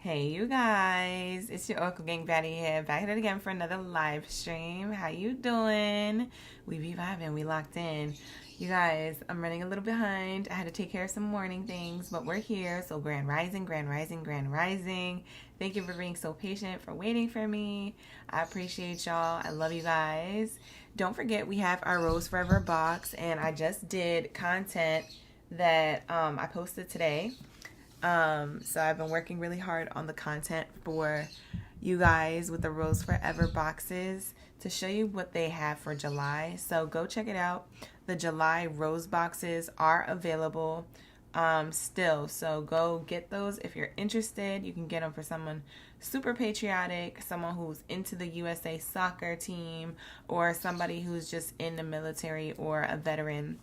Hey you guys, it's your Oracle Gang Baddie here, back at it again for another live stream. How you doing? We be vibing, we locked in. You guys, I'm running a little behind. I had to take care of some morning things, but we're here. So grand rising, grand rising, grand rising. Thank you for being so patient, for waiting for me. I appreciate y'all. I love you guys. Don't forget we have our Rose Forever box, and I just did content that I posted today. So I've been working really hard on the content for you guys with the Rose Forever boxes to show you what they have for July. So go check it out. The July Rose boxes are available still. So go get those if you're interested. You can get them for someone super patriotic, someone who's into the USA soccer team, or somebody who's just in the military or a veteran.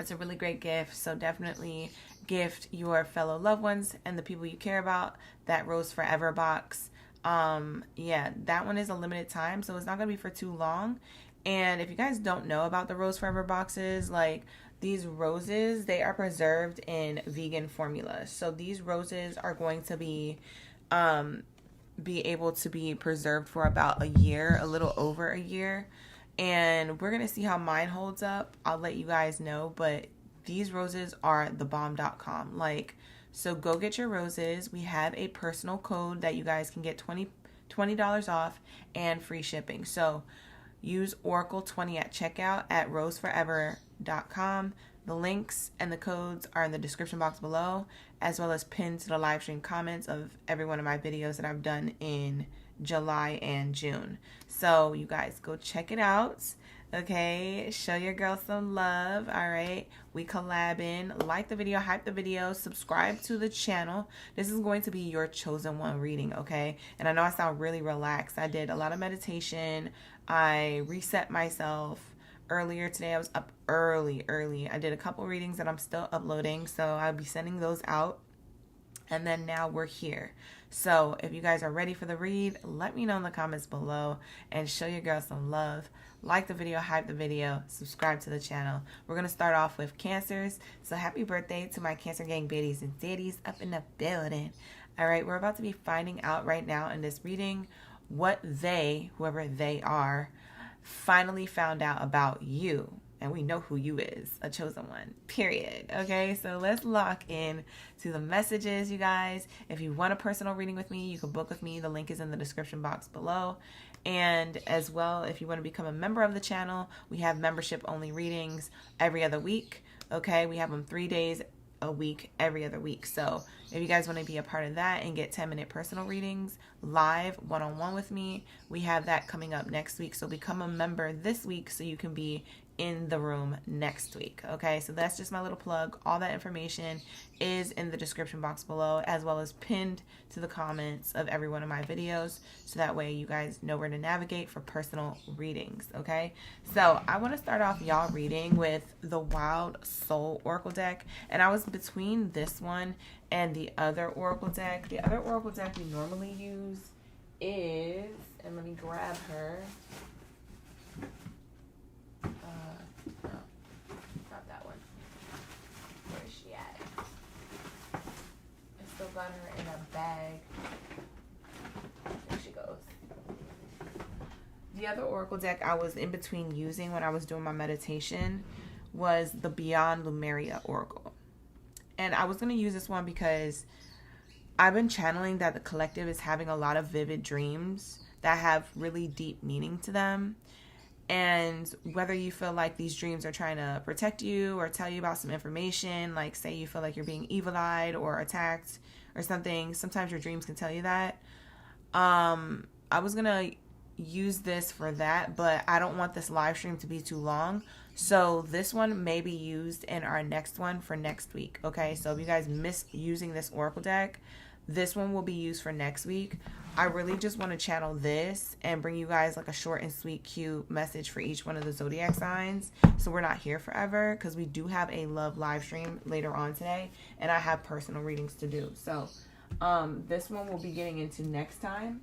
It's a really great gift, so definitely gift your fellow loved ones and the people you care about that Rose Forever box. Yeah, that one is a limited time, so it's not going to be for too long. And if you guys don't know about the Rose Forever boxes, like these roses, they are preserved in vegan formula. So these roses are going to be able to be preserved for about a year, a little over a year. And we're going to see how mine holds up. I'll let you guys know, but these roses are thebomb.com. So go get your roses. We have a personal code that you guys can get $20 off and free shipping. So use Oracle20 at checkout at roseforever.com. The links and the codes are in the description box below, as well as pinned to the live stream comments of every one of my videos that I've done in July and June. So you guys go check it out. Okay, show your girl some love. All right, we collabing. Like the video, hype the video, subscribe to the channel. This is going to be your chosen one reading, okay? And I know I sound really relaxed. I did a lot of meditation. I reset myself earlier today. I was up early. I did a couple readings that I'm still uploading, so I'll be sending those out. And then now we're here. So if you guys are ready for the read, let me know in the comments below and show your girl some love. Like the video, hype the video, subscribe to the channel. We're going to start off with Cancers. So happy birthday to my Cancer Gang baddies and daddies up in the building. All right, we're about to be finding out right now in this reading what they, whoever they are, finally found out about you. And we know who you is, a chosen one, period. Okay, so let's lock in to the messages, you guys. If you want a personal reading with me, you can book with me. The link is in the description box below. And as well, if you want to become a member of the channel, we have membership-only readings every other week. Okay, we have them 3 days a week, every other week. So if you guys want to be a part of that and get 10-minute personal readings live one-on-one with me, we have that coming up next week. So become a member this week so you can be in the room next week. Okay, so that's just my little plug. All that information is in the description box below, as well as pinned to the comments of every one of my videos, so that way you guys know where to navigate for personal readings. Okay, so I want to start off y'all reading with the Wild Soul Oracle deck, and I was between this one and the other Oracle deck. The other Oracle deck we normally use is, and let me grab her. Got her in a bag. There she goes. The other Oracle deck I was in between using when I was doing my meditation was the Beyond Lumeria Oracle. And I was going to use this one because I've been channeling that the collective is having a lot of vivid dreams that have really deep meaning to them. And whether you feel like these dreams are trying to protect you or tell you about some information, like say you feel like you're being evil-eyed or attacked or something, sometimes your dreams can tell you that. I was going to use this for that, but I don't want this live stream to be too long. So this one may be used in our next one for next week. Okay, so if you guys miss using this Oracle deck, this one will be used for next week. I really just want to channel this and bring you guys like a short and sweet, cute message for each one of the zodiac signs. So we're not here forever, because we do have a love live stream later on today, and I have personal readings to do. So this one we'll be getting into next time.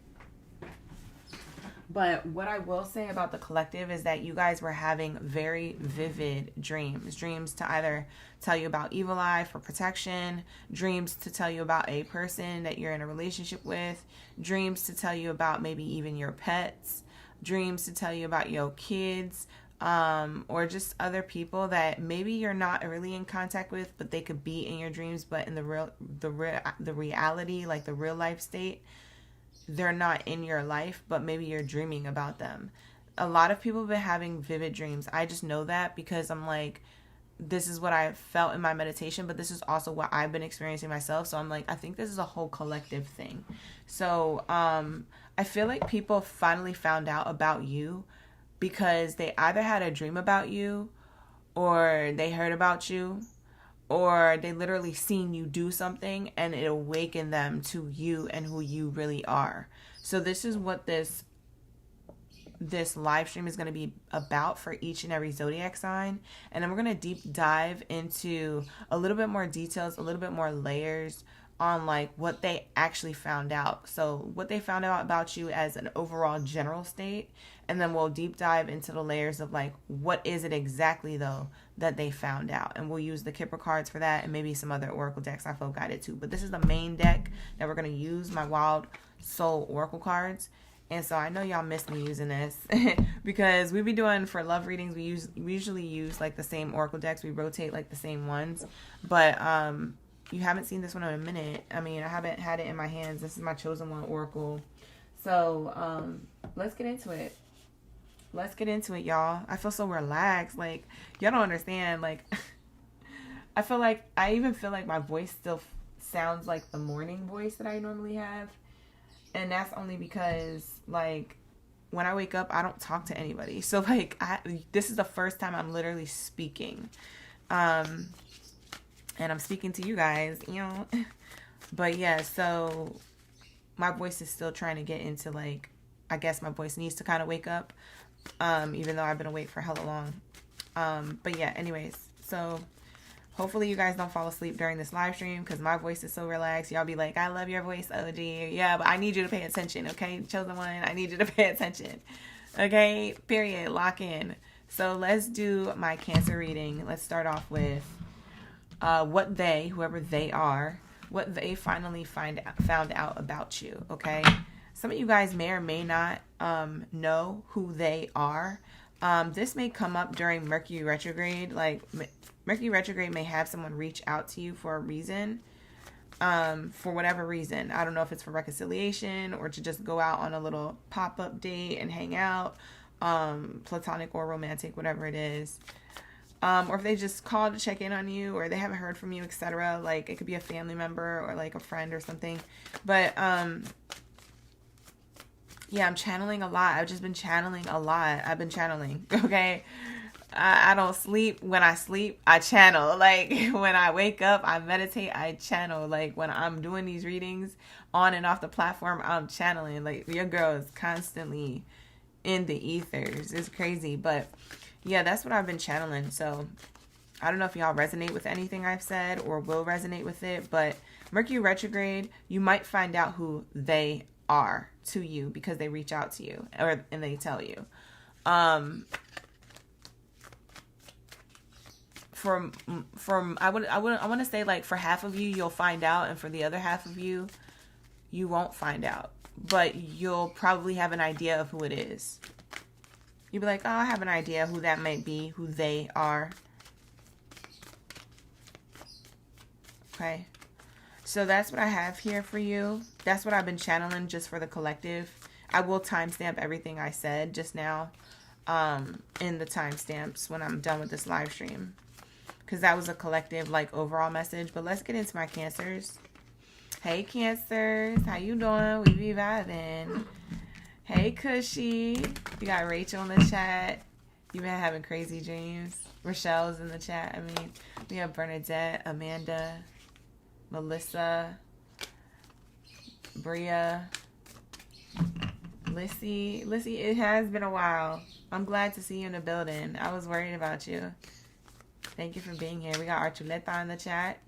But what I will say about the collective is that you guys were having very vivid dreams. Dreams to either tell you about evil eye for protection, dreams to tell you about a person that you're in a relationship with, dreams to tell you about maybe even your pets, dreams to tell you about your kids, or just other people that maybe you're not really in contact with, but they could be in your dreams, but in the reality, like the real life state, they're not in your life, but maybe you're dreaming about them. A lot of people have been having vivid dreams. I just know that because I'm like, this is what I felt in my meditation, but this is also what I've been experiencing myself. So I'm like, I think this is a whole collective thing. So I feel like people finally found out about you because they either had a dream about you, or they heard about you, or they literally seen you do something and it awakened them to you and who you really are. So this is what this live stream is going to be about for each and every zodiac sign. And then we're going to deep dive into a little bit more details, a little bit more layers on like what they actually found out. So what they found out about you as an overall general state. And then we'll deep dive into the layers of like, what is it exactly though that they found out? And we'll use the Kipper cards for that and maybe some other oracle decks I felt guided to. But this is the main deck that we're going to use, my Wild Soul oracle cards. And so I know y'all missed me using this because we be doing for love readings. We usually use like the same oracle decks. We rotate like the same ones. But you haven't seen this one in a minute. I mean, I haven't had it in my hands. This is my chosen one oracle. So let's get into it. Let's get into it, y'all. I feel so relaxed. Like, y'all don't understand. Like, I even feel like my voice still sounds like the morning voice that I normally have. And that's only because, like, when I wake up, I don't talk to anybody. So, like, this is the first time I'm literally speaking. And I'm speaking to you guys, you know. But, yeah, so my voice is still trying to get into, like, I guess my voice needs to kind of wake up. Even though I've been awake for hella long. But yeah, anyways, so hopefully you guys don't fall asleep during this live stream because my voice is so relaxed. Y'all be like, I love your voice, OG. Yeah, but I need you to pay attention, okay? Chosen one, I need you to pay attention. Okay, period. Lock in. So let's do my Cancer reading. Let's start off with what they, whoever they are, what they finally found out about you, okay? Some of you guys may or may not know who they are. This may come up during Mercury retrograde. Like, Mercury retrograde may have someone reach out to you for a reason, for whatever reason. I don't know if it's for reconciliation or to just go out on a little pop-up date and hang out, platonic or romantic, whatever it is. Or if they just called to check in on you or they haven't heard from you, etc. Like, it could be a family member or like a friend or something. But yeah, I'm channeling a lot. I've just been channeling a lot. I've been channeling, okay? I don't sleep. When I sleep, I channel. Like, when I wake up, I meditate, I channel. Like, when I'm doing these readings on and off the platform, I'm channeling. Like, your girl is constantly in the ethers. It's crazy. But, yeah, that's what I've been channeling. So, I don't know if y'all resonate with anything I've said or will resonate with it. But Mercury retrograde, you might find out who they are to you because they reach out to you and they tell you. I want to say, like, for half of you you'll find out, and for the other half of you won't find out, but you'll probably have an idea of who it is. You'll be like, oh, I have an idea who that might be, who they are. Okay. So that's what I have here for you. That's what I've been channeling just for the collective. I will timestamp everything I said just now in the timestamps when I'm done with this live stream. Because that was a collective, like, overall message. But let's get into my Cancers. Hey, Cancers. How you doing? We be vibing. Hey, Cushy. You got Rachel in the chat. You been having crazy dreams. Rochelle's in the chat. I mean, we have Bernadette, Amanda, Melissa, Bria, Lissy, it has been a while. I'm glad to see you in the building. I was worried about you. Thank you for being here. We got Archuleta in the chat.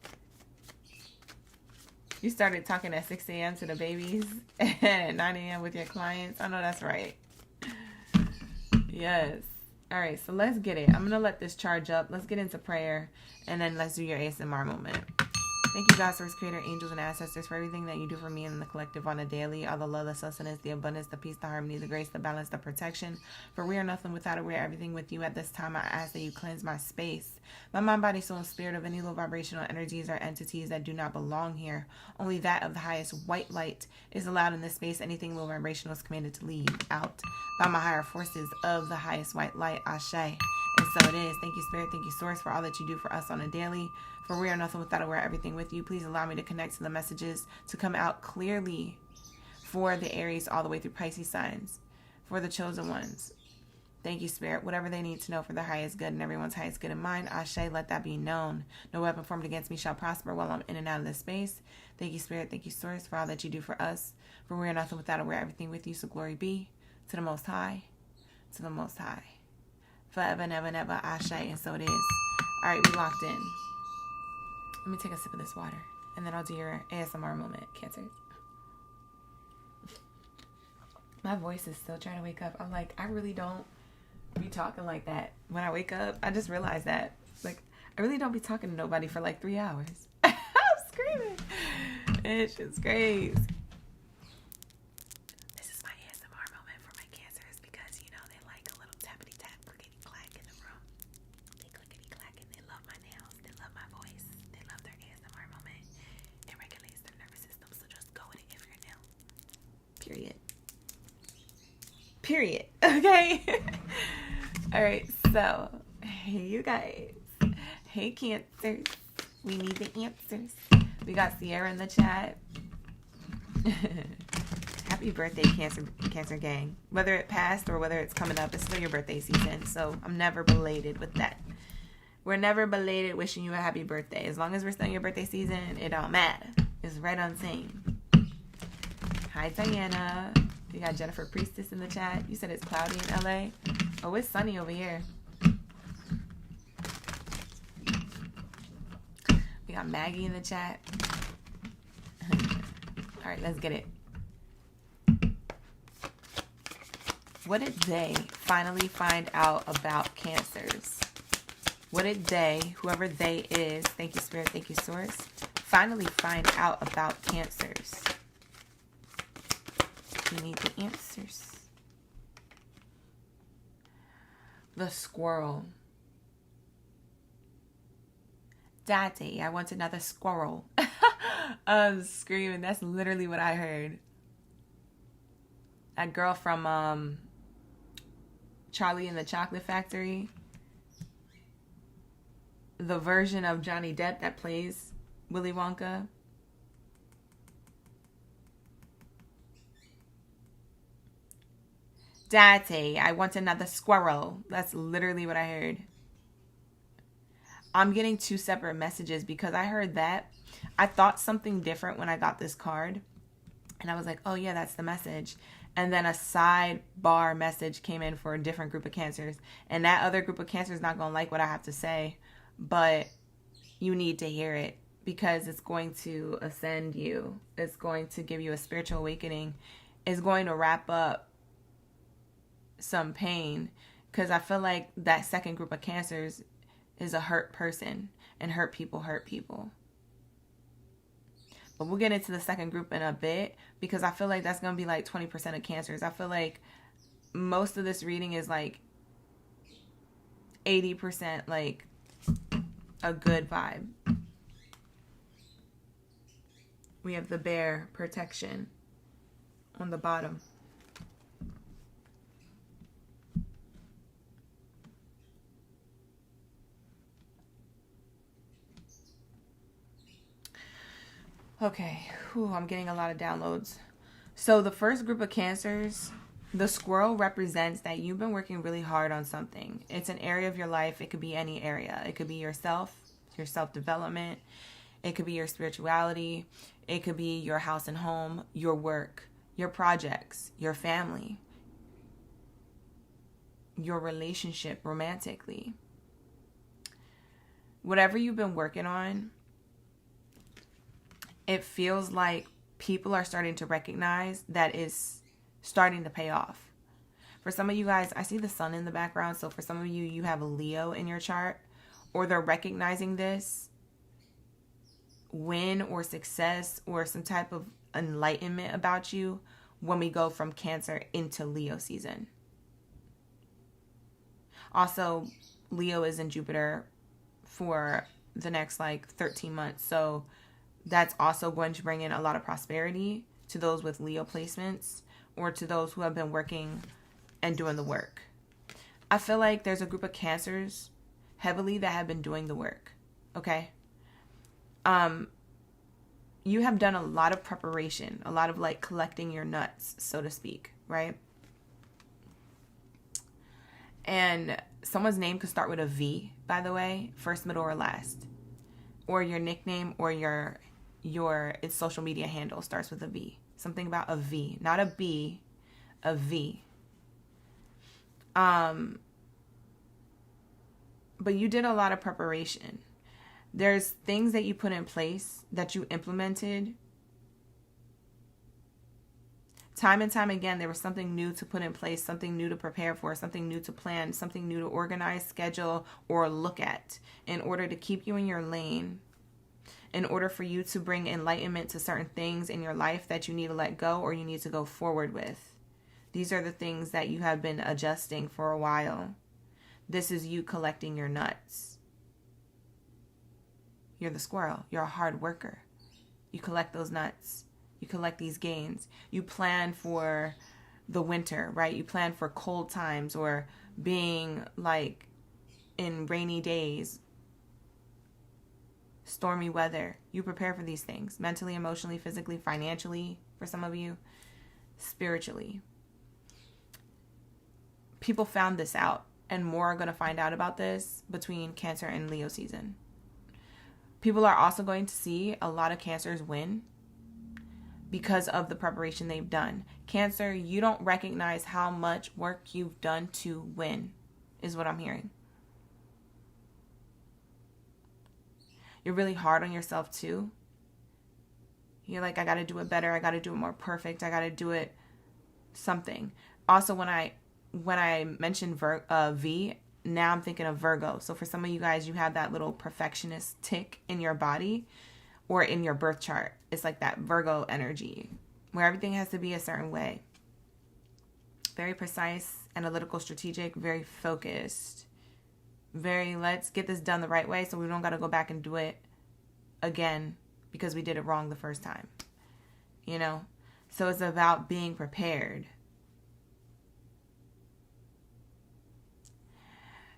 You started talking at 6 a.m. to the babies and at 9 a.m. with your clients. I know that's right. Yes. All right, so let's get it. I'm going to let this charge up. Let's get into prayer, and then let's do your ASMR moment. Thank you, God, Source, Creator, angels, and ancestors, for everything that you do for me and the collective on a daily. All the love, the sustenance, the abundance, the peace, the harmony, the grace, the balance, the protection. For we are nothing without it. We are everything with you. At this time, I ask that you cleanse my space, my mind, body, soul, and spirit of any low vibrational energies or entities that do not belong here. Only that of the highest white light is allowed in this space. Anything low vibrational is commanded to leave out by my higher forces of the highest white light. Ashe. And so it is. Thank you, Spirit. Thank you, Source, for all that you do for us on a daily. For we are nothing without it. We're everything with you. Please allow me to connect to the messages to come out clearly for the Aries all the way through Pisces signs, for the chosen ones. Thank you, Spirit. Whatever they need to know for their highest good and everyone's highest good in mind, Ashe, let that be known. No weapon formed against me shall prosper while I'm in and out of this space. Thank you, Spirit. Thank you, Source, for all that you do for us. For we are nothing without it. We're everything with you. So glory be to the Most High, to the Most High. Forever and ever and ever, Ashe. And so it is. All right, we locked in. Let me take a sip of this water, and then I'll do your ASMR moment, Cancers. My voice is still trying to wake up. I'm like, I really don't be talking like that. When I wake up, I just realized that. Like, I really don't be talking to nobody for like 3 hours. I'm screaming. It's just crazy. This is my ASMR moment for my Cancers because, you know, they like a little tappity tap, clickety clack in the room. They clickety clack and they love my nails. They love my voice. They love their ASMR moment. It regulates their nervous system, so just go with it if you're new. Period. Period. Okay? All right, so, hey, you guys. Hey, Cancers. We need the answers. We got Sierra in the chat. Happy birthday, Cancer gang. Whether it passed or whether it's coming up, it's still your birthday season, so I'm never belated with that. We're never belated wishing you a happy birthday. As long as we're still in your birthday season, it don't matter. It's right on same. Hi, Diana. We got Jennifer Priestess in the chat. You said it's cloudy in LA. Oh, it's sunny over here. We got Maggie in the chat. All right, let's get it. What did they finally find out about Cancers? What did they, whoever they is, thank you, Spirit, thank you, Source, finally find out about Cancers? We need the answers. The squirrel. Daddy, I want another squirrel. I'm screaming. That's literally what I heard. That girl from Charlie and the Chocolate Factory. The version of Johnny Depp that plays Willy Wonka. Daddy, I want another squirrel. That's literally what I heard. I'm getting two separate messages because I heard that. I thought something different when I got this card. And I was like, oh yeah, that's the message. And then a sidebar message came in for a different group of Cancers. And that other group of Cancers not going to like what I have to say. But you need to hear it because it's going to ascend you. It's going to give you a spiritual awakening. It's going to wrap up some pain, because I feel like that second group of Cancers is a hurt person, and hurt people. But we'll get into the second group in a bit, because I feel like that's going to be like 20% of Cancers. I feel like most of this reading is like 80% like a good vibe. We have the bear protection on the bottom. Okay, I'm getting a lot of downloads. So the first group of Cancers, the squirrel represents that you've been working really hard on something. It's an area of your life. It could be any area. It could be yourself, your self-development. It could be your spirituality. It could be your house and home, your work, your projects, your family, your relationship romantically. Whatever you've been working on, it feels like people are starting to recognize that it's starting to pay off. For some of you guys, I see the sun in the background. So for some of you, you have a Leo in your chart, or they're recognizing this win or success or some type of enlightenment about you when we go from Cancer into Leo season. Also, Leo is in Jupiter for the next like 13 months. So that's also going to bring in a lot of prosperity to those with Leo placements, or to those who have been working and doing the work. I feel like there's a group of Cancers heavily that have been doing the work. Okay. You have done a lot of preparation, a lot of like collecting your nuts, so to speak, right? And someone's name could start with a V, by the way, first, middle, or last. Or your nickname or your its social media handle starts with a V. Something about a V, not a B, a V. But you did a lot of preparation. There's things that you put in place that you implemented. Time and time again, there was something new to put in place, something new to prepare for, something new to plan, something new to organize, schedule, or look at in order to keep you in your lane, in order for you to bring enlightenment to certain things in your life that you need to let go or you need to go forward with. These are the things that you have been adjusting for a while. This is you collecting your nuts. You're the squirrel. You're a hard worker. You collect those nuts. You collect these gains. You plan for the winter, right? You plan for cold times or being like in rainy days, stormy weather. You prepare for these things mentally, emotionally, physically, financially, for some of you, spiritually. People found this out, and more are going to find out about this between Cancer and Leo season. People are also going to see a lot of Cancers win because of the preparation they've done. Cancer, you don't recognize how much work you've done to win, is what I'm hearing. You're really hard on yourself too. You're like, I got to do it better. I got to do it more perfect. I got to do it something. Also, when I mentioned V, now I'm thinking of Virgo. So for some of you guys, you have that little perfectionist tick in your body or in your birth chart. It's like that Virgo energy where everything has to be a certain way. Very precise, analytical, strategic, very focused. Very, let's get this done the right way so we don't got to go back and do it again because we did it wrong the first time. You know? So it's about being prepared.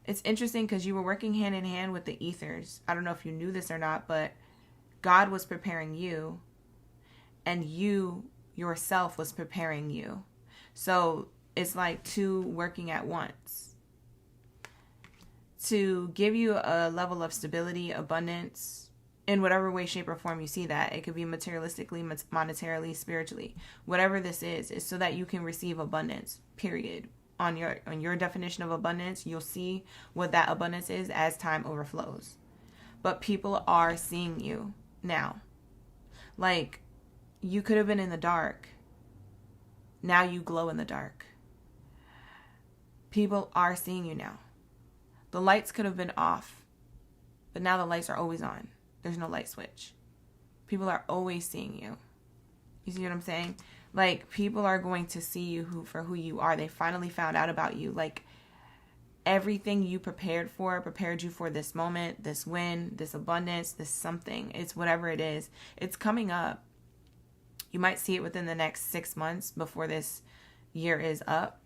It's interesting because you were working hand in hand with the ethers. I don't know if you knew this or not, but God was preparing you and you yourself was preparing you. So it's like two working at once to give you a level of stability, abundance, in whatever way, shape, or form you see that. It could be materialistically, monetarily, spiritually. Whatever this is so that you can receive abundance, period. On your definition of abundance, you'll see what that abundance is as time overflows. But people are seeing you now. Like, you could have been in the dark. Now you glow in the dark. People are seeing you now. The lights could have been off, but now the lights are always on. There's no light switch. People are always seeing you. You see what I'm saying? Like, people are going to see you for who you are. They finally found out about you. Like, everything you prepared you for this moment, this win, this abundance, this something. It's whatever it is. It's coming up. You might see it within the next 6 months before this year is up.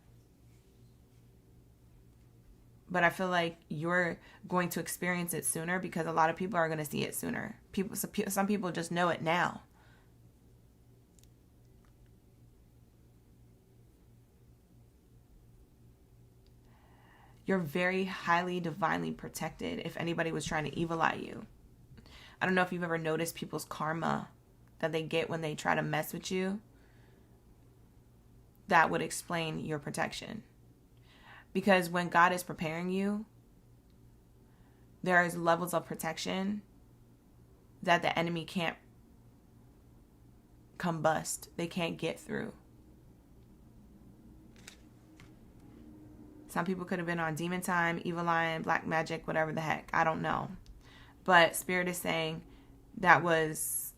But I feel like you're going to experience it sooner because a lot of people are going to see it sooner. Some people just know it now. You're very highly divinely protected if anybody was trying to evil eye you. I don't know if you've ever noticed people's karma that they get when they try to mess with you. That would explain your protection. Because when God is preparing you, there is levels of protection that the enemy can't combust. They can't get through. Some people could have been on demon time, evil lion, black magic, whatever the heck. I don't know. But Spirit is saying that was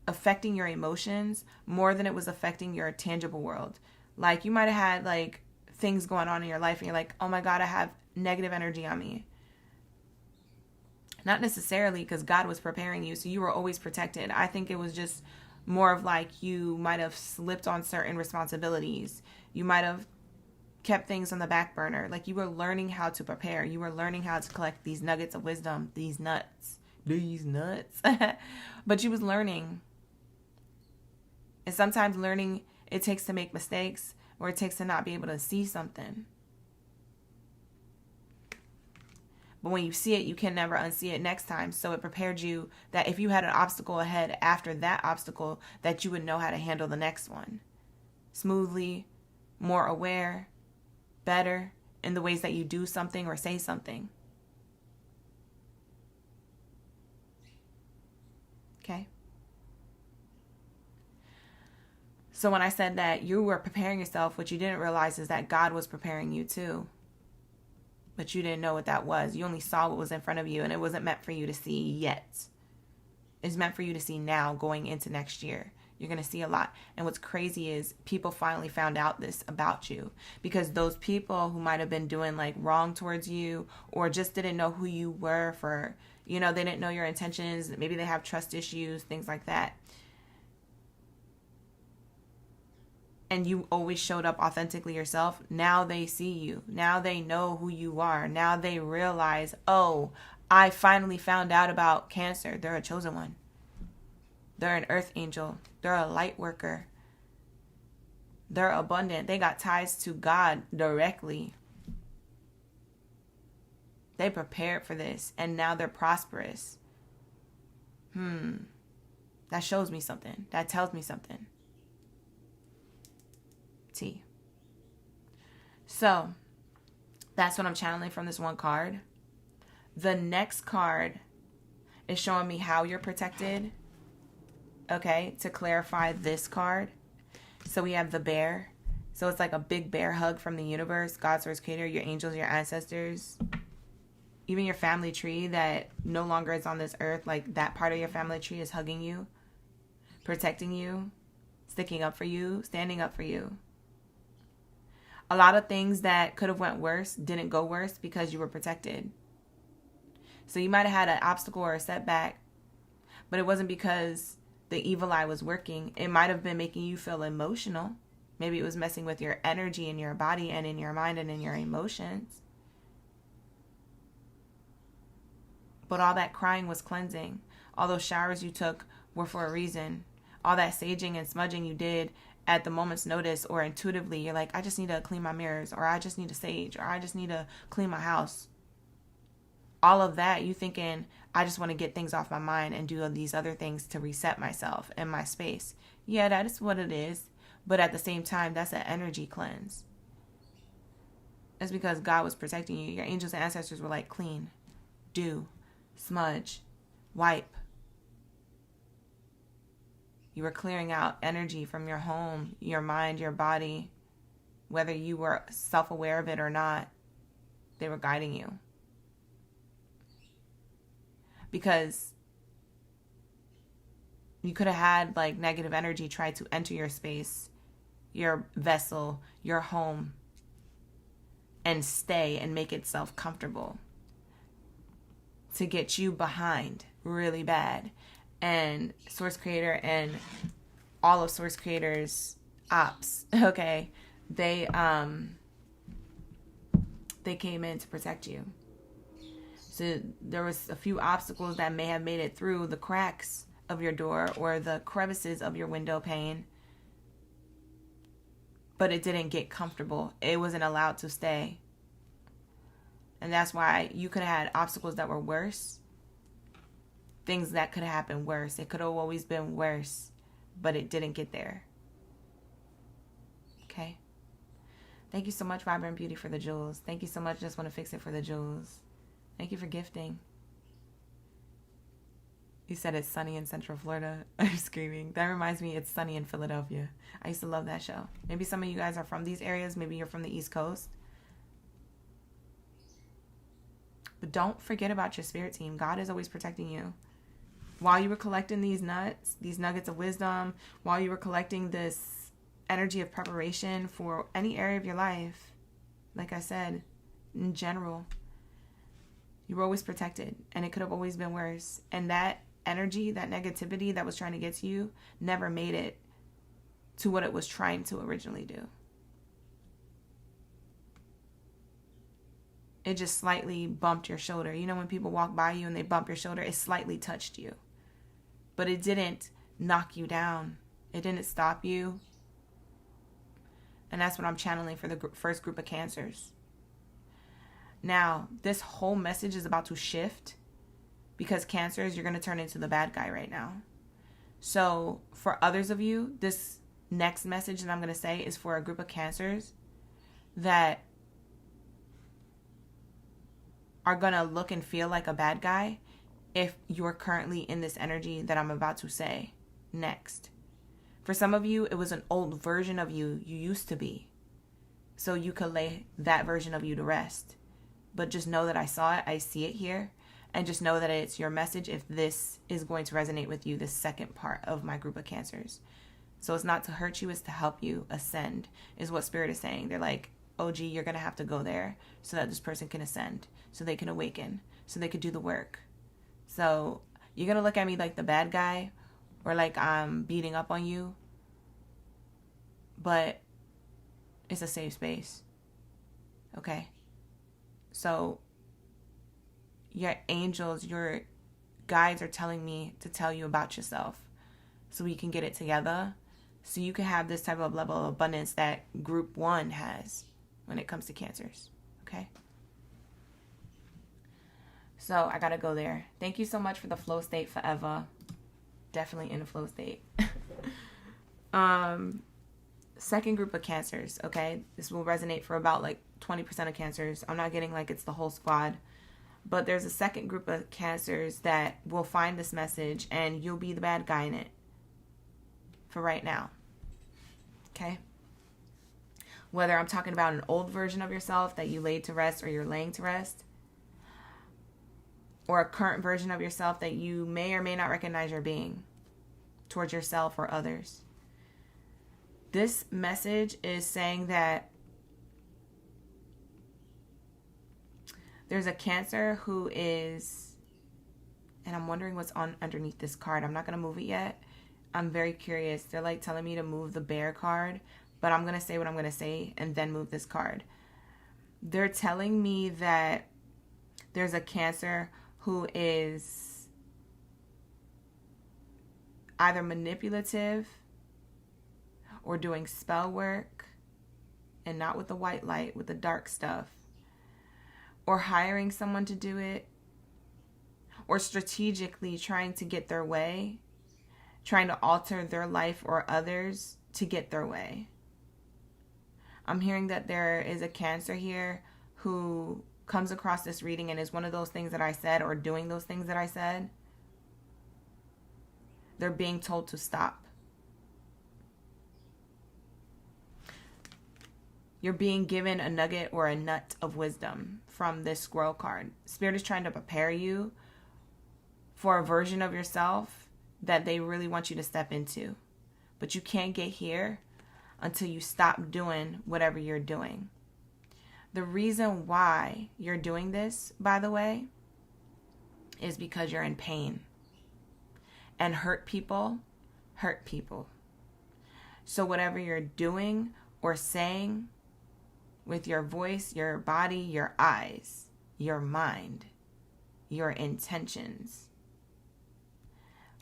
affecting your emotions more than it was affecting your tangible world. Like, you might have had, like, things going on in your life and you're like, oh my God, I have negative energy on me. Not necessarily, because God was preparing you, so you were always protected. I think it was just more of like you might have slipped on certain responsibilities. You might have kept things on the back burner. Like, you were learning how to prepare. You were learning how to collect these nuggets of wisdom, these nuts. But you was learning. And sometimes learning, it takes to make mistakes, or it takes to not be able to see something. But when you see it, you can never unsee it next time. So it prepared you that if you had an obstacle ahead after that obstacle, that you would know how to handle the next one. Smoothly, more aware, better in the ways that you do something or say something. Okay? So when I said that you were preparing yourself, what you didn't realize is that God was preparing you too. But you didn't know what that was. You only saw what was in front of you, and it wasn't meant for you to see yet. It's meant for you to see now, going into next year. You're going to see a lot. And what's crazy is people finally found out this about you, because those people who might have been doing like wrong towards you, or just didn't know who you were for, they didn't know your intentions. Maybe they have trust issues, things like that. And you always showed up authentically yourself. Now they see you. Now they know who you are. Now they realize, oh, I finally found out about Cancer. They're a chosen one. They're an earth angel. They're a light worker. They're abundant. They got ties to God directly. They prepared for this, and now they're prosperous. That shows me something. That tells me something. So that's what I'm channeling from this one card. The next card is showing me how you're protected. Okay, to clarify this card. So we have the bear. So it's like a big bear hug from the universe, God, source, creator, your angels, your ancestors, even your family tree that no longer is on this earth. Like, that part of your family tree is hugging you, protecting you, sticking up for you, standing up for you. A lot of things that could have went worse didn't go worse because you were protected. So you might have had an obstacle or a setback, but it wasn't because the evil eye was working. It might have been making you feel emotional. Maybe it was messing with your energy in your body and in your mind and in your emotions. But all that crying was cleansing. All those showers you took were for a reason. All that saging and smudging you did at the moment's notice or intuitively, you're like, I just need to clean my mirrors, or I just need to sage, or I just need to clean my house. All of that, you thinking, I just want to get things off my mind and do these other things to reset myself and my space. Yeah, that is what it is. But at the same time, that's an energy cleanse. That's because God was protecting you. Your angels and ancestors were like, clean, do, smudge, wipe. You were clearing out energy from your home, your mind, your body. Whether you were self-aware of it or not, they were guiding you. Because you could have had like negative energy try to enter your space, your vessel, your home, and stay and make itself comfortable to get you behind really bad. And Source Creator and all of Source Creator's ops, okay, they came in to protect you. So there was a few obstacles that may have made it through the cracks of your door or the crevices of your window pane, but it didn't get comfortable. It wasn't allowed to stay. And that's why you could have had obstacles that were worse. Things that could have happened worse. It could have always been worse, but it didn't get there. Okay. Thank you so much, Vibrant Beauty, for the jewels. Thank you so much, Just Want to Fix It, for the jewels. Thank you for gifting. You said it's sunny in Central Florida. I'm screaming. That reminds me, it's sunny in Philadelphia. I used to love that show. Maybe some of you guys are from these areas. Maybe you're from the East Coast. But don't forget about your spirit team. God is always protecting you. While you were collecting these nuggets of wisdom, while you were collecting this energy of preparation for any area of your life, like I said, in general, you were always protected, and it could have always been worse. And that energy, that negativity that was trying to get to you, never made it to what it was trying to originally do. It just slightly bumped your shoulder. You know, when people walk by you and they bump your shoulder, it slightly touched you. But it didn't knock you down. It didn't stop you. And that's what I'm channeling for the first group of Cancers. Now, this whole message is about to shift because Cancers, you're going to turn into the bad guy right now. So for others of you, this next message that I'm going to say is for a group of Cancers that are going to look and feel like a bad guy if you're currently in this energy that I'm about to say next. For some of you, it was an old version of you used to be. So you could lay that version of you to rest. But just know that I saw it, I see it here, and just know that it's your message if this is going to resonate with you, this second part of my group of Cancers. So it's not to hurt you, it's to help you ascend, is what Spirit is saying. They're like, oh, gee, you're going to have to go there so that this person can ascend, so they can awaken, so they could do the work. So you're going to look at me like the bad guy or like I'm beating up on you, but it's a safe space. Okay? So your angels, your guides are telling me to tell you about yourself so we can get it together, so you can have this type of level of abundance that group 1 has when it comes to Cancers. Okay? So I gotta go there. Thank you so much for the flow state forever. Definitely in a flow state. Second group of Cancers, okay? This will resonate for about like 20% of Cancers. I'm not getting like it's the whole squad. But there's a second group of Cancers that will find this message and you'll be the bad guy in it. For right now. Okay? Whether I'm talking about an old version of yourself that you laid to rest or you're laying to rest, or a current version of yourself that you may or may not recognize your being towards yourself or others. This message is saying that there's a Cancer who is, and I'm wondering what's on underneath this card. I'm not going to move it yet. I'm very curious. They're like telling me to move the bear card, but I'm going to say what I'm going to say and then move this card. They're telling me that there's a Cancer who is either manipulative or doing spell work, and not with the white light, with the dark stuff, or hiring someone to do it, or strategically trying to get their way, trying to alter their life or others to get their way. I'm hearing that there is a Cancer here who comes across this reading and is one of those things that I said, or doing those things that I said. They're being told to stop. You're being given a nugget or a nut of wisdom from this squirrel card. Spirit is trying to prepare you for a version of yourself that they really want you to step into. But you can't get here until you stop doing whatever you're doing. The reason why you're doing this, by the way, is because you're in pain. And hurt people hurt people. So whatever you're doing or saying with your voice, your body, your eyes, your mind, your intentions,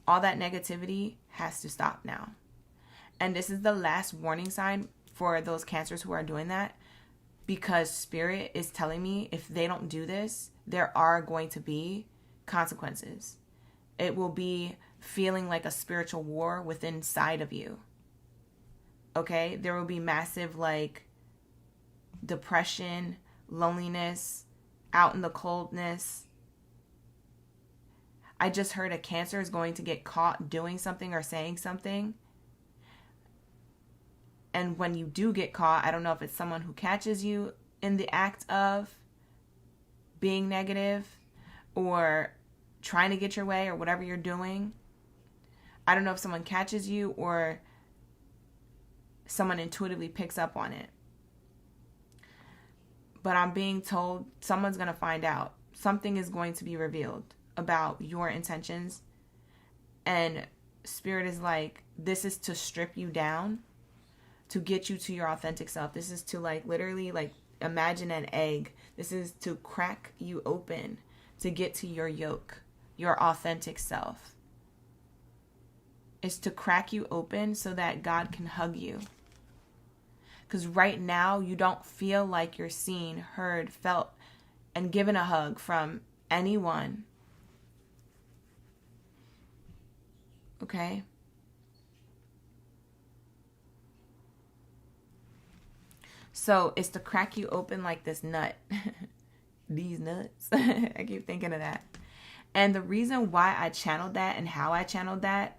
all that negativity has to stop now. And this is the last warning sign for those Cancers who are doing that, because Spirit is telling me if they don't do this, there are going to be consequences. It will be feeling like a spiritual war within inside of you. Okay? There will be massive like depression, loneliness, out in the coldness. I just heard a Cancer is going to get caught doing something or saying something. And when you do get caught, I don't know if it's someone who catches you in the act of being negative or trying to get your way or whatever you're doing. I don't know if someone catches you or someone intuitively picks up on it. But I'm being told someone's going to find out. Something is going to be revealed about your intentions. And Spirit is like, this is to strip you down, to get you to your authentic self. This is to like literally like imagine an egg. This is to crack you open to get to your yolk, your authentic self. It's to crack you open so that God can hug you. Because right now you don't feel like you're seen, heard, felt, and given a hug from anyone. Okay? So it's to crack you open like this nut. These nuts. I keep thinking of that. And the reason why I channeled that and how I channeled that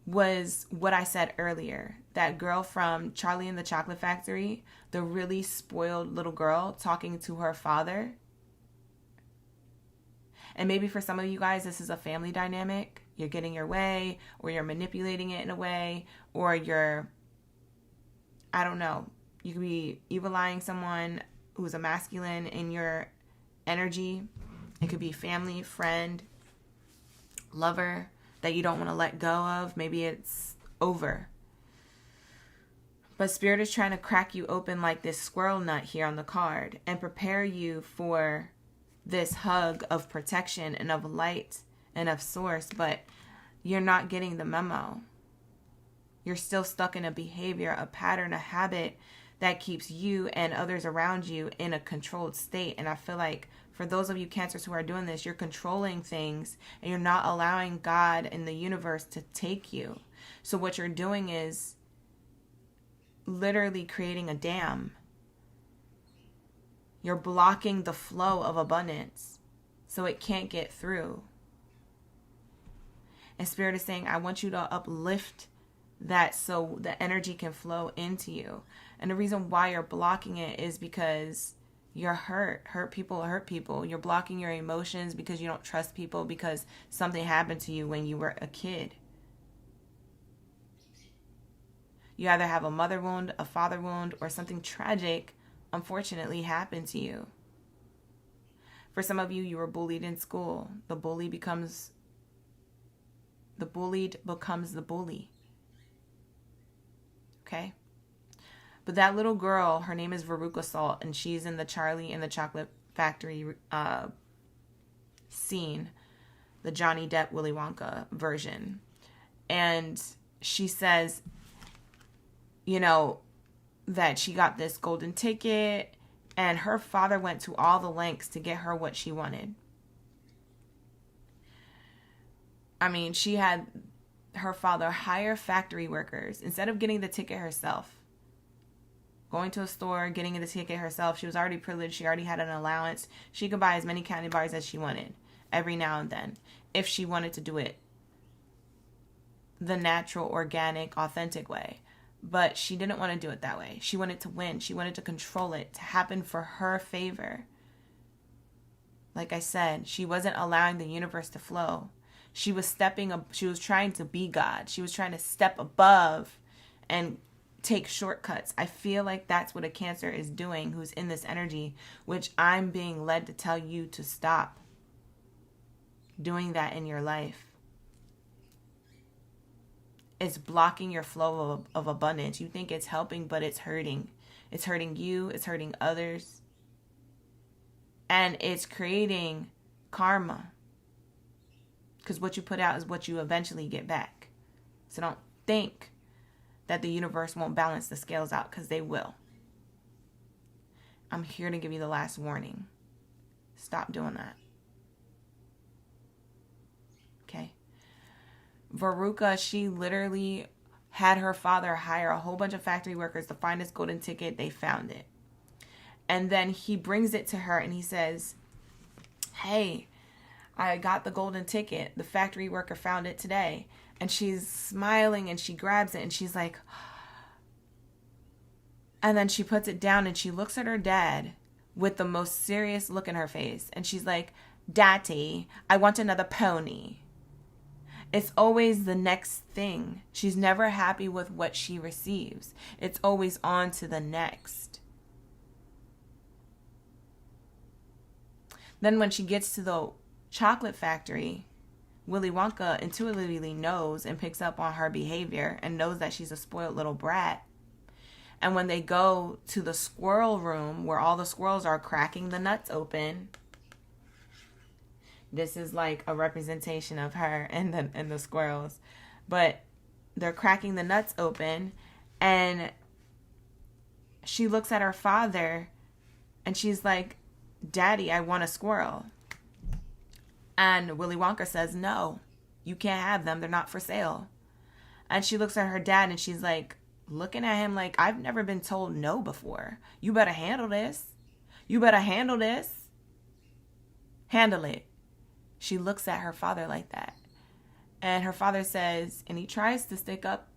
was what I said earlier. That girl from Charlie and the Chocolate Factory, the really spoiled little girl talking to her father. And maybe for some of you guys, this is a family dynamic. You're getting your way, or you're manipulating it in a way, or you're, I don't know, you could be evil-eyeing someone who's a masculine in your energy. It could be family, friend, lover that you don't want to let go of. Maybe it's over. But Spirit is trying to crack you open like this squirrel nut here on the card and prepare you for this hug of protection and of light and of source. But you're not getting the memo. You're still stuck in a behavior, a pattern, a habit that keeps you and others around you in a controlled state. And I feel like for those of you Cancers who are doing this, you're controlling things and you're not allowing God and the universe to take you. So what you're doing is literally creating a dam. You're blocking the flow of abundance so it can't get through. And Spirit is saying, I want you to uplift that so the energy can flow into you. And the reason why you're blocking it is because you're hurt. Hurt people. You're blocking your emotions because you don't trust people because something happened to you when you were a kid. You either have a mother wound, a father wound, or something tragic, unfortunately, happened to you. For some of you, you were bullied in school. The bullied becomes the bully. Okay? But that little girl, her name is Veruca Salt, and she's in the Charlie and the Chocolate Factory scene, the Johnny Depp Willy Wonka version. And she says, you know, that she got this golden ticket and her father went to all the lengths to get her what she wanted. I mean, she had her father hire factory workers instead of getting the ticket herself. Going to a store, getting the ticket herself. She was already privileged. She already had an allowance. She could buy as many candy bars as she wanted every now and then if she wanted to do it the natural, organic, authentic way. But she didn't want to do it that way. She wanted to win. She wanted to control it, to happen for her favor. Like I said, she wasn't allowing the universe to flow. She was trying to be God. She was trying to step above and take shortcuts. I feel like that's what a Cancer is doing who's in this energy, which I'm being led to tell you to stop doing that in your life. It's blocking your flow of abundance. You think it's helping, but it's hurting. It's hurting you. It's hurting others. And it's creating karma. Because what you put out is what you eventually get back. So don't think that the universe won't balance the scales out, because they will. I'm here to give you the last warning. Stop doing that. Okay? Veruca, she literally had her father hire a whole bunch of factory workers to find this golden ticket. They found it. And then he brings it to her and he says, hey, I got the golden ticket. The factory worker found it today. And she's smiling and she grabs it and she's like, and then she puts it down and she looks at her dad with the most serious look in her face. And she's like, Daddy, I want another pony. It's always the next thing. She's never happy with what she receives. It's always on to the next. Then when she gets to the chocolate factory, Willy Wonka intuitively knows and picks up on her behavior and knows that she's a spoiled little brat. And when they go to the squirrel room where all the squirrels are cracking the nuts open, this is like a representation of her and the squirrels. But they're cracking the nuts open, and she looks at her father and she's like, Daddy, I want a squirrel. And Willy Wonka says, no, you can't have them. They're not for sale. And she looks at her dad and she's like, looking at him like, I've never been told no before. You better handle this. You better handle this. Handle it. She looks at her father like that. And her father says, and he tries to stick up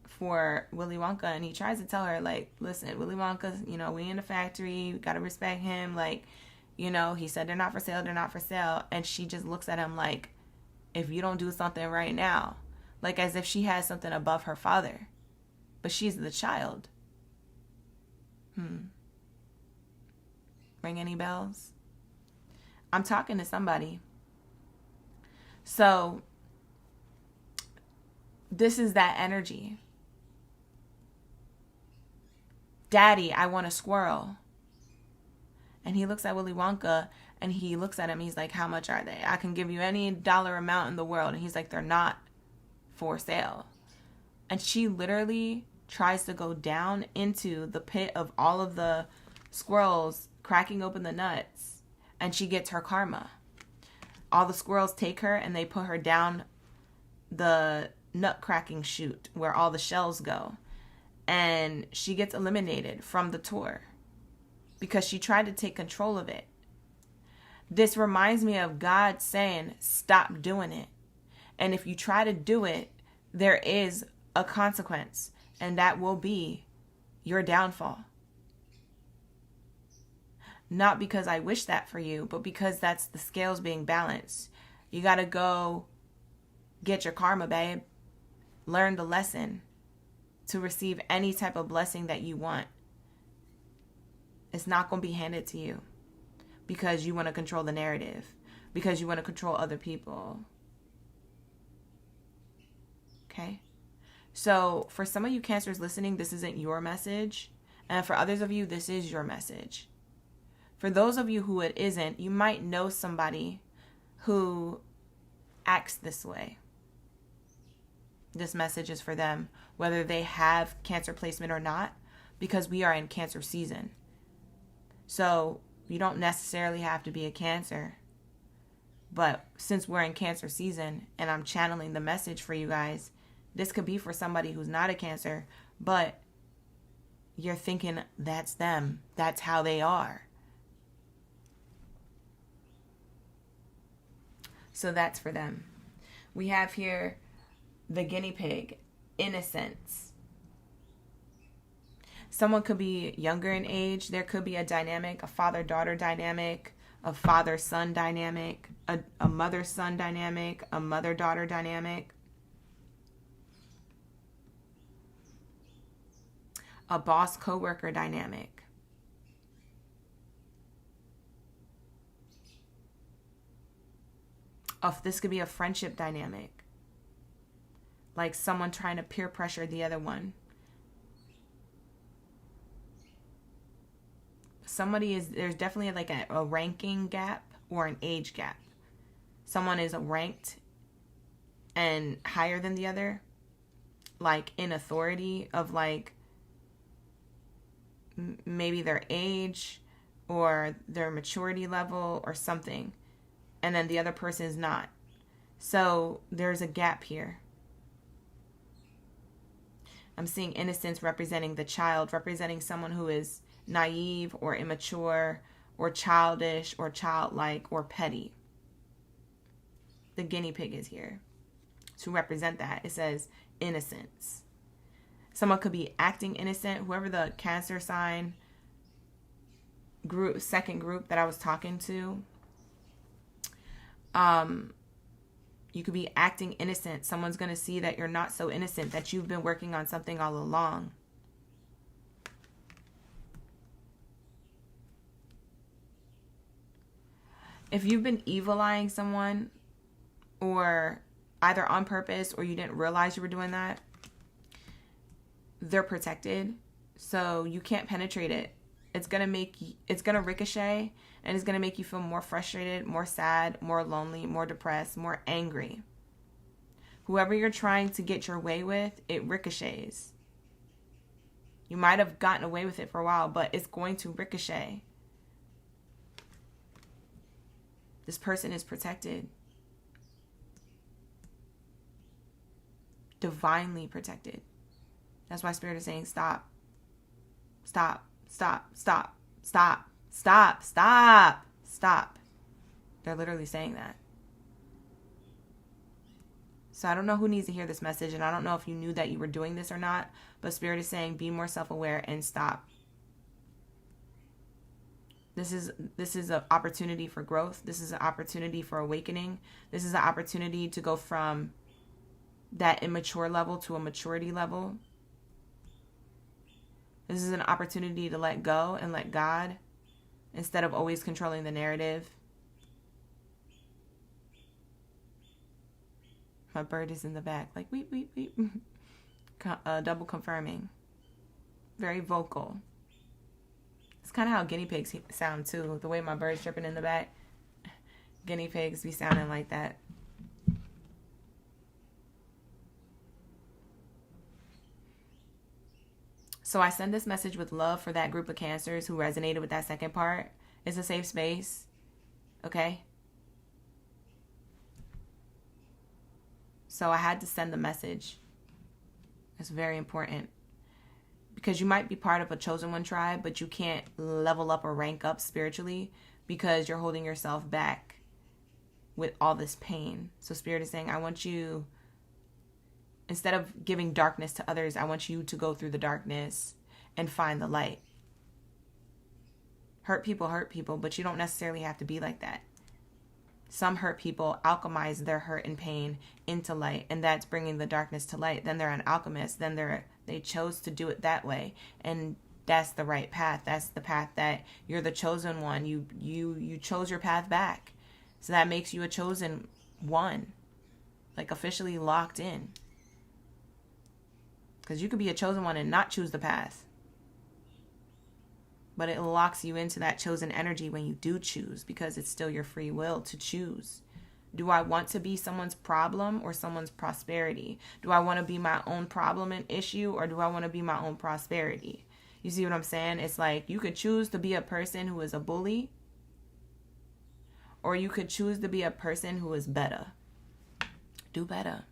for Willy Wonka, and he tries to tell her, like, listen, Willy Wonka, we in the factory, we gotta respect him, like, he said they're not for sale, they're not for sale. And she just looks at him like, if you don't do something right now, like as if she has something above her father. But she's the child. Ring any bells? I'm talking to somebody. So this is that energy. Daddy, I want a squirrel. And he looks at Willy Wonka and he looks at him. He's like, how much are they? I can give you any dollar amount in the world. And he's like, they're not for sale. And she literally tries to go down into the pit of all of the squirrels cracking open the nuts. And she gets her karma. All the squirrels take her and they put her down the nut cracking chute where all the shells go. And she gets eliminated from the tour because she tried to take control of it. This reminds me of God saying, stop doing it. And if you try to do it, there is a consequence, and that will be your downfall. Not because I wish that for you, but because that's the scales being balanced. You got to go get your karma, babe. Learn the lesson to receive any type of blessing that you want. It's not going to be handed to you because you want to control the narrative, because you want to control other people. Okay? So for some of you Cancers listening, this isn't your message. And for others of you, this is your message. For those of you who it isn't, you might know somebody who acts this way. This message is for them, whether they have Cancer placement or not, because we are in Cancer season. So you don't necessarily have to be a Cancer. But since we're in Cancer season and I'm channeling the message for you guys, this could be for somebody who's not a Cancer, but you're thinking that's them. That's how they are. So that's for them. We have here the guinea pig, innocence. Someone could be younger in age. There could be a dynamic, a father-daughter dynamic, a father-son dynamic, a mother-son dynamic, a mother-daughter dynamic, a boss-coworker dynamic. This could be a friendship dynamic. Like someone trying to peer pressure the other one. There's definitely like a ranking gap or an age gap. Someone is ranked and higher than the other, like in authority of like maybe their age or their maturity level or something. And then the other person is not. So there's a gap here. I'm seeing innocence representing the child, representing someone who is naive or immature or childish or childlike or petty. The guinea pig is here to represent that. It says innocence. Someone could be acting innocent. Whoever the Cancer sign second group that I was talking to, you could be acting innocent. Someone's going to see that you're not so innocent, that you've been working on something all along. If you've been evil-eyeing someone, or either on purpose or you didn't realize you were doing that, they're protected, so you can't penetrate it. It's going to ricochet, and it's going to make you feel more frustrated, more sad, more lonely, more depressed, more angry. Whoever you're trying to get your way with, it ricochets. You might have gotten away with it for a while, but it's going to ricochet. This person is protected. Divinely protected. That's why Spirit is saying stop. Stop. Stop. Stop. Stop. Stop. Stop. Stop. They're literally saying that. So I don't know who needs to hear this message, and I don't know if you knew that you were doing this or not, but Spirit is saying be more self-aware and stop. This is an opportunity for growth. This is an opportunity for awakening. This is an opportunity to go from that immature level to a maturity level. This is an opportunity to let go and let God, instead of always controlling the narrative. My bird is in the back, like, weep, weep, weep. Double confirming. Very vocal. It's kind of how guinea pigs sound, too. The way my bird's chirping in the back. Guinea pigs be sounding like that. So I send this message with love for that group of Cancers who resonated with that second part. It's a safe space. Okay? So I had to send the message. It's very important. Because you might be part of a chosen one tribe, but you can't level up or rank up spiritually because you're holding yourself back with all this pain. So Spirit is saying, I want you, instead of giving darkness to others, I want you to go through the darkness and find the light. Hurt people, but you don't necessarily have to be like that. Some hurt people alchemize their hurt and pain into light, and that's bringing the darkness to light. Then they're an alchemist. Then they chose to do it that way, and that's the right path. That's the path that you're the chosen one. You chose your path back, so that makes you a chosen one, like officially locked in. Because you could be a chosen one and not choose the path, but it locks you into that chosen energy when you do choose, because it's still your free will to choose. Do I want to be someone's problem or someone's prosperity? Do I want to be my own problem and issue, or do I want to be my own prosperity? You see what I'm saying? It's like you could choose to be a person who is a bully, or you could choose to be a person who is better. Do better.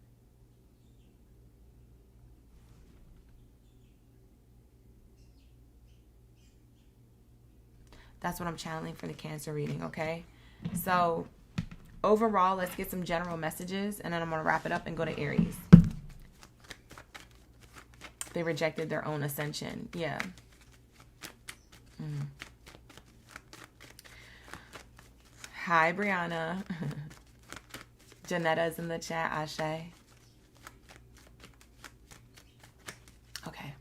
That's what I'm channeling for the Cancer reading, okay? So, overall, let's get some general messages, and then I'm going to wrap it up and go to Aries. They rejected their own ascension. Yeah. Hi, Brianna. Janetta's in the chat. Ashe. Okay.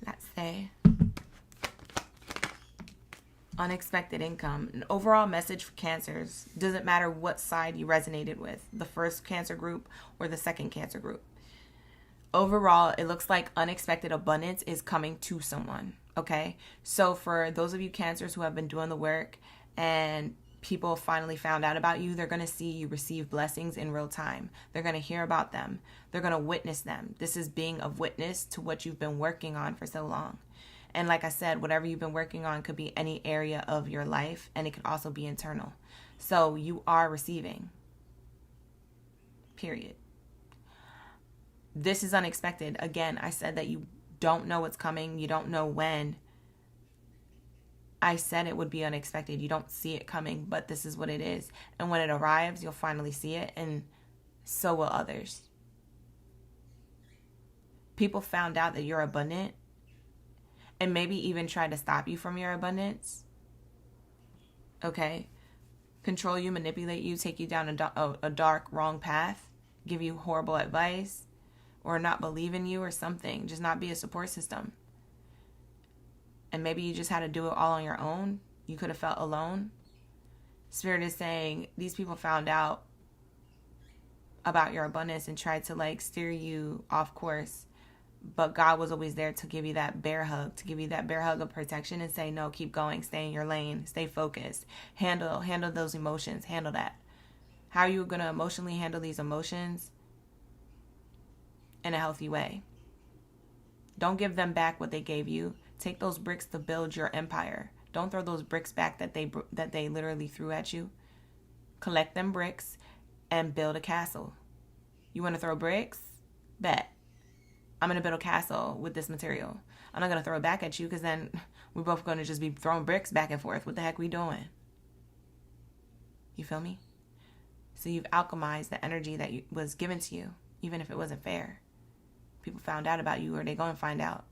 Let's say unexpected income. An overall message for Cancers. Doesn't matter what side you resonated with, the first Cancer group or the second Cancer group. Overall, it looks like unexpected abundance is coming to someone. Okay, so for those of you Cancers who have been doing the work and people finally found out about you, they're going to see you receive blessings in real time. They're going to hear about them. They're going to witness them. This is being a witness to what you've been working on for so long. And like I said, whatever you've been working on could be any area of your life, and it could also be internal. So you are receiving. Period. This is unexpected. Again, I said that you don't know what's coming. You don't know when. I said it would be unexpected. You don't see it coming, but this is what it is. And when it arrives, you'll finally see it, and so will others. People found out that you're abundant and maybe even try to stop you from your abundance. Okay? Control you, manipulate you, take you down a dark, wrong path, give you horrible advice, or not believe in you or something. Just not be a support system. And maybe you just had to do it all on your own. You could have felt alone. Spirit is saying these people found out about your abundance and tried to like steer you off course. But God was always there to give you that bear hug, to give you that bear hug of protection and say, no, keep going, stay in your lane, stay focused, handle those emotions, handle that. How are you going to emotionally handle these emotions in a healthy way? Don't give them back what they gave you. Take those bricks to build your empire. Don't throw those bricks back that they literally threw at you. Collect them bricks and build a castle. You want to throw bricks? Bet. I'm going to build a castle with this material. I'm not going to throw it back at you because then we're both going to just be throwing bricks back and forth. What the heck we doing? You feel me? So you've alchemized the energy that was given to you, even if it wasn't fair. People found out about you, or they're going to find out.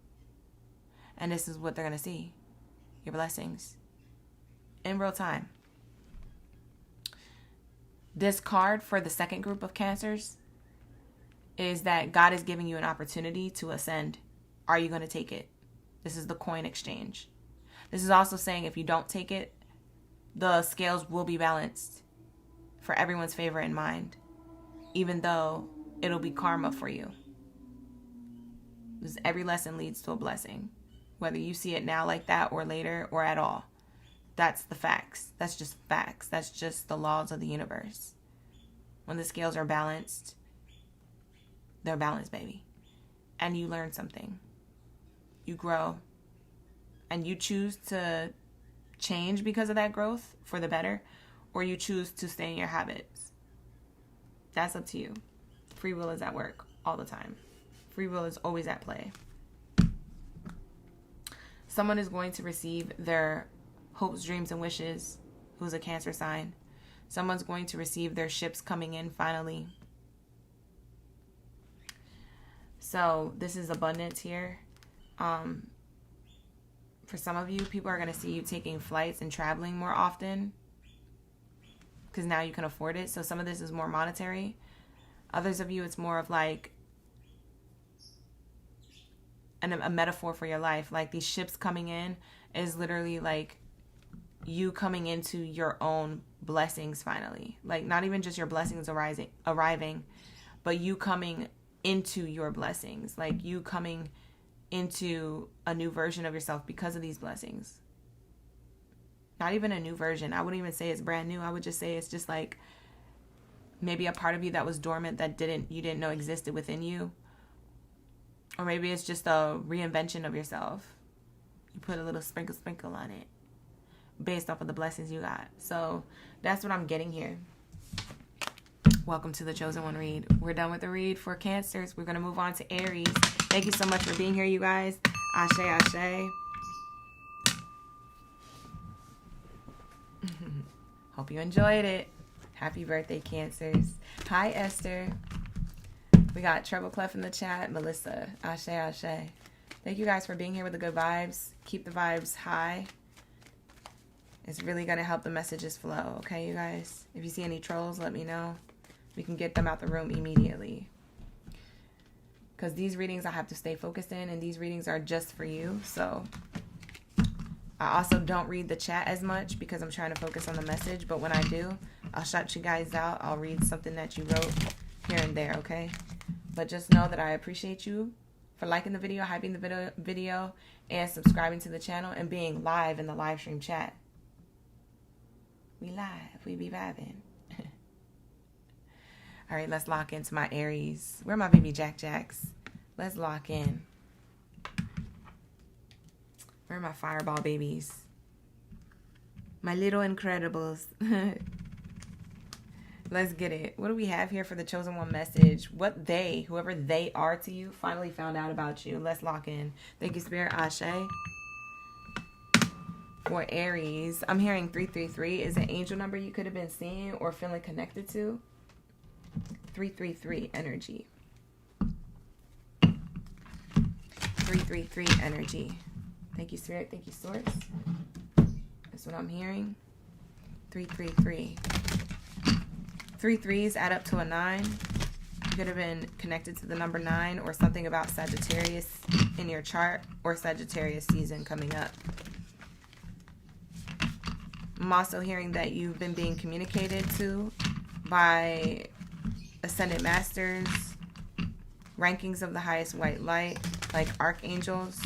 And this is what they're going to see. Your blessings. In real time. This card for the second group of Cancers is that God is giving you an opportunity to ascend. Are you going to take it? This is the coin exchange. This is also saying if you don't take it, the scales will be balanced for everyone's favor in mind, even though it'll be karma for you. Because every lesson leads to a blessing, whether you see it now like that or later or at all. That's the facts. That's just facts. That's just the laws of the universe. When the scales are balanced, they're balanced, baby. And you learn something. You grow. And you choose to change because of that growth for the better, or you choose to stay in your habits. That's up to you. Free will is at work all the time. Free will is always at play. Someone is going to receive their hopes, dreams, and wishes who's a Cancer sign. Someone's going to receive their ships coming in finally. So this is abundance here. For some of you, people are going to see you taking flights and traveling more often because now you can afford it. So some of this is more monetary. Others of you, it's more of like a metaphor for your life. Like these ships coming in is literally like you coming into your own blessings finally. Like not even just your blessings arriving, but you coming into your blessings. Like you coming into a new version of yourself because of these blessings. Not even a new version. I wouldn't even say it's brand new. I would just say it's just like maybe a part of you that was dormant that you didn't know existed within you. Or maybe it's just a reinvention of yourself. You put a little sprinkle on it based off of the blessings you got. So that's what I'm getting here. Welcome to the Chosen One read. We're done with the read for Cancers. We're going to move on to Aries. Thank you so much for being here, you guys. Ashe, ashe. Hope you enjoyed it. Happy birthday, Cancers. Hi, Esther. We got Treble Clef in the chat. Melissa. Ashe, ashe. Thank you guys for being here with the good vibes. Keep the vibes high. It's really going to help the messages flow. Okay, you guys? If you see any trolls, let me know. We can get them out the room immediately. Because these readings I have to stay focused in, and these readings are just for you. So I also don't read the chat as much because I'm trying to focus on the message. But when I do, I'll shout you guys out. I'll read something that you wrote here and there, okay? But just know that I appreciate you for liking the video, hyping the video, and subscribing to the channel, and being live in the live stream chat. We live. We be vibing. All right, let's lock into my Aries. Where are my baby Jacks? Let's lock in. Where are my fireball babies? My little Incredibles. Let's get it. What do we have here for the Chosen One message? What whoever they are to you, finally found out about you. Let's lock in. Thank you, Spirit. Ashe. For Aries, I'm hearing 333 is an angel number you could have been seeing or feeling connected to. 333 energy. 333 energy. Thank you, Spirit. Thank you, Source. That's what I'm hearing. 333. 3 3s add up to a 9. You could have been connected to the number 9 or something about Sagittarius in your chart or Sagittarius season coming up. I'm also hearing that you've been being communicated to by ascended masters, rankings of the highest white light, like archangels.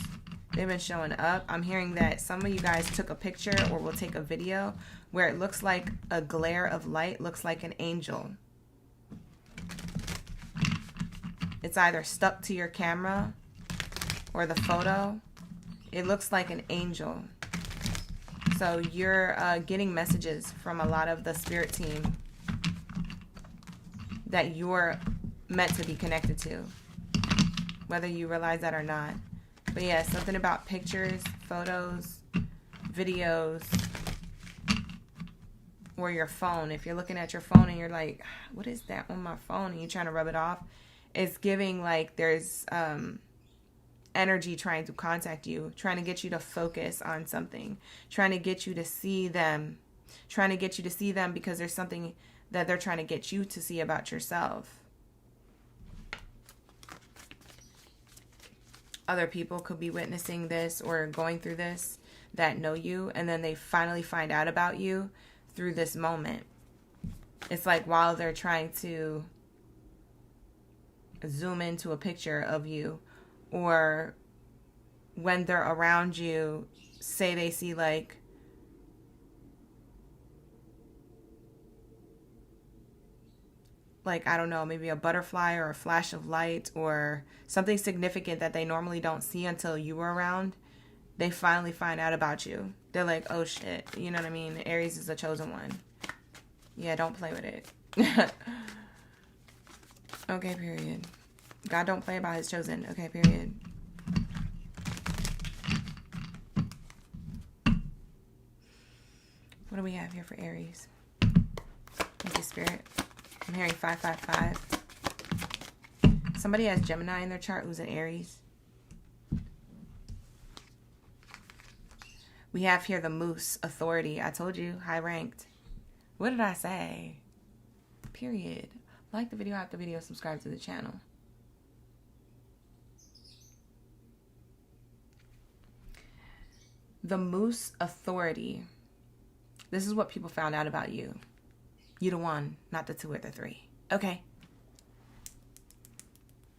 They've been showing up. I'm hearing that some of you guys took a picture or will take a video where it looks like a glare of light, looks like an angel. It's either stuck to your camera or the photo. It looks like an angel. So you're getting messages from a lot of the spirit team that you're meant to be connected to, whether you realize that or not. But yeah, something about pictures, photos, videos, or your phone. If you're looking at your phone and you're like, what is that on my phone? And you're trying to rub it off. It's giving like there's energy trying to contact you, trying to get you to focus on something, trying to get you to see them, because there's something that they're trying to get you to see about yourself. Other people could be witnessing this or going through this that know you, and then they finally find out about you through this moment. It's like while they're trying to zoom into a picture of you, or when they're around you, say they see like I don't know, maybe a butterfly or a flash of light or something significant that they normally don't see until you were around. They finally find out about you. They're like, oh shit, you know what I mean? Aries is the chosen one. Yeah, don't play with it. Okay, period. God don't play about his chosen. Okay, period. What do we have here for Aries? Thank you, Spirit. I'm hearing 555. Somebody has Gemini in their chart who's an Aries. We have here the Moose, authority. I told you, high ranked. What did I say? Period. Like the video after video, subscribe to the channel. The Moose, authority. This is what people found out about you. You the one, not the 2 or the 3. Okay.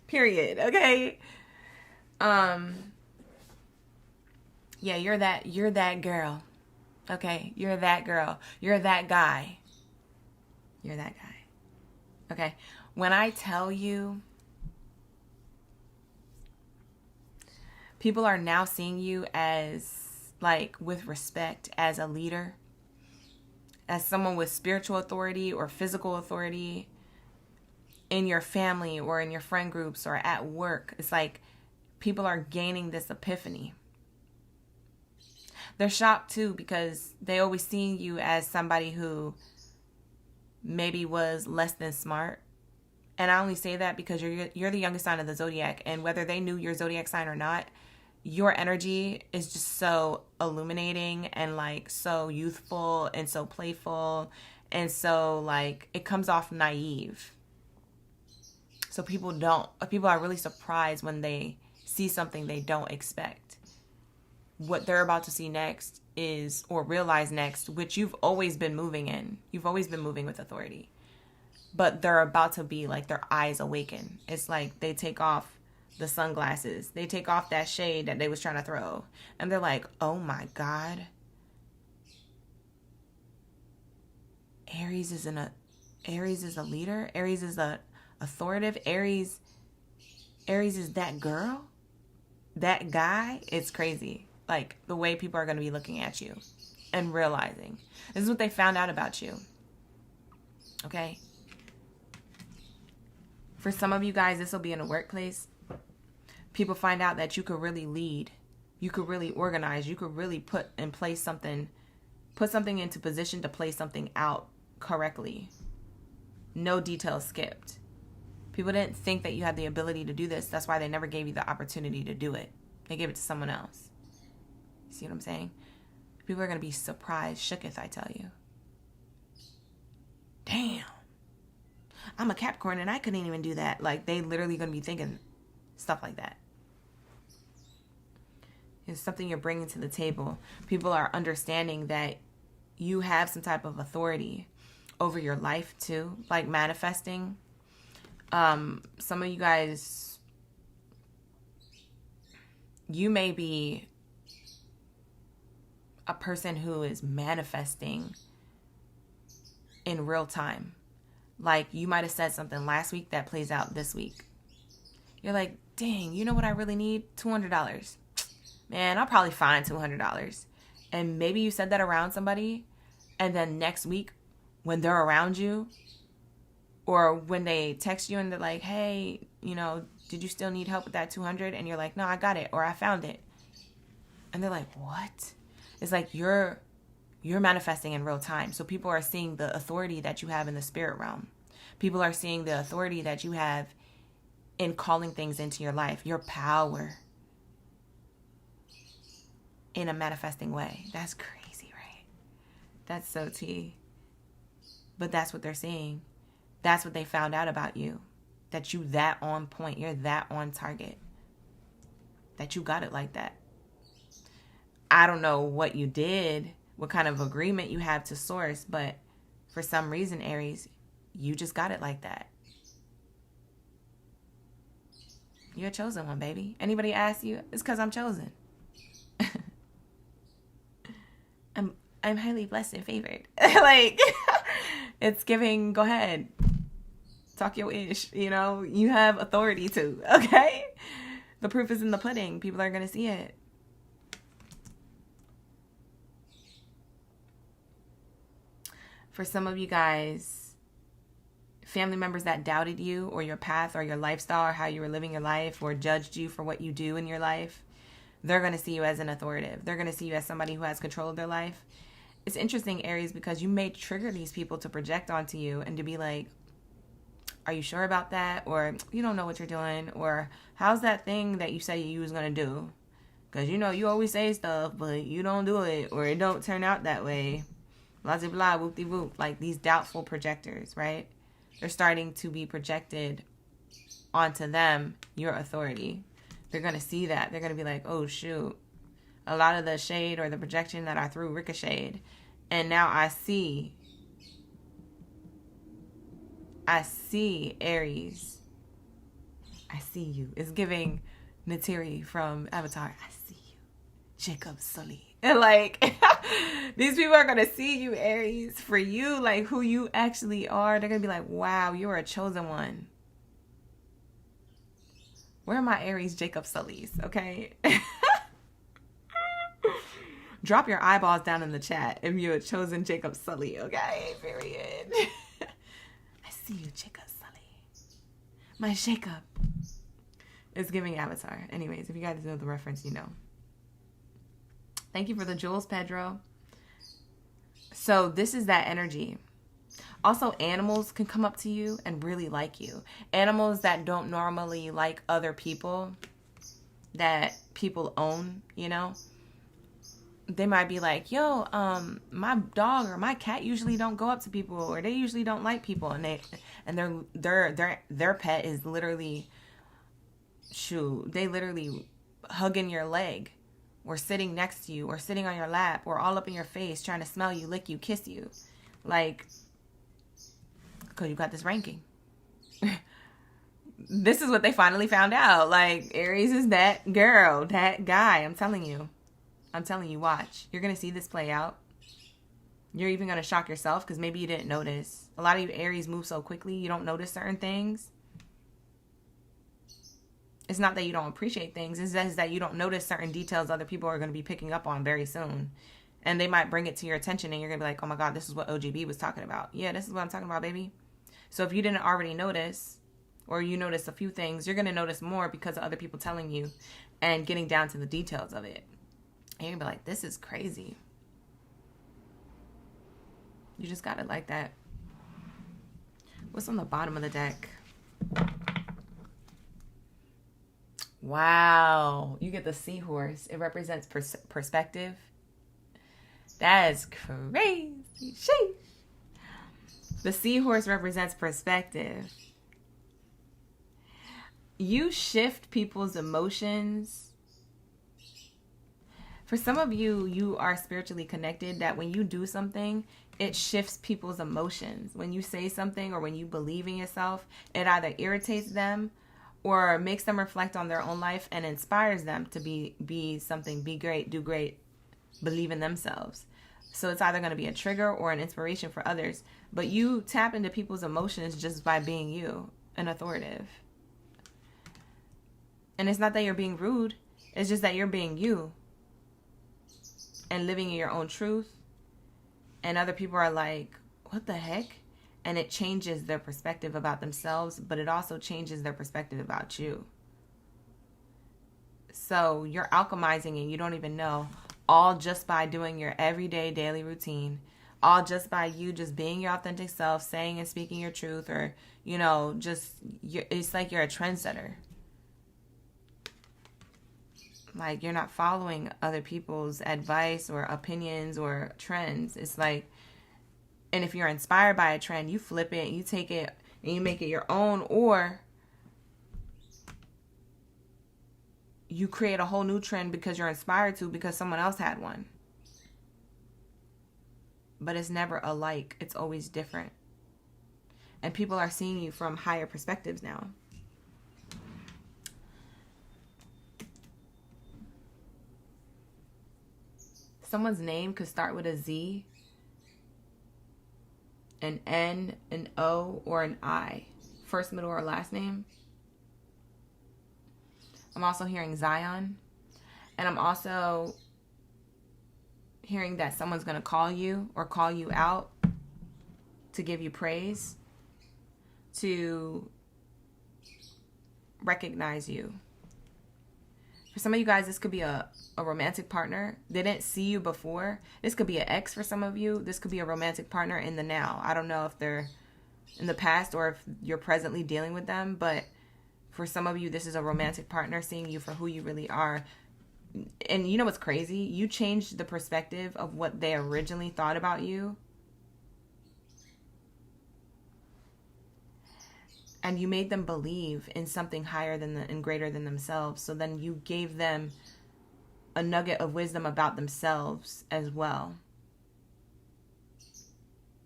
Period. Okay. Yeah, you're that girl. Okay, you're that girl. You're that guy. You're that guy. Okay. When I tell you, people are now seeing you as like with respect, as a leader, as someone with spiritual authority or physical authority in your family or in your friend groups or at work. It's like people are gaining this epiphany. They're shocked too because they always seen you as somebody who maybe was less than smart. And I only say that because you're the youngest sign of the zodiac, and whether they knew your zodiac sign or not, your energy is just so illuminating and like so youthful and so playful, and so like it comes off naive. So people are really surprised when they see something they don't expect. What they're about to see next is, or realize next, which you've always been moving in. You've always been moving with authority. But they're about to be like their eyes awaken. It's like they take off the sunglasses. They take off that shade that they was trying to throw. And they're like, oh my God. Aries is a leader. Aries is a authoritative. Aries is that girl. That guy. It's crazy. Like the way people are going to be looking at you and realizing. This is what they found out about you. Okay. For some of you guys, this will be in a workplace. People find out that you could really lead. You could really organize. You could really put something into position to play something out correctly. No details skipped. People didn't think that you had the ability to do this. That's why they never gave you the opportunity to do it. They gave it to someone else. See what I'm saying? People are going to be surprised, shooketh, I tell you. Damn. I'm a Capricorn and I couldn't even do that. Like, they literally going to be thinking stuff like that. It's something you're bringing to the table. People are understanding that you have some type of authority over your life too, like manifesting. Some of you guys, you may be a person who is manifesting in real time. Like, you might have said something last week that plays out this week. You're like, dang, you know what I really need? $200. Man, I'll probably find $200. And maybe you said that around somebody, and then next week when they're around you, or when they text you and they're like, hey, you know, did you still need help with that 200? And you're like, no, I got it, or I found it. And they're like, what? It's like you're manifesting in real time. So people are seeing the authority that you have in the spirit realm. People are seeing the authority that you have in calling things into your life, your power in a manifesting way. That's crazy, right? That's so tea. But that's what they're seeing. That's what they found out about you. That you that on point. You're that on target. That you got it like that. I don't know what you did, what kind of agreement you have to source, but for some reason, Aries, you just got it like that. You're a chosen one, baby. Anybody ask you, it's because I'm chosen. I'm highly blessed and favored. Like, it's giving, go ahead. Talk your ish. You know, you have authority to, okay? The proof is in the pudding. People are going to see it. For some of you guys, family members that doubted you or your path or your lifestyle or how you were living your life or judged you for what you do in your life, they're going to see you as an authoritative. They're going to see you as somebody who has control of their life. It's interesting, Aries, because you may trigger these people to project onto you and to be like, are you sure about that? Or you don't know what you're doing? Or how's that thing that you say you was going to do? Because, you know, you always say stuff, but you don't do it, or it don't turn out that way. Blah, blah, blah, whoop-de-whoop. Like these doubtful projectors, right? They're starting to be projected onto them, your authority. They're going to see that. They're going to be like, oh, shoot. A lot of the shade or the projection that I threw ricocheted. And now I see Aries. I see you. It's giving Natiri from Avatar. I see you. Jacob Sully. And like, these people are going to see you, Aries, for you, like who you actually are. They're going to be like, wow, you're a chosen one. Where are my Aries Jacob Sullys? Okay. Drop your eyeballs down in the chat if you're a chosen Jacob Sully, okay? Period. I see you, Jacob Sully. My Jacob is giving Avatar. Anyways, if you guys know the reference, you know. Thank you for the jewels, Pedro. So this is that energy. Also, animals can come up to you and really like you. Animals that don't normally like other people, that people own, you know. They might be like, yo, my dog or my cat usually don't go up to people, or they usually don't like people, and their pet is literally, they literally hugging your leg, or sitting next to you, or sitting on your lap, or all up in your face, trying to smell you, lick you, kiss you, like, because you got this ranking. This is what they finally found out. Like, Aries is that girl, that guy. I'm telling you, watch. You're going to see this play out. You're even going to shock yourself because maybe you didn't notice. A lot of you Aries move so quickly, you don't notice certain things. It's not that you don't appreciate things. It's just that you don't notice certain details other people are going to be picking up on very soon. And they might bring it to your attention and you're going to be like, oh my God, this is what OGB was talking about. Yeah, this is what I'm talking about, baby. So if you didn't already notice, or you notice a few things, you're going to notice more because of other people telling you and getting down to the details of it. And you're going to be like, this is crazy. You just got it like that. What's on the bottom of the deck? Wow. You get the seahorse. It represents perspective. That is crazy. Sheesh. The seahorse represents perspective. You shift people's emotions. For some of you, you are spiritually connected that when you do something, it shifts people's emotions. When you say something or when you believe in yourself, it either irritates them or makes them reflect on their own life and inspires them to be something, be great, do great, believe in themselves. So it's either going to be a trigger or an inspiration for others. But you tap into people's emotions just by being you, an authoritative. And it's not that you're being rude. It's just that you're being you and living in your own truth. And other people are like, what the heck? And it changes their perspective about themselves, but it also changes their perspective about you. So you're alchemizing and you don't even know, all just by doing your everyday daily routine, all just by you just being your authentic self, saying and speaking your truth, or, you know, it's like you're a trendsetter. Like you're not following other people's advice or opinions or trends. It's like, and if you're inspired by a trend, you flip it, you take it, and you make it your own, or you create a whole new trend because you're inspired to, because someone else had one. But it's never alike. It's always different. And people are seeing you from higher perspectives now. Someone's name could start with a Z, an N, an O, or an I. First, middle, or last name. I'm also hearing Zion. And I'm also hearing that someone's going to call you or call you out to give you praise, to recognize you. For some of you guys, this could be a romantic partner. They didn't see you before. This could be an ex for some of you. This could be a romantic partner in the now. I don't know if they're in the past or if you're presently dealing with them, but for some of you, this is a romantic partner seeing you for who you really are. And you know what's crazy? You changed the perspective of what they originally thought about you. And you made them believe in something higher than and greater than themselves. So then you gave them a nugget of wisdom about themselves as well.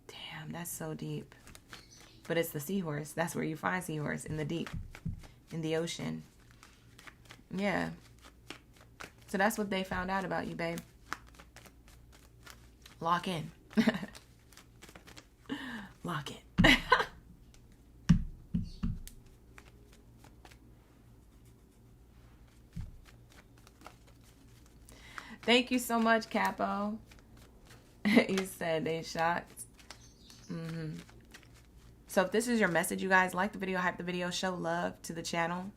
Damn, that's so deep. But it's the seahorse. That's where you find seahorse, in the deep, in the ocean. Yeah. So that's what they found out about you, babe. Lock in. Lock in. Thank you so much, Capo. You said they shocked. So if this is your message, you guys, like the video, hype the video, show love to the channel.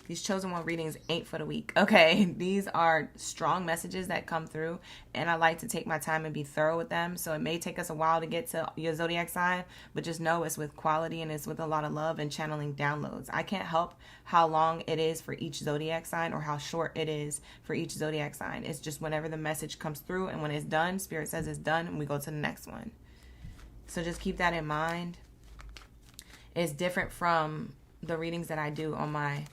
These chosen one readings ain't for the weak, okay? These are strong messages that come through, and I like to take my time and be thorough with them. So it may take us a while to get to your zodiac sign, but just know it's with quality and it's with a lot of love and channeling downloads. I can't help how long it is for each zodiac sign or how short it is for each zodiac sign. It's just whenever the message comes through, and when it's done, Spirit says it's done, and we go to the next one. So just keep that in mind. It's different from the readings that I do on my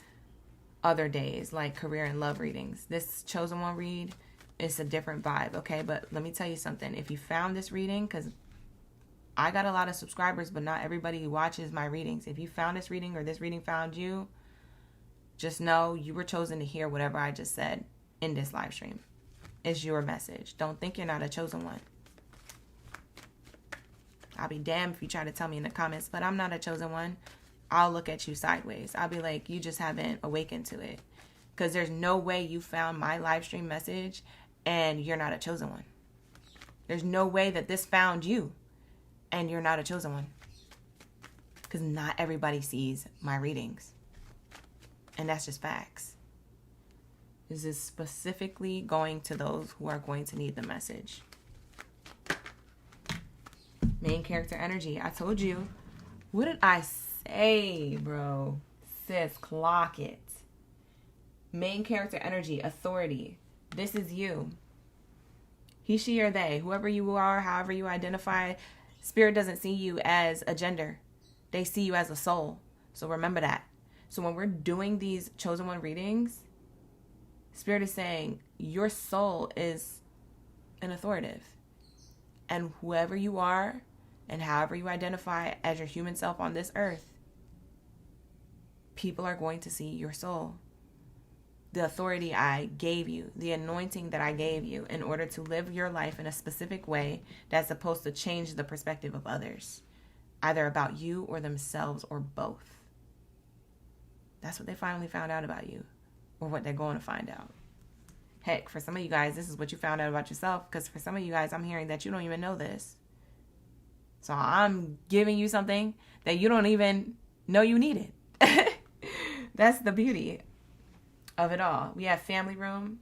other days, like career and love readings. This chosen one read, it's a different vibe, okay? But let me tell you something. If you found this reading, because I got a lot of subscribers, but not everybody watches my readings. If you found this reading or this reading found you, just know you were chosen to hear whatever I just said in this live stream. It's your message. Don't think you're not a chosen one. I'll be damned if you try to tell me in the comments, but I'm not a chosen one. I'll look at you sideways. I'll be like, you just haven't awakened to it. Because there's no way you found my live stream message and you're not a chosen one. There's no way that this found you and you're not a chosen one. Because not everybody sees my readings. And that's just facts. This is specifically going to those who are going to need the message. Main character energy. I told you. What did I say, bro? Sis, clock it. Main character energy, authority. This is you. He, she, or they. Whoever you are, however you identify. Spirit doesn't see you as a gender. They see you as a soul. So remember that. So when we're doing these chosen one readings, Spirit is saying your soul is an authoritative. And whoever you are and however you identify as your human self on this earth, people are going to see your soul. The authority I gave you, the anointing that I gave you in order to live your life in a specific way that's supposed to change the perspective of others, either about you or themselves or both. That's what they finally found out about you, or what they're going to find out. Heck, for some of you guys, this is what you found out about yourself, because for some of you guys, I'm hearing that you don't even know this. So I'm giving you something that you don't even know you needed. That's the beauty of it all. We have family room.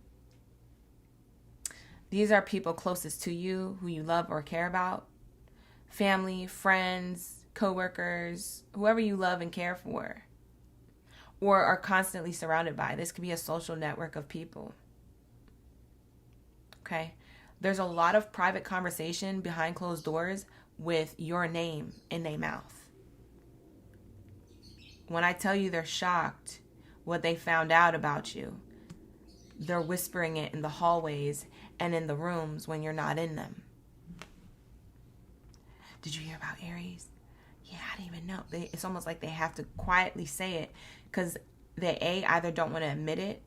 These are people closest to you who you love or care about. Family, friends, coworkers, whoever you love and care for or are constantly surrounded by. This could be a social network of people. Okay? There's a lot of private conversation behind closed doors with your name in their mouth. When I tell you they're shocked what they found out about you, they're whispering it in the hallways and in the rooms when you're not in them. Did you hear about Aries? Yeah, I didn't even know. It's almost like they have to quietly say it because they either don't want to admit it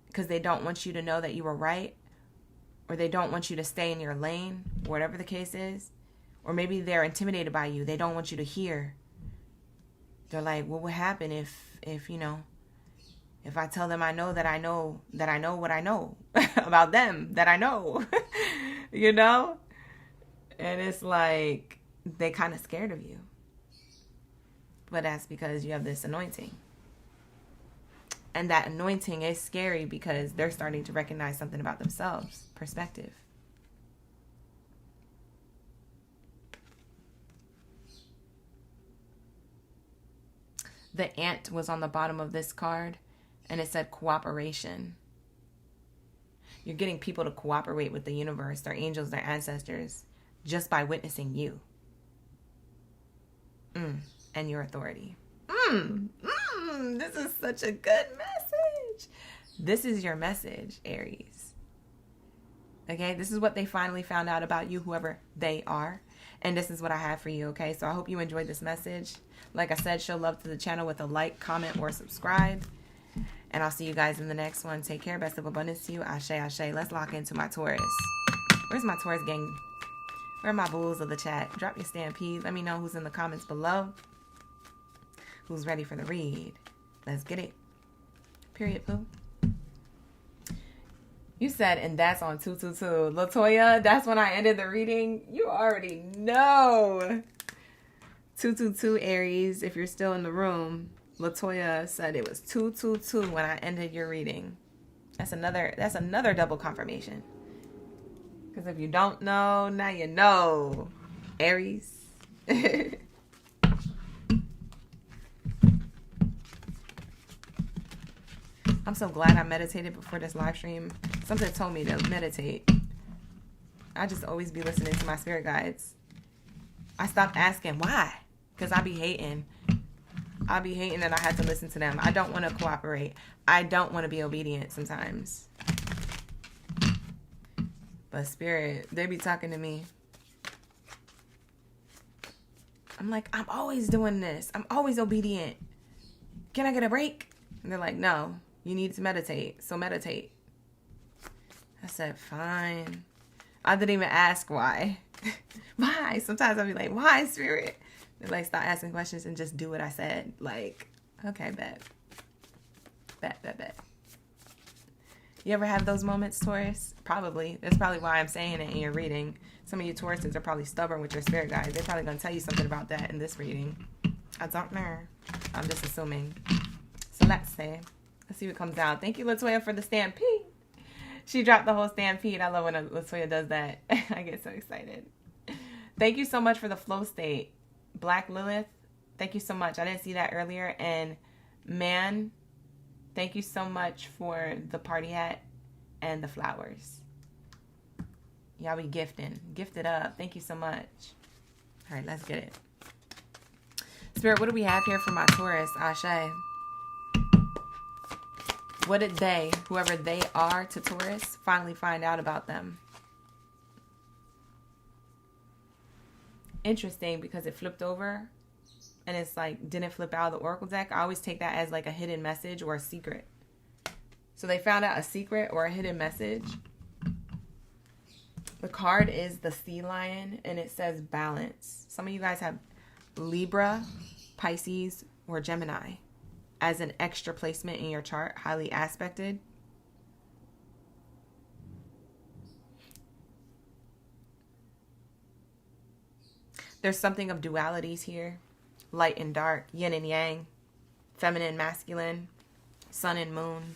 because they don't want you to know that you were right, or they don't want you to stay in your lane, whatever the case is, or maybe they're intimidated by you. They don't want you to hear. They're like, what would happen if you know, if I tell them I know what I know about them that I know, you know? And it's like, they kind of scared of you. But that's because you have this anointing. And that anointing is scary because they're starting to recognize something about themselves. Perspective. The ant was on the bottom of this card, and it said cooperation. You're getting people to cooperate with the universe, their angels, their ancestors, just by witnessing you. And your authority. This is such a good message. This is your message, Aries. Okay, this is what they finally found out about you, whoever they are. And this is what I have for you, okay? So I hope you enjoyed this message. Like I said, show love to the channel with a like, comment, or subscribe. And I'll see you guys in the next one. Take care. Best of abundance to you. Ashe, ashe. Let's lock into my Taurus. Where's my Taurus gang? Where are my bulls of the chat? Drop your stampede. Let me know who's in the comments below. Who's ready for the read? Let's get it. Period, boo. You said, and that's on 222. Latoya, that's when I ended the reading. You already know. 222 Aries, if you're still in the room. Latoya said it was 222 when I ended your reading. That's another double confirmation. Because if you don't know, now you know. Aries. I'm so glad I meditated before this live stream. Something told me to meditate. I just always be listening to my spirit guides. I stopped asking why. Because I be hating that I had to listen to them. I don't want to cooperate. I don't want to be obedient sometimes. But spirit, they be talking to me. I'm like, I'm always doing this. I'm always obedient. Can I get a break? And they're like, no, you need to meditate. So meditate. I said, fine. I didn't even ask why. Why? Sometimes I'll be like, why, spirit? They're like, stop asking questions and just do what I said. Like, okay, bet. Bet. You ever have those moments, Taurus? Probably. That's probably why I'm saying it in your reading. Some of you Tauruses are probably stubborn with your spirit guides. They're probably going to tell you something about that in this reading. I don't know. I'm just assuming. So let's see. Let's see what comes out. Thank you, Latoya, for the stampede. She dropped the whole stampede. I love when Latoya does that. I get so excited. Thank you so much for the flow state. Black Lilith, thank you so much. I didn't see that earlier. And man, Thank you so much for the party hat and the flowers. Y'all be gifting. Gift it up. Thank you so much. All right, let's get it. Spirit, what do we have here for my Taurus? Ashe. What did they, whoever they are to Taurus, finally find out about them? Interesting, because it flipped over and it's like didn't flip out of the Oracle deck. I always take that as like a hidden message or a secret. So they found out a secret or a hidden message. The card is the sea lion and it says balance. Some of you guys have Libra, Pisces, or Gemini as an extra placement in your chart, highly aspected. There's something of dualities here. Light and dark, yin and yang, feminine, masculine, sun and moon.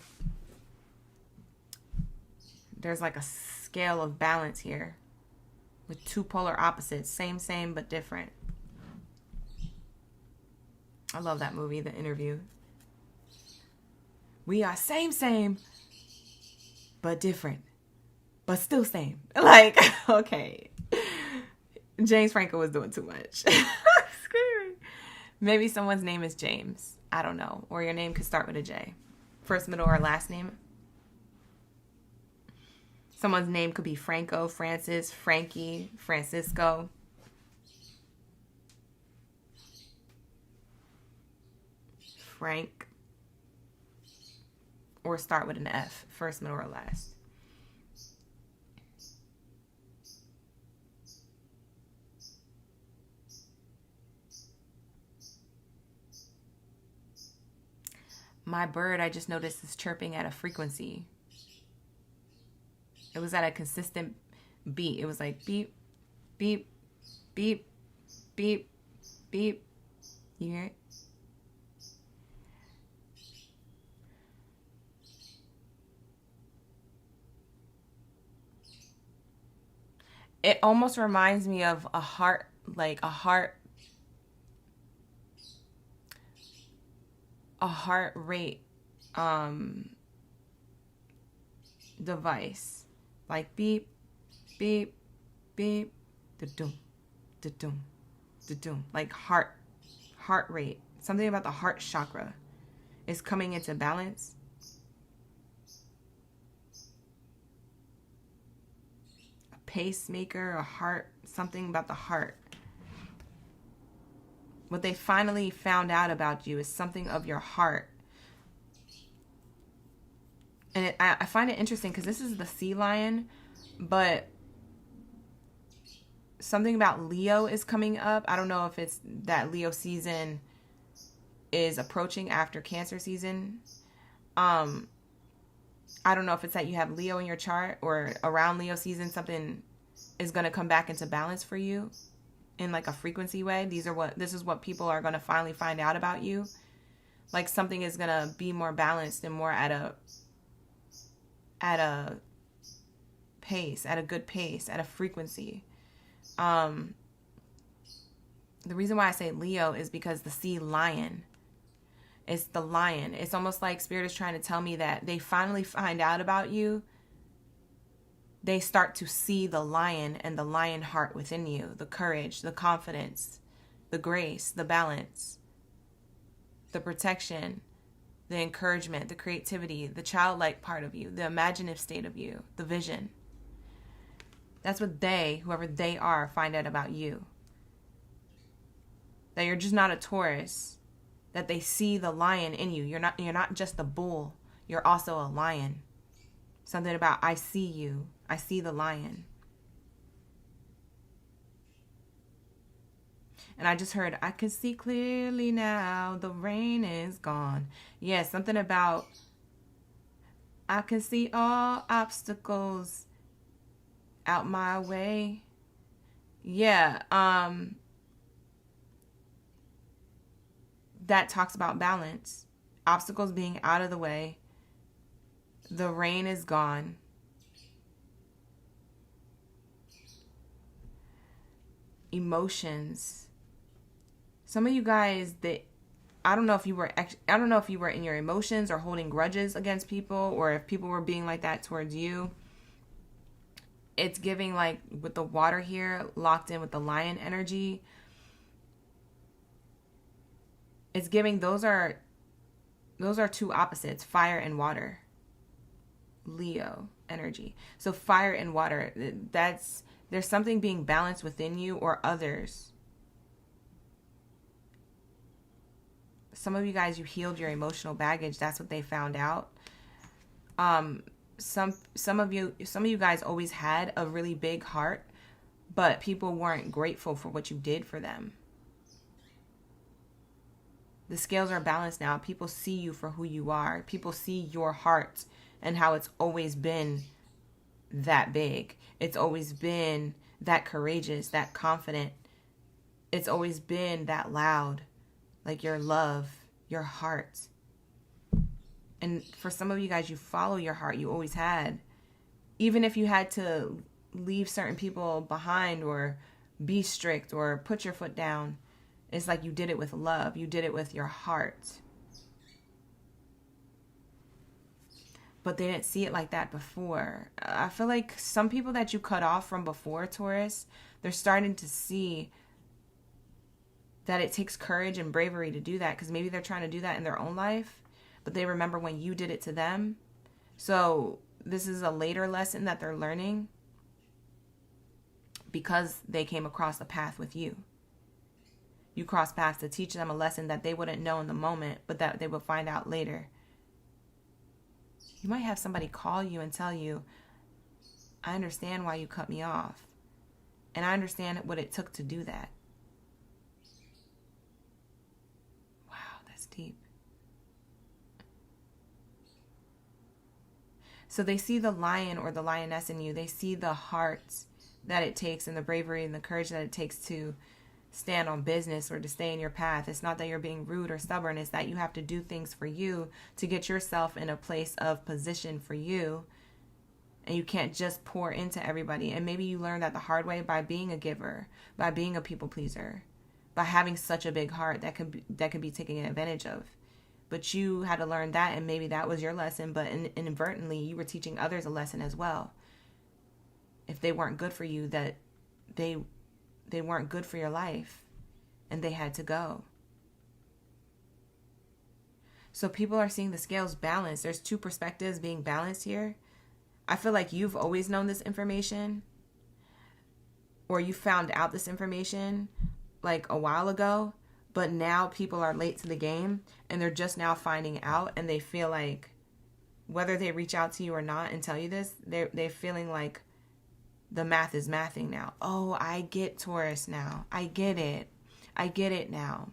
There's like a scale of balance here with two polar opposites. Same, but different. I love that movie, The Interview. We are same, but different, but still same. Like, okay. James Franco was doing too much. Scary. Maybe someone's name is James. I don't know. Or your name could start with a J. First, middle, or last name. Someone's name could be Franco, Francis, Frankie, Francisco. Frank. Or start with an F. First, middle, or last. My bird, I just noticed, is chirping at a frequency. It was at a consistent beat. It was like beep, beep, beep, beep, beep. You hear it? It almost reminds me of a heart, like a heart rate device. Like beep, beep, beep, da-dum, da-dum, da-dum. Like heart rate. Something about the heart chakra is coming into balance. A pacemaker, a heart, something about the heart. What they finally found out about you is something of your heart. And I find it interesting because this is the sea lion, but something about Leo is coming up. I don't know if it's that Leo season is approaching after Cancer season. I don't know if it's that you have Leo in your chart or around Leo season, something is going to come back into balance for you in like a frequency way. This is what people are going to finally find out about you. Like something is going to be more balanced and more at a pace, at a good pace, at a frequency. The reason why I say Leo is because the sea lion, it's the lion. It's almost like Spirit is trying to tell me that they finally find out about you. They start to see the lion and the lion heart within you, the courage, the confidence, the grace, the balance, the protection, the encouragement, the creativity, the childlike part of you, the imaginative state of you, the vision. That's what they, whoever they are, find out about you. That you're just not a Taurus. That they see the lion in you. You're not just a bull. You're also a lion. Something about I see you. I see the lion. And I just heard, I can see clearly now, the rain is gone. Yeah, something about, I can see all obstacles out my way. Yeah, that talks about balance. Obstacles being out of the way. The rain is gone. Emotions. Some of you guys, that I don't know if you were in your emotions or holding grudges against people, or if people were being like that towards you. It's giving, like, with the water here locked in with the lion energy, it's giving, those are two opposites, fire and water. Leo energy. So fire and water, there's something being balanced within you or others. Some of you guys, you healed your emotional baggage. That's what they found out. Some of you guys always had a really big heart, but people weren't grateful for what you did for them. The scales are balanced now. People see you for who you are. People see your heart and how it's always been that big. It's always been that courageous, that confident. It's always been that loud. Like your love, your heart. And for some of you guys, you follow your heart. You always had. Even if you had to leave certain people behind or be strict or put your foot down, it's like you did it with love. You did it with your heart. But they didn't see it like that before. I feel like some people that you cut off from before, Taurus, they're starting to see that it takes courage and bravery to do that, because maybe they're trying to do that in their own life, but they remember when you did it to them. So this is a later lesson that they're learning because they came across the path with you. You crossed paths to teach them a lesson that they wouldn't know in the moment, but that they will find out later. You might have somebody call you and tell you, I understand why you cut me off, and I understand what it took to do that. Deep. So they see the lion or the lioness in you. They see the heart that it takes and the bravery and the courage that it takes to stand on business or to stay in your path. It's not that you're being rude or stubborn. It's that you have to do things for you to get yourself in a place of position for you. And you can't just pour into everybody. And maybe you learn that the hard way by being a giver, by being a people pleaser, by having such a big heart that could be taken advantage of. But you had to learn that, and maybe that was your lesson, but inadvertently you were teaching others a lesson as well. If they weren't good for you, that they weren't good for your life, and they had to go. So people are seeing the scales balanced. There's two perspectives being balanced here. I feel like you've always known this information, or you found out this information like a while ago, but now people are late to the game and they're just now finding out, and they feel like whether they reach out to you or not and tell you this, they're feeling like the math is mathing now. Oh, I get Taurus now. I get it. I get it now.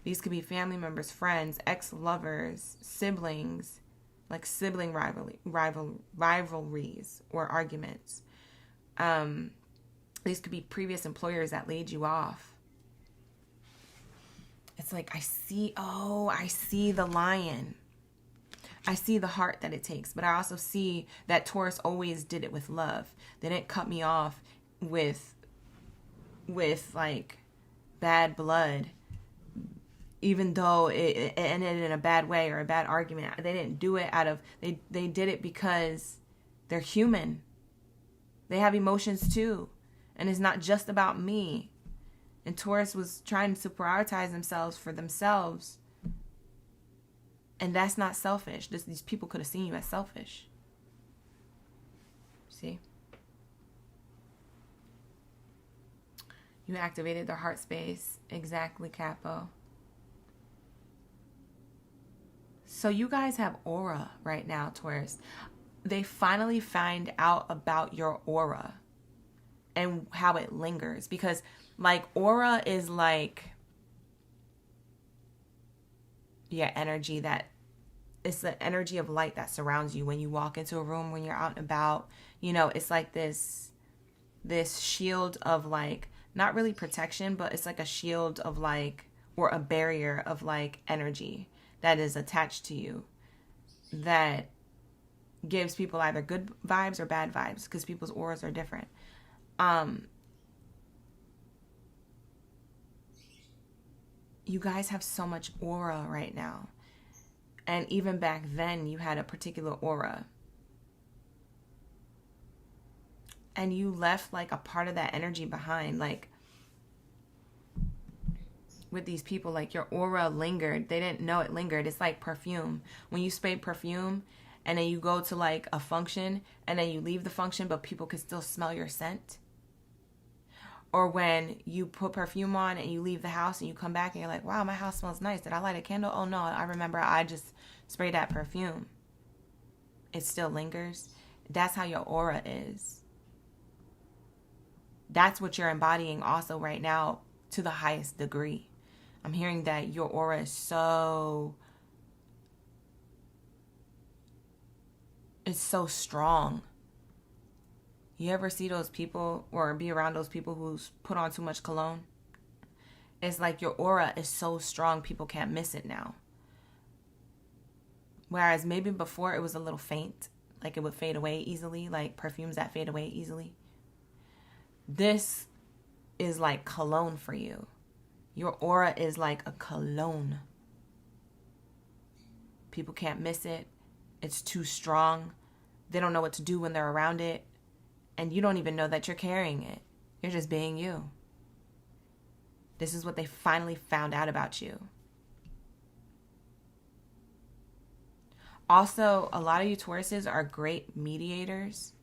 These could be family members, friends, ex-lovers, siblings, like sibling rivalries or arguments. These could be previous employers that laid you off. It's like, I see the lion. I see the heart that it takes, but I also see that Taurus always did it with love. They didn't cut me off with like bad blood, even though it ended in a bad way or a bad argument. They didn't do it out of, they did it because they're human. They have emotions too. And it's not just about me. And Taurus was trying to prioritize themselves for themselves. And that's not selfish. These people could have seen you as selfish. See? You activated their heart space. Exactly, Capo. So you guys have aura right now, Taurus. They finally find out about your aura and how it lingers. Because, like, aura is like, energy that, it's the energy of light that surrounds you when you walk into a room, when you're out and about. You know, it's like this shield of, like, not really protection, but it's like a shield of, like, or a barrier of, like, energy that is attached to you that gives people either good vibes or bad vibes, because people's auras are different. you guys have so much aura right now. And even back then, you had a particular aura. And you left like a part of that energy behind. Like with these people, like your aura lingered. They didn't know it lingered. It's like perfume. When you spray perfume and then you go to like a function and then you leave the function, but people can still smell your scent. Or when you put perfume on and you leave the house and you come back and you're like, wow, my house smells nice. Did I light a candle? Oh no, I remember I just sprayed that perfume. It still lingers. That's how your aura is. That's what you're embodying also right now to the highest degree. I'm hearing that your aura is so strong. You ever see those people or be around those people who put on too much cologne? It's like your aura is so strong, people can't miss it now. Whereas maybe before it was a little faint, like it would fade away easily, like perfumes that fade away easily. This is like cologne for you. Your aura is like a cologne. People can't miss it. It's too strong. They don't know what to do when they're around it. And you don't even know that you're carrying it. You're just being you. This is what they finally found out about you. Also, a lot of you Tauruses are great mediators.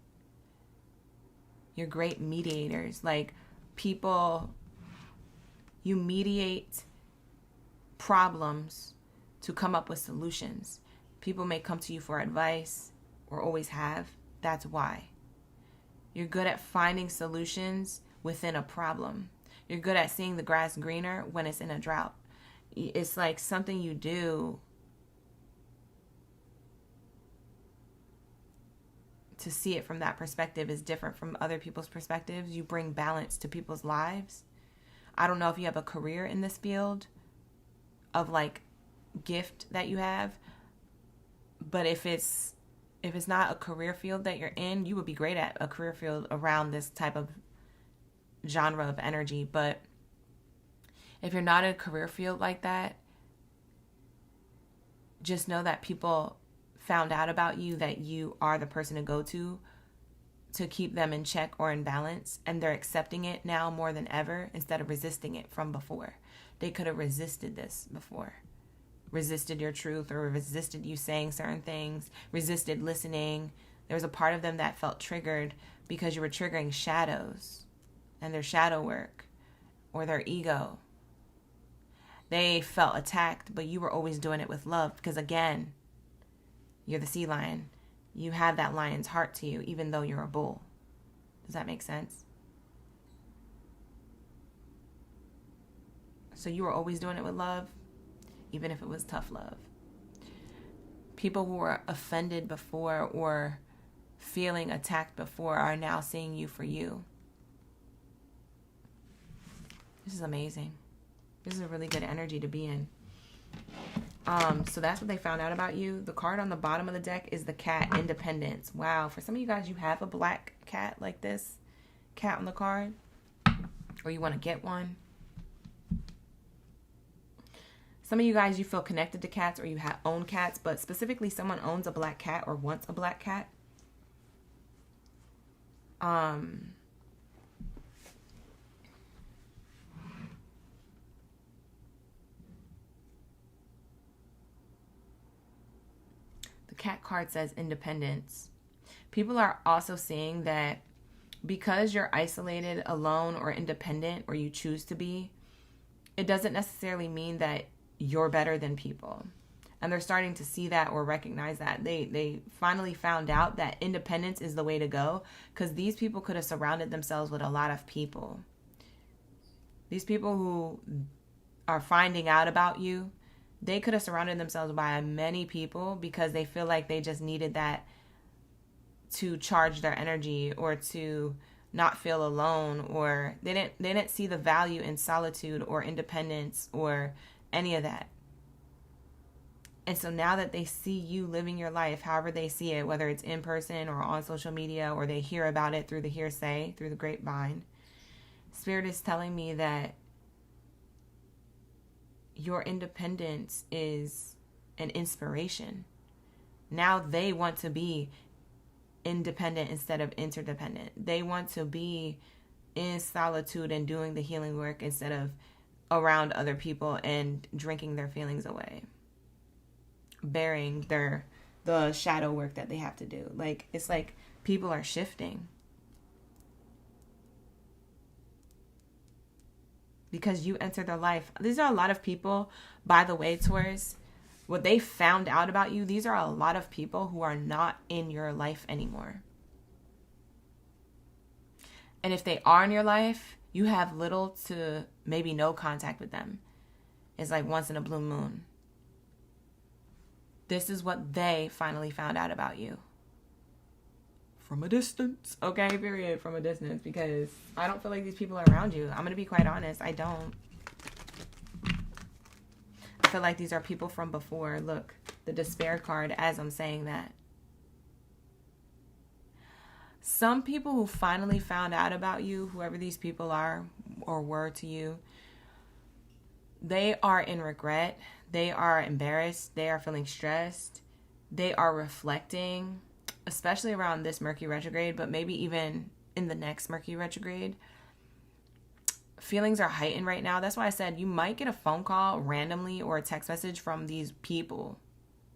You're great mediators. Like people, you mediate problems to come up with solutions. People may come to you for advice or always have. That's why. You're good at finding solutions within a problem. You're good at seeing the grass greener when it's in a drought. It's like something you do to see it from that perspective is different from other people's perspectives. You bring balance to people's lives. I don't know if you have a career in this field of like gift that you have, but if it's not a career field that you're in, you would be great at a career field around this type of genre of energy. But if you're not in a career field like that, just know that people found out about you, that you are the person to go to keep them in check or in balance, and they're accepting it now more than ever instead of resisting it from before. They could have resisted this before. Resisted your truth or resisted you saying certain things, resisted listening. There was a part of them that felt triggered because you were triggering shadows and their shadow work or their ego. They felt attacked, but you were always doing it with love because, again, you're the sea lion. You have that lion's heart to you, even though you're a bull. Does that make sense? So you were always doing it with love, even if it was tough love. People who were offended before or feeling attacked before are now seeing you for you. This is amazing. This is a really good energy to be in. So that's what they found out about you. The card on the bottom of the deck is the cat, independence. Wow. For some of you guys, you have a black cat like this cat on the card, or you want to get one. Some of you guys, you feel connected to cats or you own cats, but specifically someone owns a black cat or wants a black cat. The cat card says independence. People are also seeing that because you're isolated, alone, or independent, or you choose to be, it doesn't necessarily mean that you're better than people. And they're starting to see that or recognize that. They finally found out that independence is the way to go, because these people could have surrounded themselves with a lot of people. These people who are finding out about you, they could have surrounded themselves by many people because they feel like they just needed that to charge their energy or to not feel alone, or they didn't see the value in solitude or independence or any of that. And so now that they see you living your life however they see it, whether it's in person or on social media, or they hear about it through the hearsay, through the grapevine, Spirit is telling me that your independence is an inspiration. Now they want to be independent instead of interdependent. They want to be in solitude and doing the healing work instead of around other people and drinking their feelings away, bearing the shadow work that they have to do. Like, it's like people are shifting because you entered their life. These are a lot of people, by the way, Taurus, what they found out about you, these are a lot of people who are not in your life anymore. And if they are in your life, you have little to maybe no contact with them. It's like once in a blue moon. This is what they finally found out about you. From a distance. Okay, period. From a distance. Because I don't feel like these people are around you. I'm going to be quite honest. I don't. I feel like these are people from before. Look, the despair card as I'm saying that. Some people who finally found out about you, whoever these people are or were to you, they are in regret. They are embarrassed. They are feeling stressed. They are reflecting, especially around this Mercury retrograde, but maybe even in the next Mercury retrograde. Feelings are heightened right now. That's why I said you might get a phone call randomly or a text message from these people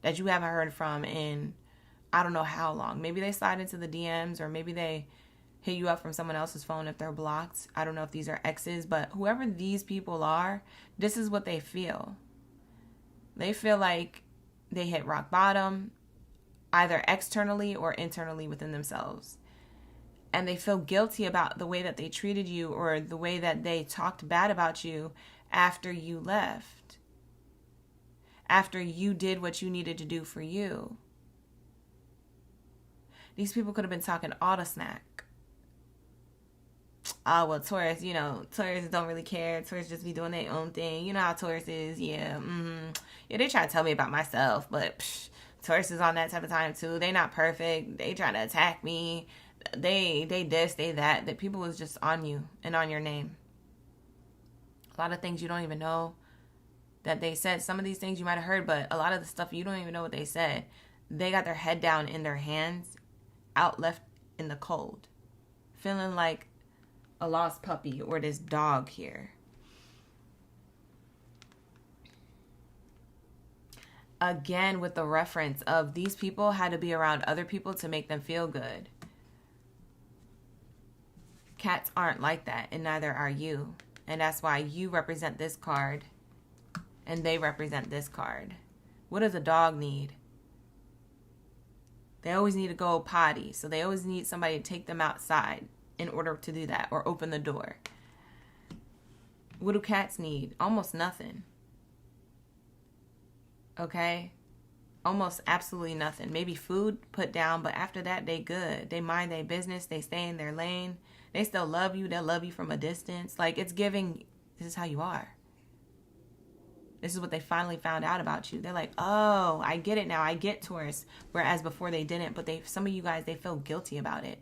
that you haven't heard from in I don't know how long. Maybe they slide into the DMs, or maybe they hit you up from someone else's phone if they're blocked. I don't know if these are exes, but whoever these people are, this is what they feel. They feel like they hit rock bottom, either externally or internally within themselves. And they feel guilty about the way that they treated you or the way that they talked bad about you after you left. After you did what you needed to do for you. These people could have been talking all the snack. Oh, well, Taurus, Taurus don't really care. Taurus just be doing their own thing. You know how Taurus is. Yeah, Yeah, they try to tell me about myself, but Taurus is on that type of time too. They not perfect. They try to attack me. They this, they that. That people was just on you and on your name. A lot of things you don't even know that they said. Some of these things you might have heard, but a lot of the stuff you don't even know what they said. They got their head down in their hands, out left in the cold, feeling like a lost puppy or this dog here. Again, with the reference of these people had to be around other people to make them feel good. Cats aren't like that, and neither are you. And that's why you represent this card and they represent this card. What does a dog need? They always need to go potty, so they always need somebody to take them outside in order to do that, or open the door. What do cats need? Almost nothing. Okay? Almost absolutely nothing. Maybe food put down, but after that, they good. They mind their business. They stay in their lane. They still love you. They'll love you from a distance. Like, it's giving, this is how you are. This is what they finally found out about you. They're like, oh, I get it now. I get Taurus. Whereas before they didn't. But some of you guys, they feel guilty about it.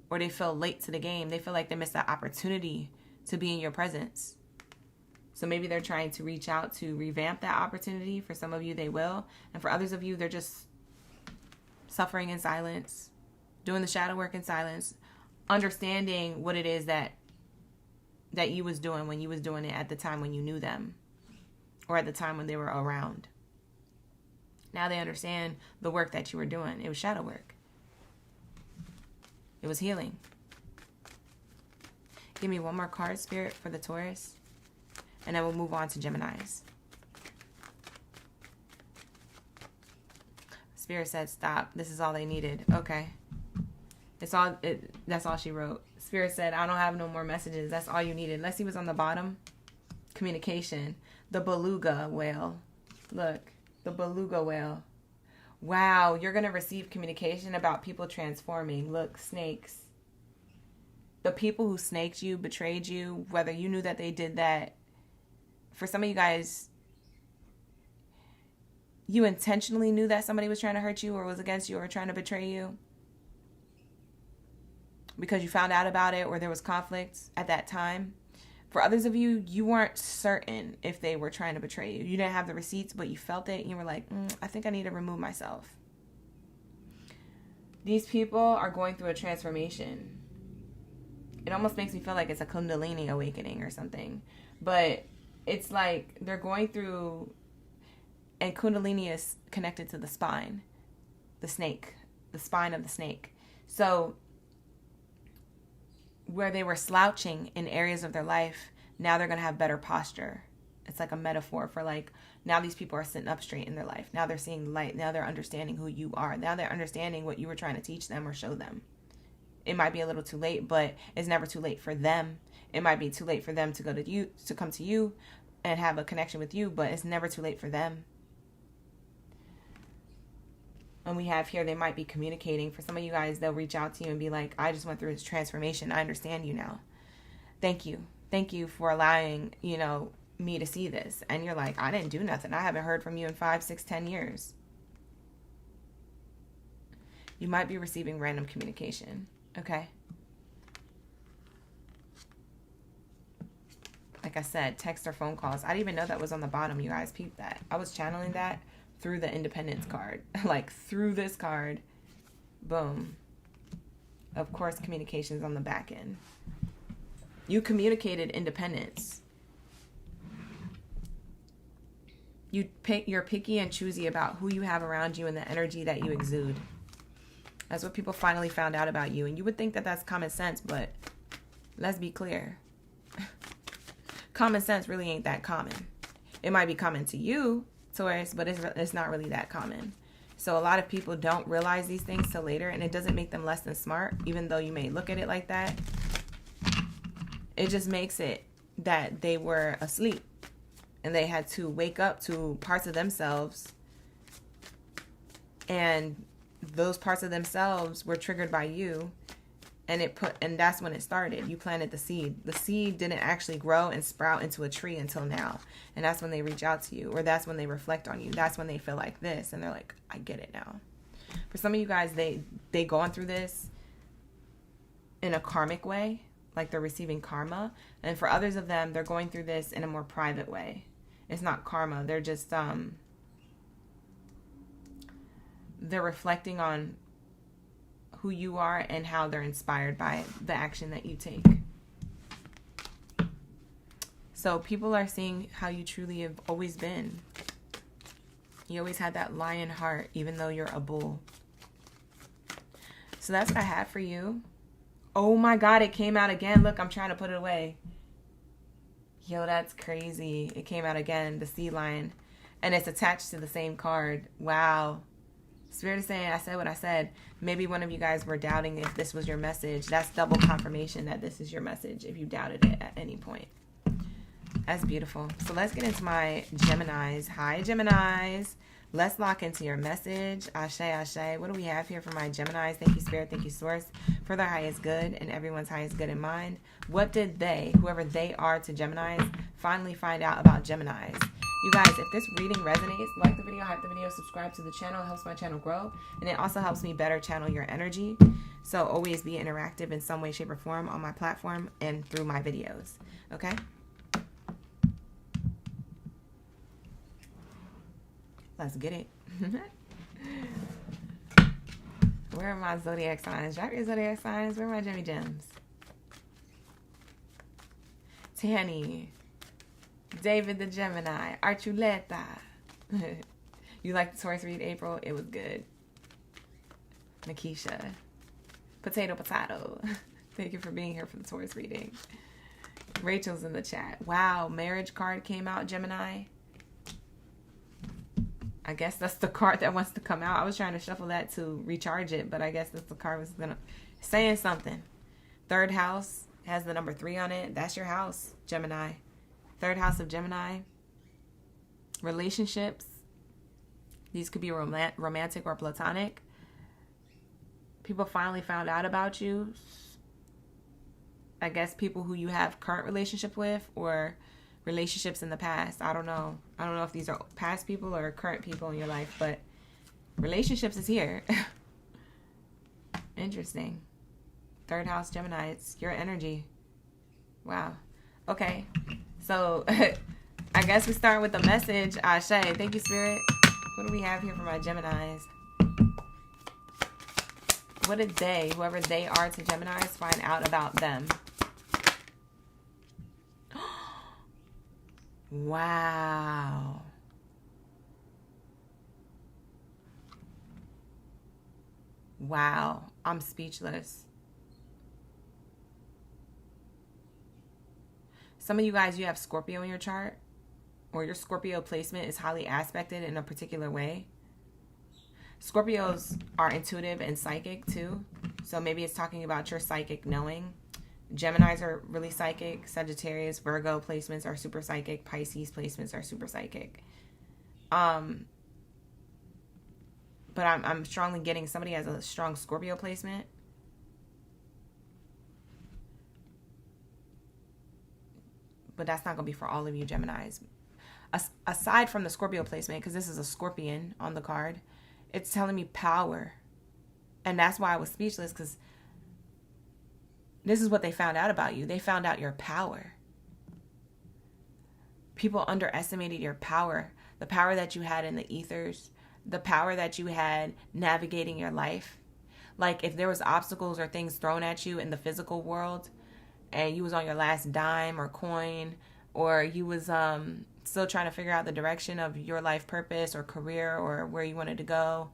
Or they feel late to the game. They feel like they missed that opportunity to be in your presence. So maybe they're trying to reach out to revamp that opportunity. For some of you, they will. And for others of you, they're just suffering in silence, doing the shadow work in silence, understanding what it is that you was doing when you was doing it at the time when you knew them, or at the time when they were around. Now they understand the work that you were doing. It was shadow work. It was healing. Give me one more card, Spirit, for the Taurus. And then we'll move on to Geminis. Spirit said, stop. This is all they needed. Okay. That's all she wrote. Spirit said, I don't have no more messages. That's all you needed. Let's see what's on the bottom. Communication. The beluga whale. Look, the beluga whale. Wow, you're going to receive communication about people transforming. Look, snakes. The people who snaked you, betrayed you, whether you knew that they did that. For some of you guys, you intentionally knew that somebody was trying to hurt you or was against you or trying to betray you because you found out about it or there was conflict at that time. For others of you, you weren't certain if they were trying to betray you. You didn't have the receipts, but you felt it. And you were like, I think I need to remove myself. These people are going through a transformation. It almost makes me feel like it's a Kundalini awakening or something. But it's like they're going through, and Kundalini is connected to the spine, the snake, the spine of the snake. So where they were slouching in areas of their life, now they're going to have better posture. It's like a metaphor for like, now these people are sitting up straight in their life. Now they're seeing light. Now they're understanding who you are. Now they're understanding what you were trying to teach them or show them. It might be a little too late, but it's never too late for them. It might be too late for them to go to you, to come to you and have a connection with you, but it's never too late for them. And we have here, they might be communicating. For some of you guys, they'll reach out to you and be like, I just went through this transformation. I understand you now. Thank you. Thank you for allowing, me to see this. And you're like, I didn't do nothing. I haven't heard from you in 5, 6, 10 years. You might be receiving random communication. Okay. Like I said, text or phone calls. I didn't even know that was on the bottom. You guys peeped that. I was channeling that through the independence card. Like through this card. Boom. Of course, communications on the back end. You communicated independence. You're picky and choosy about who you have around you and the energy that you exude. That's what people finally found out about you. And you would think that that's common sense, but let's be clear. Common sense really ain't that common. It might be common to you, Taurus, but it's not really that common. So a lot of people don't realize these things till later, and it doesn't make them less than smart, even though you may look at it like that. It just makes it that they were asleep and they had to wake up to parts of themselves, and those parts of themselves were triggered by you, and that's when it started. You planted the seed. The seed didn't actually grow and sprout into a tree until now. And that's when they reach out to you, or that's when they reflect on you. That's when they feel like this, and they're like, I get it now. For some of you guys, they gone through this in a karmic way, like they're receiving karma. And for others of them, they're going through this in a more private way. It's not karma. They're just they're reflecting on who you are and how they're inspired by the action that you take. So people are seeing how you truly have always been. You always had that lion heart, even though you're a bull. So that's what I have for you. Oh my God, it came out again. Look, I'm trying to put it away. Yo, that's crazy. It came out again, the sea lion. And it's attached to the same card. Wow. Spirit is saying, I said what I said. Maybe one of you guys were doubting if this was your message. That's double confirmation that this is your message if you doubted it at any point. That's beautiful. So let's get into my Geminis. Hi, Geminis. Let's lock into your message. Ashe, Ashe. What do we have here for my Geminis? Thank you, Spirit. Thank you, Source, for their highest good and everyone's highest good in mind. What did they, whoever they are to Geminis, finally find out about Geminis? You guys, if this reading resonates, like the video, hype the video, subscribe to the channel. It helps my channel grow. And it also helps me better channel your energy. So always be interactive in some way, shape, or form on my platform and through my videos. Okay? Let's get it. Where are my zodiac signs? Drop your zodiac signs. Where are my Jimmy Gems? Tanny. David the Gemini. Archuleta. You like the Taurus read, April? It was good. Nikisha. Potato. Thank you for being here for the Taurus reading. Rachel's in the chat. Wow, marriage card came out, Gemini. I guess that's the card that wants to come out. I was trying to shuffle that to recharge it, but I guess that's the card was saying something. Third house has the number 3 on it. That's your house, Gemini. Third house of Gemini. Relationships. These could be romantic or platonic. People finally found out about you. I guess people who you have current relationship with or relationships in the past. I don't know. I don't know if these are past people or current people in your life, but relationships is here. Interesting. Third house Gemini. It's your energy. Wow. Okay. So, I guess we start with the message. Ashe. Thank you, Spirit. What do we have here for my Geminis? What did they, whoever they are to Geminis, find out about them? Wow. Wow. I'm speechless. Some of you guys, you have Scorpio in your chart, or your Scorpio placement is highly aspected in a particular way. Scorpios are intuitive and psychic too. So maybe it's talking about your psychic knowing. Geminis are really psychic. Sagittarius, Virgo placements are super psychic. Pisces placements are super psychic. But I'm strongly getting somebody has a strong Scorpio placement. But that's not going to be for all of you Geminis. Aside from the Scorpio placement, because this is a Scorpion on the card, it's telling me power. And that's why I was speechless, because this is what they found out about you. They found out your power. People underestimated your power. The power that you had in the ethers. The power that you had navigating your life. Like if there was obstacles or things thrown at you in the physical world, and you was on your last dime or coin, or you was still trying to figure out the direction of your life purpose or career or where you wanted to go.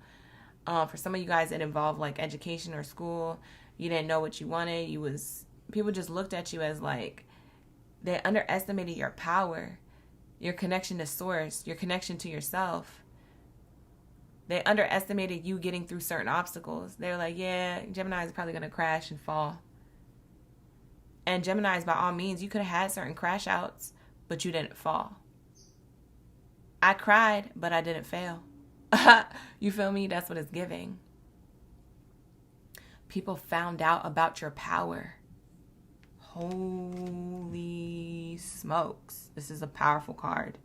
For some of you guys, it involved like education or school. You didn't know what you wanted. People just looked at you as like, they underestimated your power, your connection to source, your connection to yourself. They underestimated you getting through certain obstacles. They were like, yeah, Gemini is probably going to crash and fall. And Geminis, by all means, you could have had certain crash outs, but you didn't fall. I cried, but I didn't fail. You feel me? That's what it's giving. People found out about your power. Holy smokes. This is a powerful card.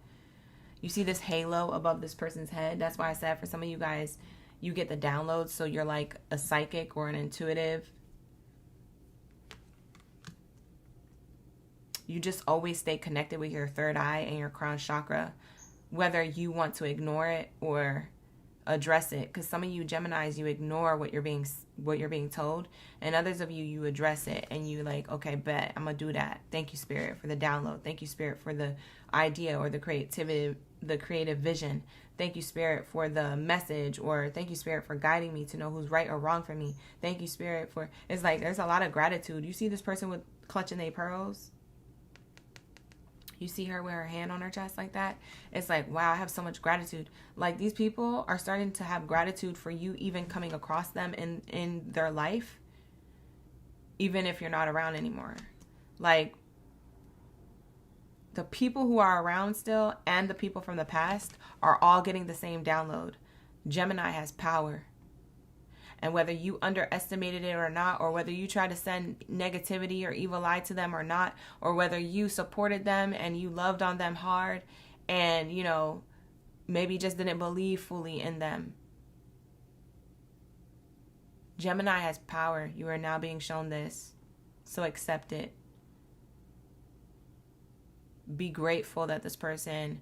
You see this halo above this person's head? That's why I said for some of you guys, you get the downloads, so you're like a psychic or an intuitive. You just always stay connected with your third eye and your crown chakra, whether you want to ignore it or address it. Because some of you Geminis, you ignore what you're being told, and others of you, you address it and you like, okay, bet, I'm gonna do that. Thank you, Spirit, for the download. Thank you, Spirit, for the idea or the creativity, the creative vision. Thank you, Spirit, for the message, or thank you, Spirit, for guiding me to know who's right or wrong for me. Thank you, Spirit, for, it's like there's a lot of gratitude. You see this person with clutching their pearls? You see her with her hand on her chest like that? It's like, wow, I have so much gratitude. Like, these people are starting to have gratitude for you even coming across them in their life, even if you're not around anymore. Like, the people who are around still and the people from the past are all getting the same download. Gemini has power. And whether you underestimated it or not, or whether you tried to send negativity or evil eye to them or not, or whether you supported them and you loved on them hard and, you know, maybe just didn't believe fully in them. Gemini has power. You are now being shown this. So accept it. Be grateful that this person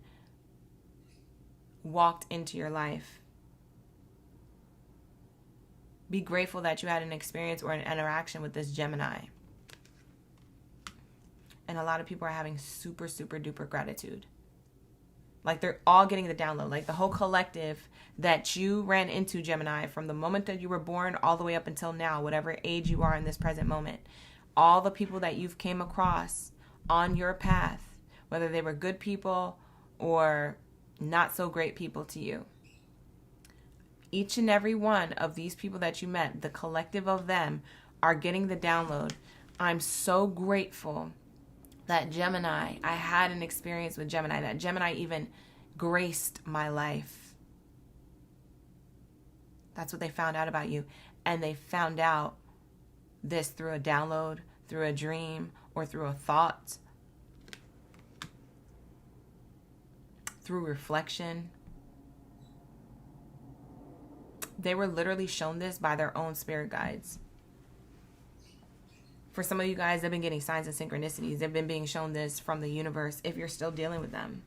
walked into your life. Be grateful that you had an experience or an interaction with this Gemini. And a lot of people are having super, super duper gratitude. Like, they're all getting the download. Like, the whole collective that you ran into, Gemini, from the moment that you were born all the way up until now, whatever age you are in this present moment, all the people that you've came across on your path, whether they were good people or not so great people to you. Each and every one of these people that you met, the collective of them, are getting the download. I'm so grateful that Gemini, I had an experience with Gemini, that Gemini even graced my life. That's what they found out about you. And they found out this through a download, through a dream, or through a thought, through reflection. They were literally shown this by their own spirit guides. For some of you guys, they've been getting signs and synchronicities. They've been being shown this from the universe if you're still dealing with them.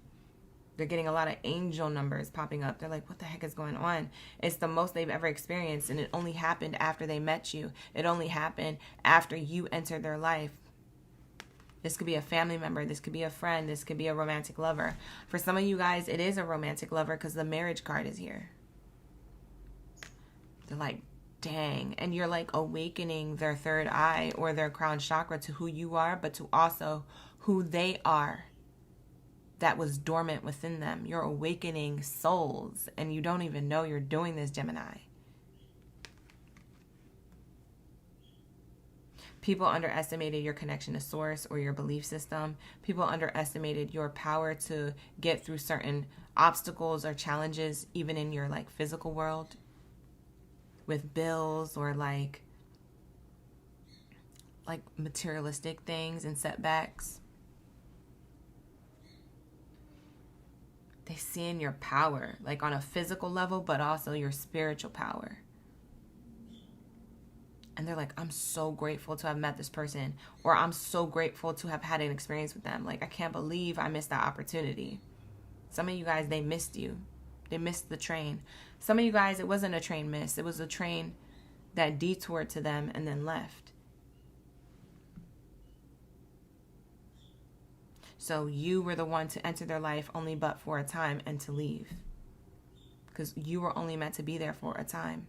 They're getting a lot of angel numbers popping up. They're like, what the heck is going on? It's the most they've ever experienced, and it only happened after they met you. It only happened after you entered their life. This could be a family member. This could be a friend. This could be a romantic lover. For some of you guys, it is a romantic lover because the marriage card is here. They're like, dang. And you're like awakening their third eye or their crown chakra to who you are, but to also who they are that was dormant within them. You're awakening souls, and you don't even know you're doing this, Gemini. People underestimated your connection to source or your belief system. People underestimated your power to get through certain obstacles or challenges, even in your like physical world, with bills or like materialistic things and setbacks. They see in your power, like on a physical level, but also your spiritual power. And they're like, I'm so grateful to have met this person, or I'm so grateful to have had an experience with them. Like, I can't believe I missed that opportunity. Some of you guys, they missed you. They missed the train. Some of you guys, it wasn't a train miss. It was a train that detoured to them and then left. So you were the one to enter their life only but for a time and to leave. Because you were only meant to be there for a time.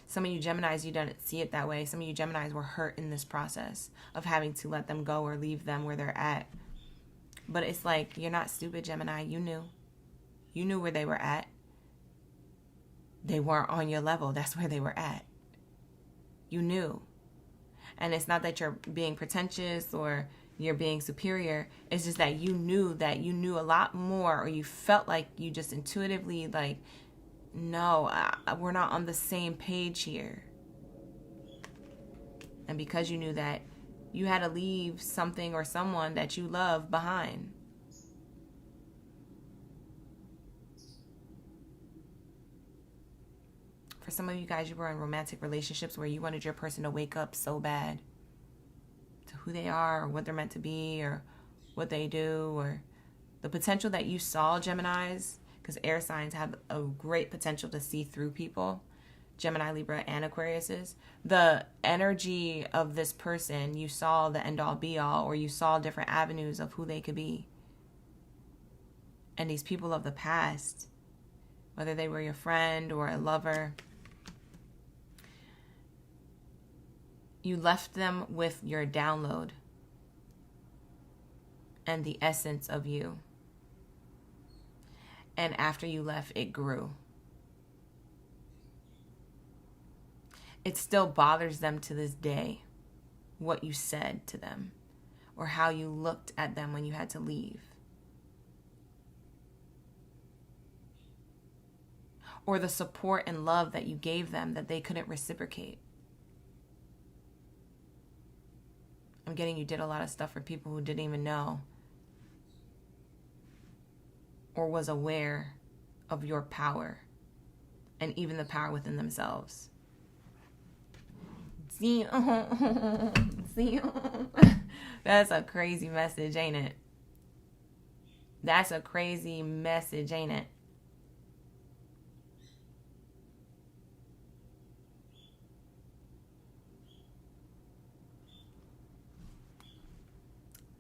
Some of you Geminis, you didn't see it that way. Some of you Geminis were hurt in this process of having to let them go or leave them where they're at. But it's like, you're not stupid, Gemini. You knew. You knew where they were at. They weren't on your level. That's where they were at. You knew. And it's not that you're being pretentious or you're being superior. It's just that you knew a lot more, or you felt like you just intuitively like, no, we're not on the same page here. And because you knew that, you had to leave something or someone that you love behind. For some of you guys, you were in romantic relationships where you wanted your person to wake up so bad to who they are or what they're meant to be or what they do, or the potential that you saw, Geminis, because air signs have a great potential to see through people. Gemini, Libra, and Aquariuses. The energy of this person, you saw the end-all be-all, or you saw different avenues of who they could be. And these people of the past, whether they were your friend or a lover, you left them with your download and the essence of you. And after you left, it grew. It still bothers them to this day, what you said to them or how you looked at them when you had to leave. Or the support and love that you gave them that they couldn't reciprocate. I'm getting you did a lot of stuff for people who didn't even know or was aware of your power and even the power within themselves. That's a crazy message, ain't it? That's a crazy message, ain't it?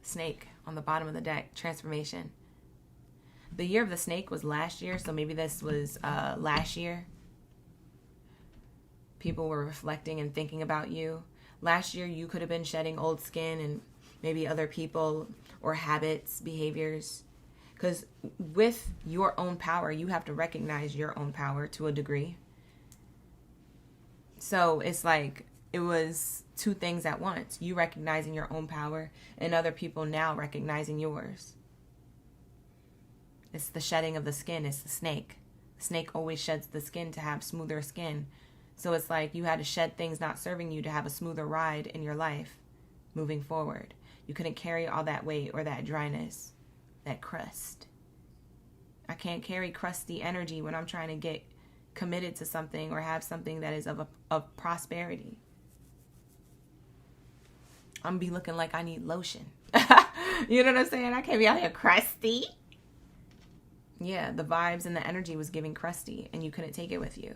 Snake on the bottom of the deck, transformation. The year of the snake was last year, so maybe this was last year. People were reflecting and thinking about you. Last year, you could have been shedding old skin and maybe other people or habits, behaviors. Because with your own power, you have to recognize your own power to a degree. So it's like it was two things at once. You recognizing your own power and other people now recognizing yours. It's the shedding of the skin. It's the snake. The snake always sheds the skin to have smoother skin. So it's like you had to shed things not serving you to have a smoother ride in your life moving forward. You couldn't carry all that weight or that dryness, that crust. I can't carry crusty energy when I'm trying to get committed to something or have something that is of prosperity. I'm be looking like I need lotion. You know what I'm saying? I can't be out here crusty. Yeah, the vibes and the energy was giving crusty, and you couldn't take it with you.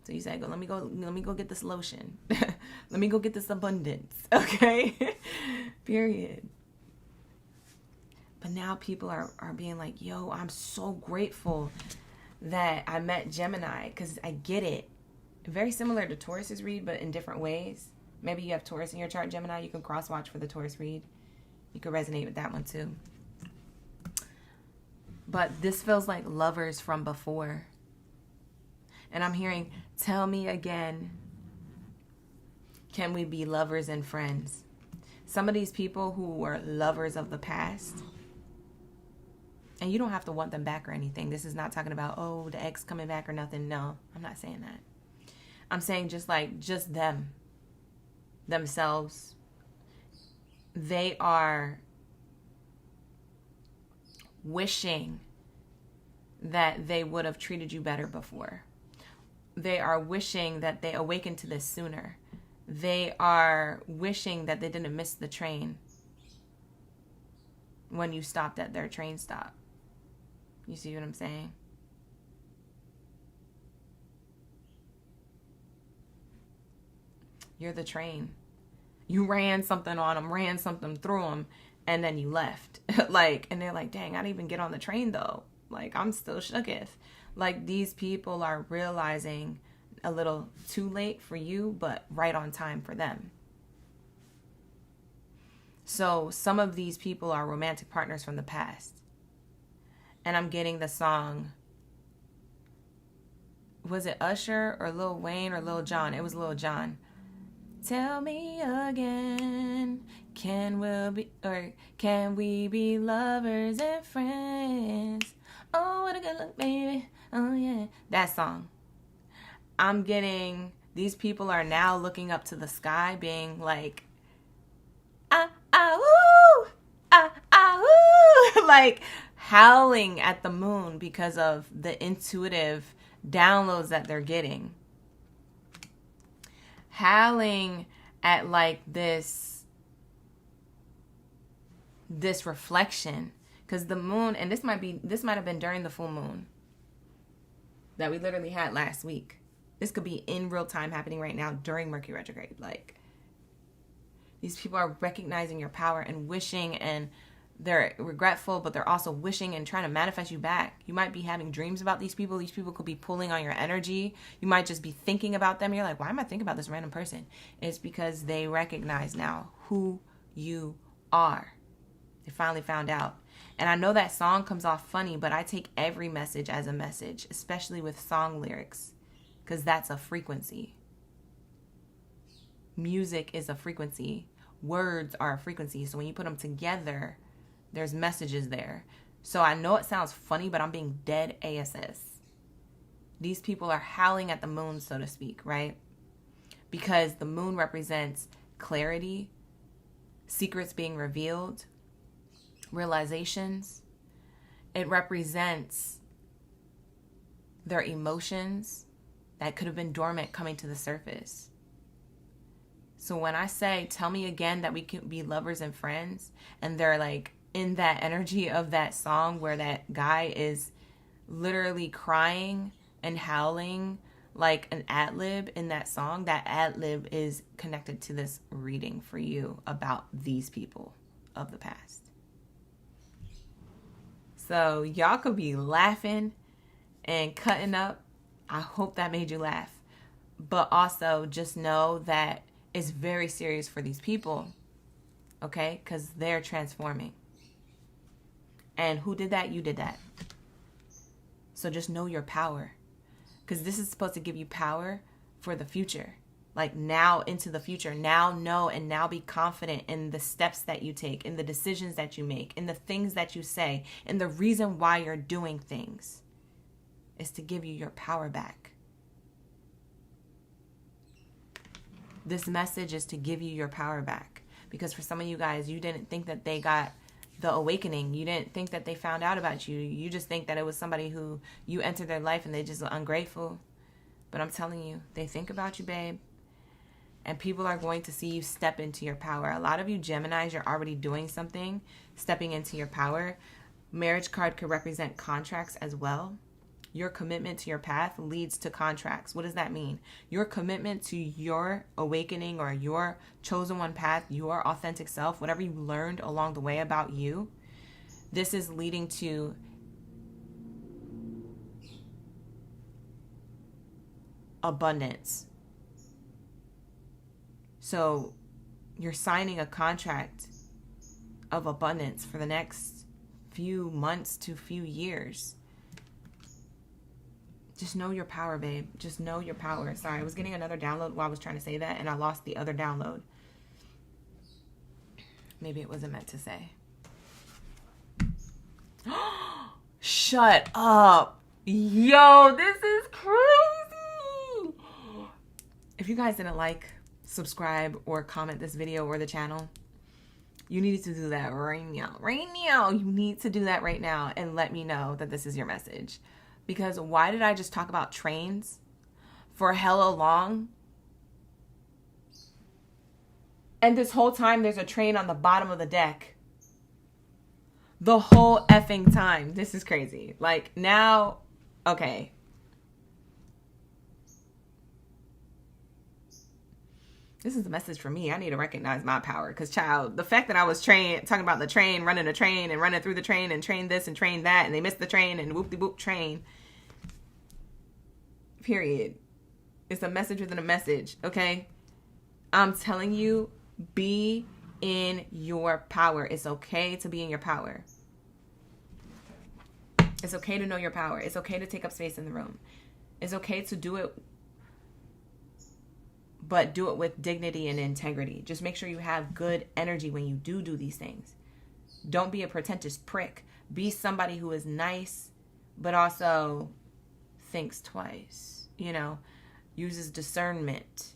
So you said, let me go get this lotion. Let me go get this abundance. Okay? Period. But now people are being like, yo, I'm so grateful that I met Gemini, because I get it. Very similar to Taurus's read, but in different ways. Maybe you have Taurus in your chart, Gemini. You can cross-watch for the Taurus read. You can resonate with that one too. But this feels like lovers from before. And I'm hearing, tell me again, can we be lovers and friends? Some of these people who were lovers of the past, and you don't have to want them back or anything. This is not talking about, oh, the ex coming back or nothing. No, I'm not saying that. I'm saying just them, themselves. They are wishing that they would have treated you better before. They are wishing that they awakened to this sooner. They are wishing that they didn't miss the train when you stopped at their train stop. You see what I'm saying? You're the train. You ran something on them, ran something through them, and then you left. And they're like, dang, I didn't even get on the train though. I'm still shooketh. These people are realizing a little too late for you, but right on time for them. So some of these people are romantic partners from the past. And I'm getting the song, was it Usher or Lil Wayne or Lil Jon? It was Lil Jon. Tell me again, can we be lovers and friends? Oh, what a good look, baby. Oh, yeah. That song. I'm getting, these people are now looking up to the sky being like, woo, woo. Howling at the moon because of the intuitive downloads that they're getting. Howling at this reflection, because the moon, and this might have been during the full moon that we literally had last week. This could be in real time happening right now during Mercury retrograde. These people are recognizing your power and wishing, and they're regretful, but they're also wishing and trying to manifest you back. You might be having dreams about these people. These people could be pulling on your energy. You might just be thinking about them. You're like, why am I thinking about this random person? It's because they recognize now who you are. They finally found out. And I know that song comes off funny, but I take every message as a message, especially with song lyrics, because that's a frequency. Music is a frequency. Words are a frequency. So when you put them together, there's messages there. So I know it sounds funny, but I'm being dead ASS. These people are howling at the moon, so to speak, right? Because the moon represents clarity, secrets being revealed, realizations. It represents their emotions that could have been dormant coming to the surface. So when I say, tell me again that we can be lovers and friends, and they're in that energy of that song where that guy is literally crying and howling like an ad-lib in that song, that ad-lib is connected to this reading for you about these people of the past. So y'all could be laughing and cutting up. I hope that made you laugh. But also just know that it's very serious for these people, okay? Because they're transforming. And who did that? You did that. So just know your power. Because this is supposed to give you power for the future. Now into the future. Now know and now be confident in the steps that you take, in the decisions that you make, in the things that you say, in the reason why you're doing things. Is to give you your power back. This message is to give you your power back. Because for some of you guys, you didn't think that they got the awakening. You didn't think that they found out about you. You just think that it was somebody who you entered their life and they just were ungrateful. But I'm telling you, they think about you, babe. and people are going to see you step into your power. A lot of you Geminis, you're already doing something, stepping into your power. Marriage card could represent contracts as well. Your commitment to your path leads to contracts. What does that mean? Your commitment to your awakening or your chosen one path, your authentic self, whatever you learned along the way about you, this is leading to abundance. So you're signing a contract of abundance for the next few months to few years. Just know your power, babe. Just know your power. Sorry, I was getting another download while I was trying to say that, and I lost the other download. Maybe it wasn't meant to say. Shut up. Yo, this is crazy. If you guys didn't like, subscribe, or comment this video or the channel, you need to do that right now. Right now. You need to do that right now and let me know that this is your message. Because why did I just talk about trains for hella long? And this whole time there's a train on the bottom of the deck. The whole effing time. This is crazy. Like now, okay. This is a message for me. I need to recognize my power. Because, child, the fact that I was talking about the train, running a train and running through the train and train this and train that, and they missed the train and whoop-de-whoop train. Period. It's a message within a message, okay? I'm telling you, be in your power. It's okay to be in your power. It's okay to know your power. It's okay to take up space in the room. It's okay to do it, but do it with dignity and integrity. Just make sure you have good energy when you do these things. Don't be a pretentious prick. Be somebody who is nice, but also thinks twice, you know, uses discernment,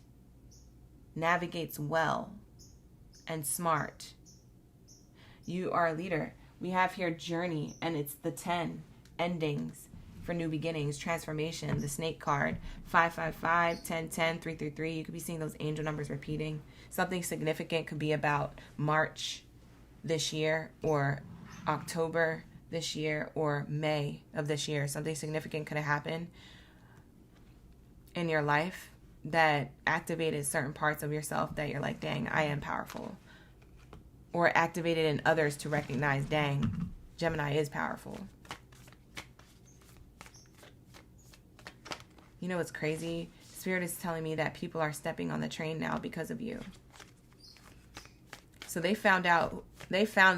navigates well, and smart. You are a leader. We have here journey, and it's the 10 endings for new beginnings, transformation, the snake card, 555, 1010, 333. You could be seeing those angel numbers repeating. Something significant could be about March this year or October this year or May of this year. Something significant could have happened in your life that activated certain parts of yourself that you're like, dang, I am powerful. Or activated in others to recognize, dang, Gemini is powerful. You know what's crazy? Spirit is telling me that people are stepping on the train now because of you. So they found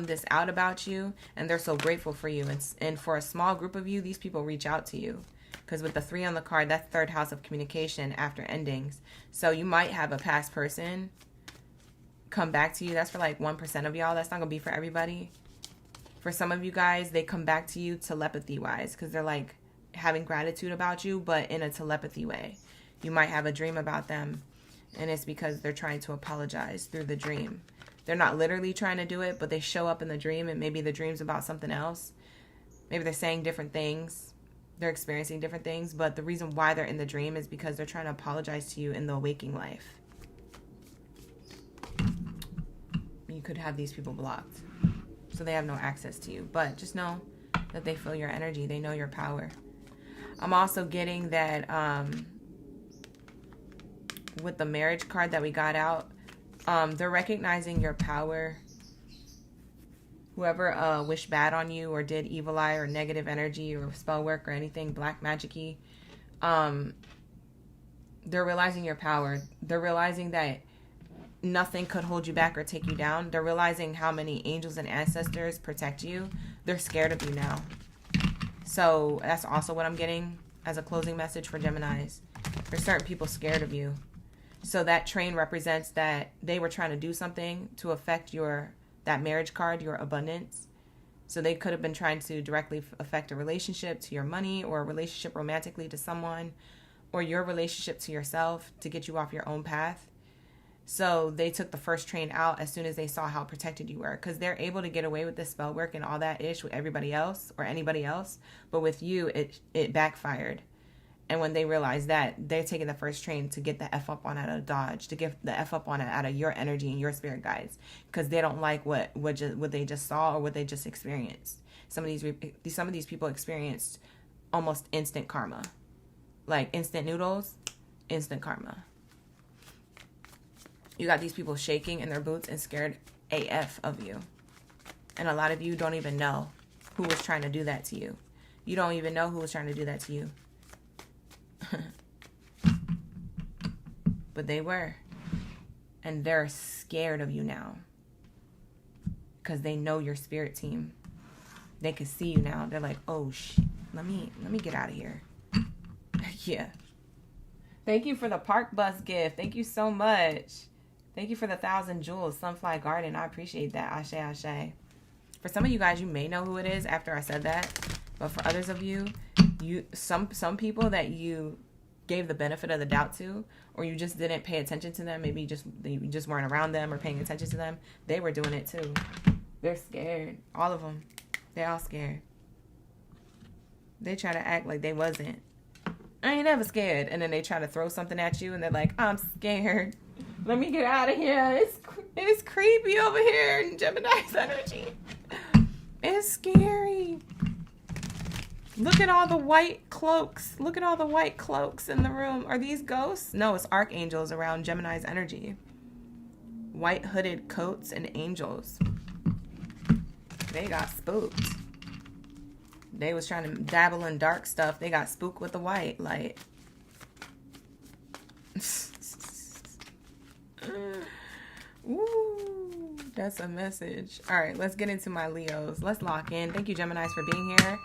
this out about you, and they're so grateful for you. And for a small group of you, these people reach out to you. Because with the 3 on the card, that's third house of communication after endings. So you might have a past person come back to you. That's for like 1% of y'all. That's not going to be for everybody. For some of you guys, they come back to you telepathy-wise because they're like having gratitude about you, but in a telepathy way. You might have a dream about them, and it's because they're trying to apologize through the dream. They're not literally trying to do it, but they show up in the dream, and maybe the dream's about something else. Maybe they're saying different things. They're experiencing different things, but the reason why they're in the dream is because they're trying to apologize to you in the waking life. You could have these people blocked, so they have no access to you. But just know that they feel your energy. They know your power. I'm also getting that with the marriage card that we got out, they're recognizing your power. Whoever wished bad on you or did evil eye or negative energy or spell work or anything black magic-y, they're realizing your power. They're realizing that nothing could hold you back or take you down. They're realizing how many angels and ancestors protect you. They're scared of you now. So that's also what I'm getting as a closing message for Geminis. There's certain people scared of you. So that train represents that they were trying to do something to affect that marriage card, your abundance. So they could have been trying to directly affect a relationship to your money, or a relationship romantically to someone, or your relationship to yourself to get you off your own path. So they took the first train out as soon as they saw how protected you were, because they're able to get away with this spell work and all that ish with everybody else or anybody else. But with you, it backfired. And when they realize that, they're taking the first train to get the F up on out of Dodge, to get the F up on out of your energy and your spirit guides, because they don't like what they just saw or what they just experienced. Some of these people experienced almost instant karma, like instant noodles, instant karma. You got these people shaking in their boots and scared AF of you. And a lot of you don't even know who was trying to do that to you. You don't even know who was trying to do that to you. But they were. And they're scared of you now. Because they know your spirit team. They can see you now. They're like, oh, let me get out of here. Yeah. Thank you for the park bus gift. Thank you so much. Thank you for the 1,000 jewels, Sunfly Garden. I appreciate that. Ashe, ashe. For some of you guys, you may know who it is after I said that. But for others of you, some people that you gave the benefit of the doubt to, or you just didn't pay attention to them, maybe you just weren't around them or paying attention to them, they were doing it too. They're scared. All of them. They're all scared. They try to act like they wasn't. I ain't never scared. And then they try to throw something at you and they're like, I'm scared. Let me get out of here. It's creepy over here in Gemini's energy. It's scary. Look at all the white cloaks. Look at all the white cloaks in the room. Are these ghosts? No, it's archangels around Gemini's energy. White hooded coats and angels. They got spooked. They was trying to dabble in dark stuff. They got spooked with the white light. Ooh, that's a message. All right, let's get into my Leos. Let's lock in. Thank you, Geminis, for being here.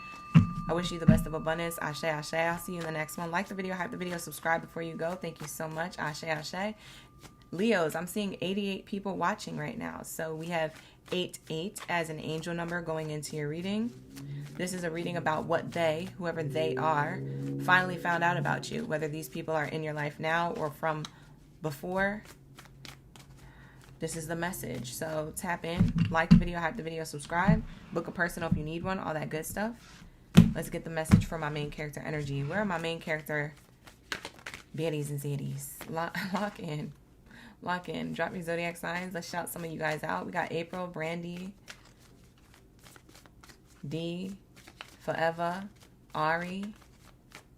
I wish you the best of abundance. Ashe, ashe. I'll see you in the next one. Like the video, hype the video, subscribe before you go. Thank you so much. Ashe, ashe. Leos, I'm seeing 88 people watching right now. So we have 88 as an angel number going into your reading. This is a reading about what they, whoever they are, finally found out about you. Whether these people are in your life now or from before. This is the message. So tap in, like the video, hype the video, subscribe, book a personal if you need one, all that good stuff. Let's get the message for my main character energy. Where are my main character baddies and zaddies? Lock in. Lock in. Drop your zodiac signs. Let's shout some of you guys out. We got April, Brandy, D, Forever, Ari.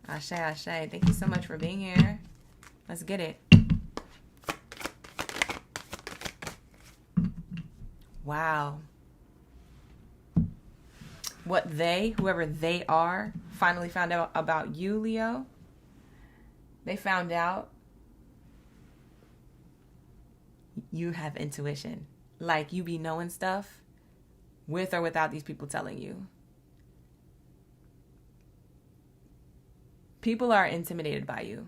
Ashe, ashe. Thank you so much for being here. Let's get it. Wow. What they, whoever they are, finally found out about you, Leo. They found out you have intuition. Like you be knowing stuff with or without these people telling you. People are intimidated by you.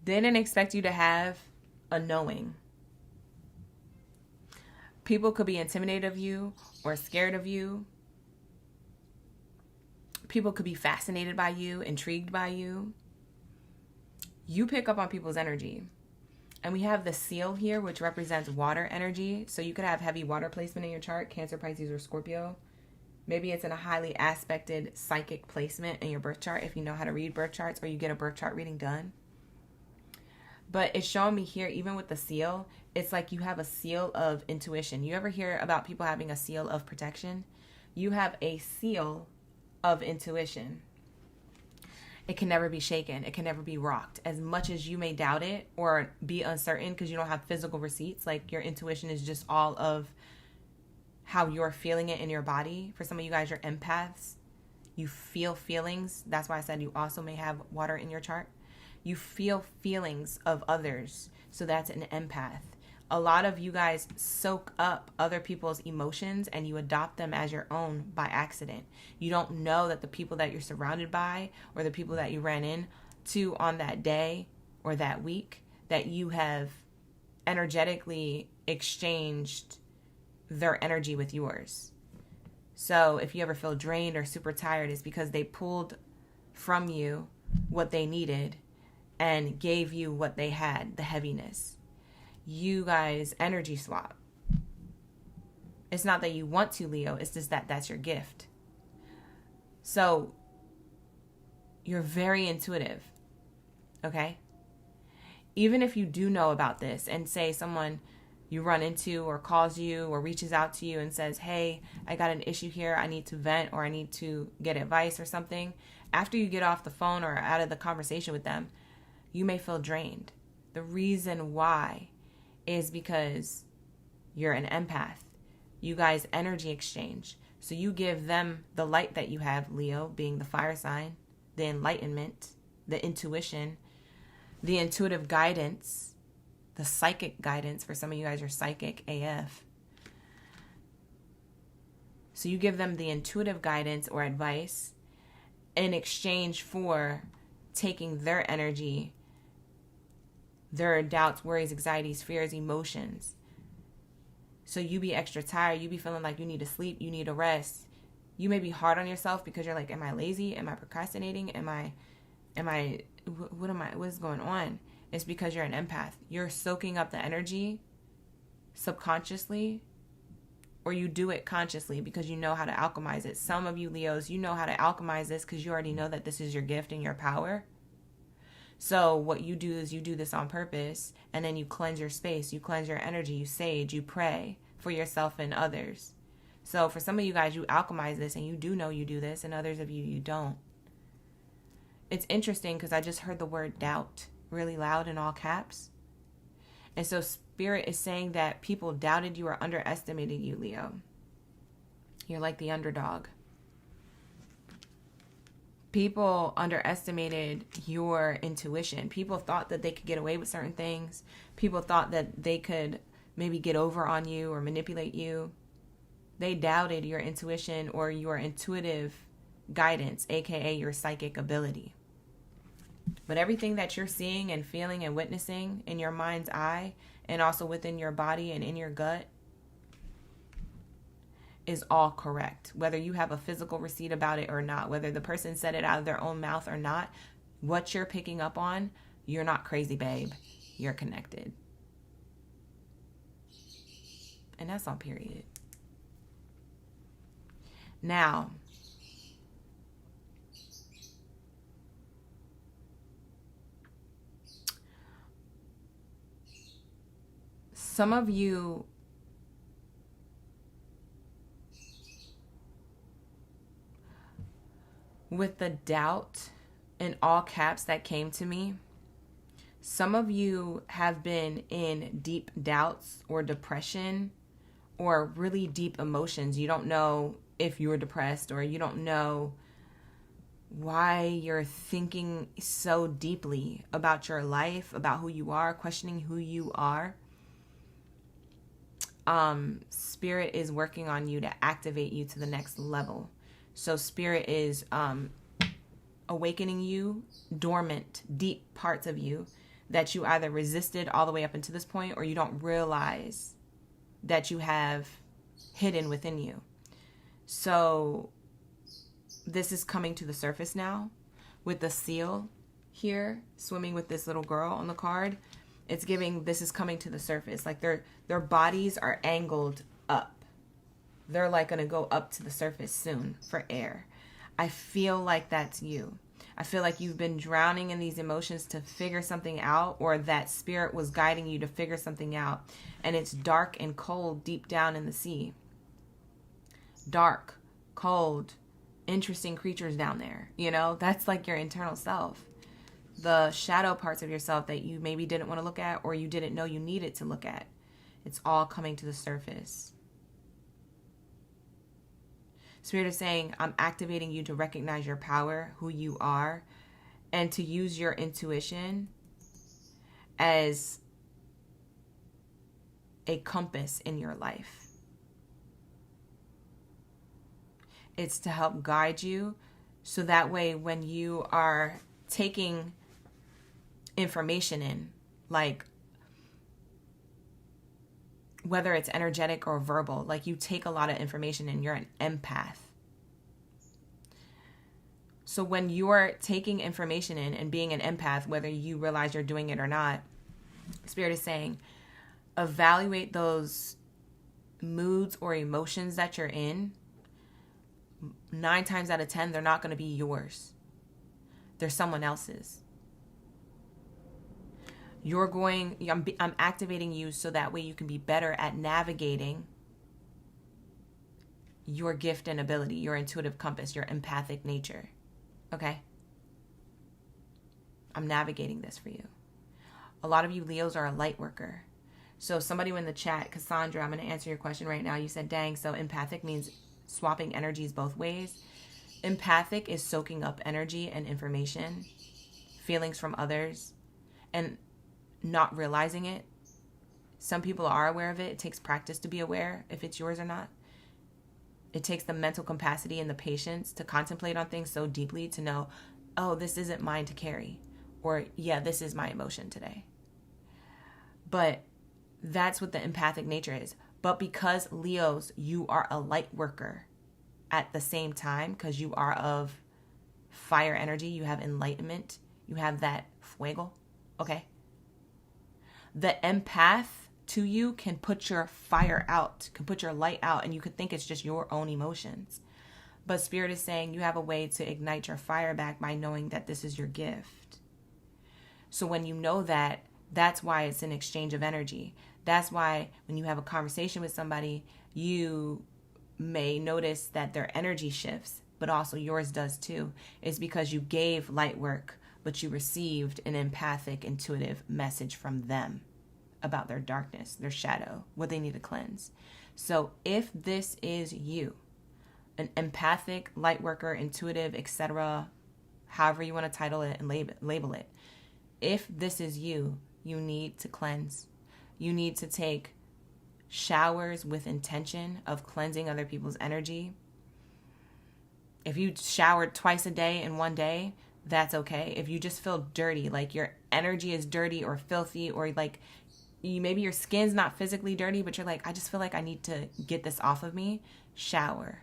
They didn't expect you to have a knowing. People could be intimidated of you or scared of you. People could be fascinated by you, intrigued by you. You pick up on people's energy. And we have the seal here, which represents water energy. So you could have heavy water placement in your chart, Cancer, Pisces, or Scorpio. Maybe it's in a highly aspected psychic placement in your birth chart if you know how to read birth charts or you get a birth chart reading done. But it's showing me here, even with the seal, it's like you have a seal of intuition. You ever hear about people having a seal of protection? You have a seal of intuition. It can never be shaken. It can never be rocked. As much as you may doubt it or be uncertain because you don't have physical receipts, like your intuition is just all of how you're feeling it in your body. For some of you guys, you're empaths. You feel feelings. That's why I said you also may have water in your chart. You feel feelings of others. So that's an empath. A lot of you guys soak up other people's emotions and you adopt them as your own by accident. You don't know that the people that you're surrounded by or the people that you ran into on that day or that week, that you have energetically exchanged their energy with yours. So if you ever feel drained or super tired, it's because they pulled from you what they needed and gave you what they had, the heaviness. You guys energy swap. It's not that you want to, Leo. It's just that that's your gift. So You're very intuitive, okay? Even if you do know about this and say someone you run into or calls you or reaches out to you and says, hey, I got an issue here, I need to vent or I need to get advice or something, after you get off the phone or out of the conversation with them, you may feel drained. The reason why is because you're an empath. You guys energy exchange. So you give them the light that you have, Leo, being the fire sign, the enlightenment, the intuition, the intuitive guidance, the psychic guidance. For some of you guys are psychic AF. So you give them the intuitive guidance or advice in exchange for taking their energy, their doubts, worries, anxieties, fears, emotions. So you be extra tired. You be feeling like you need to sleep. You need to rest. You may be hard on yourself because you're like, am I lazy? Am I procrastinating? What is going on? It's because you're an empath. You're soaking up the energy subconsciously, or you do it consciously because you know how to alchemize it. Some of you Leos, you know how to alchemize this because you already know that this is your gift and your power. So what you do is you do this on purpose, and then you cleanse your space, you cleanse your energy, you sage, you pray for yourself and others. So for some of you guys, you alchemize this and you do know you do this, and others of you, you don't. It's interesting because I just heard the word doubt really loud in all caps. And so Spirit is saying that people doubted you or underestimated you, Leo. You're like the underdog. People underestimated your intuition. People thought that they could get away with certain things. People thought that they could maybe get over on you or manipulate you. They doubted your intuition or your intuitive guidance, aka your psychic ability. But everything that you're seeing and feeling and witnessing in your mind's eye and also within your body and in your gut is all correct. Whether you have a physical receipt about it or not, whether the person said it out of their own mouth or not, what you're picking up on, you're not crazy, babe. You're connected. And that's on period. Now, some of you with the doubt in all caps that came to me, some of you have been in deep doubts or depression or really deep emotions. You don't know if you're depressed, or you don't know why you're thinking so deeply about your life, about who you are, questioning who you are. Spirit is working on you to activate you to the next level. So Spirit is awakening you, dormant, deep parts of you that you either resisted all the way up until this point, or you don't realize that you have hidden within you. So this is coming to the surface now with the seal here swimming with this little girl on the card. It's giving this is coming to the surface. Like their bodies are angled up. They're like going to go up to the surface soon for air. I feel like that's you. I feel like you've been drowning in these emotions to figure something out, or that Spirit was guiding you to figure something out. And it's dark and cold deep down in the sea. Dark, cold, interesting creatures down there. You know, that's like your internal self. The shadow parts of yourself that you maybe didn't want to look at, or you didn't know you needed to look at. It's all coming to the surface. Spirit is saying, I'm activating you to recognize your power, who you are, and to use your intuition as a compass in your life. It's to help guide you, so that way when you are taking information in, like whether it's energetic or verbal, like you take a lot of information in, you're an empath. So when you're taking information in and being an empath, whether you realize you're doing it or not, Spirit is saying, evaluate those moods or emotions that you're in. 9 times out of 10, they're not going to be yours. They're someone else's. I'm activating you so that way you can be better at navigating your gift and ability, your intuitive compass, your empathic nature. Okay? I'm navigating this for you. A lot of you Leos are a light worker. So somebody in the chat, Cassandra, I'm going to answer your question right now. You said, dang, so empathic means swapping energies both ways. Empathic is soaking up energy and information, feelings from others, and not realizing it. Some people are aware of it. It takes practice to be aware if it's yours or not. It takes the mental capacity and the patience to contemplate on things so deeply to know, oh, this isn't mine to carry. Or, yeah, this is my emotion today. But that's what the empathic nature is. But because Leos, you are a light worker at the same time, because you are of fire energy, you have enlightenment, you have that fuego, okay? The empath to you can put your fire out, can put your light out, and you could think it's just your own emotions. But Spirit is saying you have a way to ignite your fire back by knowing that this is your gift. So when you know that, that's why it's an exchange of energy. That's why when you have a conversation with somebody, you may notice that their energy shifts, but also yours does too. It's because you gave light work, but you received an empathic, intuitive message from them about their darkness, their shadow, what they need to cleanse. So if this is you, an empathic, light worker, intuitive, etc., however you want to title it and label it, if this is you, you need to cleanse. You need to take showers with intention of cleansing other people's energy. If you showered twice a day in one day, that's okay. If you just feel dirty, like your energy is dirty or filthy, or like maybe your skin's not physically dirty, but you're like, I just feel like I need to get this off of me, shower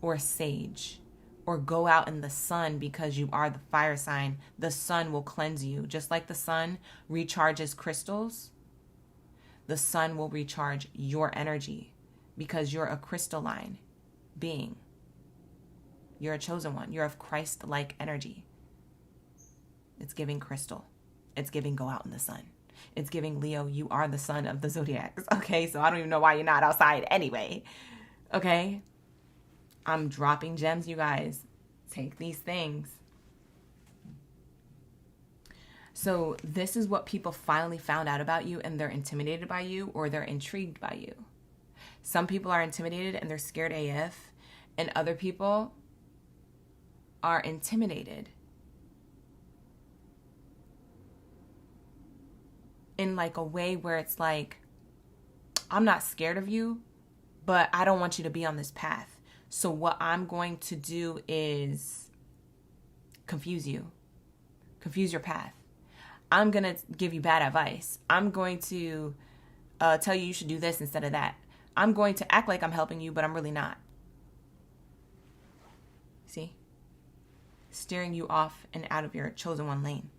or sage or go out in the sun, because you are the fire sign. The sun will cleanse you. Just like the sun recharges crystals, the sun will recharge your energy, because you're a crystalline being. You're a chosen one. You're of Christ-like energy. It's giving crystal. It's giving go out in the sun. It's giving Leo, you are the sun of the zodiacs. Okay, so I don't even know why you're not outside anyway. Okay? I'm dropping gems, you guys. Take these things. So this is what people finally found out about you, and they're intimidated by you, or they're intrigued by you. Some people are intimidated and they're scared AF, and other people are intimidated in like a way where it's like, I'm not scared of you, but I don't want you to be on this path. So what I'm going to do is confuse you, confuse your path. I'm going to give you bad advice. I'm going to tell you should do this instead of that. I'm going to act like I'm helping you, but I'm really not. See? Steering you off and out of your chosen one lane.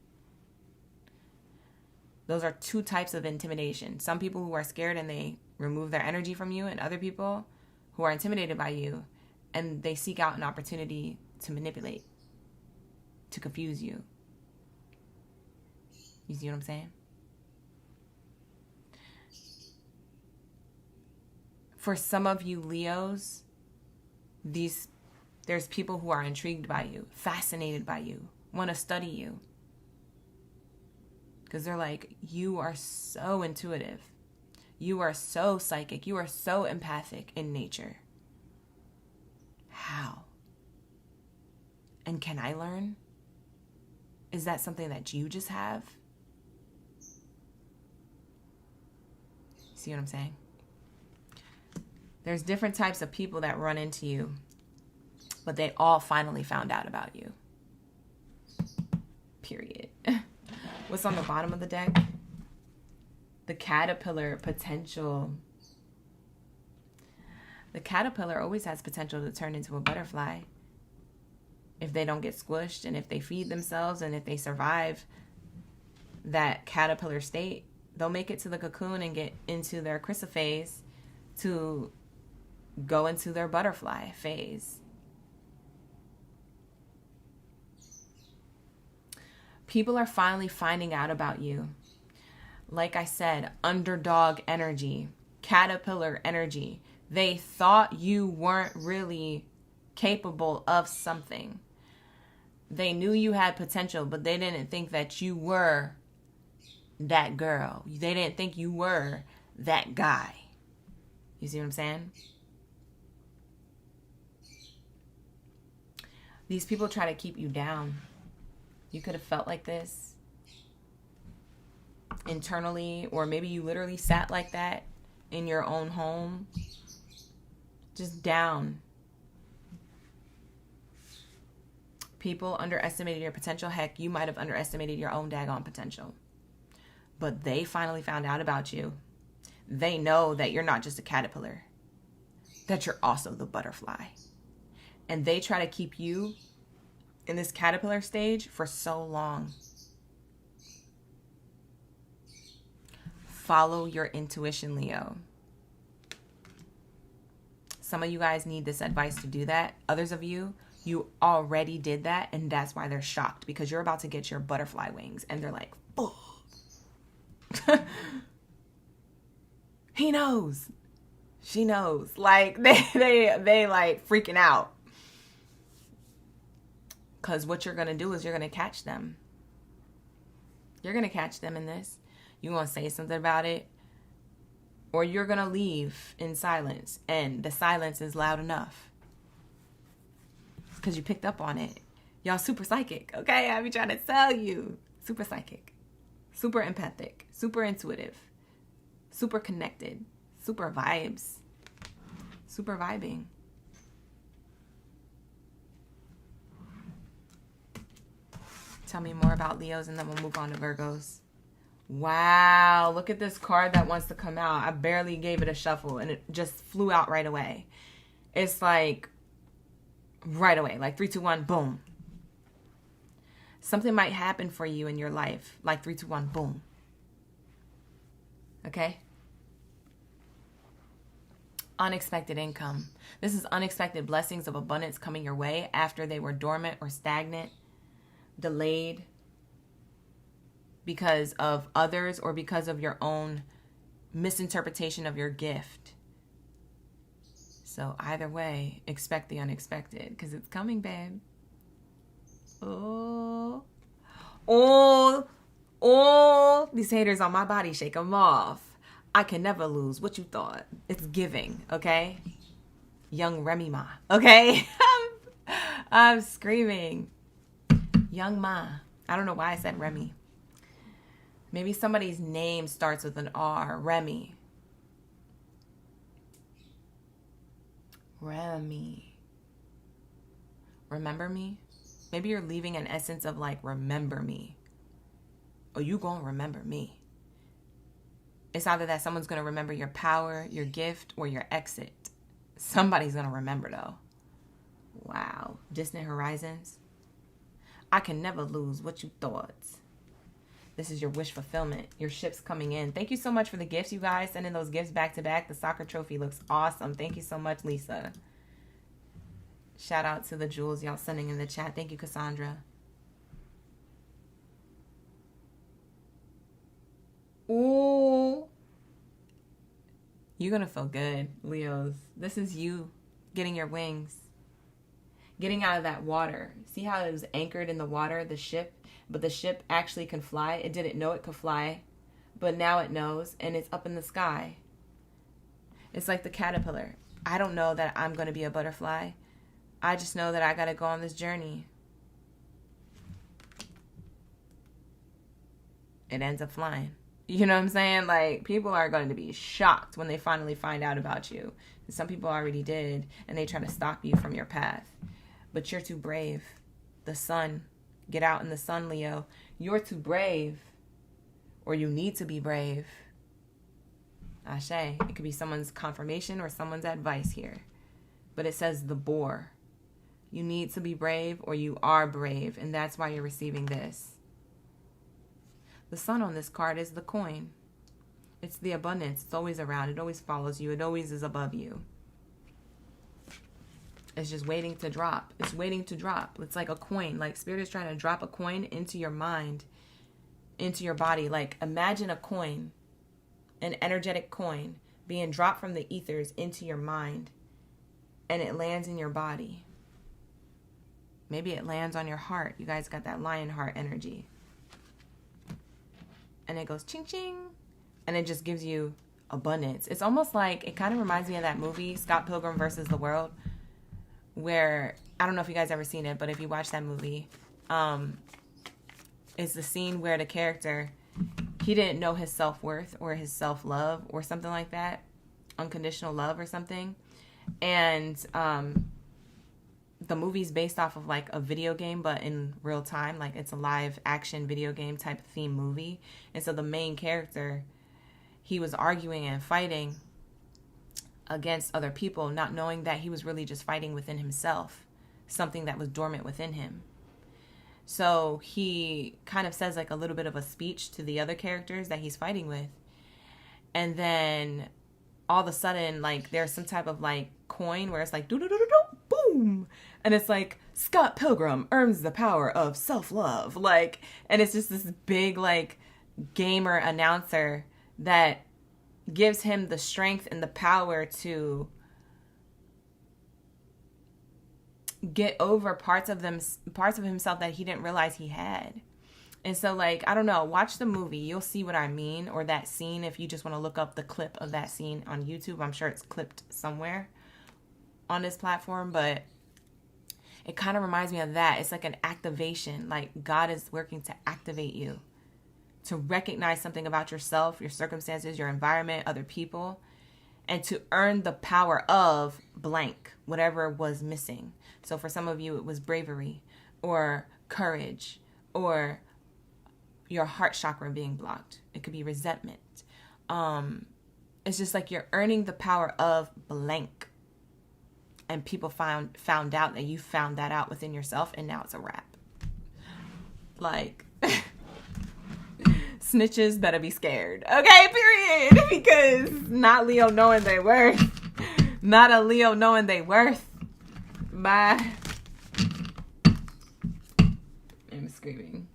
Those are two types of intimidation. Some people who are scared and they remove their energy from you, and other people who are intimidated by you and they seek out an opportunity to manipulate, to confuse you. You see what I'm saying? For some of you Leos, there's people who are intrigued by you, fascinated by you, want to study you. Because they're like, you are so intuitive. You are so psychic. You are so empathic in nature. How? And can I learn? Is that something that you just have? See what I'm saying? There's different types of people that run into you, but they all finally found out about you. Period. What's on the bottom of the deck? The caterpillar potential. The caterpillar always has potential to turn into a butterfly if they don't get squished, and if they feed themselves, and if they survive that caterpillar state, they'll make it to the cocoon and get into their chrysophase to go into their butterfly phase. People are finally finding out about you. Like I said, underdog energy, caterpillar energy. They thought you weren't really capable of something. They knew you had potential, but they didn't think that you were that girl. They didn't think you were that guy. You see what I'm saying? These people try to keep you down. You could have felt like this internally, or maybe you literally sat like that in your own home, just down. People underestimated your potential. Heck, you might have underestimated your own daggone potential. But they finally found out about you. They know that you're not just a caterpillar, that you're also the butterfly. And they try to keep you in this caterpillar stage for so long. Follow your intuition, Leo. Some of you guys need this advice to do that. Others of you, you already did that, and that's why they're shocked, because you're about to get your butterfly wings, and they're like, oh. He knows. She knows. Like, they like freaking out. Because what you're going to do is you're going to catch them. You're going to catch them in this. You're going to say something about it. Or you're going to leave in silence. And the silence is loud enough. Because you picked up on it. Y'all super psychic, okay? I be trying to tell you. Super psychic. Super empathic. Super intuitive. Super connected. Super vibes. Super vibing. Tell me more about Leos, and then we'll move on to Virgos. Wow, look at this card that wants to come out. I barely gave it a shuffle, and it just flew out right away. It's like right away, like 3, 2, 1, boom. Something might happen for you in your life, like 3, 2, 1, boom. Okay? Unexpected income. This is unexpected blessings of abundance coming your way after they were dormant or stagnant, delayed because of others or because of your own misinterpretation of your gift. So either way, expect the unexpected, because it's coming, babe. Oh, these haters on my body, shake them off. I can never lose. What you thought? It's giving, okay? Young Remy Ma, okay? I'm screaming. Young Ma. I don't know why I said Remy. Maybe somebody's name starts with an R. Remy. Remy. Remember me? Maybe you're leaving an essence of like, remember me. Or you gonna remember me. It's either that someone's gonna remember your power, your gift, or your exit. Somebody's gonna remember though. Wow. Distant horizons. I can never lose. What you thought? This is your wish fulfillment. Your ship's coming in. Thank you so much for the gifts, you guys. Sending those gifts back to back. The soccer trophy looks awesome. Thank you so much, Lisa. Shout out to the jewels y'all sending in the chat. Thank you, Cassandra. Ooh. You're going to feel good, Leos. This is you getting your wings. Getting out of that water. See how it was anchored in the water, the ship? But the ship actually can fly. It didn't know it could fly. But now it knows, and it's up in the sky. It's like the caterpillar. I don't know that I'm going to be a butterfly. I just know that I got to go on this journey. It ends up flying. You know what I'm saying? Like, people are going to be shocked when they finally find out about you. And some people already did, and they try to stop you from your path. But you're too brave. The sun. Get out in the sun, Leo. You're too brave. Or you need to be brave. Ashe. It could be someone's confirmation or someone's advice here. But it says the boar. You need to be brave, or you are brave. And that's why you're receiving this. The sun on this card is the coin. It's the abundance. It's always around. It always follows you. It always is above you. It's just waiting to drop. It's waiting to drop. It's like a coin. Like Spirit is trying to drop a coin into your mind, into your body. Like imagine a coin, an energetic coin being dropped from the ethers into your mind, and it lands in your body. Maybe it lands on your heart. You guys got that lion heart energy. And it goes ching ching, and it just gives you abundance. It's almost like, it kind of reminds me of that movie, Scott Pilgrim versus the World, where, I don't know if you guys ever seen it, but if you watch that movie, it's the scene where the character, he didn't know his self-worth or his self-love or something like that, unconditional love or something. And the movie's based off of like a video game, but in real time. Like it's a live action video game type theme movie. And so the main character, he was arguing and fighting against other people, not knowing that he was really just fighting within himself, something that was dormant within him. So he kind of says like a little bit of a speech to the other characters that he's fighting with. And then all of a sudden, like there's some type of like coin where it's like do-do-do-do-do, boom. And it's like, Scott Pilgrim earns the power of self-love. Like, and it's just this big like gamer announcer that gives him the strength and the power to get over parts of himself that he didn't realize he had. And so like, I don't know, watch the movie, you'll see what I mean, or that scene. If you just want to look up the clip of that scene on YouTube, I'm sure it's clipped somewhere on this platform, but it kind of reminds me of that. It's like an activation, like God is working to activate you, to recognize something about yourself, your circumstances, your environment, other people, and to earn the power of blank, whatever was missing. So for some of you, it was bravery or courage or your heart chakra being blocked. It could be resentment. It's just like you're earning the power of blank. And people found out that you found that out within yourself, and now it's a wrap. Like, snitches better be scared. Okay, period. Because not Leo knowing they worth. Not a Leo knowing they worth. Bye. I'm screaming.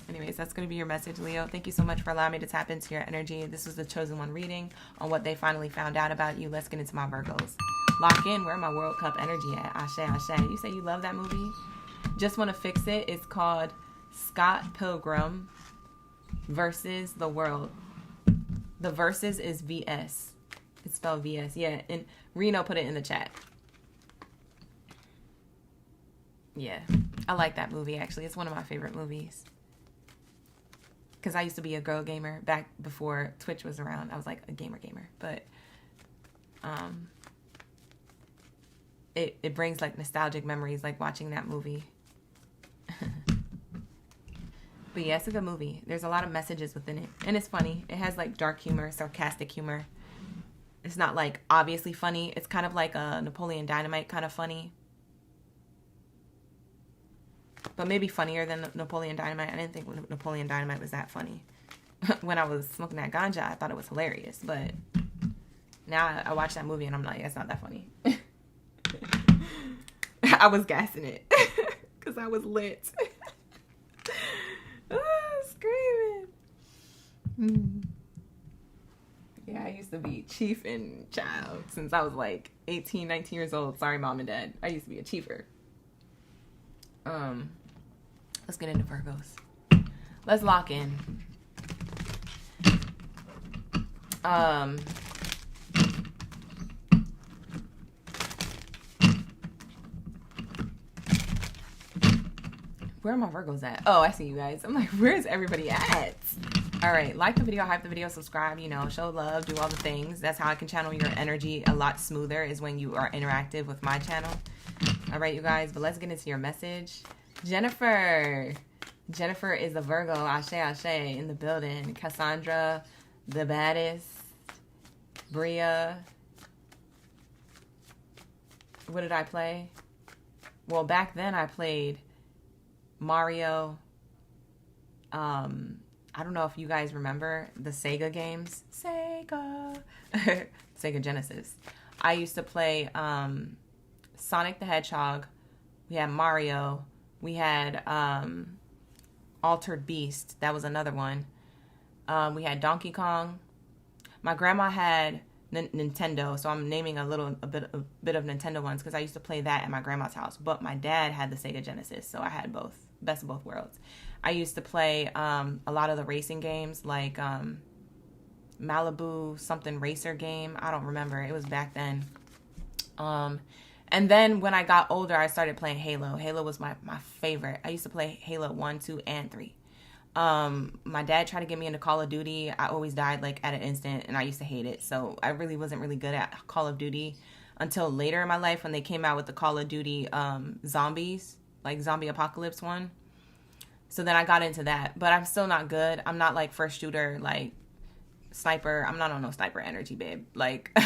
Anyways, that's going to be your message, Leo. Thank you so much for allowing me to tap into your energy. This was the chosen one reading on what they finally found out about you. Let's get into my Virgos. Lock in. Where my World Cup energy at? Ashe, ashe. You say you love that movie? Just want to fix it. It's called Scott Pilgrim versus the World. The versus is VS. It's spelled VS. Yeah, and Reno put it in the chat. Yeah, I like that movie, actually. It's one of my favorite movies. Because I used to be a girl gamer back before Twitch was around. I was like a gamer. But it brings like nostalgic memories, like watching that movie. But yeah, it's a good movie. There's a lot of messages within it. And it's funny. It has like dark humor, sarcastic humor. It's not like obviously funny. It's kind of like a Napoleon Dynamite kind of funny. But maybe funnier than Napoleon Dynamite. I didn't think Napoleon Dynamite was that funny. When I was smoking that ganja, I thought it was hilarious. But now I watch that movie and I'm like, it's not that funny. I was gassing it. Because I was lit. Screaming. Yeah, I used to be chief and child since I was like 18, 19 years old. Sorry, mom and dad. I used to be a chiefer. Let's get into Virgos. Let's lock in. Where are my Virgos at? Oh, I see you guys. I'm like, where's everybody at? All right, like the video, hype the video, subscribe, you know, show love, do all the things. That's how I can channel your energy a lot smoother, is when you are interactive with my channel. All right, you guys, but let's get into your message. Jennifer is a Virgo. Ashe, ashe, in the building. Cassandra, the baddest. Bria. What did I play? Well, back then I played Mario. I don't know if you guys remember the Sega games. Sega. Sega Genesis. I used to play Sonic the Hedgehog. We had Mario. We had Altered Beast. That was another one. We had Donkey Kong. My grandma had Nintendo, so I'm naming a bit of Nintendo ones because I used to play that at my grandma's house. But my dad had the Sega Genesis, so I had both. Best of both worlds. I used to play a lot of the racing games, like Malibu something racer game. I don't remember. It was back then. And then when I got older, I started playing Halo. Halo was my favorite. I used to play Halo 1, 2, and 3. My dad tried to get me into Call of Duty. I always died like at an instant, and I used to hate it. So I really wasn't really good at Call of Duty until later in my life when they came out with the Call of Duty zombies, like zombie apocalypse one. So then I got into that, but I'm still not good. I'm not like first shooter, like sniper. I'm not on no sniper energy, babe. Like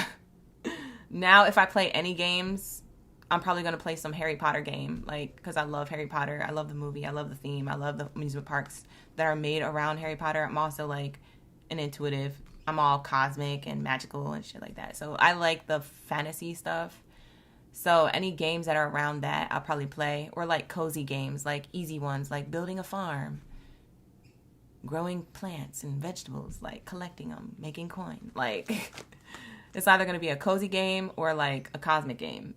now if I play any games, I'm probably going to play some Harry Potter game, like, because I love Harry Potter. I love the movie. I love the theme. I love the amusement parks that are made around Harry Potter. I'm also, like, an intuitive. I'm all cosmic and magical and shit like that. So I like the fantasy stuff. So any games that are around that, I'll probably play. Or, like, cozy games, like easy ones, like building a farm, growing plants and vegetables, like collecting them, making coin. Like, it's either going to be a cozy game or, like, a cosmic game.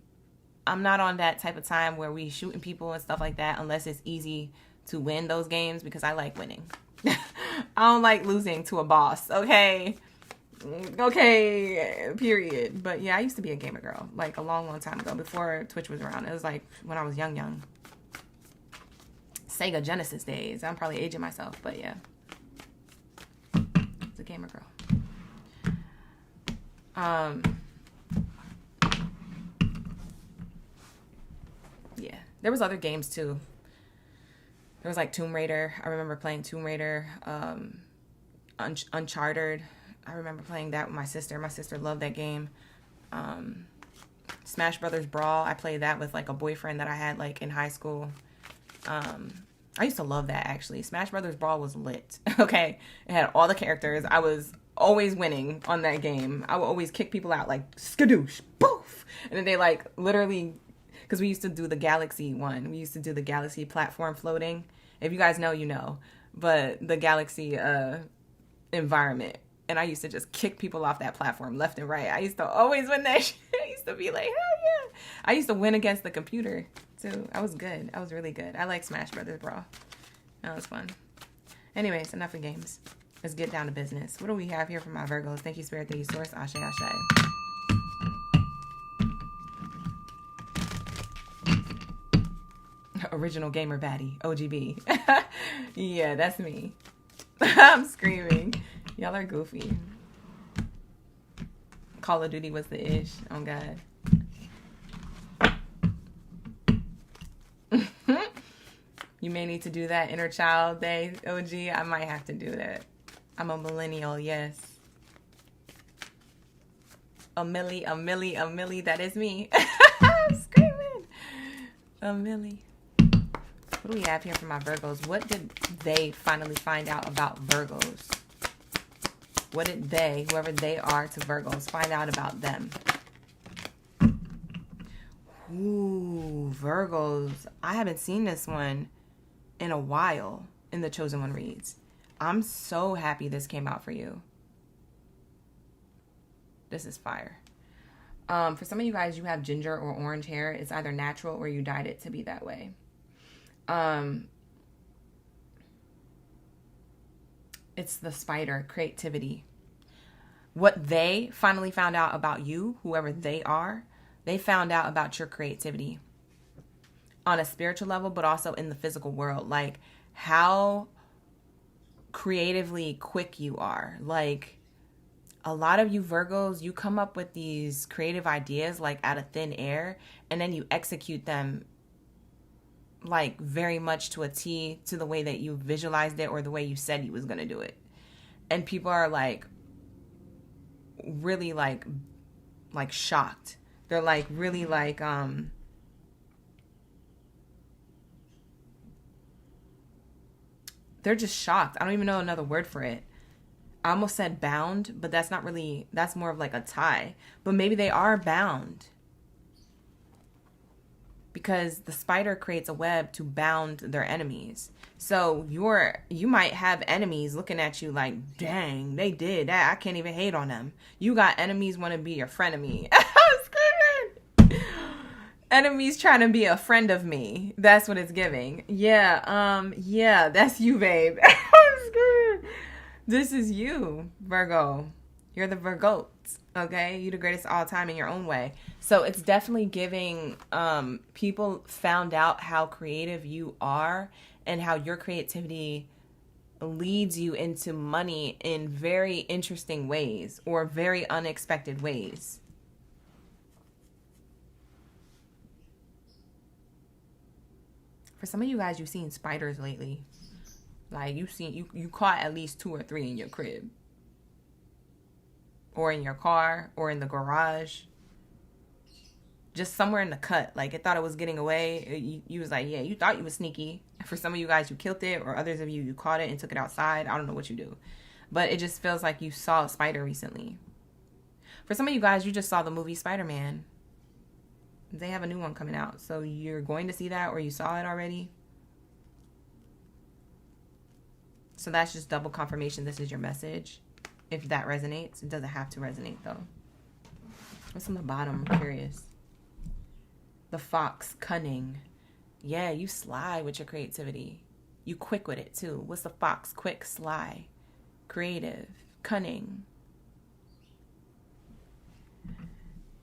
I'm not on that type of time where we shooting people and stuff like that unless it's easy to win those games because I like winning. I don't like losing to a boss, okay? Okay, period. But yeah, I used to be a gamer girl, like a long, long time ago before Twitch was around. It was like when I was young. Sega Genesis days. I'm probably aging myself, but yeah. It's a gamer girl. Yeah, there was other games too. There was like Tomb Raider. I remember playing Tomb Raider. Uncharted. I remember playing that with my sister. My sister loved that game. Smash Brothers Brawl. I played that with like a boyfriend that I had like in high school. I used to love that actually. Smash Brothers Brawl was lit. Okay, it had all the characters. I was always winning on that game. I would always kick people out like skadoosh, poof, and then they like literally. Because we used to do the Galaxy one. We used to do the Galaxy platform floating. If you guys know, you know. But the Galaxy environment. And I used to just kick people off that platform left and right. I used to always win that shit. I used to be like, hell yeah. I used to win against the computer, too. I was good. I was really good. I like Smash Brothers Brawl. That was fun. Anyways, enough of games. Let's get down to business. What do we have here for my Virgos? Thank you, Spirit. Thank you, Source. Ashe, ashe. Original gamer baddie, OGB. Yeah, that's me. I'm screaming. Y'all are goofy. Call of Duty was the ish. Oh God. You may need to do that inner child day, OG. I might have to do that. I'm a millennial, yes. A millie. That is me. I'm screaming. A millie. What do we have here for my Virgos? What did they finally find out about Virgos? What did they, whoever they are to Virgos, find out about them? Ooh, Virgos. I haven't seen this one in a while in the Chosen One Reads. I'm so happy this came out for you. This is fire. For some of you guys, you have ginger or orange hair. It's either natural or you dyed it to be that way. It's the spider, creativity. What they finally found out about you, whoever they are, they found out about your creativity on a spiritual level, but also in the physical world. Like how creatively quick you are. Like a lot of you Virgos, you come up with these creative ideas like out of thin air, and then you execute them like very much to a T, to the way that you visualized it or the way you said you was going to do it. And people are like really like shocked. They're like really like they're just shocked. I don't even know another word for it. I almost said bound, but that's not really, that's more of like a tie. But maybe they are bound. because the spider creates a web to bound their enemies. So you might have enemies looking at you like, dang, they did that. I can't even hate on them. You got enemies want to be your frenemy. I'm screaming. Enemies trying to be a friend of me. That's what it's giving. Yeah, that's you, babe. I'm screaming. This is you, Virgo. You're the Virgo. Okay, you're the greatest of all time in your own way. So it's definitely giving people found out how creative you are and how your creativity leads you into money in very interesting ways or very unexpected ways. For some of you guys, you've seen spiders lately. Like you caught at least 2 or 3 in your crib. Or in your car, or in the garage. Just somewhere in the cut. Like, it thought it was getting away. You was like, yeah, you thought you was sneaky. For some of you guys, you killed it. Or others of you, you caught it and took it outside. I don't know what you do. But it just feels like you saw a spider recently. For some of you guys, you just saw the movie Spider-Man. They have a new one coming out. So you're going to see that, or you saw it already. So that's just double confirmation this is your message. If that resonates, it doesn't have to resonate though. What's on the bottom? I'm curious. The fox, cunning. Yeah, you sly with your creativity. You quick with it too. What's the fox? Quick, sly, creative, cunning.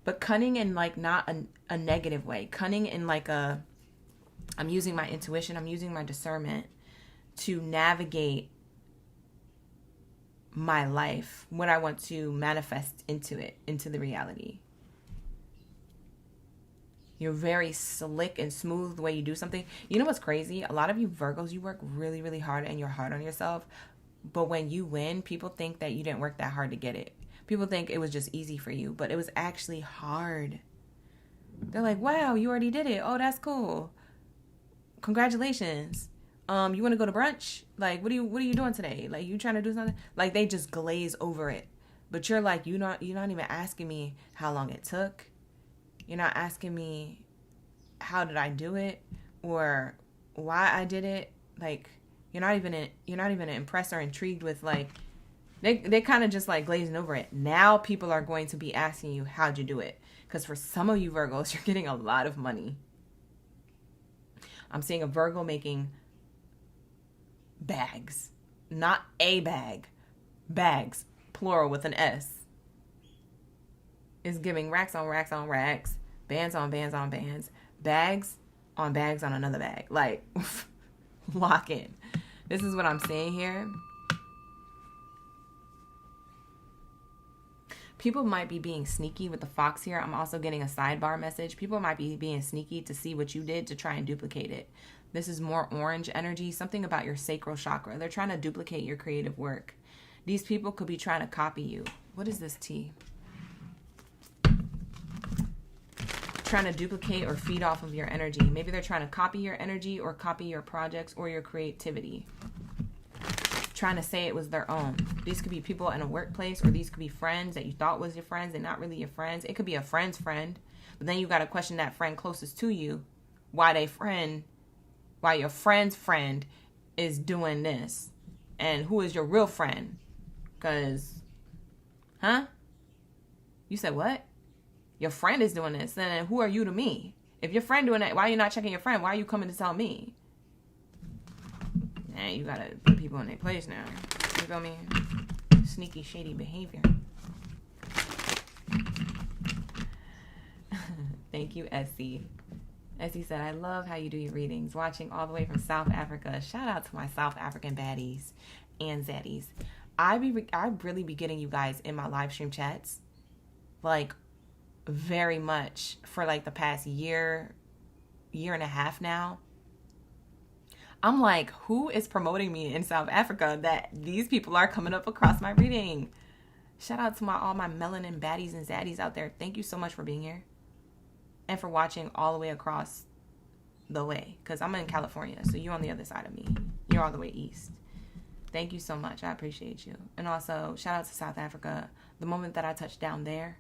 But cunning in like not a negative way. Cunning in like I'm using my intuition. I'm using my discernment to navigate my life, what I want to manifest into the reality. You're very slick and smooth the way you do something. You know what's crazy? A lot of you Virgos, you work really, really hard and you're hard on yourself. But when you win, people think that you didn't work that hard to get it. People think it was just easy for you, but it was actually hard. They're like, wow, you already did it. Oh, that's cool. Congratulations. You want to go to brunch? Like, what are you doing today? Like, you trying to do something? Like, they just glaze over it. But you're like, you're not even asking me how long it took. You're not asking me how did I do it or why I did it. Like, you're not even impressed or intrigued with like, they kind of just like glazing over it. Now people are going to be asking you how'd you do it? Because for some of you Virgos, you're getting a lot of money. I'm seeing a Virgo making bags, not a bag, bags, plural with an S. Is giving racks on racks on racks, bands on bands on bands, bags on another bag. Like, lock in. This is what I'm seeing here. People might be being sneaky with the fox here. I'm also getting a sidebar message. People might be being sneaky to see what you did to try and duplicate it. This is more orange energy, something about your sacral chakra. They're trying to duplicate your creative work. These people could be trying to copy you. What is this T? Trying to duplicate or feed off of your energy. Maybe they're trying to copy your energy or copy your projects or your creativity. Trying to say it was their own. These could be people in a workplace, or these could be friends that you thought was your friends. They're not really your friends. It could be a friend's friend. But then you got to question that friend closest to you. Why your friend's friend is doing this. And who is your real friend? Because, you said what? Your friend is doing this. Then who are you to me? If your friend doing that, why are you not checking your friend? Why are you coming to tell me? Man, you gotta put people in their place now. You feel me? Sneaky, shady behavior. Thank you, Essie. Essie said, I love how you do your readings. Watching all the way from South Africa. Shout out to my South African baddies and zaddies. I really be getting you guys in my live stream chats. Like, very much for like the past year and a half now. I'm like, who is promoting me in South Africa that these people are coming up across my reading? Shout out to all my melanin baddies and zaddies out there. Thank you so much for being here and for watching all the way across the way, because I'm in California, so you're on the other side of me. You're all the way east. Thank you so much. I appreciate you. And also, shout out to South Africa. The moment that I touch down there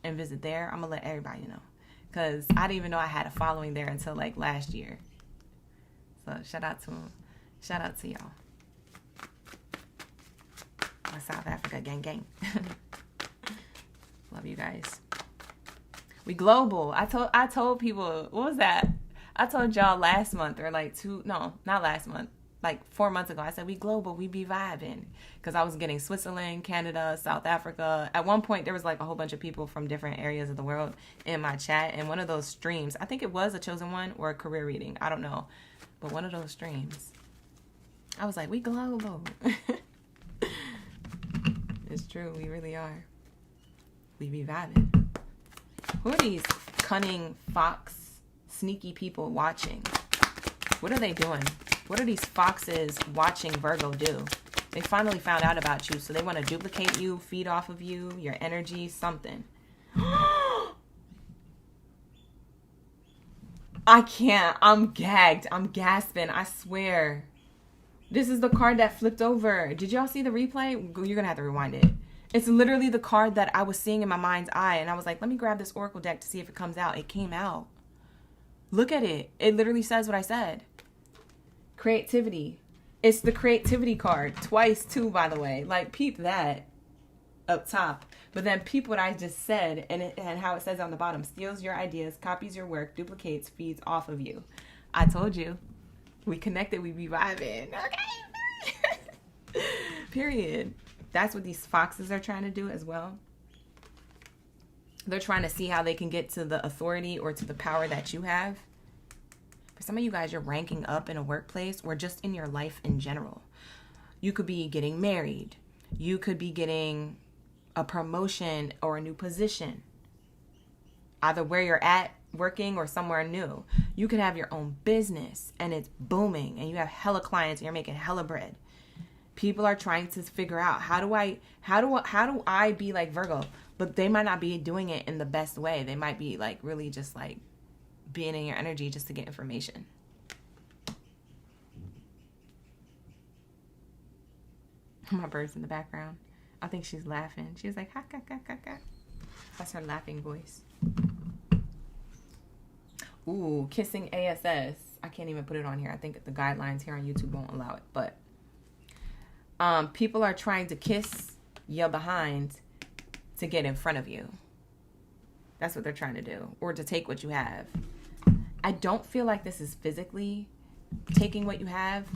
and visit there, I'm going to let everybody know, because I didn't even know I had a following there until like last year. So shout out to them. Shout out to y'all. South Africa gang gang. Love you guys. We global. I told people, what was that? I told y'all last month or like not last month, like 4 months ago. I said we global, we be vibing, because I was getting Switzerland, Canada, South Africa. At one point there was like a whole bunch of people from different areas of the world in my chat, and one of those streams, I think it was a chosen one or a career reading, I don't know, but one of those streams, I was like, we global. It's true, we really are. We be vibing. Who are these cunning fox, sneaky people watching? What are they doing? What are these foxes watching Virgo do? They finally found out about you, so they want to duplicate you, feed off of you, your energy, something. I can't. I'm gagged. I'm gasping. I swear. This is the card that flipped over. Did y'all see the replay? You're going to have to rewind it. It's literally the card that I was seeing in my mind's eye. And I was like, let me grab this oracle deck to see if it comes out. It came out. Look at it. It literally says what I said. Creativity. It's the creativity card. Twice, too, by the way. Like, peep that up top. But then peep what I just said and how it says on the bottom. Steals your ideas, copies your work, duplicates, feeds off of you. I told you. We connected, we be vibing. Okay. Period. That's what these foxes are trying to do as well. They're trying to see how they can get to the authority or to the power that you have. For some of you guys, you're ranking up in a workplace or just in your life in general. You could be getting married. You could be getting a promotion or a new position. Either where you're at working or somewhere new. You could have your own business and it's booming and you have hella clients and you're making hella bread. People are trying to figure out how do I be like Virgo, but they might not be doing it in the best way. They might be like really just like being in your energy just to get information. My bird's in the background. I think she's laughing. She's like ha ha ha ha ha. That's her laughing voice. Ooh, kissing ASS. I can't even put it on here. I think the guidelines here on YouTube won't allow it. But people are trying to kiss your behind to get in front of you. That's what they're trying to do. Or to take what you have. I don't feel like this is physically taking what you have.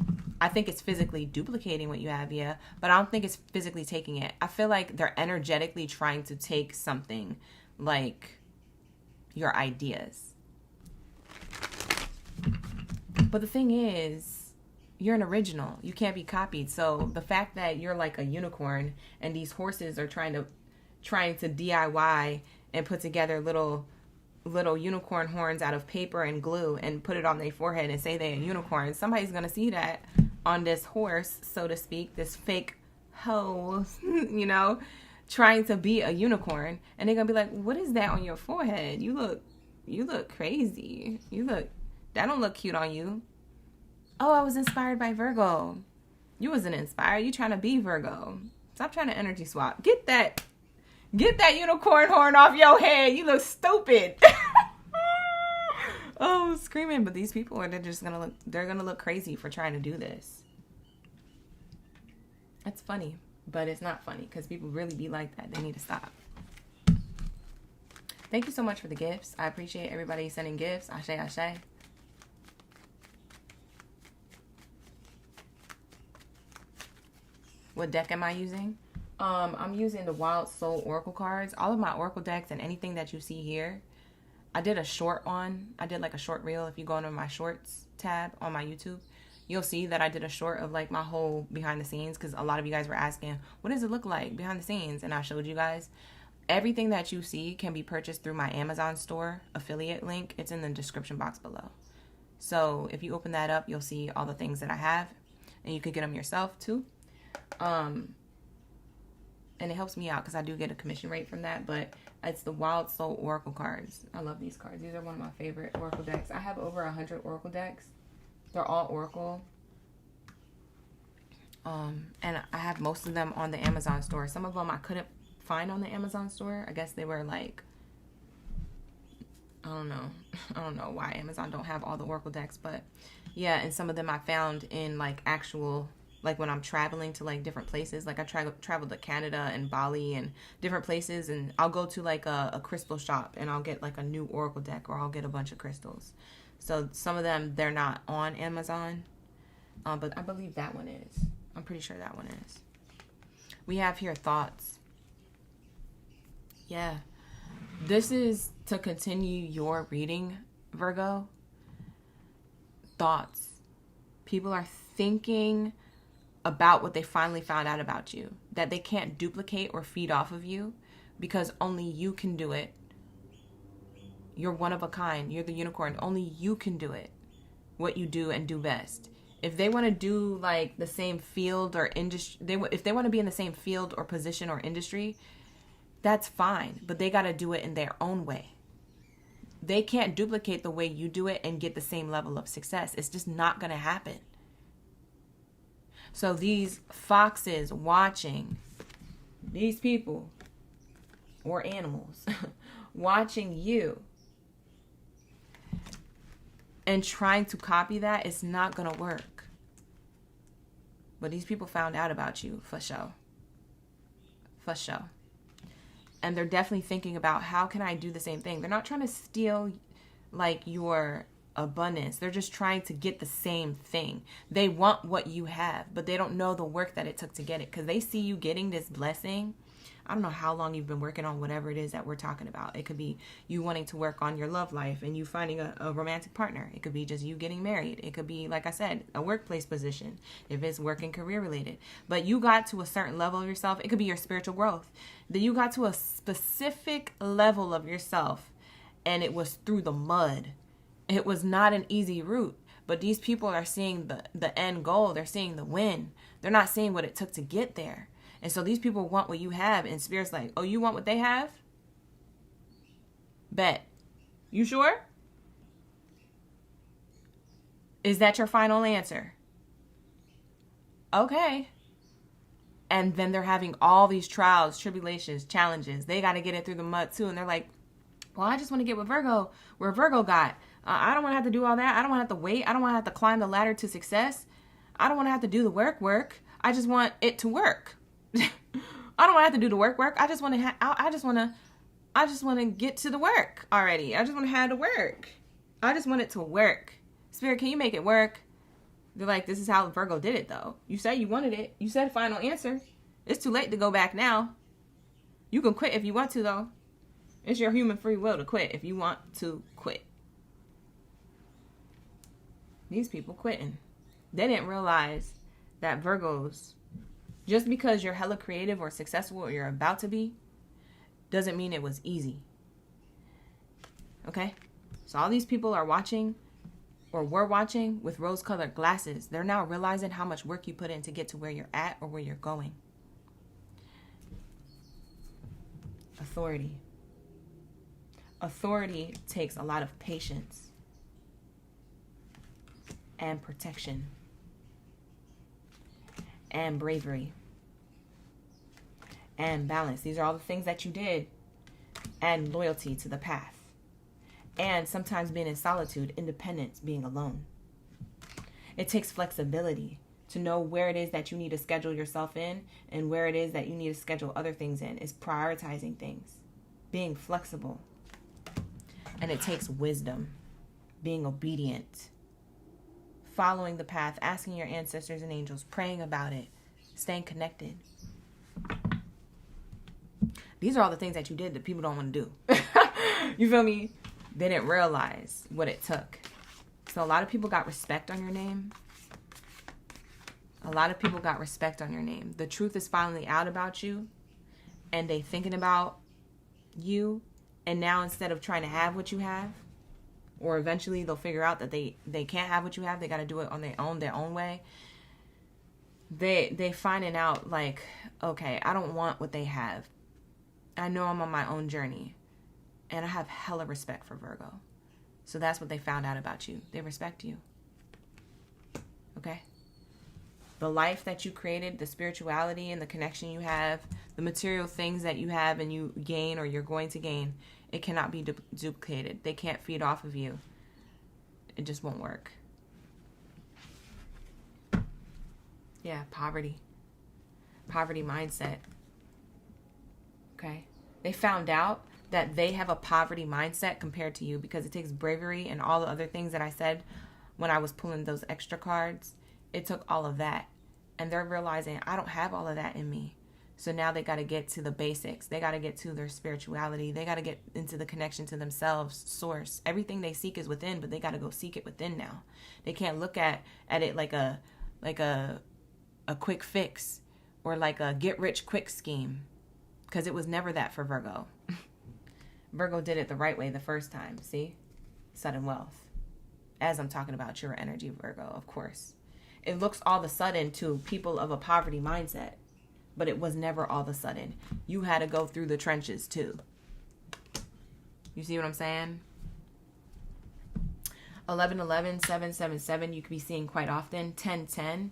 I think it's physically duplicating what you have, yeah. But I don't think it's physically taking it. I feel like they're energetically trying to take something like your ideas. But the thing is, you're an original. You can't be copied. So the fact that you're like a unicorn and these horses are trying to DIY and put together little unicorn horns out of paper and glue and put it on their forehead and say they're a unicorn, somebody's going to see that on this horse, so to speak, this fake hoe, you know, trying to be a unicorn. And they're going to be like, what is that on your forehead? You look crazy. That don't look cute on you. Oh, I was inspired by Virgo. You wasn't inspired. You trying to be Virgo. Stop trying to energy swap. Get that unicorn horn off your head. You look stupid. Oh, screaming. But these people they're gonna look crazy for trying to do this. That's funny, but it's not funny because people really be like that. They need to stop. Thank you so much for the gifts. I appreciate everybody sending gifts. Ashe, ashe. What deck am I using? I'm using the Wild Soul Oracle cards. All of my Oracle decks and anything that you see here, I did a short one. I did like a short reel. If you go into my shorts tab on my YouTube, you'll see that I did a short of like my whole behind the scenes, because a lot of you guys were asking, what does it look like behind the scenes? And I showed you guys. Everything that you see can be purchased through my Amazon store affiliate link. It's in the description box below. So if you open that up, you'll see all the things that I have, and you could get them yourself too. And it helps me out because I do get a commission rate from that. But it's the Wild Soul Oracle cards. I love these cards. These are one of my favorite Oracle decks. I have over 100 Oracle decks. They're all Oracle. And I have most of them on the Amazon store. Some of them I couldn't find on the Amazon store. I guess they were like I don't know. I don't know why Amazon don't have all the Oracle decks, but yeah, and some of them I found in like actual, like when I'm traveling to like different places. Like I traveled to Canada and Bali and different places, and I'll go to like a crystal shop and I'll get like a new Oracle deck, or I'll get a bunch of crystals. So some of them, they're not on Amazon, but I believe that one is. I'm pretty sure that one is. We have here thoughts. Yeah. This is to continue your reading, Virgo. Thoughts. People are thinking about what they finally found out about you, that they can't duplicate or feed off of you because only you can do it. You're one of a kind. You're the unicorn. Only you can do it. What you do and do best. If they want to do like the same field or industry, if they want to be in the same field or position or industry, that's fine. But they got to do it in their own way. They can't duplicate the way you do it and get the same level of success. It's just not going to happen. So these foxes watching, these people or animals watching you and trying to copy that, it's not going to work. But these people found out about you for sure. For sure. And they're definitely thinking about, how can I do the same thing? They're not trying to steal like your abundance. They're just trying to get the same thing. They want what you have, but they don't know the work that it took to get it, because they see you getting this blessing. I don't know how long you've been working on whatever it is that we're talking about. It could be you wanting to work on your love life and you finding a romantic partner. It could be just you getting married. It could be, like I said, a workplace position, if it's work and career related. But you got to a certain level of yourself. It could be your spiritual growth. That you got to a specific level of yourself, and it was through the mud. It was not an easy route. But these people are seeing the end goal. They're seeing the win. They're not seeing what it took to get there. And so these people want what you have, and Spirit's like, oh, you want what they have? Bet. You sure? Is that your final answer? Okay. And then they're having all these trials, tribulations, challenges. They got to get it through the mud too. And they're like, well, I just want to get where Virgo got. I don't want to have to do all that. I don't want to have to wait. I don't want to have to climb the ladder to success. I don't want to have to do the work. I just want it to work. I don't want to have to do the work. I just want to. I just want to get to the work already. I just want to have the work. I just want it to work. Spirit, can you make it work? They're like, this is how Virgo did it, though. You said you wanted it. You said final answer. It's too late to go back now. You can quit if you want to, though. It's your human free will to quit if you want to quit. These people quitting. They didn't realize that Virgos, just because you're hella creative or successful or you're about to be, doesn't mean it was easy. Okay? So all these people are watching, or were watching, with rose-colored glasses. They're now realizing how much work you put in to get to where you're at or where you're going. Authority. Authority takes a lot of patience and protection and bravery and balance. These are all the things that you did. And loyalty to the path. And sometimes being in solitude, independence, being alone. It takes flexibility to know where it is that you need to schedule yourself in and where it is that you need to schedule other things in. It's prioritizing things, being flexible. And it takes wisdom, being obedient, following the path, asking your ancestors and angels, praying about it, staying connected. These are all the things that you did that people don't want to do. You feel me? They didn't realize what it took. So a lot of people got respect on your name. A lot of people got respect on your name. The truth is finally out about you. And they thinking about you. And now instead of trying to have what you have, or eventually they'll figure out that they can't have what you have, they got to do it on their own way. They finding out like, okay, I don't want what they have. I know I'm on my own journey. And I have hella respect for Virgo. So that's what they found out about you. They respect you. Okay? The life that you created, the spirituality and the connection you have, the material things that you have and you gain or you're going to gain, It cannot be duplicated. They can't feed off of you. It just won't work. Yeah, poverty. Poverty mindset. Okay. They found out that they have a poverty mindset compared to you because it takes bravery and all the other things that I said when I was pulling those extra cards. It took all of that. And they're realizing, I don't have all of that in me. So now they got to get to the basics. They got to get to their spirituality. They got to get into the connection to themselves, source. Everything they seek is within, but they got to go seek it within now. They can't look at it like a quick fix or like a get rich quick scheme, because it was never that for Virgo. Virgo did it the right way the first time. See? Sudden wealth. As I'm talking about your energy, Virgo, of course. It looks all of a sudden to people of a poverty mindset, but it was never all of a sudden. You had to go through the trenches too. You see what I'm saying? 1111, 777, you could be seeing quite often. 1010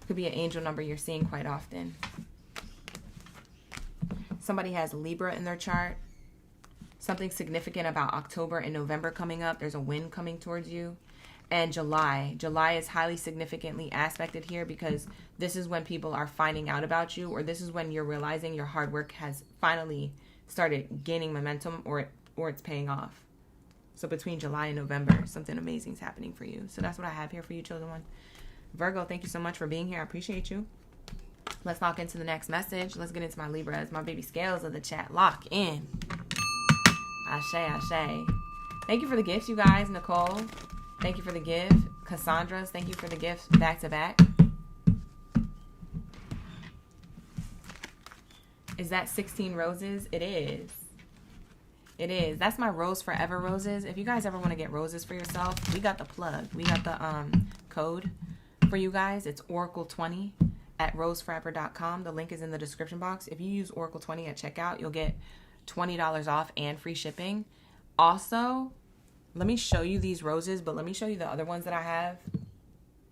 could be an angel number you're seeing quite often. Somebody has Libra in their chart. Something significant about October and November coming up. There's a wind coming towards you. And July is highly significantly aspected here because this is when people are finding out about you, or this is when you're realizing your hard work has finally started gaining momentum, or it's paying off. So between July and November, something amazing is happening for you. So that's what I have here for you, chosen one. Virgo, thank you so much for being here. I appreciate you. Let's lock into the next message. Let's get into my Libras, my baby scales of the chat. Lock in. Ashe, ashe. Thank you for the gifts, you guys. Nicole, thank you for the gift. Cassandra's, thank you for the gifts back to back. Is that 16 roses? It is. It is. That's my Rose Forever roses. If you guys ever want to get roses for yourself, we got the plug. We got the code for you guys. It's Oracle20 at roseforever.com. The link is in the description box. If you use Oracle20 at checkout, you'll get $20 off and free shipping. Also, let me show you these roses, but let me show you the other ones that I have.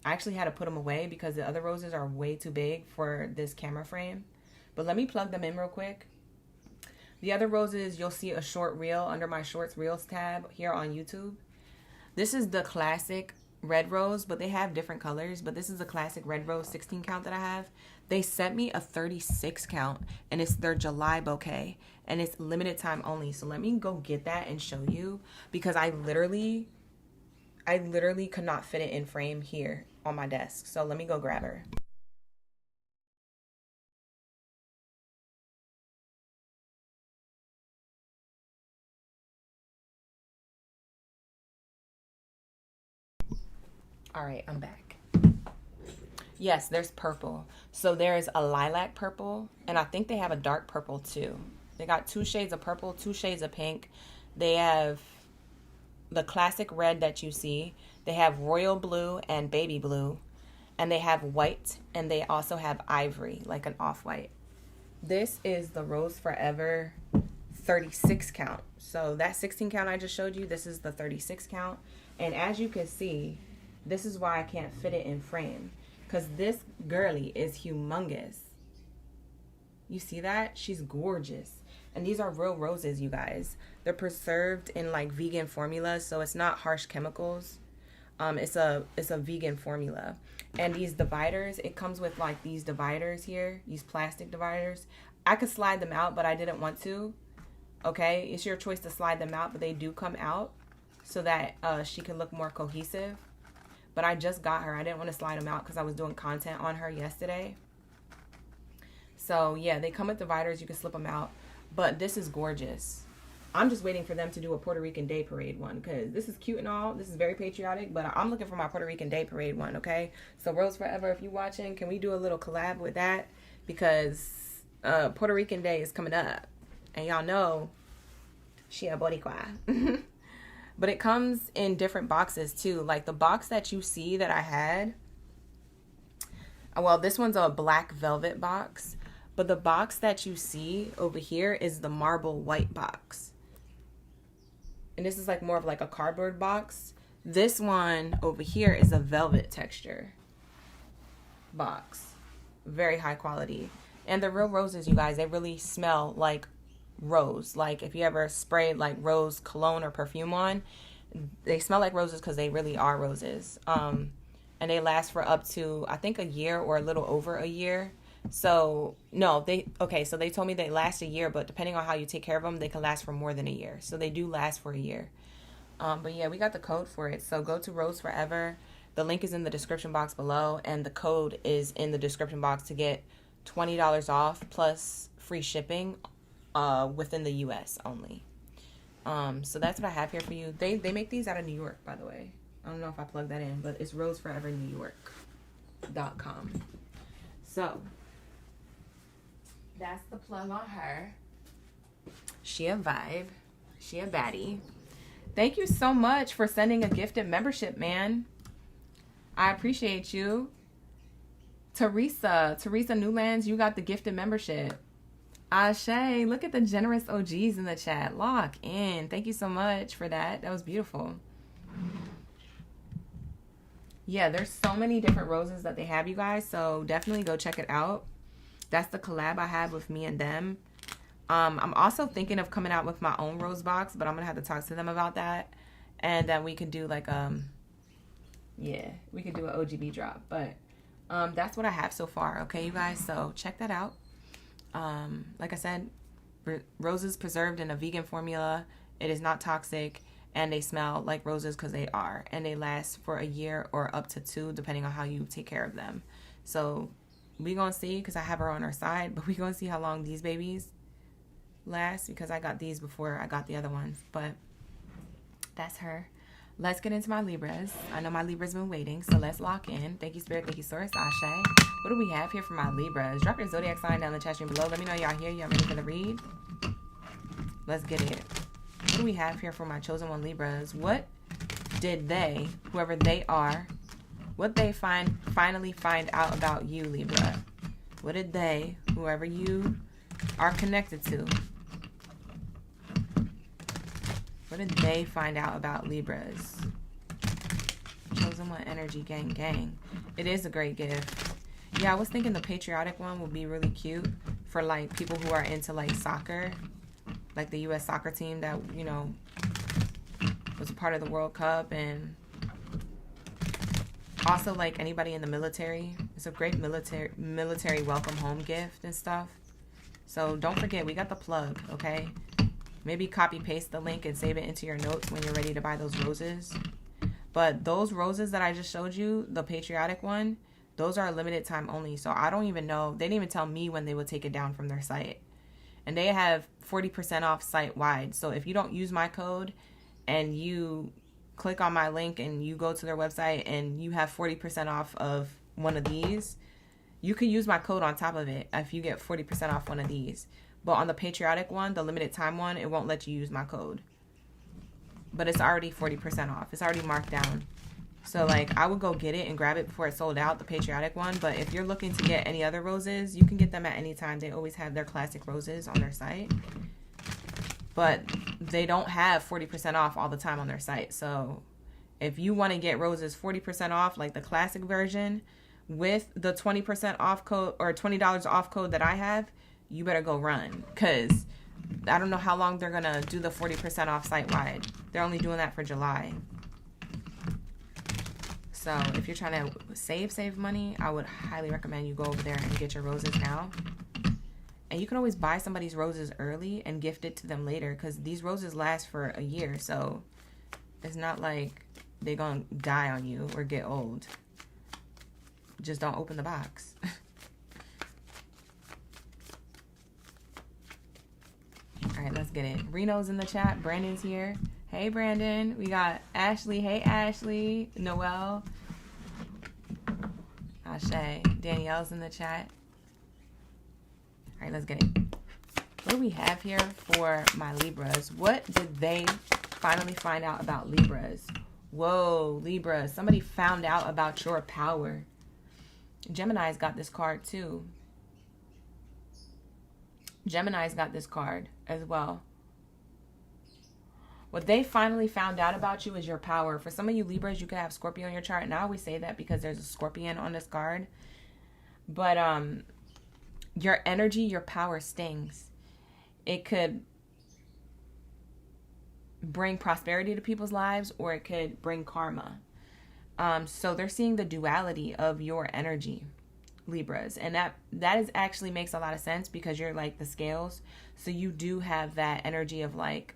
I actually had to put them away because the other roses are way too big for this camera frame. But let me plug them in real quick. The other roses, you'll see a short reel under my shorts reels tab here on YouTube. This is the classic red rose, but they have different colors. But this is the classic red rose 16 count that I have. They sent me a 36 count, and it's their July bouquet, and it's limited time only. So let me go get that and show you, because I literally could not fit it in frame here on my desk. So let me go grab her. All right, I'm back. Yes, there's purple. So there's a lilac purple, and I think they have a dark purple too. They got 2 shades of purple, 2 shades of pink. They have the classic red that you see. They have royal blue and baby blue, and they have white, and they also have ivory, like an off-white. This is the Rose Forever 36 count. So that 16 count I just showed you, this is the 36 count. And as you can see, this is why I can't fit it in frame, because this girly is humongous. You see that? She's gorgeous. And these are real roses, you guys. They're preserved in like vegan formulas, so it's not harsh chemicals. It's a vegan formula. And these dividers, it comes with like these dividers here, these plastic dividers. I could slide them out, but I didn't want to. Okay, it's your choice to slide them out, but they do come out so that she can look more cohesive. But I just got her. I didn't want to slide them out because I was doing content on her yesterday. So yeah, they come with dividers. You can slip them out. But this is gorgeous. I'm just waiting for them to do a Puerto Rican Day Parade one, because this is cute and all. This is very patriotic, but I'm looking for my Puerto Rican Day Parade one, okay? So Rose Forever, if you're watching, can we do a little collab with that? Because Puerto Rican Day is coming up. And y'all know she a Boricua. But it comes in different boxes too. Like the box that you see that I had. Well, this one's a black velvet box. But the box that you see over here is the marble white box. And this is like more of like a cardboard box. This one over here is a velvet texture box. Very high quality. And the real roses, you guys, they really smell like rose. Like if you ever sprayed like rose cologne or perfume on, they smell like roses because they really are roses. And they last for up to, I think, a year or a little over a year. So no, so they told me they last a year, but depending on how you take care of them, they can last for more than a year. So they do last for a year. But yeah, we got the code for it. So go to Rose Forever. The link is in the description box below, and the code is in the description box to get $20 off plus free shipping within the US only. So that's what I have here for you. They make these out of New York, by the way. I don't know if I plugged that in, but it's roseforevernewyork.com. So that's the plug on her. She a vibe. She a baddie. Thank you so much for sending a gifted membership, man. I appreciate you. Teresa Newlands, you got the gifted membership. Ashe, look at the generous OGs in the chat. Lock in. Thank you so much for that. That was beautiful. Yeah, there's so many different roses that they have, you guys. So definitely go check it out. That's the collab I have with me and them. I'm also thinking of coming out with my own rose box, but I'm gonna have to talk to them about that. And then we could do like yeah, we could do an OGB drop. But that's what I have so far. Okay, you guys. So check that out. Like I said, roses preserved in a vegan formula. It is not toxic, and they smell like roses because they are, and they last for a year or up to 2, depending on how you take care of them. So we gonna see, because I have her on our side, but we gonna see how long these babies last, because I got these before I got the other ones. But that's her. Let's get into my Libras. I know my Libras been waiting, so let's lock in. Thank you, Spirit. Thank you, Source. Ashe. What do we have here for my Libras? Drop your zodiac sign down in the chat stream below. Let me know y'all here. Y'all ready for the read? Let's get it. What do we have here for my chosen one Libras? What did they, whoever they are, what they finally find out about you, Libra? What did they, whoever you are connected to, what did they find out about Libras? Chosen one energy, gang, gang. It is a great gift. Yeah, I was thinking the patriotic one would be really cute for like people who are into like soccer, like the U.S. soccer team that, you know, was a part of the World Cup, and also like anybody in the military. It's a great military welcome home gift and stuff. So don't forget, we got the plug, okay? Maybe copy paste the link and save it into your notes when you're ready to buy those roses. But those roses that I just showed you, the patriotic one, those are a limited time only. So I don't even know. They didn't even tell me when they would take it down from their site. And they have 40% off site wide. So if you don't use my code and you click on my link and you go to their website and you have 40% off of one of these, you could use my code on top of it if you get 40% off one of these. But on the patriotic one, the limited time one, it won't let you use my code. But it's already 40% off. It's already marked down. So like I would go get it and grab it before it sold out, the patriotic one. But if you're looking to get any other roses, you can get them at any time. They always have their classic roses on their site. But they don't have 40% off all the time on their site. So if you want to get roses 40% off, like the classic version, with the 20% off code or $20 off code that I have, you better go run, because I don't know how long they're going to do the 40% off site-wide. They're only doing that for July. So if you're trying to save money, I would highly recommend you go over there and get your roses now. And you can always buy somebody's roses early and gift it to them later, because these roses last for a year. So it's not like they're going to die on you or get old. Just don't open the box. All right, let's get it. Reno's in the chat. Brandon's here. Hey, Brandon. We got Ashley. Hey, Ashley. Noelle. Ashe. Danielle's in the chat. All right, let's get it. What do we have here for my Libras? What did they finally find out about Libras? Whoa, Libra. Somebody found out about your power. Gemini's got this card too. Gemini's got this card as well. What they finally found out about you is your power. For some of you Libras, you could have Scorpio in your chart. And I always say that because there's a Scorpion on this card. But your energy, your power stings. it could bring prosperity to people's lives, or it could bring karma. So they're seeing the duality of your energy, Libras, and that is actually makes a lot of sense, because you're like the scales, so you do have that energy of like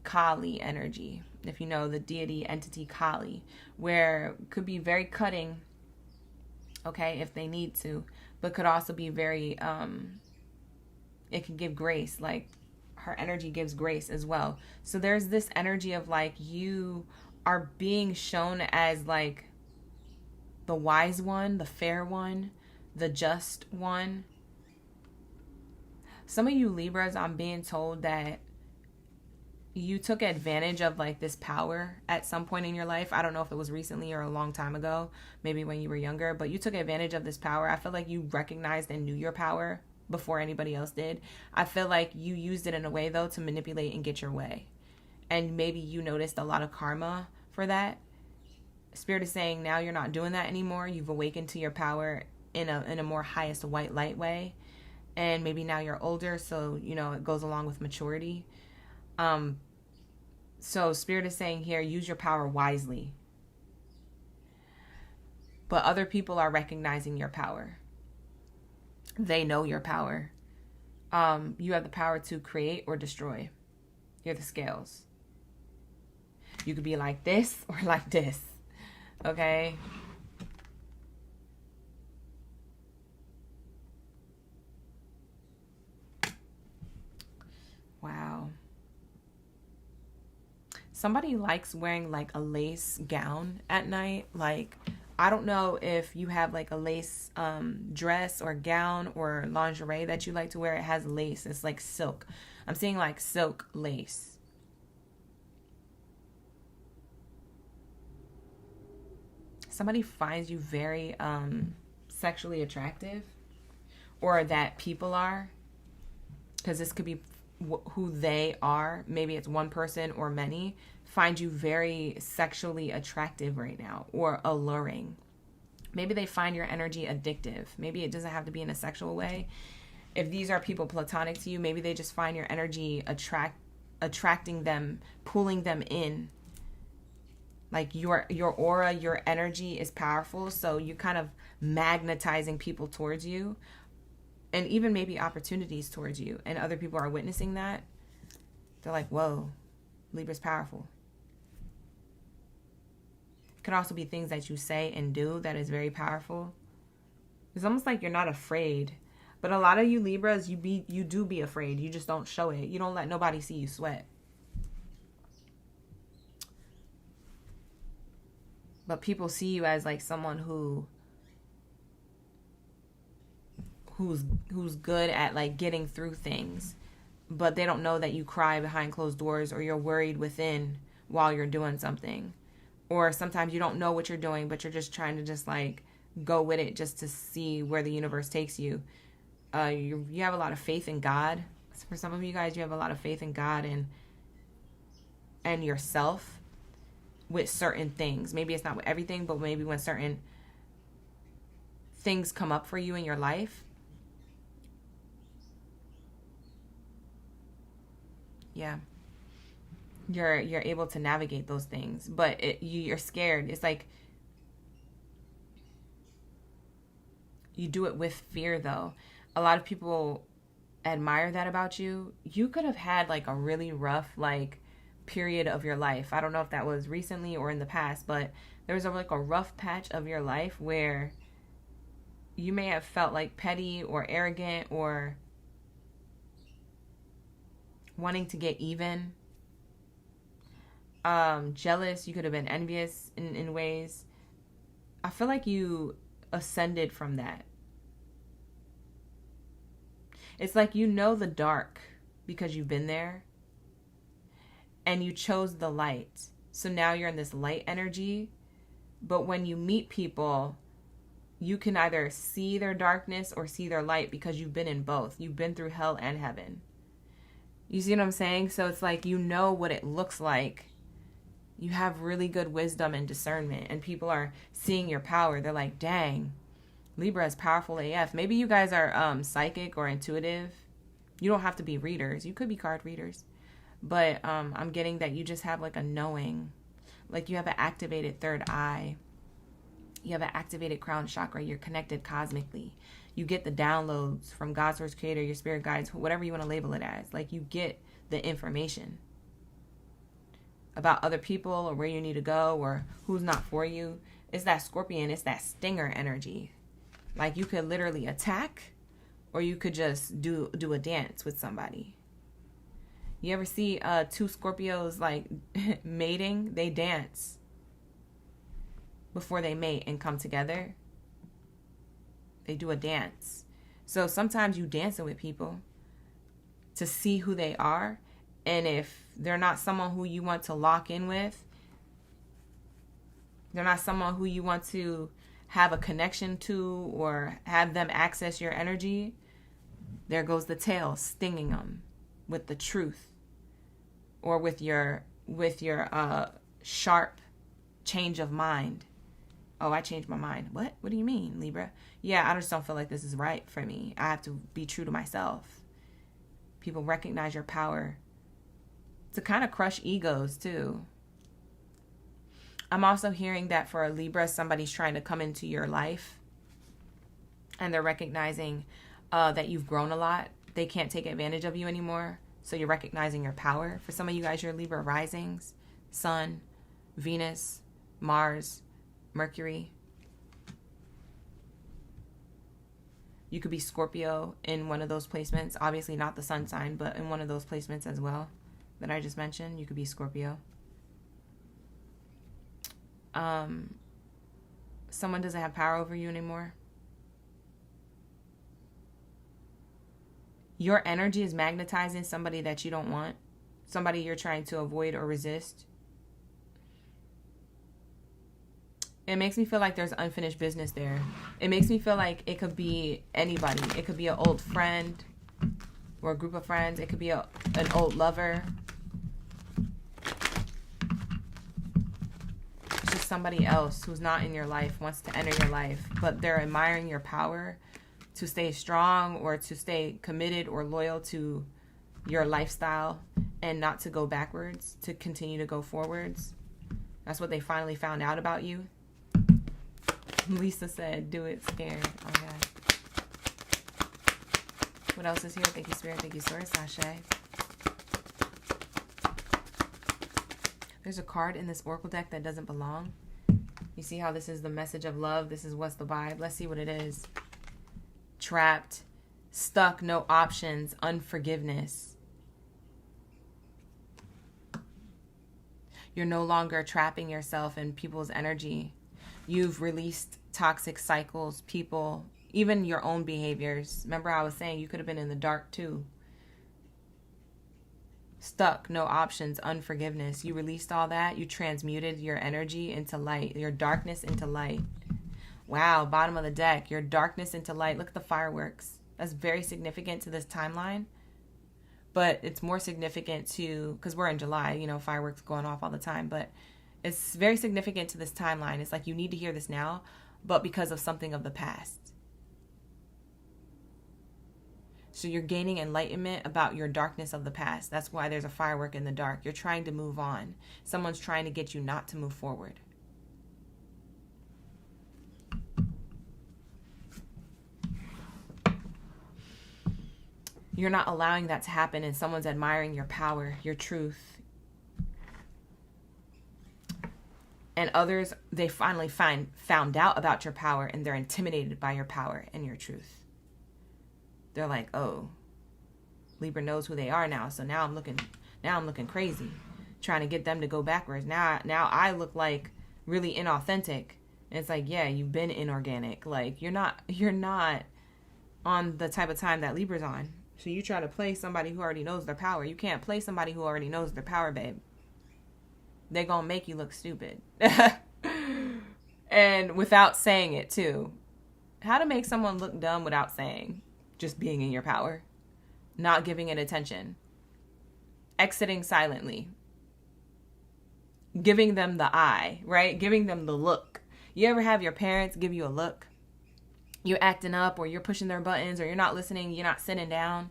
Kali energy, if you know the deity entity Kali, where could be very cutting, okay, if they need to, but could also be very it can give grace, like her energy gives grace as well. So there's this energy of like you are being shown as like the wise one, the fair one, the just one. Some of you Libras, I'm being told that you took advantage of like this power at some point in your life. I don't know if it was recently or a long time ago, maybe when you were younger, but you took advantage of this power. I feel like you recognized and knew your power before anybody else did. I feel like you used it in a way though to manipulate and get your way. And maybe you noticed a lot of karma for that. Spirit is saying now you're not doing that anymore. You've awakened to your power in a more highest white light way. And maybe now you're older, so you know it goes along with maturity. So Spirit is saying here, use your power wisely. But other people are recognizing your power. They know your power. You have the power to create or destroy. You're the scales. You could be like this or like this. Okay? Wow. Somebody likes wearing like a lace gown at night. Like, I don't know if you have like a lace dress or gown or lingerie that you like to wear. It has lace. It's like silk. I'm seeing like silk lace. Somebody finds you very sexually attractive, or that people are, because this could be who they are. Maybe it's one person or many. Find you very sexually attractive right now, or alluring. Maybe they find your energy addictive. Maybe it doesn't have to be in a sexual way. If these are people platonic to you, maybe they just find your energy attracting them, pulling them in. Like your aura, your energy is powerful, so you're kind of magnetizing people towards you, and even maybe opportunities towards you, and other people are witnessing that. They're like, whoa, Libra's powerful. It could also be things that you say and do that is very powerful. It's almost like you're not afraid. But a lot of you Libras, you do be afraid. You just don't show it. You don't let nobody see you sweat. But people see you as like someone who's good at like getting through things, but they don't know that you cry behind closed doors, or you're worried within while you're doing something, or sometimes you don't know what you're doing, but you're just trying to just like go with it just to see where the universe takes you. You have a lot of faith in God. For some of you guys, you have a lot of faith in God and yourself. With certain things. Maybe it's not with everything, but maybe when certain things come up for you in your life. Yeah. You're able to navigate those things, but you're scared. It's like you do it with fear though. A lot of people admire that about you. You could have had like a really rough like period of your life. I don't know if that was recently or in the past, but there was like a rough patch of your life where you may have felt like petty or arrogant or wanting to get even, jealous. You could have been envious in ways. I feel like you ascended from that. It's like you know the dark because you've been there. And you chose the light. So now you're in this light energy. But when you meet people, you can either see their darkness or see their light, because you've been in both. You've been through hell and heaven. You see what I'm saying? So it's like you know what it looks like. You have really good wisdom and discernment. And people are seeing your power. They're like, dang, Libra is powerful AF. Maybe you guys are psychic or intuitive. You don't have to be readers. You could be card readers. But I'm getting that you just have like a knowing. Like you have an activated third eye. You have an activated crown chakra. You're connected cosmically. You get the downloads from God's source creator, your spirit guides, whatever you want to label it as. Like you get the information about other people or where you need to go or who's not for you. It's that scorpion. It's that stinger energy. Like you could literally attack or you could just do a dance with somebody. You ever see two Scorpios like mating? They dance before they mate and come together. They do a dance. So sometimes you dancing with people to see who they are. And if they're not someone who you want to lock in with, they're not someone who you want to have a connection to or have them access your energy, there goes the tail stinging them with the truth or with your sharp change of mind. Oh, I changed my mind. What? What do you mean, Libra? Yeah, I just don't feel like this is right for me. I have to be true to myself. People recognize your power to kind of crush egos too. I'm also hearing that for a Libra, somebody's trying to come into your life and they're recognizing that you've grown a lot. They can't take advantage of you anymore. So you're recognizing your power. For some of you guys, you're Libra risings, Sun, Venus, Mars, Mercury. You could be Scorpio in one of those placements. Obviously not the sun sign, but in one of those placements as well that I just mentioned. You could be Scorpio. Someone doesn't have power over you anymore. Your energy is magnetizing somebody that you don't want. Somebody you're trying to avoid or resist. It makes me feel like there's unfinished business there. It makes me feel like it could be anybody. It could be an old friend or a group of friends. It could be an old lover. It's just somebody else who's not in your life, wants to enter your life, but they're admiring your power to stay strong or to stay committed or loyal to your lifestyle and not to go backwards, to continue to go forwards. That's what they finally found out about you. Lisa said, do it scared. Oh, God. What else is here? Thank you, Spirit. Thank you, Source. Sashay. There's a card in this Oracle deck that doesn't belong. You see how this is the message of love? This is what's the vibe. Let's see what it is. Trapped, stuck, no options, unforgiveness. You're no longer trapping yourself in people's energy. You've released toxic cycles, people, even your own behaviors. Remember I was saying you could have been in the dark too. Stuck, no options, unforgiveness. You released all that. You transmuted your energy into light, your darkness into light. Wow, bottom of the deck, your darkness into light. Look at the fireworks. That's very significant to this timeline. But it's more significant to, because we're in July, you know, fireworks going off all the time, but it's very significant to this timeline. It's like you need to hear this now, but because of something of the past. So you're gaining enlightenment about your darkness of the past. That's why there's a firework in the dark. You're trying to move on. Someone's trying to get you not to move forward. You're not allowing that to happen, and someone's admiring your power, your truth. And others, they finally found out about your power, and they're intimidated by your power and your truth. They're like, oh, Libra knows who they are now, so now I'm looking crazy, trying to get them to go backwards. Now I look like really inauthentic. And it's like, yeah, you've been inorganic. Like you're not on the type of time that Libra's on. So you try to play somebody who already knows their power. You can't play somebody who already knows their power, babe. They're going to make you look stupid. And without saying it, too. How to make someone look dumb without saying. Just being in your power. Not giving it attention. Exiting silently. Giving them the eye, right? Giving them the look. You ever have your parents give you a look? You're acting up, or you're pushing their buttons, or you're not listening, you're not sitting down.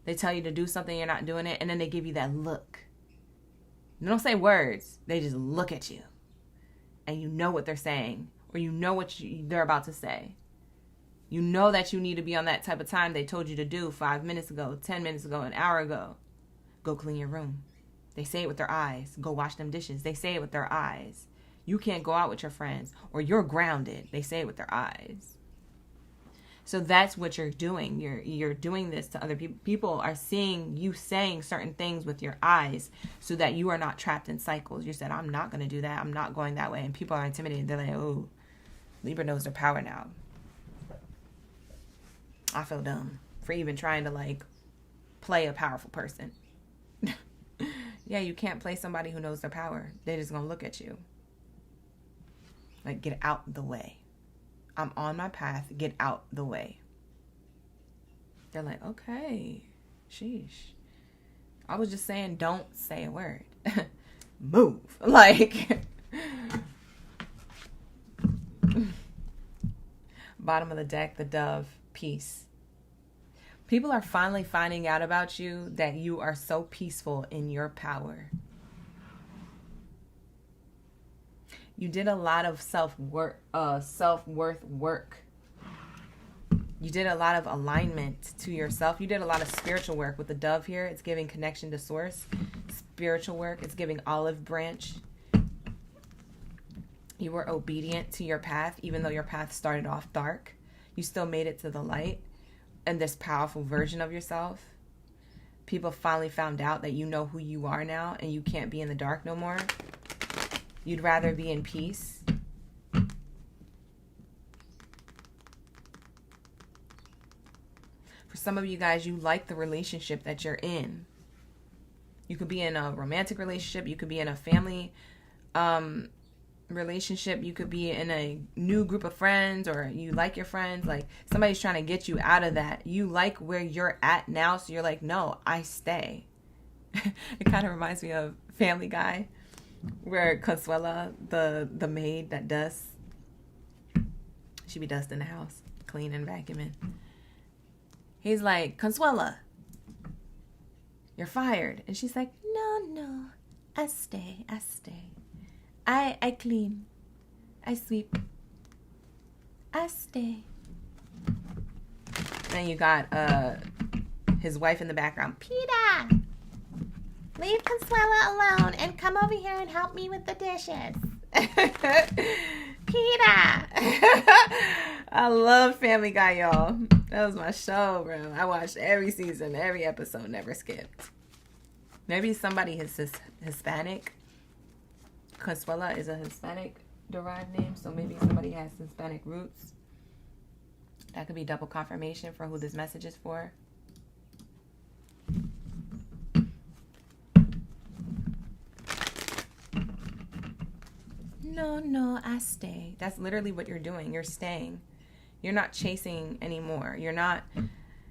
They tell you to do something, you're not doing it, and then they give you that look. They don't say words. They just look at you. And you know what they're saying, or you know what they're about to say. You know that you need to be on that type of time they told you to do 5 minutes ago, 10 minutes ago, an hour ago. Go clean your room. They say it with their eyes. Go wash them dishes. They say it with their eyes. You can't go out with your friends, or you're grounded. They say it with their eyes. So that's what you're doing. You're doing this to other people. People are seeing you saying certain things with your eyes so that you are not trapped in cycles. You said, I'm not going to do that. I'm not going that way. And people are intimidated. They're like, oh, Libra knows their power now. I feel dumb for even trying to like play a powerful person. Yeah, you can't play somebody who knows their power. They're just going to look at you. Like, get out the way. I'm on my path. Get out the way. They're like, okay, sheesh. I was just saying, don't say a word. Move. Like, bottom of the deck, the dove, peace. People are finally finding out about you that you are so peaceful in your power. You did a lot of self-worth work. You did a lot of alignment to yourself. You did a lot of spiritual work with the dove here. It's giving connection to source. Spiritual work. It's giving olive branch. You were obedient to your path, even though your path started off dark. You still made it to the light and this powerful version of yourself. People finally found out that you know who you are now and you can't be in the dark no more. You'd rather be in peace. For some of you guys, you like the relationship that you're in. You could be in a romantic relationship. You could be in a family relationship. You could be in a new group of friends, or you like your friends. Like, somebody's trying to get you out of that. You like where you're at now, so you're like, no, I stay. It kind of reminds me of Family Guy, where Consuela, the maid that dusts, she be dusting the house, cleaning, vacuuming. He's like, Consuela, you're fired. And she's like, no, I stay. I clean. I sweep. I stay. Then you got his wife in the background. Peter, leave Consuela alone and come over here and help me with the dishes. Peter. I love Family Guy, y'all. That was my show, bro. I watched every season, every episode, never skipped. Maybe somebody is Hispanic. Consuela is a Hispanic derived name, so maybe somebody has Hispanic roots. That could be double confirmation for who this message is for. No, I stay. That's literally what you're doing. You're staying. You're not chasing anymore. You're not,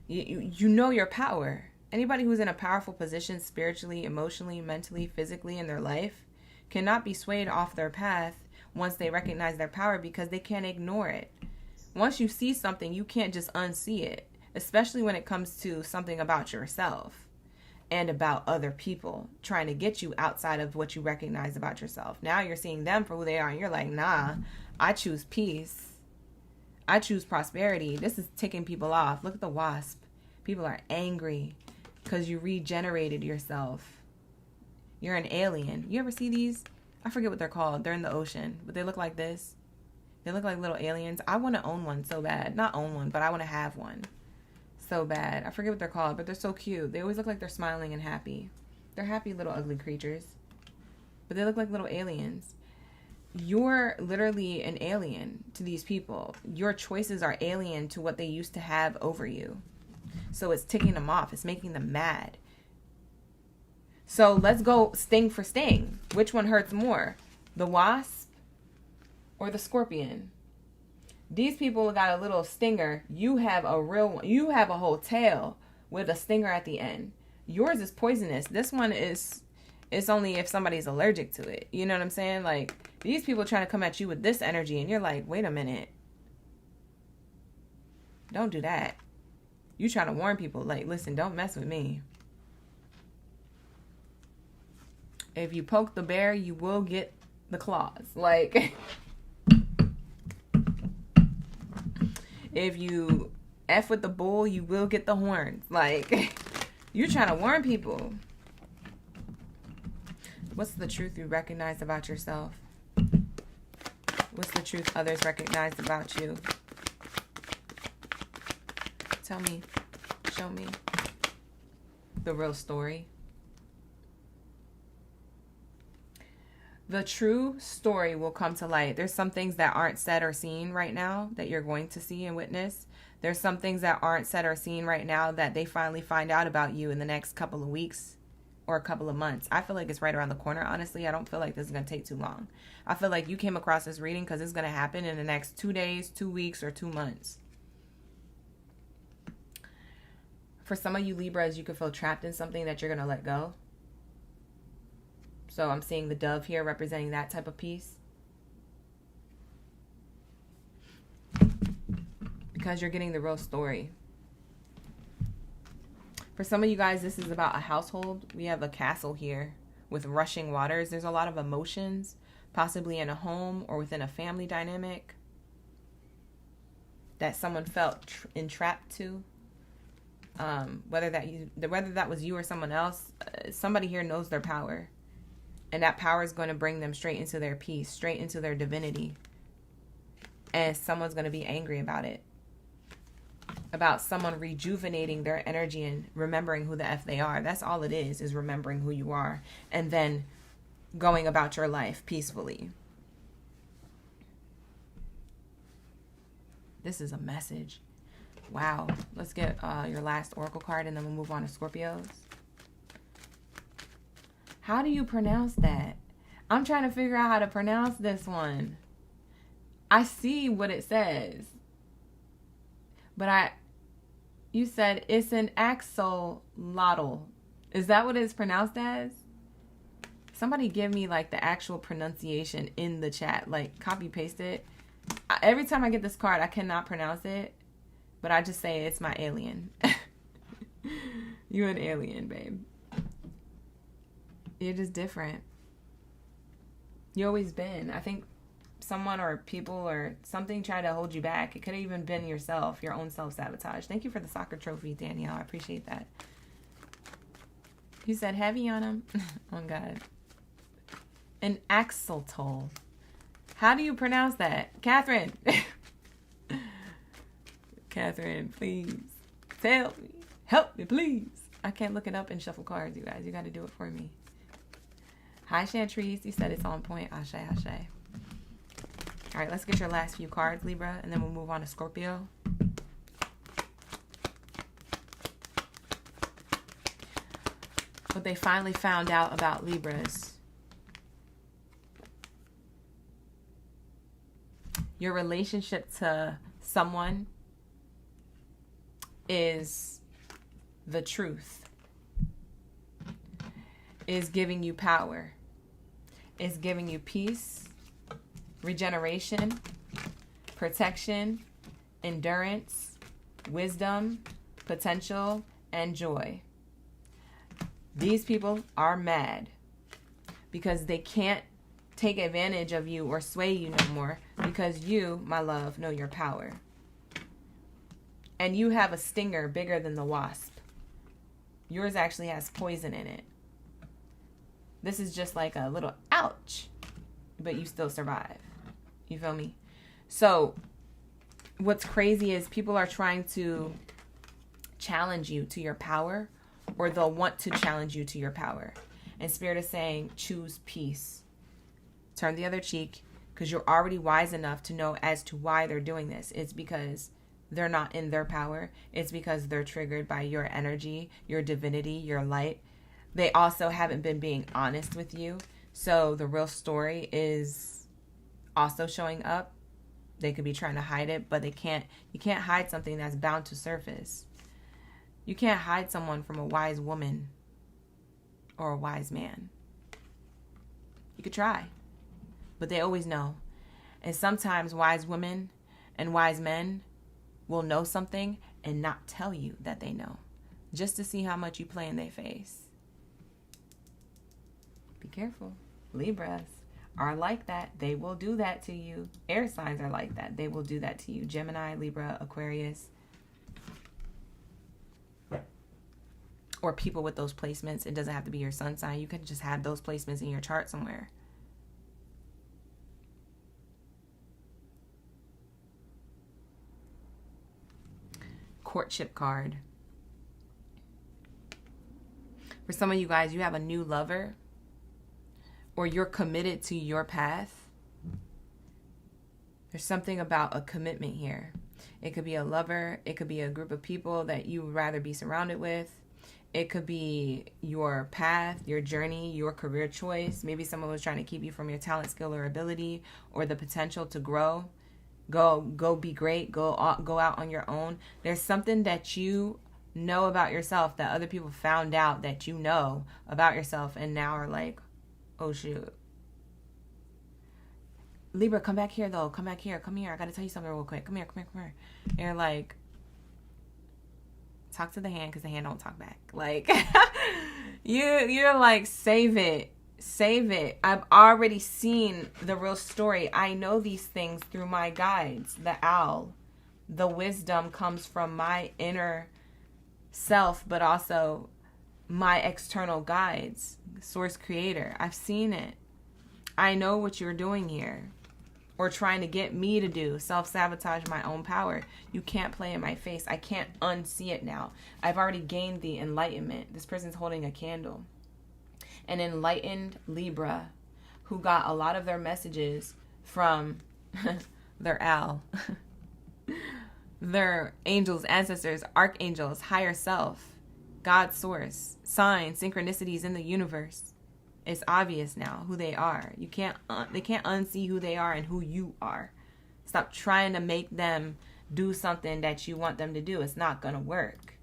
you know your power. Anybody who's in a powerful position spiritually, emotionally, mentally, physically in their life cannot be swayed off their path once they recognize their power, because they can't ignore it. Once you see something, you can't just unsee it, especially when it comes to something about yourself and about other people trying to get you outside of what you recognize about yourself. Now you're seeing them for who they are, and you're like, nah, I choose peace. I choose prosperity. This is ticking people off. Look at the wasp. People are angry because you regenerated yourself. You're an alien. You ever see these? I forget what they're called. They're in the ocean, but they look like this. They look like little aliens. I want to own one so bad. Not own one, but I want to have one so bad. I forget what they're called, but they're so cute. They always look like they're smiling and happy. They're happy little ugly creatures, but they look like little aliens. You're literally an alien to these people. Your choices are alien to what they used to have over you. So it's ticking them off. It's making them mad. So let's go sting for sting. Which one hurts more? The wasp or the scorpion? These people got a little stinger. You have a real one. You have a whole tail with a stinger at the end. Yours is poisonous. This one is, it's only if somebody's allergic to it. You know what I'm saying? Like, these people trying to come at you with this energy, and you're like, wait a minute. Don't do that. You trying to warn people, like, listen, don't mess with me. If you poke the bear, you will get the claws. Like, if you F with the bull, you will get the horns. Like, you trying to warn people. What's the truth you recognize about yourself? What's the truth others recognize about you? Tell me. Show me. The real story. The true story will come to light. There's some things that aren't said or seen right now that you're going to see and witness. There's some things that aren't said or seen right now that they finally find out about you in the next couple of weeks or a couple of months. I feel like it's right around the corner, honestly. I don't feel like this is going to take too long. I feel like you came across this reading because it's going to happen in the next 2 days, 2 weeks, or 2 months. For some of you Libras, you could feel trapped in something that you're going to let go. So I'm seeing the dove here representing that type of peace. Because you're getting the real story. For some of you guys, this is about a household. We have a castle here with rushing waters. There's a lot of emotions, possibly in a home or within a family dynamic that someone felt entrapped to. Whether that was you or someone else, somebody here knows their power. And that power is going to bring them straight into their peace, straight into their divinity. And someone's going to be angry about it. About someone rejuvenating their energy and remembering who the F they are. That's all it is remembering who you are. And then going about your life peacefully. This is a message. Wow. Let's get your last oracle card and then we'll move on to Scorpios. How do you pronounce that? I'm trying to figure out how to pronounce this one. I see what it says. But you said it's an axolotl. Is that what it's pronounced as? Somebody give me like the actual pronunciation in the chat. Like copy paste it. Every time I get this card, I cannot pronounce it. But I just say it's my alien. You an alien, babe. You're just different. You always been. I think someone or people or something tried to hold you back. It could have even been yourself, your own self-sabotage. Thank you for the soccer trophy, Danielle. I appreciate that. You said heavy on him? Oh, God. An axolotl. How do you pronounce that? Catherine. Catherine, please. Tell me. Help me, please. I can't look it up and shuffle cards, you guys. You got to do it for me. Hi, Chantrice. You said it's on point. Ashe, ashe. All right, let's get your last few cards, Libra, and then we'll move on to Scorpio. What they finally found out about Libras. Your relationship to someone is the truth. Is giving you power. Is giving you peace, regeneration, protection, endurance, wisdom, potential, and joy. These people are mad because they can't take advantage of you or sway you no more because you, my love, know your power. And you have a stinger bigger than the wasp. Yours actually has poison in it. This is just like a little ouch, but you still survive. You feel me? So what's crazy is people are trying to challenge you to your power, or they'll want to challenge you to your power. And Spirit is saying, choose peace. Turn the other cheek, because you're already wise enough to know as to why they're doing this. It's because they're not in their power. It's because they're triggered by your energy, your divinity, your light. They also haven't been being honest with you. So the real story is also showing up. They could be trying to hide it, but they can't. You can't hide something that's bound to surface. You can't hide someone from a wise woman or a wise man. You could try, but they always know. And sometimes wise women and wise men will know something and not tell you that they know, just to see how much you play in their face. Be careful. Libras are like that. They will do that to you. Air signs are like that. They will do that to you. Gemini, Libra, Aquarius. Or people with those placements. It doesn't have to be your sun sign. You can just have those placements in your chart somewhere. Courtship card. For some of you guys, you have a new lover, or you're committed to your path. There's something about a commitment here. It could be a lover. It could be a group of people that you would rather be surrounded with. It could be your path, your journey, your career choice. Maybe someone was trying to keep you from your talent, skill, or ability, or the potential to grow. Go be great. Go out on your own. There's something that you know about yourself that other people found out that you know about yourself and now are like, oh shoot. Libra, come back here though. Come back here. Come here. I gotta tell you something real quick. Come here. And you're like, talk to the hand because the hand don't talk back. Like, you're like, save it. I've already seen the real story. I know these things through my guides, the owl. The wisdom comes from my inner self, but also my external guides, source creator. I've seen it. I know what you're doing here, or trying to get me to do, self-sabotage my own power. You can't play in my face. I can't unsee it now. I've already gained the enlightenment. This person's holding a candle. An enlightened Libra who got a lot of their messages from their owl, their angels, ancestors, archangels, higher self, God's source, signs, synchronicities in the universe. It's obvious now who they are. They can't unsee who they are and who you are. Stop trying to make them do something that you want them to do. It's not going to work.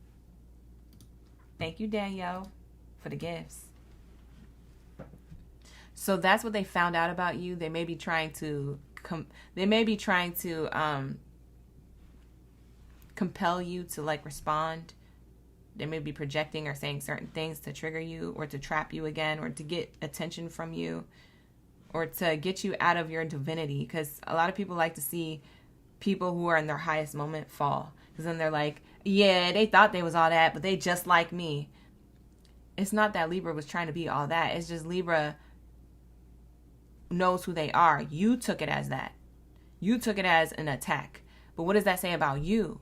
Thank you, Danielle, for the gifts. So that's what they found out about you. They may be trying to compel you to like respond. They may be projecting or saying certain things to trigger you or to trap you again or to get attention from you or to get you out of your divinity. Because a lot of people like to see people who are in their highest moment fall. Because then they're like, yeah, they thought they was all that, but they just like me. It's not that Libra was trying to be all that. It's just Libra knows who they are. You took it as that. You took it as an attack. But what does that say about you?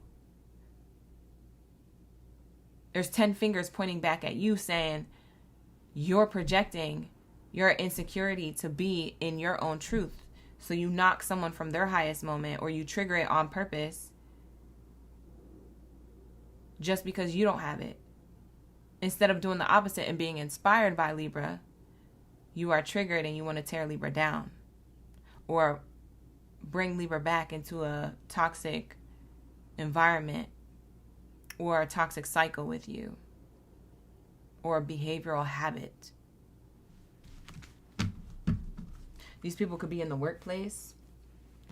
There's 10 fingers pointing back at you saying you're projecting your insecurity to be in your own truth. So you knock someone from their highest moment or you trigger it on purpose just because you don't have it. Instead of doing the opposite and being inspired by Libra, you are triggered and you want to tear Libra down or bring Libra back into a toxic environment or a toxic cycle with you or a behavioral habit. These people could be in the workplace.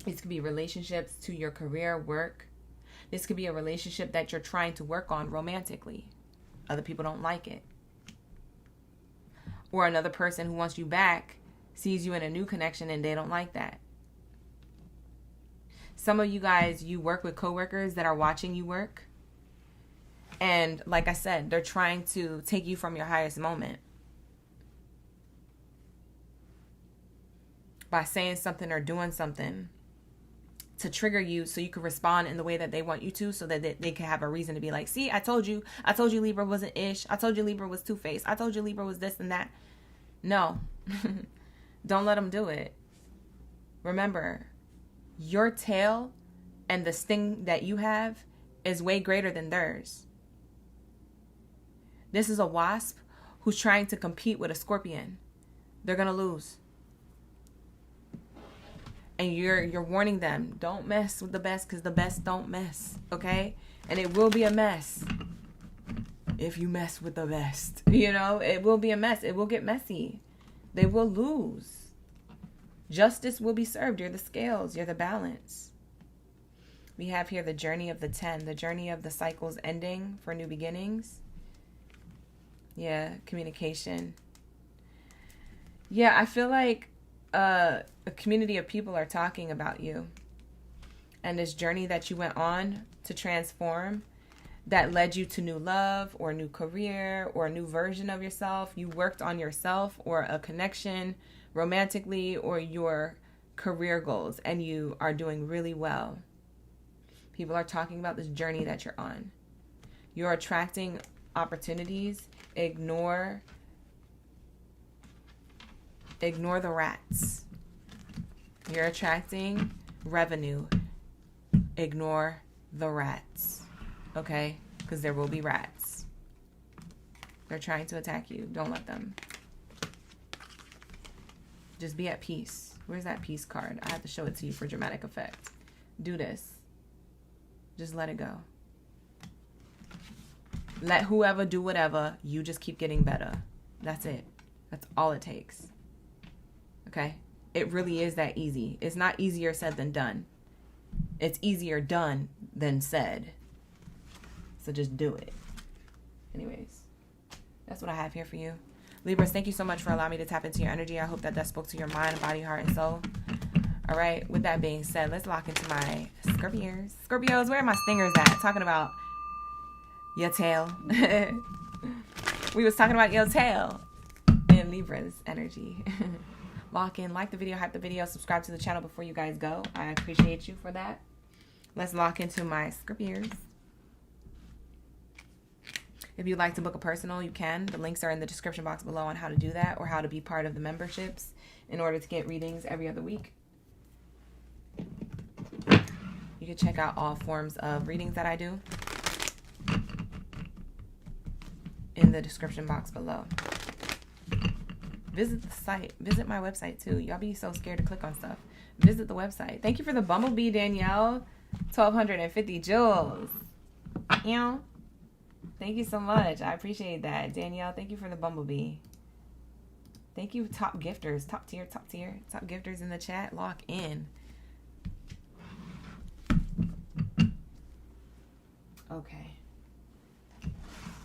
These could be relationships to your career, work. This could be a relationship that you're trying to work on romantically. Other people don't like it. Or another person who wants you back sees you in a new connection and they don't like that. Some of you guys, you work with coworkers that are watching you work. And like I said, they're trying to take you from your highest moment by saying something or doing something to trigger you so you can respond in the way that they want you to, so that they can have a reason to be like, see, I told you Libra wasn't ish. I told you Libra was two-faced. I told you Libra was this and that. No, don't let them do it. Remember, your tail and the sting that you have is way greater than theirs. This is a wasp who's trying to compete with a scorpion. They're going to lose. And you're warning them, don't mess with the best because the best don't mess, okay? And it will be a mess if you mess with the best. You know, it will be a mess. It will get messy. They will lose. Justice will be served. You're the scales. You're the balance. We have here the journey of the 10, the journey of the cycles ending for new beginnings. Yeah, communication. Yeah, I feel like a community of people are talking about you. And this journey that you went on to transform that led you to new love or new career or a new version of yourself. You worked on yourself or a connection romantically or your career goals, and you are doing really well. People are talking about this journey that you're on. You're attracting opportunities. Ignore the rats. You're attracting revenue. Ignore the rats. Okay? Because there will be rats. They're trying to attack you. Don't let them. Just be at peace. Where's that peace card? I have to show it to you for dramatic effect. Do this. Just let it go. Let whoever do whatever. You just keep getting better. That's it. That's all it takes. Okay? It really is that easy. It's not easier said than done. It's easier done than said. So just do it. Anyways, that's what I have here for you. Libras, thank you so much for allowing me to tap into your energy. I hope that spoke to your mind, body, heart, and soul. All right, with that being said, let's lock into my Scorpios. Scorpios, where are my stingers at? Talking about your tail. We was talking about your tail and Libra's energy. Lock in, like the video, hype the video, subscribe to the channel before you guys go. I appreciate you for that. Let's lock into my Scorpios. If you'd like to book a personal, you can. The links are in the description box below on how to do that or how to be part of the memberships in order to get readings every other week. You can check out all forms of readings that I do in the description box below. Visit the site. Visit my website too. Y'all be so scared to click on stuff. Visit the website. Thank you for the bumblebee, Danielle. 1,250 jewels. You know? Thank you so much. I appreciate that. Danielle, thank you for the bumblebee. Thank you, top gifters. Top tier. Top gifters in the chat. Lock in. Okay.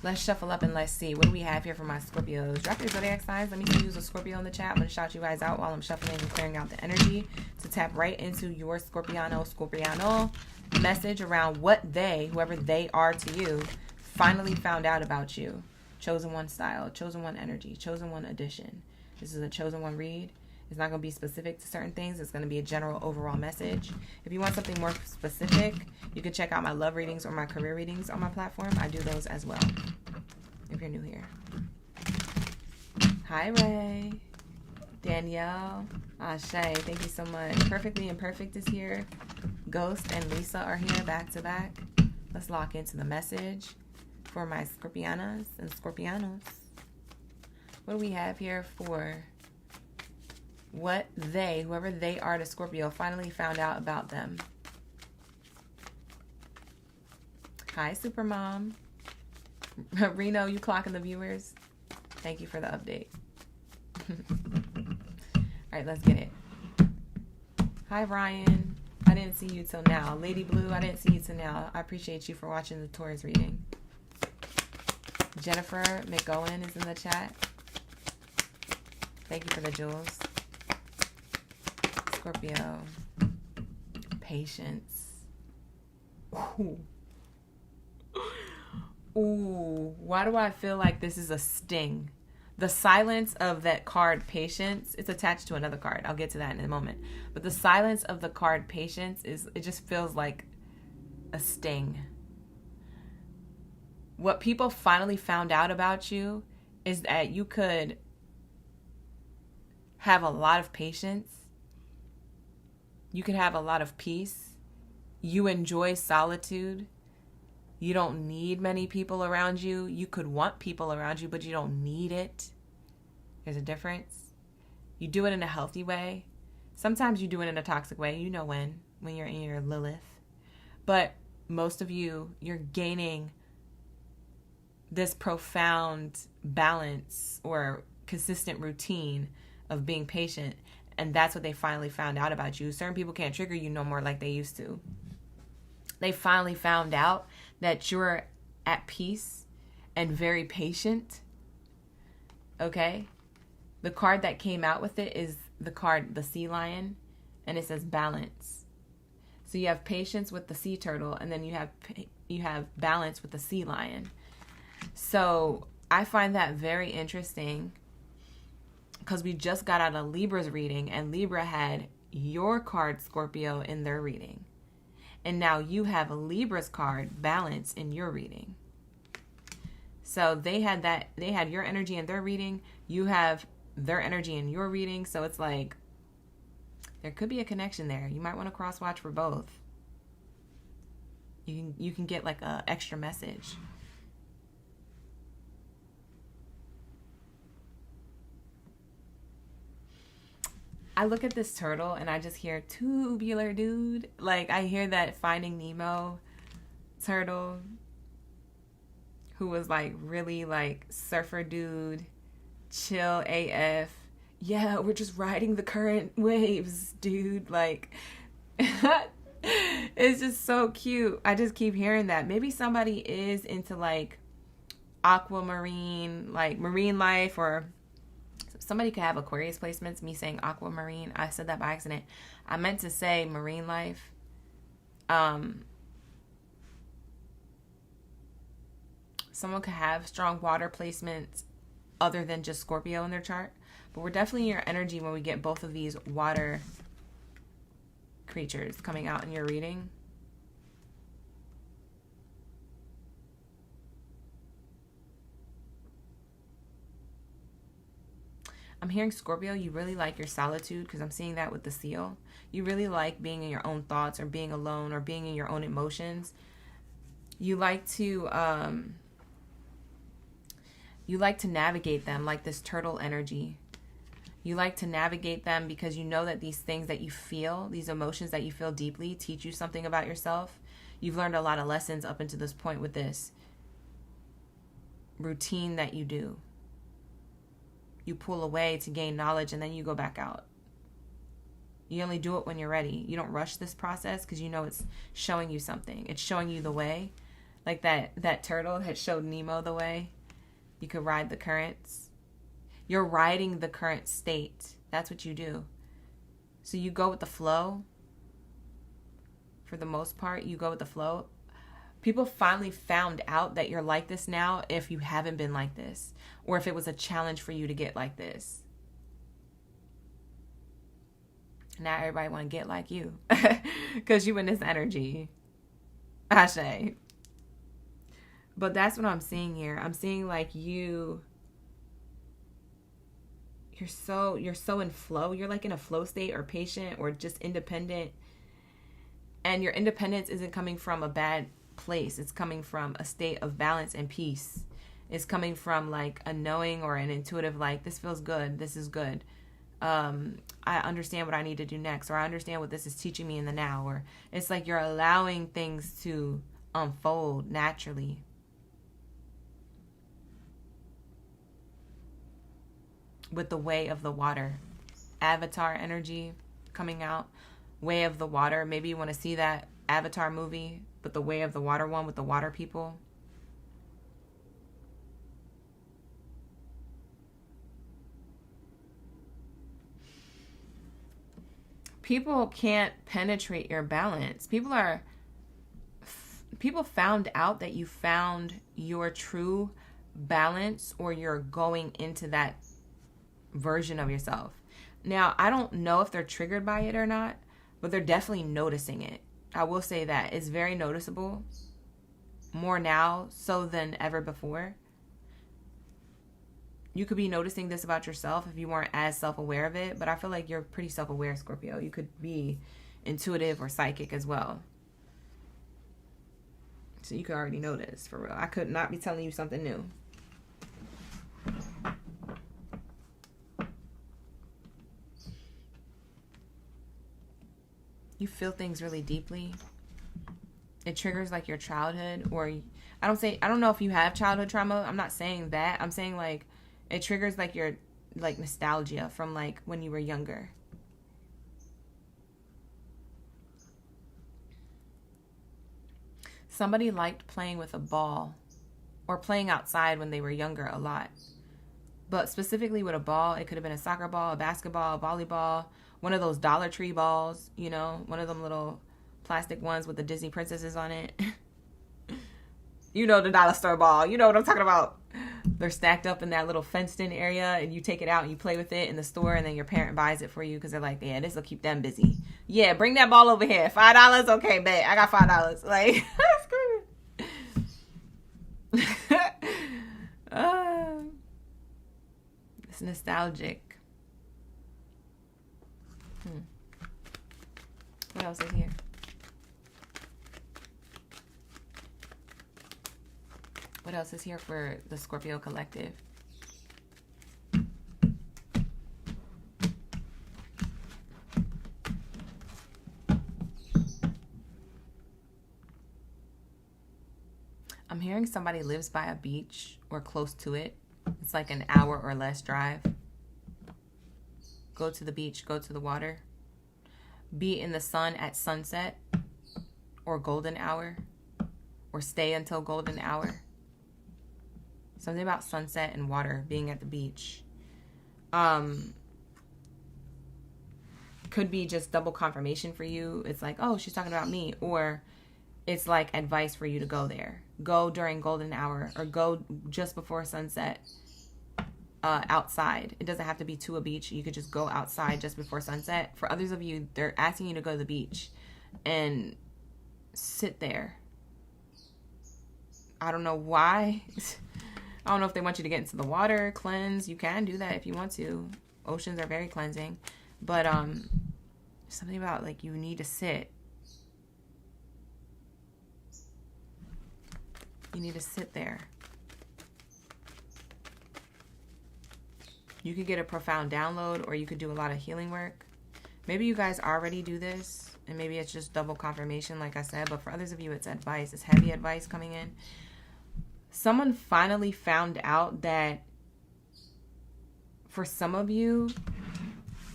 Let's shuffle up and let's see. What do we have here for my Scorpios? Drop your zodiac signs. Let me see who's a Scorpio in the chat. I'm going to shout you guys out while I'm shuffling and clearing out the energy to tap right into your Scorpiano message around what they, whoever they are to you, finally found out about you. Chosen one style, chosen one energy, chosen one edition. This is a chosen one read. It's not going to be specific to certain things. It's going to be a general overall message. If you want something more specific, you can check out my love readings or my career readings on my platform. I do those as well, if you're new here. Hi, Ray. Danielle. Ashe, thank you so much. Perfectly Imperfect is here. Ghost and Lisa are here back to back. Let's lock into the message for my Scorpianas and Scorpianos. What do we have here for what they, whoever they are to Scorpio, finally found out about them? Hi, Supermom. Reno, you clocking the viewers? Thank you for the update. All right, let's get it. Hi, Ryan. I didn't see you till now. Lady Blue, I didn't see you till now. I appreciate you for watching the Taurus reading. Jennifer McGowan is in the chat. Thank you for the jewels. Scorpio. Patience. Ooh. Ooh. Why do I feel like this is a sting? The silence of that card, Patience, it's attached to another card. I'll get to that in a moment. But the silence of the card, Patience, it just feels like a sting. What people finally found out about you is that you could have a lot of patience. You could have a lot of peace. You enjoy solitude. You don't need many people around you. You could want people around you, but you don't need it. There's a difference. You do it in a healthy way. Sometimes you do it in a toxic way. You know when you're in your Lilith. But most of you, you're gaining this profound balance or consistent routine of being patient. And that's what they finally found out about you. Certain people can't trigger you no more like they used to. They finally found out that you're at peace and very patient. Okay? The card that came out with it is the card, the sea lion, and it says balance. So you have patience with the sea turtle, and then you have balance with the sea lion. So I find that very interesting because we just got out of Libra's reading, and Libra had your card, Scorpio, in their reading. And now you have a Libra's card, balance, in your reading. So they had your energy in their reading. You have their energy in your reading. So it's like, there could be a connection there. You might want to cross watch for both. You can get like a extra message. I look at this turtle and I just hear tubular dude. Like, I hear that Finding Nemo turtle who was like really like surfer dude, chill AF. Yeah, we're just riding the current waves, dude. Like, it's just so cute. I just keep hearing that. Maybe somebody is into like aquamarine, like marine life, or somebody could have Aquarius placements. Me saying aquamarine, I said that by accident. I meant to say marine life. Someone could have strong water placements other than just Scorpio in their chart. But we're definitely in your energy when we get both of these water creatures coming out in your reading. I'm hearing Scorpio, you really like your solitude, because I'm seeing that with the seal. You really like being in your own thoughts, or being alone, or being in your own emotions. You like to navigate them, like this turtle energy. You like to navigate them because you know that these things that you feel, these emotions that you feel deeply, teach you something about yourself. You've learned a lot of lessons up until this point with this routine that you do. You pull away to gain knowledge, and then you go back out. You only do it when you're ready. You don't rush this process because you know it's showing you something. It's showing you the way. Like that turtle had showed Nemo the way. You could ride the currents. You're riding the current state. That's what you do. So you go with the flow. For the most part, you go with the flow. People finally found out that you're like this now if you haven't been like this, or if it was a challenge for you to get like this. Now everybody want to get like you because you in this energy. Ashe. But that's what I'm seeing here. I'm seeing like you're so in flow. You're like in a flow state, or patient, or just independent. And your independence isn't coming from a bad place. It's coming from a state of balance and peace. It's coming from like a knowing or an intuitive, like, this feels good, this is good. I understand what I need to do next, or I understand what this is teaching me in the now. Or it's like you're allowing things to unfold naturally. With the way of the water, Avatar energy coming out. Way of the water. Maybe you want to see that Avatar movie, but the Way of the Water one with the water people. People can't penetrate your balance. People found out that you found your true balance, or you're going into that version of yourself. Now, I don't know if they're triggered by it or not, but they're definitely noticing it. I will say that it's very noticeable, more now so than ever before. You could be noticing this about yourself if you weren't as self-aware of it, but I feel like you're pretty self-aware, Scorpio. You could be intuitive or psychic as well. So you could already know this, for real. I could not be telling you something new. You feel things really deeply. It triggers like your childhood, or I don't know if you have childhood trauma. I'm not saying that. I'm saying like it triggers like your like nostalgia from like when you were younger. Somebody liked playing with a ball or playing outside when they were younger a lot. But specifically with a ball, it could have been a soccer ball, a basketball, a volleyball, one of those Dollar Tree balls, you know, one of them little plastic ones with the Disney princesses on it. You know, the dollar store ball. You know what I'm talking about. They're stacked up in that little fenced-in area, and you take it out and you play with it in the store, and then your parent buys it for you because they're like, yeah, this will keep them busy. Yeah, bring that ball over here. $5? Okay, bet. I got $5. Like, it's nostalgic. What else is here? What else is here for the Scorpio collective? I'm hearing somebody lives by a beach or close to it. It's like an hour or less drive. Go to the beach, go to the water. Be in the sun at sunset or golden hour, or stay until golden hour. Something about sunset and water, being at the beach. Could be just double confirmation for you. It's like, oh, she's talking about me. Or it's like advice for you to go there. Go during golden hour, or go just before sunset outside. It doesn't have to be to a beach. You could just go outside just before sunset. For others of you, they're asking you to go to the beach and sit there. I don't know why. I don't know if they want you to get into the water, cleanse. You can do that if you want to. Oceans are very cleansing. But something about like you need to sit. You need to sit there. You could get a profound download, or you could do a lot of healing work. Maybe you guys already do this, and maybe it's just double confirmation, like I said. But for others of you, it's advice. It's heavy advice coming in. Someone finally found out that for some of you,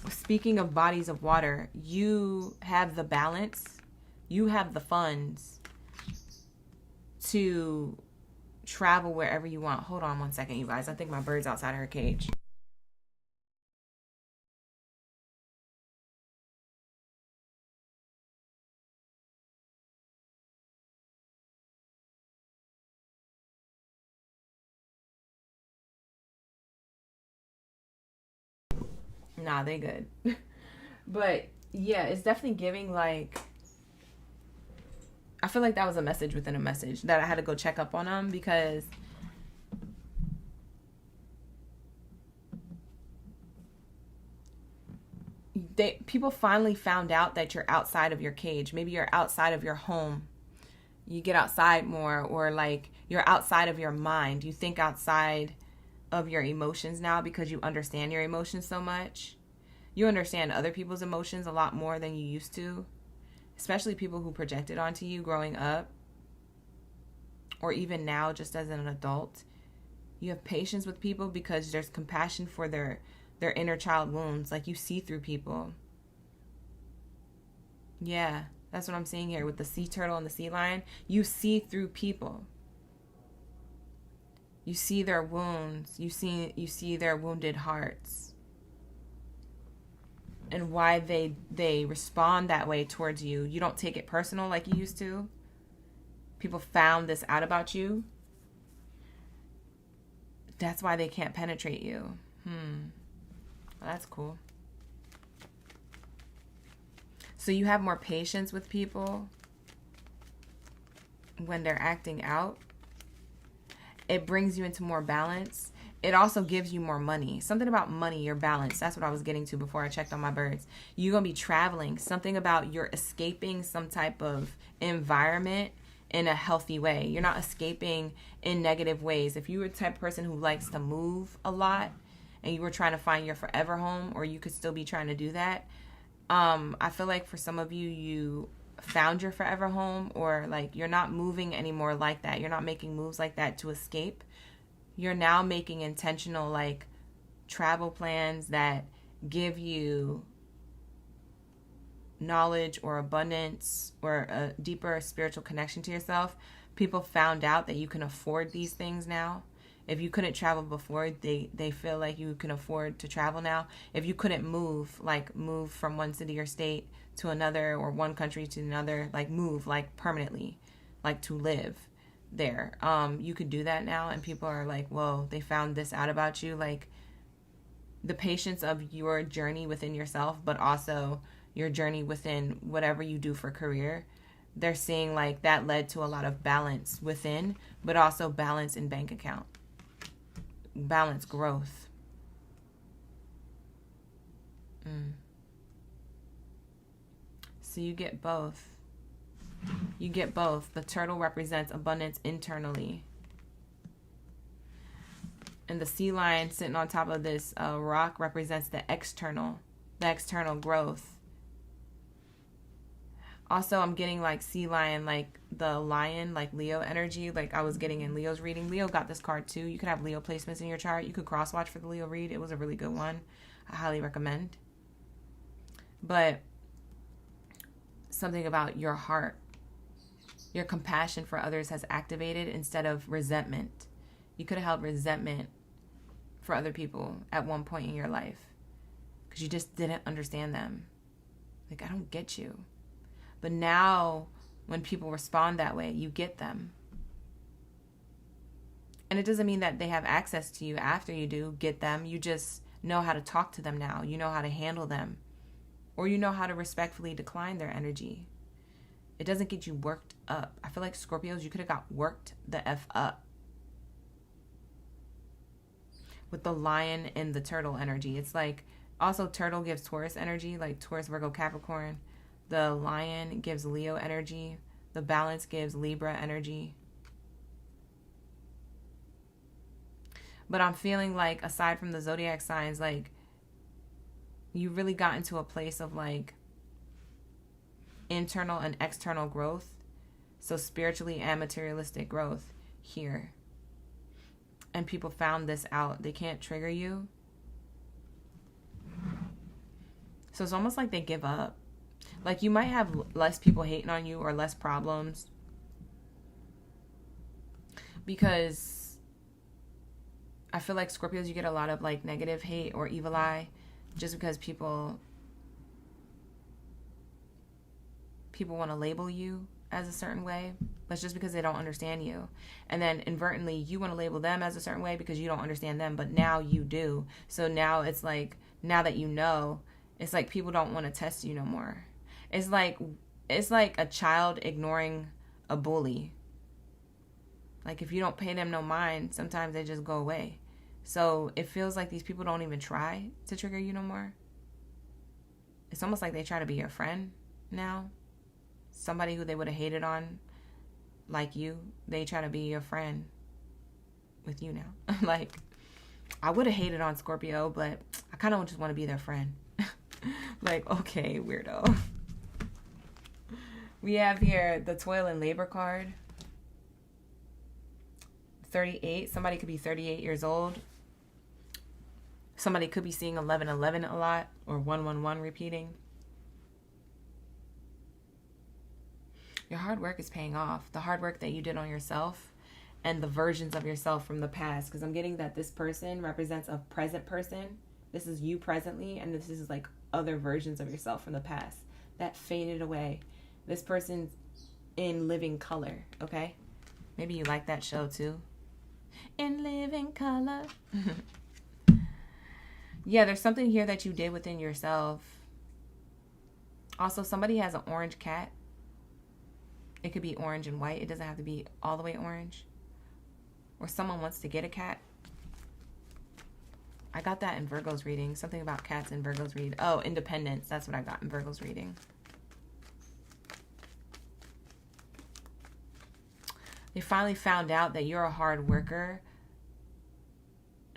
speaking of bodies of water, you have the balance, you have the funds to travel wherever you want. Hold on one second, you guys. I think my bird's outside of her cage. Nah, they good. But yeah, it's definitely giving like, I feel like that was a message within a message that I had to go check up on them, because people finally found out that you're outside of your cage. Maybe you're outside of your home. You get outside more, or like you're outside of your mind. You think outside of your emotions now because you understand your emotions so much. You understand other people's emotions a lot more than you used to, especially people who projected onto you growing up, or even now just as an adult. You have patience with people because there's compassion for their inner child wounds. Like you see through people. Yeah, that's what I'm seeing here with the sea turtle and the sea lion. You see through people. You see their wounds. You see their wounded hearts. And why they respond that way towards you. You don't take it personal like you used to. People found this out about you. That's why they can't penetrate you. Well, that's cool. So you have more patience with people when they're acting out. It brings you into more balance. It also gives you more money. Something about money, your balance. That's what I was getting to before I checked on my birds. You're going to be traveling. Something about you're escaping some type of environment in a healthy way. You're not escaping in negative ways. If you were the type of person who likes to move a lot and you were trying to find your forever home, or you could still be trying to do that, I feel like for some of you, you found your forever home, or like you're not moving anymore like that. You're not making moves like that to escape. You're now making intentional like travel plans that give you knowledge or abundance or a deeper spiritual connection to yourself, people found out that you can afford these things now. If you couldn't travel before, they feel like you can afford to travel now. If you couldn't move from one city or state to another, or one country to another, like move, like permanently, like to live there, you could do that now. And people are like, whoa, they found this out about you. Like the patience of your journey within yourself, but also your journey within whatever you do for career. They're seeing like that led to a lot of balance within, but also balance in bank account. Balance, growth. So you get both. You get both. The turtle represents abundance internally. And the sea lion sitting on top of this rock represents the external growth. Also, I'm getting like sea lion, like the lion, like Leo energy, like I was getting in Leo's reading. Leo got this card too. You could have Leo placements in your chart. You could cross watch for the Leo read. It was a really good one. I highly recommend. But something about your heart, your compassion for others has activated instead of resentment. You could have held resentment for other people at one point in your life because you just didn't understand them. Like, I don't get you. But now when people respond that way, you get them. And it doesn't mean that they have access to you after you do get them. You just know how to talk to them now. You know how to handle them. Or you know how to respectfully decline their energy. It doesn't get you worked up. I feel like Scorpios, you could have got worked the F up. With the lion and the turtle energy. It's like, also turtle gives Taurus energy, like Taurus, Virgo, Capricorn. The lion gives Leo energy. The balance gives Libra energy. But I'm feeling like, aside from the zodiac signs, like, you really got into a place of like internal and external growth. So spiritually and materialistic growth here. And people found this out. They can't trigger you. So it's almost like they give up. Like you might have less people hating on you or less problems. Because I feel like Scorpios, you get a lot of like negative hate or evil eye. Just because people want to label you as a certain way. That's just because they don't understand you. And then inadvertently, you want to label them as a certain way because you don't understand them. But now you do. So now it's like, now that you know, it's like people don't want to test you no more. It's like a child ignoring a bully. Like if you don't pay them no mind, sometimes they just go away. So it feels like these people don't even try to trigger you no more. It's almost like they try to be your friend now. Somebody who they would have hated on, like you, they try to be your friend with you now. Like, I would have hated on Scorpio, but I kind of just want to be their friend. Like, okay, weirdo. We have here the toil and labor card. 38. Somebody could be 38 years old. Somebody could be seeing 1111 a lot, or 111 repeating. Your hard work is paying off. The hard work that you did on yourself and the versions of yourself from the past. Because I'm getting that this person represents a present person. This is you presently, and this is like other versions of yourself from the past that faded away. This person's in living color, okay? Maybe you like that show too. In living color. Yeah, there's something here that you did within yourself. Also, somebody has an orange cat. It could be orange and white. It doesn't have to be all the way orange. Or someone wants to get a cat. I got that in Virgo's reading. Something about cats in Virgo's read. Oh, independence. That's what I got in Virgo's reading. They finally found out that you're a hard worker.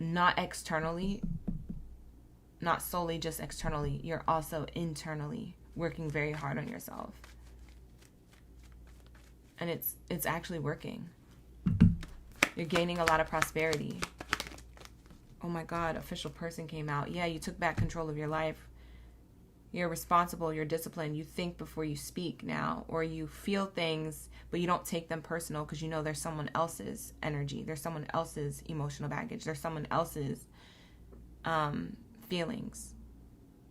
Not externally. Not solely just externally. You're also internally working very hard on yourself. And it's actually working. You're gaining a lot of prosperity. Oh my God, official person came out. Yeah, you took back control of your life. You're responsible, you're disciplined, you think before you speak now, or you feel things, but you don't take them personal because you know there's someone else's energy, there's someone else's emotional baggage, there's someone else's feelings.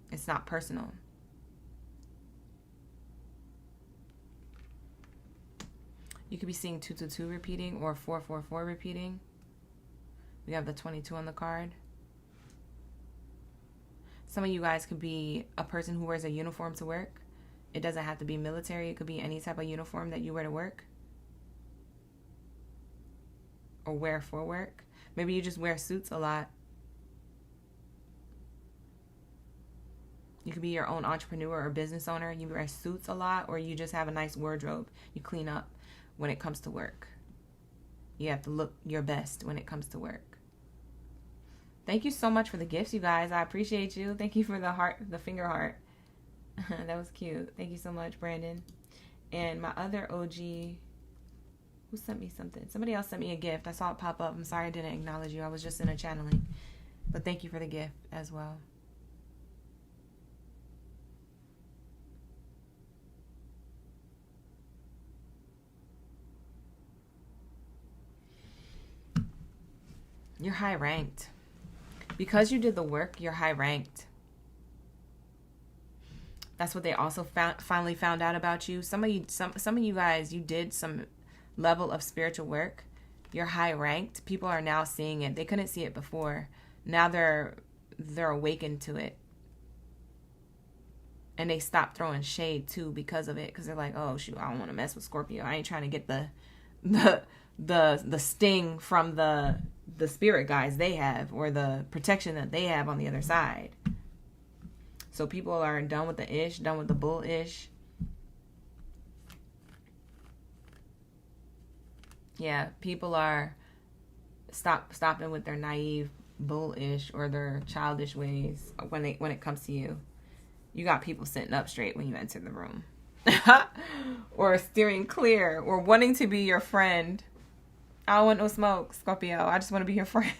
It's not personal. You could be seeing 222 repeating or 444 repeating. We have the 22 on the card. Some of you guys could be a person who wears a uniform to work. It doesn't have to be military. It could be any type of uniform that you wear to work or wear for work. Maybe you just wear suits a lot. You could be your own entrepreneur or business owner. You wear suits a lot, or you just have a nice wardrobe. You clean up when it comes to work. You have to look your best when it comes to work. Thank you so much for the gifts, you guys. I appreciate you. Thank you for the heart, the finger heart. That was cute. Thank you so much, Brandon. And my other OG, who sent me something? Somebody else sent me a gift. I saw it pop up. I'm sorry I didn't acknowledge you. I was just in a channeling. But thank you for the gift as well. You're high ranked. Because you did the work, you're high ranked. That's what they also finally found out about you. Some of you guys, you did some level of spiritual work. You're high ranked. People are now seeing it. They couldn't see it before. Now they're awakened to it. And they stopped throwing shade too because of it. Because they're like, oh shoot, I don't want to mess with Scorpio. I ain't trying to get the sting from the spirit guides they have, or the protection that they have on the other side. So people are done with the ish, done with the bull ish. Yeah, people are stopping with their naive bull-ish or their childish ways when it comes to you. You got people sitting up straight when you enter the room. Or steering clear, or wanting to be your friend. I don't want no smoke, Scorpio. I just want to be your friend.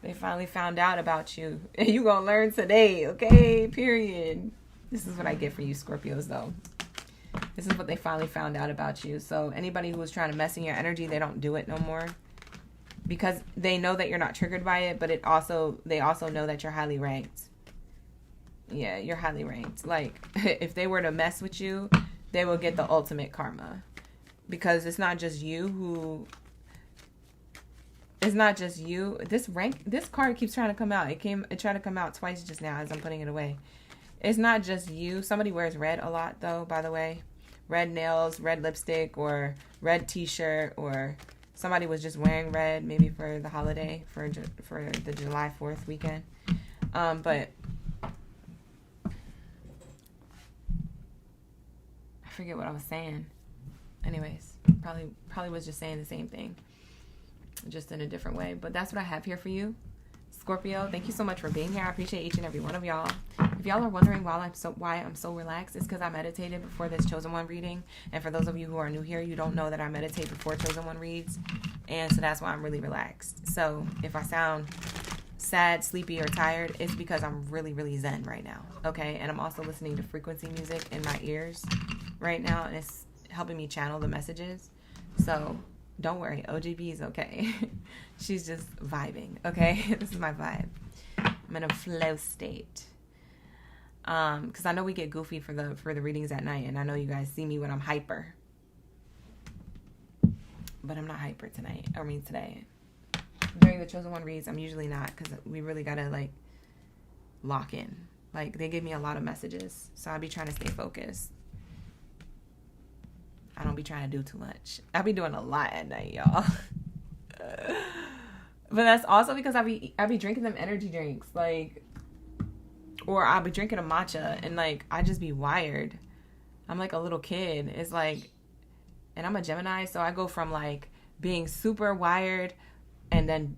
They finally found out about you. And you gonna learn today, okay? Period. This is what I get for you, Scorpios, though. This is what they finally found out about you. So anybody who was trying to mess in your energy, they don't do it no more. Because they know that you're not triggered by it, but they also know that you're highly ranked. Yeah, you're highly ranked. Like, if they were to mess with you, they will get the ultimate karma. Because it's not just you who... It's not just you. This card keeps trying to come out. It tried to come out twice just now as I'm putting it away. It's not just you. Somebody wears red a lot, though, by the way. Red nails, red lipstick, or red t-shirt, or somebody was just wearing red, maybe for the holiday, for the July 4th weekend. But I forget what I was saying. Anyways, probably was just saying the same thing, just in a different way. But that's what I have here for you, Scorpio. Thank you so much for being here. I appreciate each and every one of y'all. If y'all are wondering why I'm so relaxed, it's because I meditated before this Chosen One reading. And for those of you who are new here, you don't know that I meditate before Chosen One reads. And so that's why I'm really relaxed. So if I sound sad, sleepy, or tired, it's because I'm really, really zen right now. Okay? And I'm also listening to frequency music in my ears right now. And it's helping me channel the messages. So don't worry. OGB is okay. She's just vibing. Okay? This is my vibe. I'm in a flow state. Because I know we get goofy for the readings at night, and I know you guys see me when I'm hyper, but I'm not hyper tonight. I mean today. During the Chosen One reads, I'm usually not, because we really gotta like lock in. Like, they give me a lot of messages, so I be trying to stay focused. I don't be trying to do too much. I be doing a lot at night, y'all. But that's also because I be drinking them energy drinks, like. Or I'll be drinking a matcha, and like I just be wired. I'm like a little kid. It's like, and I'm a Gemini, so I go from like being super wired and then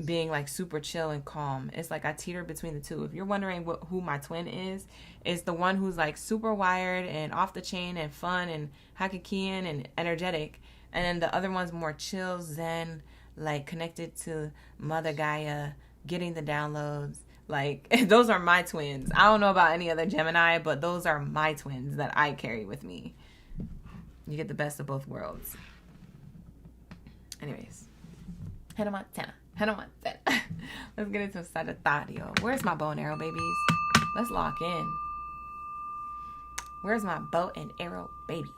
being like super chill and calm. It's like I teeter between the two. If you're wondering who my twin is, it's the one who's like super wired and off the chain and fun and Hakikian and energetic, and then the other one's more chill, zen, like connected to Mother Gaia, getting the downloads, Like, those are my twins. I don't know about any other Gemini, but those are my twins that I carry with me. You get the best of both worlds. Anyways, Hannah Montana. Let's get into Sagittario. Where's my bow and arrow, babies? Let's lock in. Where's my bow and arrow, babies?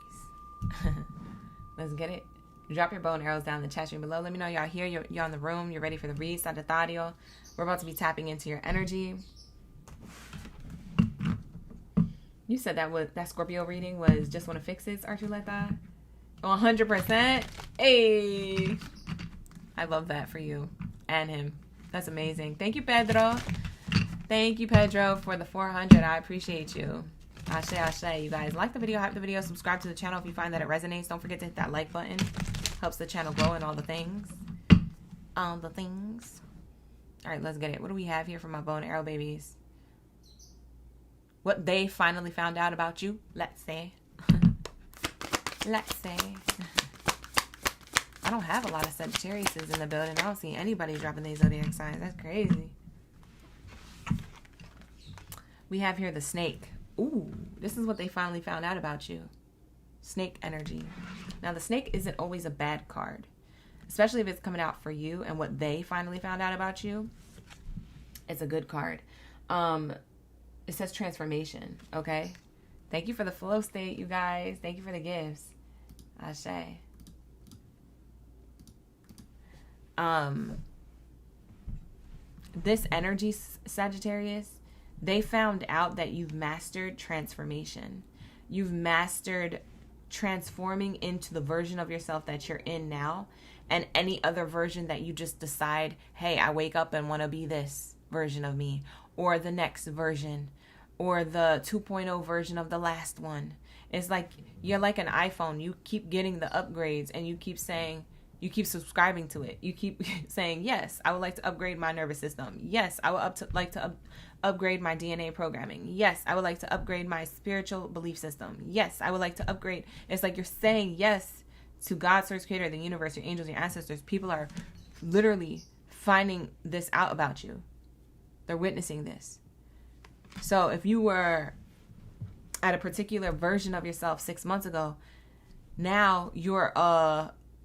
Let's get it. Drop your bow and arrows down in the chat stream below. Let me know y'all here. You're in the room. You're ready for the read, Sagittario. We're about to be tapping into your energy. You said that Scorpio reading was just want to fix it, Archuleta. 100%. Hey, I love that for you and him. That's amazing. Thank you, Pedro. Thank you, Pedro, for the 400. I appreciate you. Ashe, ashe. You guys like the video, hype the video, subscribe to the channel if you find that it resonates. Don't forget to hit that like button. Helps the channel grow and all the things. All right, let's get it. What do we have here for my bow and arrow babies? What they finally found out about you, let's say. Let's say. I don't have a lot of Sagittariuses in the building. I don't see anybody dropping these zodiac signs. That's crazy. We have here the snake. Ooh, this is what they finally found out about you. Snake energy. Now, the snake isn't always a bad card, especially if it's coming out for you and what they finally found out about you. It's a good card. It says transformation, okay? Thank you for the flow state, you guys. Thank you for the gifts. Ashe. This energy, Sagittarius, they found out that you've mastered transformation. You've mastered transforming into the version of yourself that you're in now, and any other version that you just decide, hey, I wake up and want to be this version of me, or the next version, or the 2.0 version of the last one. It's like you're like an iPhone. You keep getting the upgrades, and you keep saying, you keep subscribing to it. You keep saying, yes, I would like to upgrade my nervous system. Yes, I would like to upgrade my DNA programming. Yes, I would like to upgrade my spiritual belief system. Yes, I would like to upgrade. It's like you're saying yes to God, source, creator, the universe, your angels, your ancestors. People are literally finding this out about you. They're witnessing this. So if you were at a particular version of yourself 6 months ago, now you're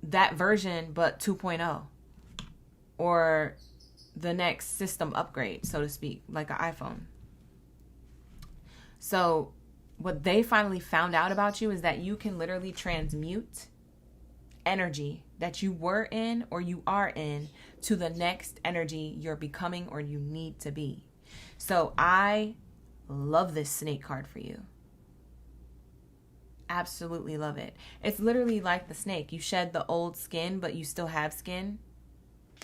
that version but 2.0, or the next system upgrade, so to speak, like an iPhone. So what they finally found out about you is that you can literally transmute energy that you were in or you are in to the next energy you're becoming or you need to be. So I love this snake card for you. Absolutely love it. It's literally like the snake. You shed the old skin, but you still have skin.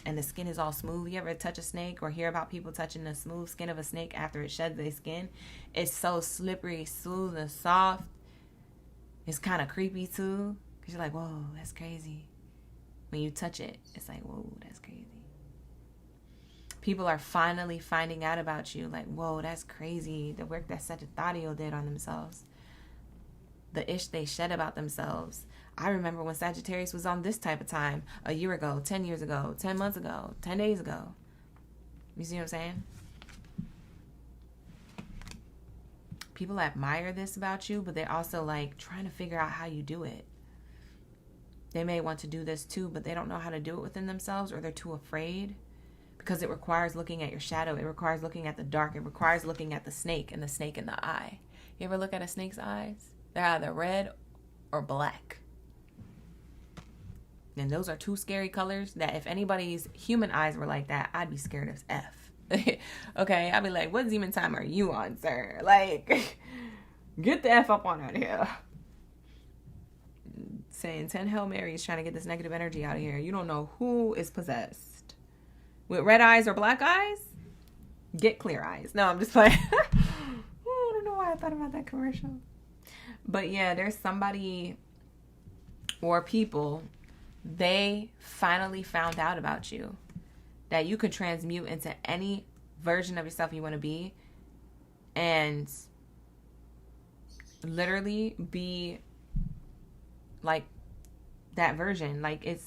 And the skin is all smooth. You ever touch a snake or hear about people touching the smooth skin of a snake after it sheds their skin? It's so slippery, smooth, and soft. It's kind of creepy too. Because you're like, whoa, that's crazy. When you touch it, it's like, whoa, that's crazy. People are finally finding out about you. Like, whoa, that's crazy. The work that Sagittario did on themselves. The ish they shed about themselves. I remember when Sagittarius was on this type of time a year ago, 10 years ago, 10 months ago, 10 days ago. You see what I'm saying? People admire this about you, but they're also like trying to figure out how you do it. They may want to do this too, but they don't know how to do it within themselves, or they're too afraid, because it requires looking at your shadow. It requires looking at the dark. It requires looking at the snake and the snake in the eye. You ever look at a snake's eyes? They're either red or black. And those are two scary colors that if anybody's human eyes were like that, I'd be scared as F. Okay, I'd be like, what demon time are you on, sir? Like, get the F up on out of here. Saying 10 Hail Marys trying to get this negative energy out of here. You don't know who is possessed. With red eyes or black eyes, get clear eyes. No, I'm just playing. I don't know why I thought about that commercial. But yeah, there's somebody or people, they finally found out about you, that you could transmute into any version of yourself you want to be and literally be like that version. Like it's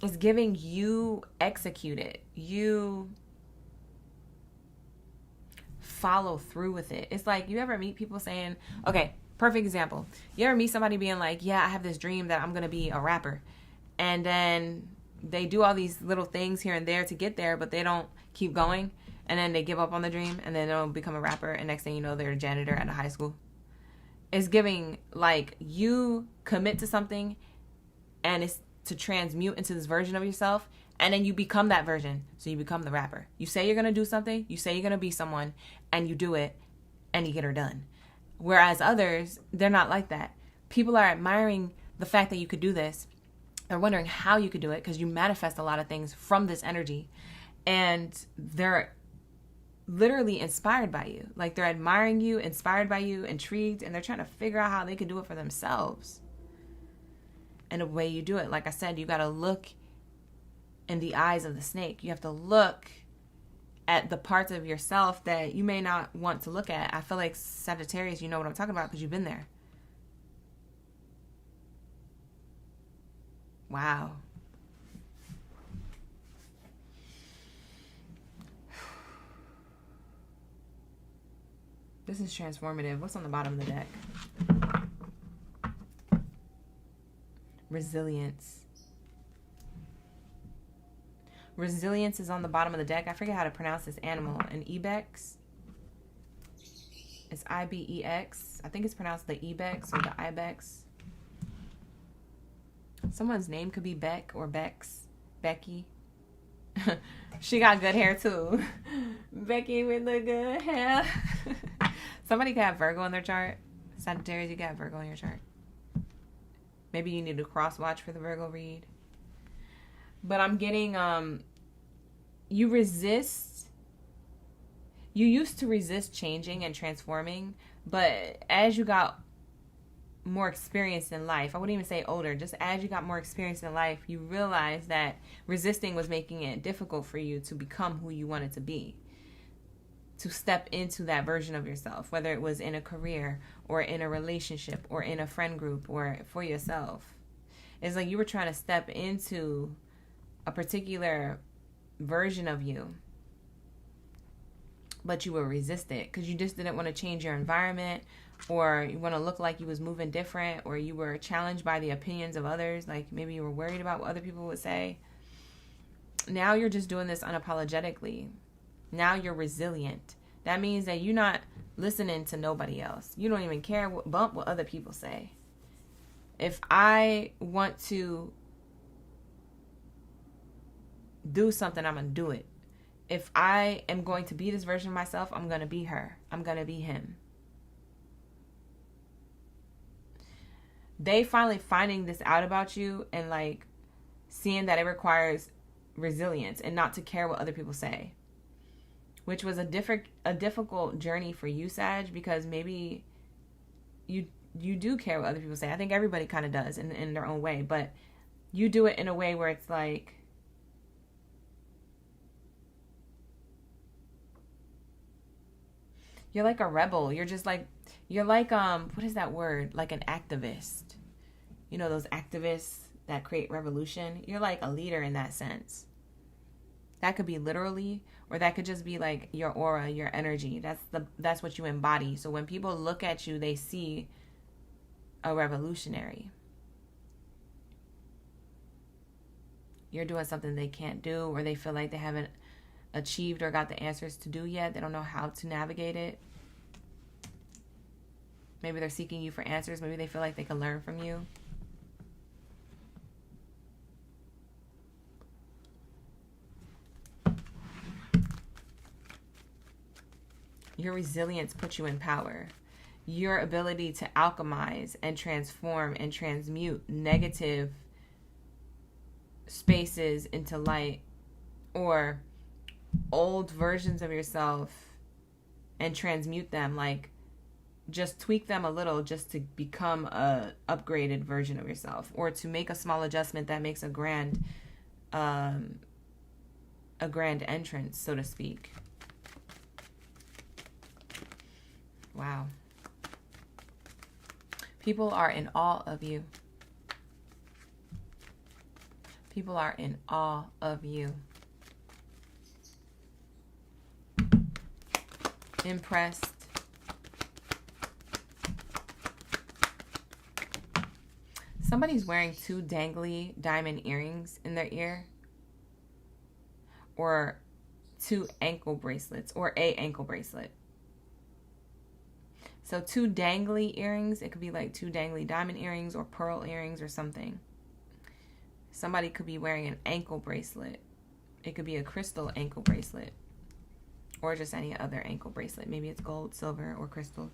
It's giving you execute it. You follow through with it. It's like, you ever meet people saying, okay, perfect example. You ever meet somebody being like, yeah, I have this dream that I'm going to be a rapper. And then they do all these little things here and there to get there, but they don't keep going. And then they give up on the dream and then they'll become a rapper. And next thing you know, they're a janitor at a high school. It's giving, like, you commit to something and it's to transmute into this version of yourself. And then you become that version. So you become the rapper. You say you're going to do something. You say you're going to be someone. And you do it. And you get her done. Whereas others, they're not like that. People are admiring the fact that you could do this. They're wondering how you could do it. Because you manifest a lot of things from this energy. And they're literally inspired by you. Like, they're admiring you, inspired by you, intrigued. And they're trying to figure out how they can do it for themselves. And the way you do it, like I said, you got to look in the eyes of the snake. You have to look at the parts of yourself that you may not want to look at. I feel like Sagittarius, you know what I'm talking about because you've been there. Wow. This is transformative. What's on the bottom of the deck? Resilience. Resilience is on the bottom of the deck. I forget how to pronounce this animal. An ibex. It's I-B-E-X. I think it's pronounced the ibex or the ibex. Someone's name could be Beck or Bex. Becky. She got good hair too. Becky with the good hair. Somebody could have Virgo in their chart. Sagittarius, you got Virgo in your chart. Maybe you need to cross watch for the Virgo read. But I'm getting, you resist. You used to resist changing and transforming. But as you got more experience in life, I wouldn't even say older, just as you got more experience in life, you realized that resisting was making it difficult for you to become who you wanted to be. To step into that version of yourself, whether it was in a career or in a relationship or in a friend group or for yourself. It's like you were trying to step into a particular version of you, but you were resistant because you just didn't want to change your environment, or you want to look like you was moving different, or you were challenged by the opinions of others. Like maybe you were worried about what other people would say. Now you're just doing this unapologetically. Now you're resilient. That means that you're not listening to nobody else. You don't even care what other people say. If I want to do something, I'm going to do it. If I am going to be this version of myself, I'm going to be her. I'm going to be him. They finally finding this out about you and like seeing that it requires resilience and not to care what other people say. Which was a difficult journey for you, Sag, because maybe you do care what other people say. I think everybody kind of does in their own way, but you do it in a way where it's like, you're like a rebel. You're just like, you're like, what is that word? Like an activist. You know, those activists that create revolution? You're like a leader in that sense. That could be literally, or that could just be like your aura, your energy. That's what you embody. So when people look at you, they see a revolutionary. You're doing something they can't do, or they feel like they haven't achieved or got the answers to do yet. They don't know how to navigate it. Maybe they're seeking you for answers. Maybe they feel like they can learn from you. Your resilience puts you in power. Your ability to alchemize and transform and transmute negative spaces into light, or old versions of yourself and transmute them, like just tweak them a little just to become a upgraded version of yourself, or to make a small adjustment that makes a grand entrance, so to speak. Wow. People are in awe of you. People are in awe of you. Impressed. Somebody's wearing 2 dangly diamond earrings in their ear. Or 2 ankle bracelets. Or a ankle bracelet. So 2 dangly earrings. It could be like 2 dangly diamond earrings or pearl earrings or something. Somebody could be wearing an ankle bracelet. It could be a crystal ankle bracelet. Or just any other ankle bracelet. Maybe it's gold, silver, or crystals.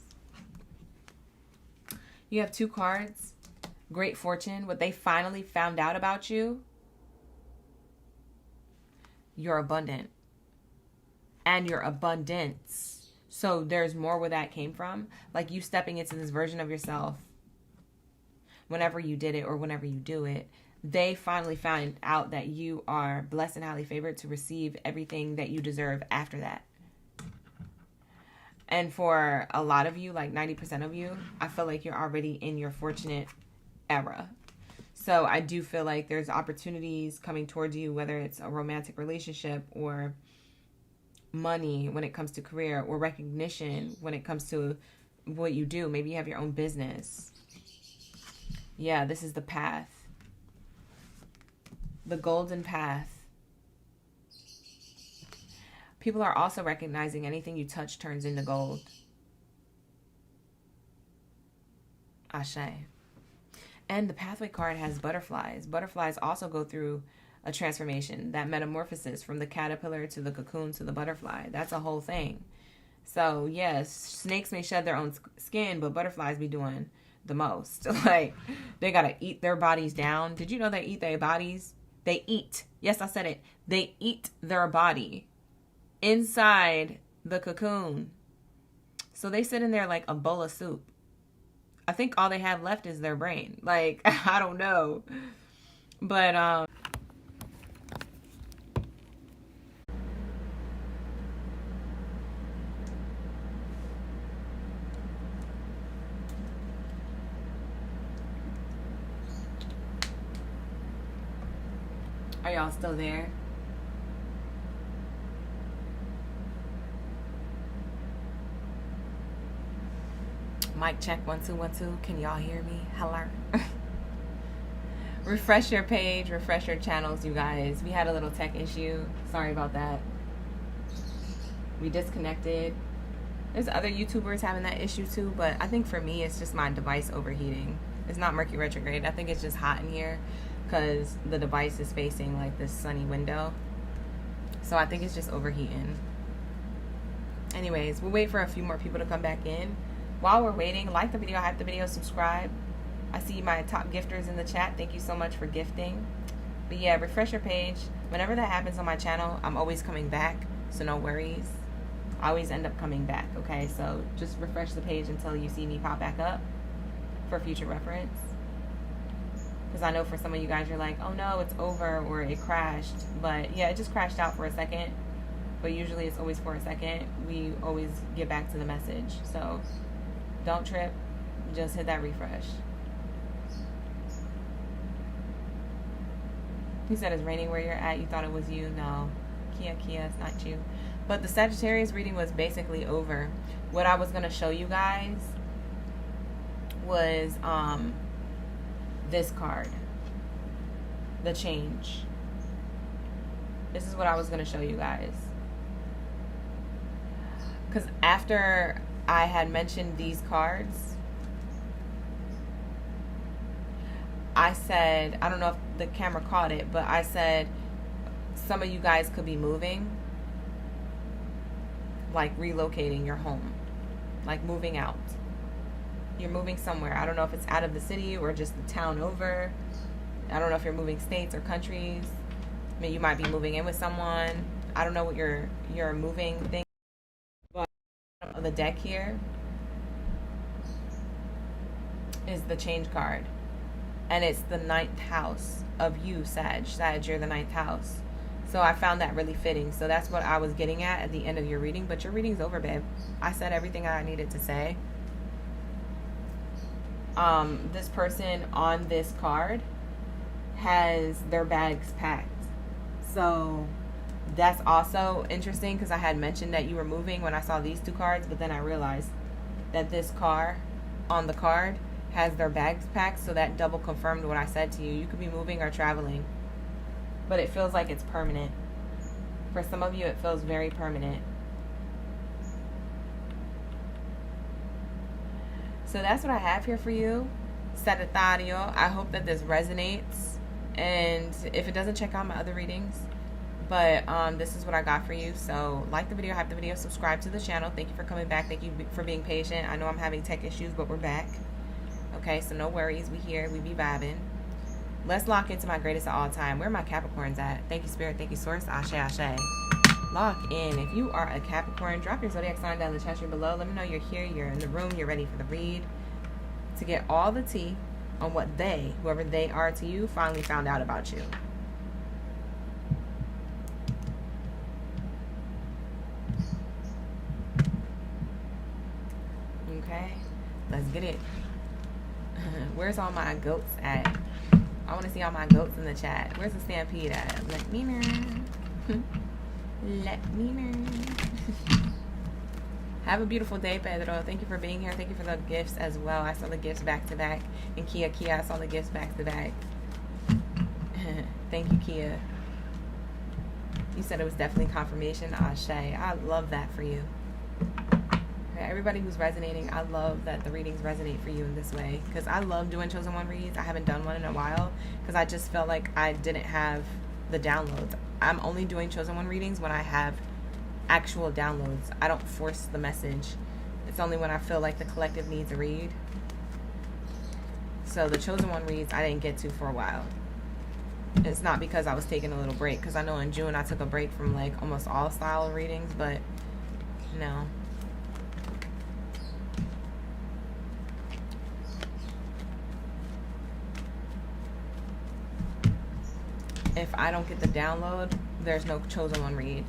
You have 2 cards. Great fortune. What they finally found out about you. You're abundant. And your abundance. So there's more where that came from. Like you stepping into this version of yourself. Whenever you did it or whenever you do it. They finally found out that you are blessed and highly favored to receive everything that you deserve after that. And for a lot of you, like 90% of you, I feel like you're already in your fortunate era. So I do feel like there's opportunities coming towards you, whether it's a romantic relationship or money when it comes to career or recognition when it comes to what you do. Maybe you have your own business. Yeah, this is the path. The golden path. People are also recognizing anything you touch turns into gold. Ashe. And the pathway card has butterflies. Butterflies also go through a transformation, that metamorphosis from the caterpillar to the cocoon to the butterfly. That's a whole thing. So yes, snakes may shed their own skin, but butterflies be doing the most. Like, they gotta eat their bodies down. Did you know they eat their bodies? They eat. Yes, I said it. They eat their body inside the cocoon. So they sit in there like a bowl of soup. I think all they have left is their brain. Like, I don't know. But, are y'all still there? Mic check 1 2 1 2. Can y'all hear me? Hello. Refresh your page, refresh your channels, you guys. We had a little tech issue. Sorry about that. We disconnected. There's other YouTubers having that issue too, but I think for me it's just my device overheating. It's not Mercury retrograde. I think it's just hot in here because the device is facing like this sunny window. So I think it's just overheating. Anyways, we'll wait for a few more people to come back in. While we're waiting, like the video, hype the video, subscribe. I see my top gifters in the chat. Thank you so much for gifting. But yeah, refresh your page. Whenever that happens on my channel, I'm always coming back, so no worries. I always end up coming back, okay? So just refresh the page until you see me pop back up for future reference. Because I know for some of you guys, you're like, oh no, it's over, or it crashed. But yeah, it just crashed out for a second. But usually it's always for a second. We always get back to the message. So don't trip. Just hit that refresh. You said it's raining where you're at. You thought it was you. No. Kia, it's not you. But the Sagittarius reading was basically over. What I was going to show you guys was this card. The change. This is what I was going to show you guys. Because after I had mentioned these cards, I said, I don't know if the camera caught it, but I said some of you guys could be moving, like relocating your home, like moving out. You're moving somewhere. I don't know if it's out of the city or just the town over. I don't know if you're moving states or countries. I mean, you might be moving in with someone. I don't know what your moving thing. But on the deck here is the change card. And it's the 9th house of you, Sag. Sag, you're the 9th house. So I found that really fitting. So that's what I was getting at the end of your reading. But your reading's over, babe. I said everything I needed to say. This person on this card has their bags packed. So that's also interesting, because I had mentioned that you were moving when I saw these two cards, but then I realized that this car on the card has their bags packed, so that double confirmed what I said to you. You could be moving or traveling, but it feels like it's permanent. For some of you, it feels very permanent. So that's what I have here for you, Sagittario. I hope that this resonates, and if it doesn't, check out my other readings. But this is what I got for you. So like the video, hype the video, subscribe to the channel. Thank you for coming back. Thank you for being patient. I know I'm having tech issues, but we're back. Okay, so no worries. We here. We be vibing. Let's lock into my greatest of all time. Where are my Capricorns at? Thank you, Spirit. Thank you, Source. Ashe, ashe. Lock in. If you are a Capricorn, drop your zodiac sign down in the chat stream below. Let me know you're here. You're in the room. You're ready for the read. To get all the tea on what they, whoever they are to you, finally found out about you. Okay, let's get it. Where's all my goats at? I want to see all my goats in the chat. Where's the stampede at? Let me know. Let me know. Have a beautiful day, Pedro. Thank you for being here. Thank you for the gifts as well. I saw the gifts back to back. And Kia, I saw the gifts back to back. Thank you, Kia. You said it was definitely confirmation. Ashe. I love that for you. Everybody who's resonating, I love that the readings resonate for you in this way, because I love doing chosen one reads. I haven't done one in a while because I just felt like I didn't have the downloads. I'm only doing chosen one readings when I have actual downloads. I don't force the message. It's only when I feel like the collective needs a read. So the chosen one reads I didn't get to for a while. It's not because I was taking a little break, because I know in June I took a break from like almost all style of readings, but no. If I don't get the download, there's no chosen one read.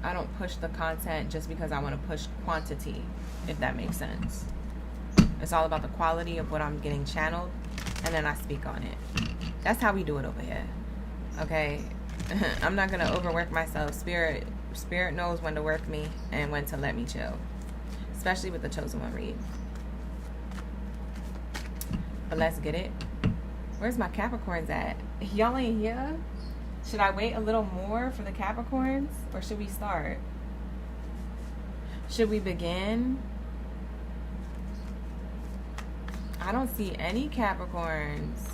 I don't push the content just because I want to push quantity, if that makes sense. It's all about the quality of what I'm getting channeled, and then I speak on it. That's how we do it over here. Okay? I'm not going to overwork myself. Spirit knows when to work me and when to let me chill. Especially with the chosen one read. But let's get it. Where's my Capricorns at? Y'all ain't here? Should I wait a little more for the Capricorns? Or should we start? Should we begin? I don't see any Capricorns.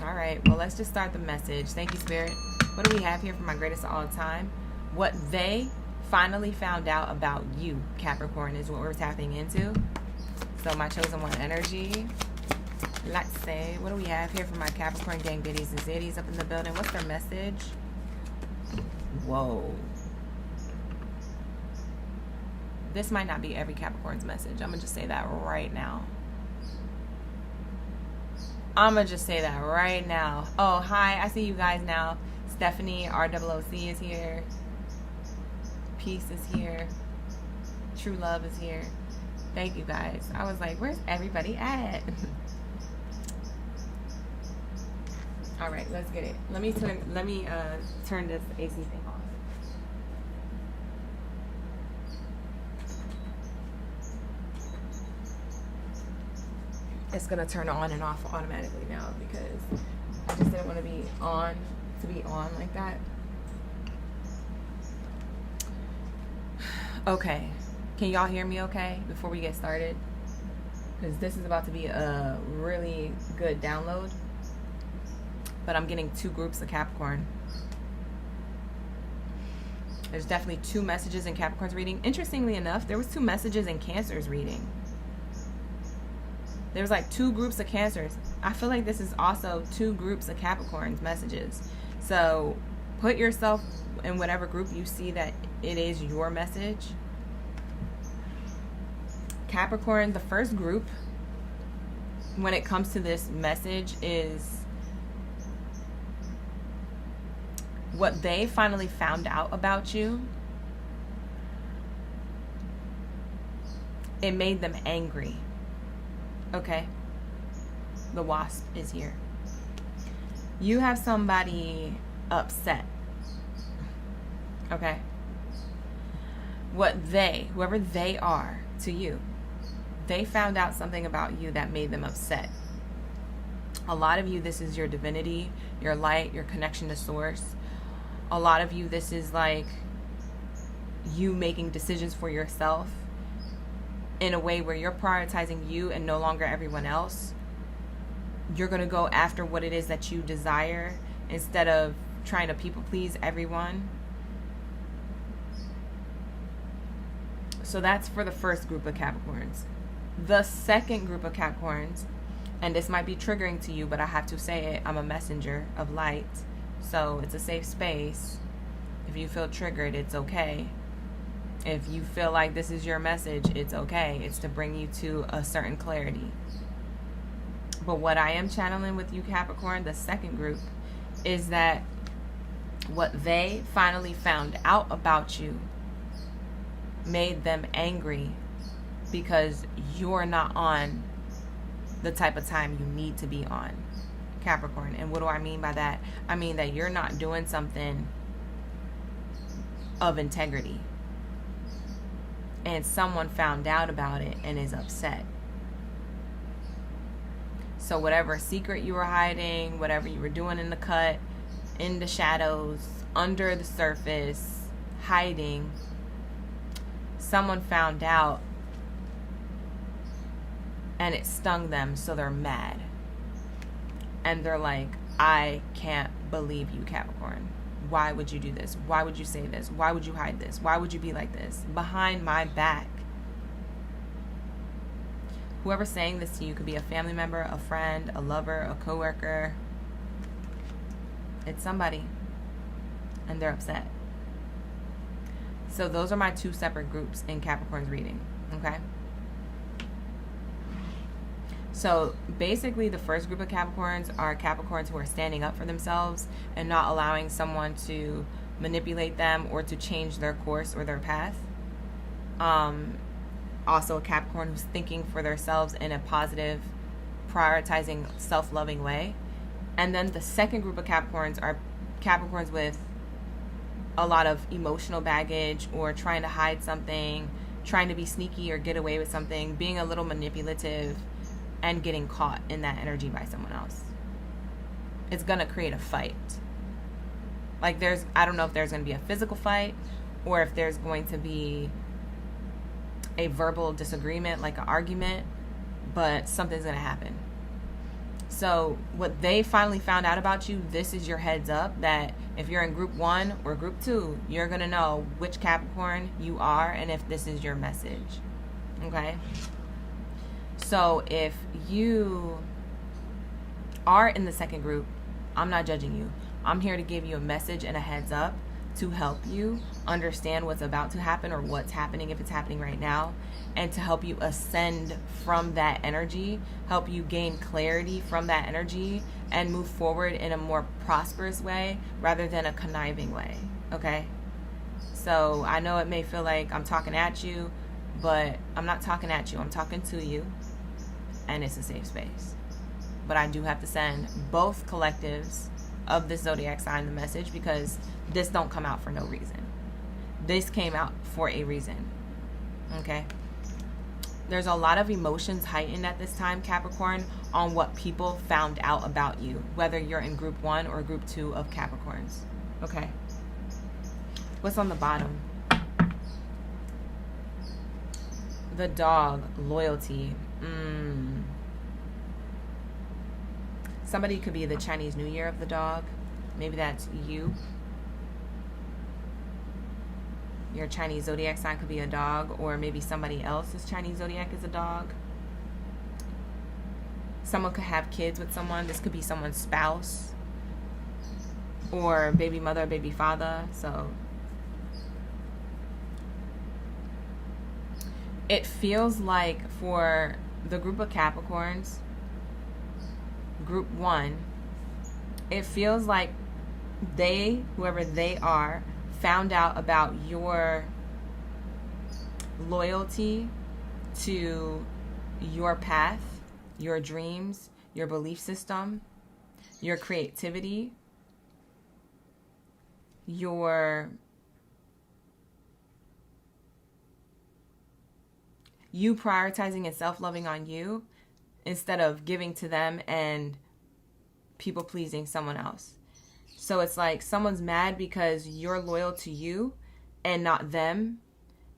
Alright, well, let's just start the message. Thank you, Spirit. What do we have here for my greatest of all time? What they finally found out about you, Capricorn, is what we're tapping into. So my chosen one energy. Let's say, what do we have here for my Capricorn gang biddies and ziddies up in the building? What's their message? Whoa. This might not be every Capricorn's message. I'm going to just say that right now. I'm going to just say that right now. Oh, hi. I see you guys now. Stephanie, ROOC is here. Peace is here. True love is here. Thank you guys. I was like, where's everybody at? All right, let's get it. Let me turn this AC thing off. It's gonna turn on and off automatically now because I just didn't want to be on like that. Okay, can y'all hear me okay before we get started? Because this is about to be a really good download. But I'm getting two groups of Capricorn. There's definitely two messages in Capricorn's reading. Interestingly enough, there was two messages in Cancer's reading. There was like two groups of Cancers. I feel like this is also two groups of Capricorn's messages. So put yourself in whatever group you see that it is your message. Capricorn, the first group, when it comes to this message, is what they finally found out about you. It made them angry. Okay? The wasp is here. You have somebody upset. Okay? Whoever they are to you, they found out something about you that made them upset. A lot of you, this is your divinity, your light, your connection to source. A lot of you, this is like you making decisions for yourself in a way where you're prioritizing you and no longer everyone else. You're going to go after what it is that you desire instead of trying to people please everyone. So that's for the first group of Capricorns. The second group of Capricorns, and this might be triggering to you, but I have to say it, I'm a messenger of light, so it's a safe space. If you feel triggered, it's okay. If you feel like this is your message, it's okay. It's to bring you to a certain clarity. But what I am channeling with you, Capricorn, the second group, is that what they finally found out about you made them angry because you're not on the type of time you need to be on, Capricorn. And what do I mean by that? I mean that you're not doing something of integrity. And someone found out about it and is upset. So whatever secret you were hiding, whatever you were doing in the cut, in the shadows, under the surface, hiding, someone found out and it stung them, so they're mad. And they're like, I can't believe you, Capricorn. Why would you do this? Why would you say this? Why would you hide this? Why would you be like this? Behind my back. Whoever's saying this to you could be a family member, a friend, a lover, a coworker. It's somebody. And they're upset. So those are my two separate groups in Capricorn's reading. Okay? So basically the first group of Capricorns are Capricorns who are standing up for themselves and not allowing someone to manipulate them or to change their course or their path. Also a Capricorn who's thinking for themselves in a positive, prioritizing, self-loving way. And then the second group of Capricorns are Capricorns with a lot of emotional baggage or trying to hide something, trying to be sneaky or get away with something, being a little manipulative, and getting caught in that energy by someone else. It's going to create a fight. Like I don't know if there's going to be a physical fight or if there's going to be a verbal disagreement, like an argument, but something's going to happen. So what they finally found out about you, this is your heads up that if you're in group 1 or group 2, you're going to know which Capricorn you are and if this is your message. Okay? So if you are in the second group, I'm not judging you. I'm here to give you a message and a heads up to help you understand what's about to happen or what's happening if it's happening right now, and to help you ascend from that energy, help you gain clarity from that energy and move forward in a more prosperous way rather than a conniving way. Okay? So I know it may feel like I'm talking at you, but I'm not talking at you. I'm talking to you. And it's a safe space. But I do have to send both collectives of this zodiac sign the message because this don't come out for no reason. This came out for a reason. Okay? There's a lot of emotions heightened at this time, Capricorn, on what people found out about you, whether you're in group 1 or group 2 of Capricorns. Okay? What's on the bottom? The dog, loyalty. Somebody could be the Chinese New Year of the dog. Maybe that's you. Your Chinese zodiac sign could be a dog, or maybe somebody else's Chinese zodiac is a dog. Someone could have kids with someone. This could be someone's spouse or baby mother, baby father. So it feels like for the group of Capricorns, group 1, it feels like they, whoever they are, found out about your loyalty to your path your dreams, your belief system, your creativity, you prioritizing and self-loving on you instead of giving to them and people pleasing someone else. So it's like someone's mad because you're loyal to you and not them,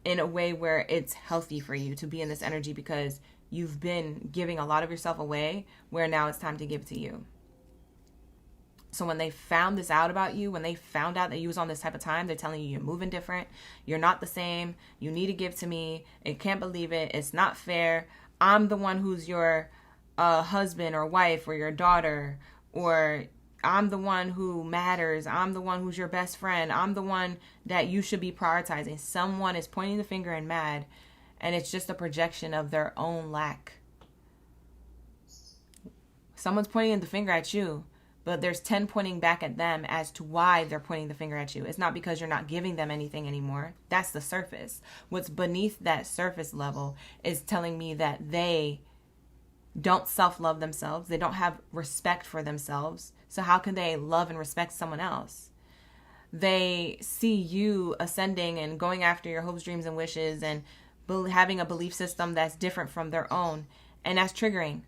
in a way where it's healthy for you to be in this energy because you've been giving a lot of yourself away, where now it's time to give to you. So when they found this out about you, when they found out that you was on this type of time, they're telling you you're moving different, you're not the same, you need to give to me, I can't believe it, it's not fair, I'm the one who's your husband or wife or your daughter, or I'm the one who matters, I'm the one who's your best friend, I'm the one that you should be prioritizing. Someone is pointing the finger and mad, and it's just a projection of their own lack. Someone's pointing the finger at you, but there's 10 pointing back at them as to why they're pointing the finger at you. It's not because you're not giving them anything anymore. That's the surface. What's beneath that surface level is telling me that they don't self-love themselves. They don't have respect for themselves. So how can they love and respect someone else? They see you ascending and going after your hopes, dreams, and wishes and having a belief system that's different from their own. And that's triggering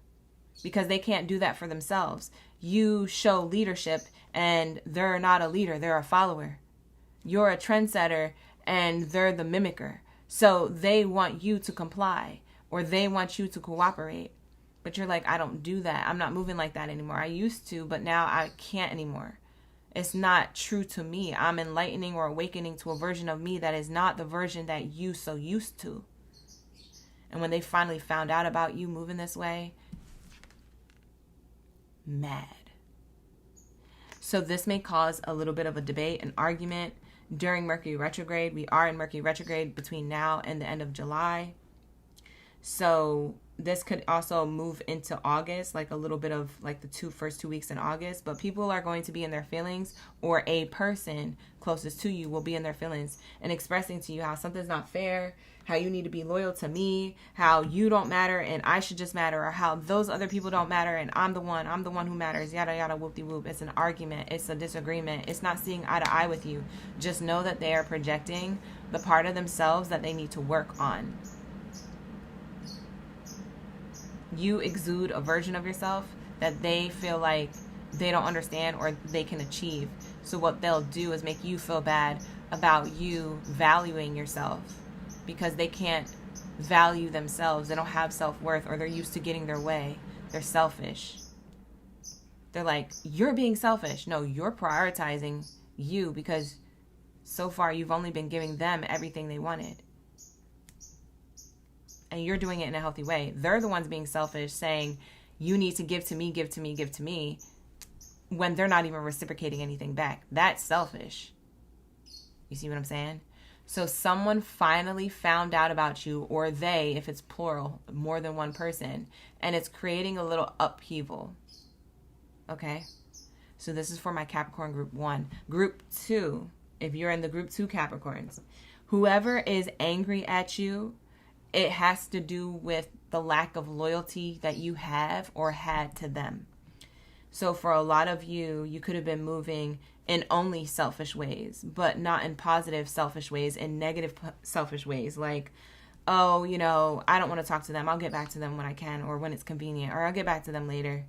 because they can't do that for themselves. You show leadership and they're not a leader. They're a follower. You're a trendsetter and they're the mimicker. So they want you to comply or they want you to cooperate. But you're like, I don't do that. I'm not moving like that anymore. I used to, but now I can't anymore. It's not true to me. I'm enlightening or awakening to a version of me that is not the version that you so used to. And when they finally found out about you moving this way, mad. So this may cause a little bit of a debate, an argument during Mercury retrograde. We are in Mercury retrograde between now and the end of July. So this could also move into August, like a little bit of like the first 2 weeks in August. But people are going to be in their feelings, or a person closest to you will be in their feelings and expressing to you how something's not fair, how you need to be loyal to me, how you don't matter and I should just matter, or how those other people don't matter and I'm the one who matters, yada yada whoop-de-whoop. It's an argument, it's a disagreement, it's not seeing eye to eye with you. Just know that they are projecting the part of themselves that they need to work on. You exude a version of yourself that they feel like they don't understand or they can achieve. So what they'll do is make you feel bad about you valuing yourself because they can't value themselves. They don't have self-worth, or they're used to getting their way. They're selfish. They're like, you're being selfish. No, you're prioritizing you because so far you've only been giving them everything they wanted. And you're doing it in a healthy way. They're the ones being selfish, saying, you need to give to me, give to me, give to me, when they're not even reciprocating anything back. That's selfish. You see what I'm saying? So someone finally found out about you, or they, if it's plural, more than one person, and it's creating a little upheaval. Okay? So this is for my Capricorn group 1. Group 2, if you're in the group 2 Capricorns, whoever is angry at you, it has to do with the lack of loyalty that you have or had to them. So for a lot of you, you could have been moving in only selfish ways, but not in positive selfish ways, in negative selfish ways. Like, oh, you know, I don't want to talk to them. I'll get back to them when I can, or when it's convenient, or I'll get back to them later.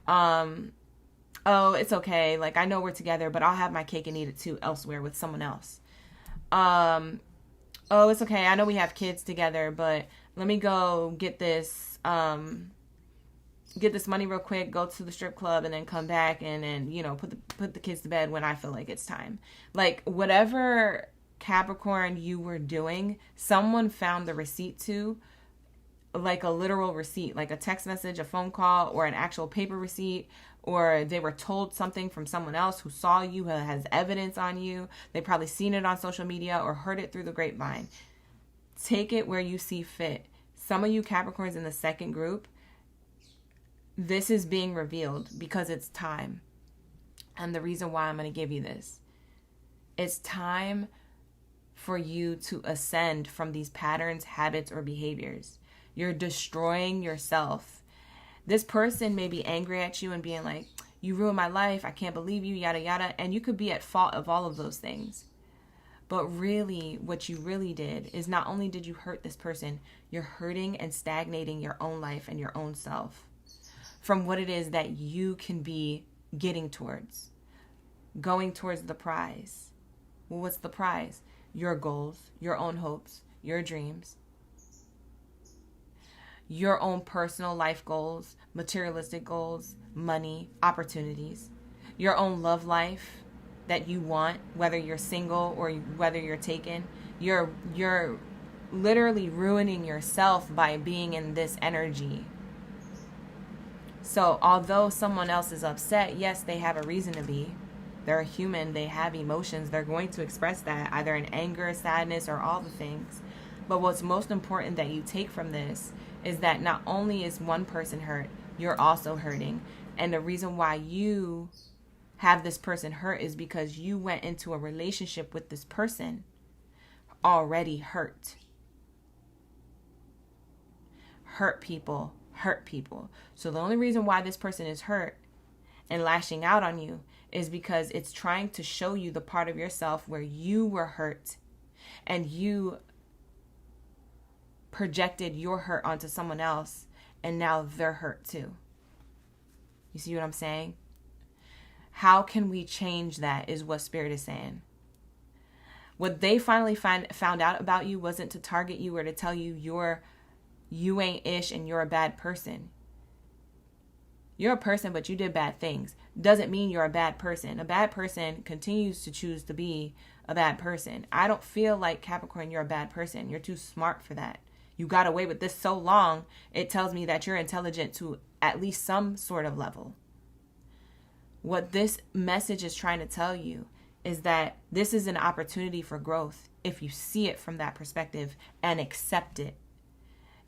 Oh, it's okay. Like, I know we're together, but I'll have my cake and eat it too elsewhere with someone else. Oh, it's okay. I know we have kids together, but let me go get this money real quick, go to the strip club, and then come back and then, you know, put the kids to bed when I feel like it's time. Like, whatever Capricorn you were doing, someone found the receipt to, like a literal receipt, like a text message, a phone call, or an actual paper receipt, or they were told something from someone else who saw you, who has evidence on you. They probably seen it on social media or heard it through the grapevine. Take it where you see fit. Some of you Capricorns in the second group, this is being revealed because it's time. And the reason why I'm going to give you this, it's time for you to ascend from these patterns, habits, or behaviors. You're destroying yourself. This person may be angry at you and being like, you ruined my life, I can't believe you, yada yada, and you could be at fault of all of those things. But really, what you really did is not only did you hurt this person, you're hurting and stagnating your own life and your own self from what it is that you can be getting towards, going towards the prize. Well, what's the prize? Your goals, your own hopes, your dreams, your own personal life goals, materialistic goals, money, opportunities, your own love life that you want, whether you're single or whether you're taken. You're literally ruining yourself by being in this energy. So although someone else is upset, yes, they have a reason to be. They're a human, they have emotions, they're going to express that either in anger, sadness, or all the things. But what's most important that you take from this is that not only is one person hurt, you're also hurting. And the reason why you have this person hurt is because you went into a relationship with this person already hurt. Hurt people. So the only reason why this person is hurt and lashing out on you is because it's trying to show you the part of yourself where you were hurt and you projected your hurt onto someone else, and now they're hurt too. You see what I'm saying? How can we change that is what Spirit is saying. What they finally found out about you wasn't to target you or to tell you you ain't ish and you're a bad person. You're a person, but you did bad things. Doesn't mean you're a bad person. A bad person continues to choose to be a bad person. I don't feel like, Capricorn, you're a bad person. You're too smart for that. You got away with this so long, it tells me that you're intelligent to at least some sort of level. What this message is trying to tell you is that this is an opportunity for growth if you see it from that perspective and accept it.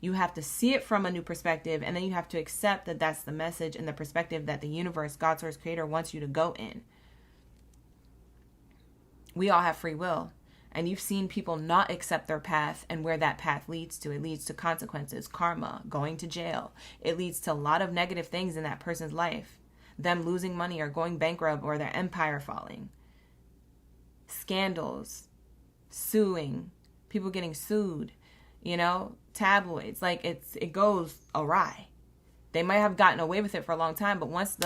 You have to see it from a new perspective, and then you have to accept that that's the message and the perspective that the universe, God, Source, Creator wants you to go in. We all have free will, and you've seen people not accept their path and where that path leads to. It leads to consequences, karma, going to jail. It leads to a lot of negative things in that person's life. Them losing money or going bankrupt or their empire falling. Scandals, suing, people getting sued, tabloids. Like it goes awry. They might have gotten away with it for a long time, but once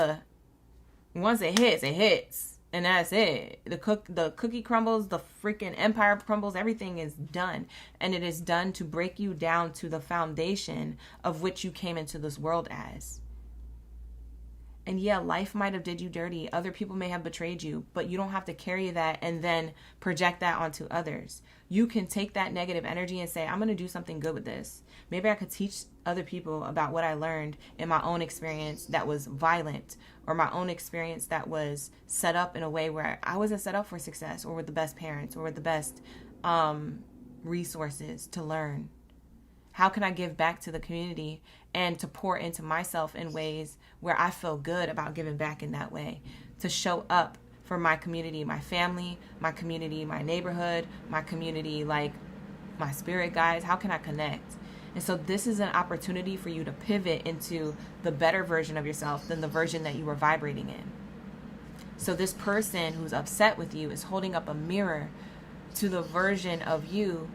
it hits. And that's it. The cookie crumbles, the freaking empire crumbles, everything is done. And it is done to break you down to the foundation of which you came into this world as. And yeah, life might have did you dirty. Other people may have betrayed you, but you don't have to carry that and then project that onto others. You can take that negative energy and say, I'm going to do something good with this. Maybe I could teach other people about what I learned in my own experience that was violent, or my own experience that was set up in a way where I wasn't set up for success, or with the best parents, or with the best resources to learn. How can I give back to the community and to pour into myself in ways where I feel good about giving back in that way? To show up for my community, my family, my community, my neighborhood, my community, like my spirit guides. How can I connect? And so this is an opportunity for you to pivot into the better version of yourself than the version that you were vibrating in. So this person who's upset with you is holding up a mirror to the version of you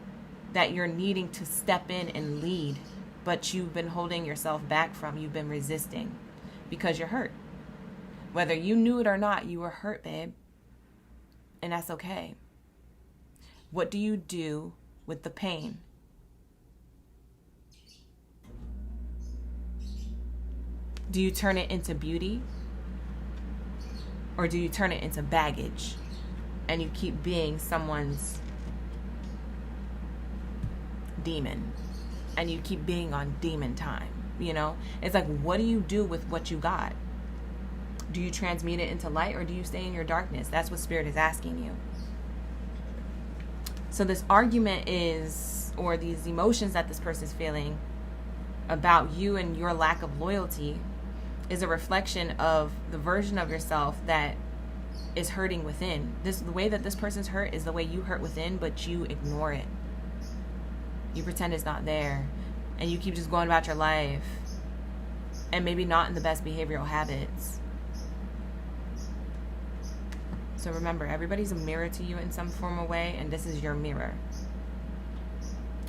that you're needing to step in and lead, but you've been holding yourself back from, you've been resisting because you're hurt. Whether you knew it or not, you were hurt, babe. And that's okay. What do you do with the pain? Do you turn it into beauty? Or do you turn it into baggage? And you keep being someone's demon. And you keep being on demon time. It's like, what do you do with what you got? Do you transmute it into light, or do you stay in your darkness? That's what Spirit is asking you. So this argument is, or these emotions that this person is feeling about you and your lack of loyalty, is a reflection of the version of yourself that is hurting within. The way that this person's hurt is the way you hurt within, but you ignore it. You pretend it's not there, and you keep just going about your life and maybe not in the best behavioral habits. So remember, everybody's a mirror to you in some form or way, and this is your mirror.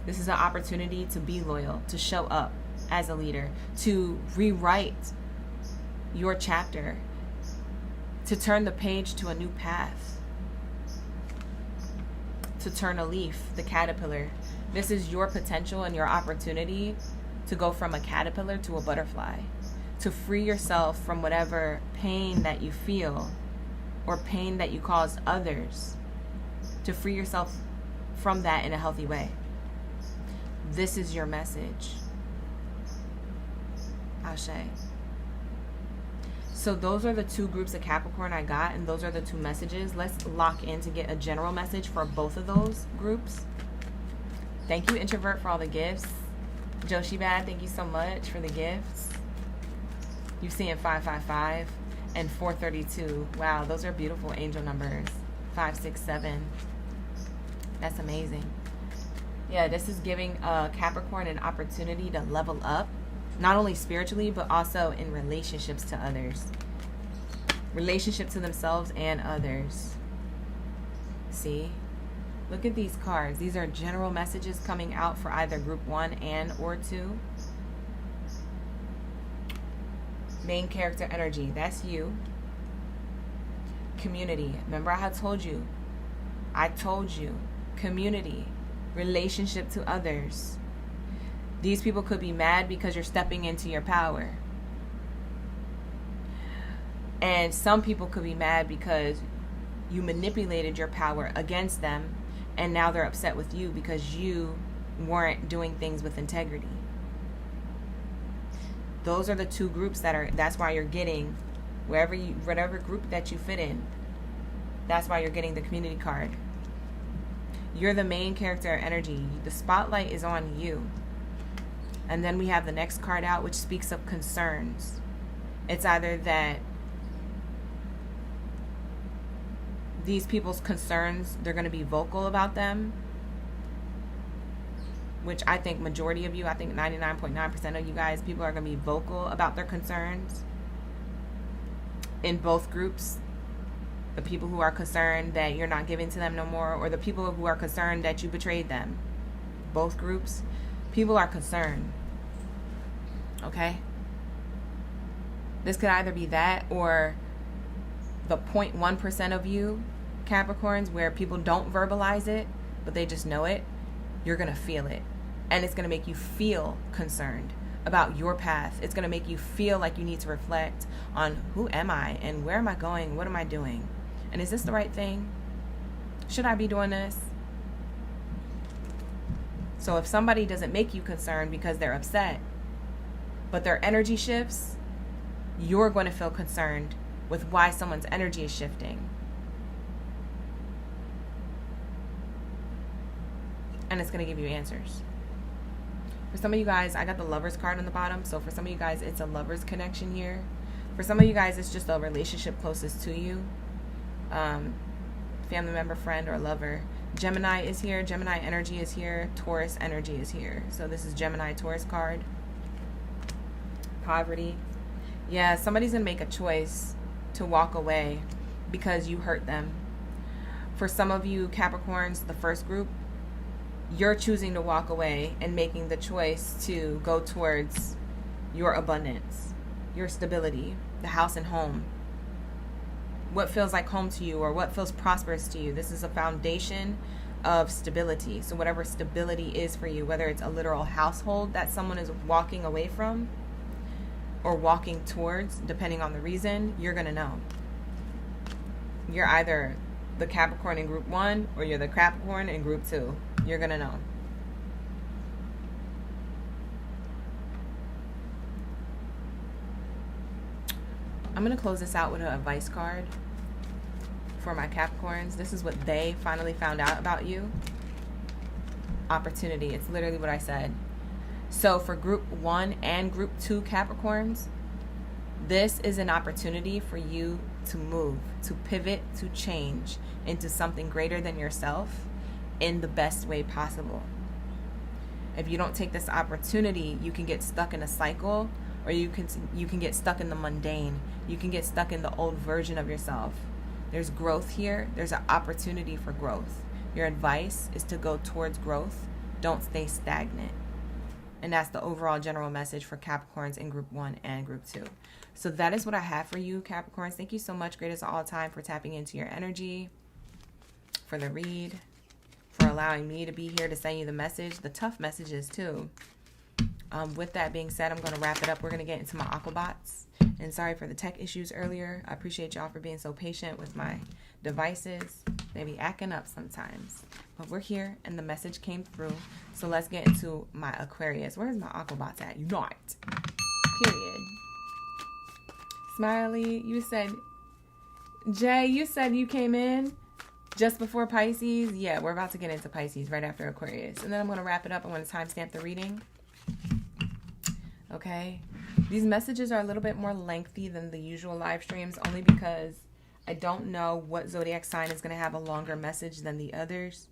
This is an opportunity to be loyal, to show up as a leader, to rewrite your chapter, to turn the page to a new path, to turn a leaf, the caterpillar. This is your potential and your opportunity to go from a caterpillar to a butterfly, to free yourself from whatever pain that you feel or pain that you cause others, to free yourself from that in a healthy way. This is your message. Ashe. So those are the two groups of Capricorn I got, and those are the two messages. Let's lock in to get a general message for both of those groups. Thank you, Introvert, for all the gifts. Joshi Bad, thank you so much for the gifts. You seeing 555 and 432. Wow, those are beautiful angel numbers. 567. That's amazing. Yeah, this is giving Capricorn an opportunity to level up, not only spiritually, but also in relationships to others. Relationship to themselves and others. See? Look at these cards. These are general messages coming out for either group 1 and or 2. Main character energy. That's you. Community. Remember I told you. Community. Relationship to others. These people could be mad because you're stepping into your power. And some people could be mad because you manipulated your power against them, and now they're upset with you because you weren't doing things with integrity. Those are the two groups that's why you're getting whatever group that you fit in. That's why you're getting the community card. You're the main character energy. The spotlight is on you. And then we have the next card out, which speaks of concerns. It's either that these people's concerns, they're going to be vocal about them, which I think majority of you, I think 99.9% of you guys, people are going to be vocal about their concerns in both groups. The people who are concerned that you're not giving to them no more, or the people who are concerned that you betrayed them. Both groups, people are concerned. Okay? This could either be that or the 0.1% of you, Capricorns, where people don't verbalize it, but they just know it. You're going to feel it. And it's going to make you feel concerned about your path. It's going to make you feel like you need to reflect on who am I and where am I going? What am I doing? And is this the right thing? Should I be doing this? So if somebody doesn't make you concerned because they're upset, but their energy shifts, you're going to feel concerned with why someone's energy is shifting. And it's going to give you answers. For some of you guys, I got the Lover's card on the bottom. So for some of you guys, it's a lover's connection here. For some of you guys, it's just a relationship closest to you. Family member, friend, or lover. Gemini is here. Gemini energy is here. Taurus energy is here. So this is Gemini Taurus card. Poverty. Yeah, somebody's going to make a choice to walk away because you hurt them. For some of you Capricorns, the first group, you're choosing to walk away and making the choice to go towards your abundance, your stability, the house and home. What feels like home to you or what feels prosperous to you. This is a foundation of stability. So whatever stability is for you, whether it's a literal household that someone is walking away from or walking towards, depending on the reason, you're going to know. You're either the Capricorn in group 1 or you're the Capricorn in group 2. You're going to know. I'm going to close this out with an advice card for my Capricorns. This is what they finally found out about you. Opportunity. It's literally what I said. So for group 1 and group 2 Capricorns, this is an opportunity for you to move, to pivot, to change into something greater than yourself in the best way possible. If you don't take this opportunity, you can get stuck in a cycle or you can get stuck in the mundane. You can get stuck in the old version of yourself. There's growth here. There's an opportunity for growth. Your advice is to go towards growth. Don't stay stagnant. And that's the overall general message for Capricorns in Group 1 and Group 2. So that is what I have for you, Capricorns. Thank you so much, greatest of all time, for tapping into your energy, for the read, for allowing me to be here to send you the message, the tough messages too. With that being said, I'm going to wrap it up. We're going to get into my Aquabots. And sorry for the tech issues earlier. I appreciate y'all for being so patient with my devices. They be acting up sometimes. But we're here and the message came through. So let's get into my Aquarius. Where's my Aquabots at? Unite. Period. Smiley, you said, Jay, you said you came in just before Pisces. Yeah, we're about to get into Pisces right after Aquarius. And then I'm going to wrap it up. I'm going to timestamp the reading. Okay. These messages are a little bit more lengthy than the usual live streams, only because I don't know what zodiac sign is going to have a longer message than the others.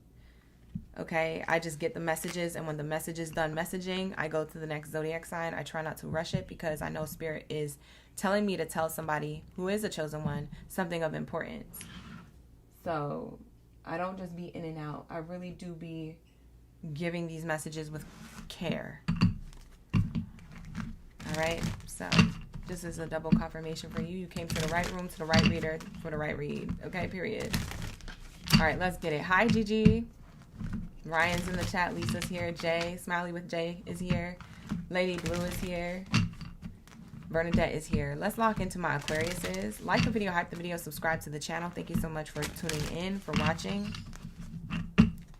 Okay. I just get the messages, and when the message is done messaging, I go to the next zodiac sign. I try not to rush it because I know Spirit is telling me to tell somebody who is a chosen one something of importance. So I don't just be in and out. I really do be giving these messages with care. All right, so this is a double confirmation for you. You came to the right room, to the right reader, for the right read. Okay, period. All right, let's get it. Hi, Gigi. Ryan's in the chat. Lisa's here. Jay, Smiley with Jay is here. Lady Blue is here. Bernadette is here. Let's lock into my Aquariuses. Like the video, hype the video, subscribe to the channel. Thank you so much for tuning in, for watching.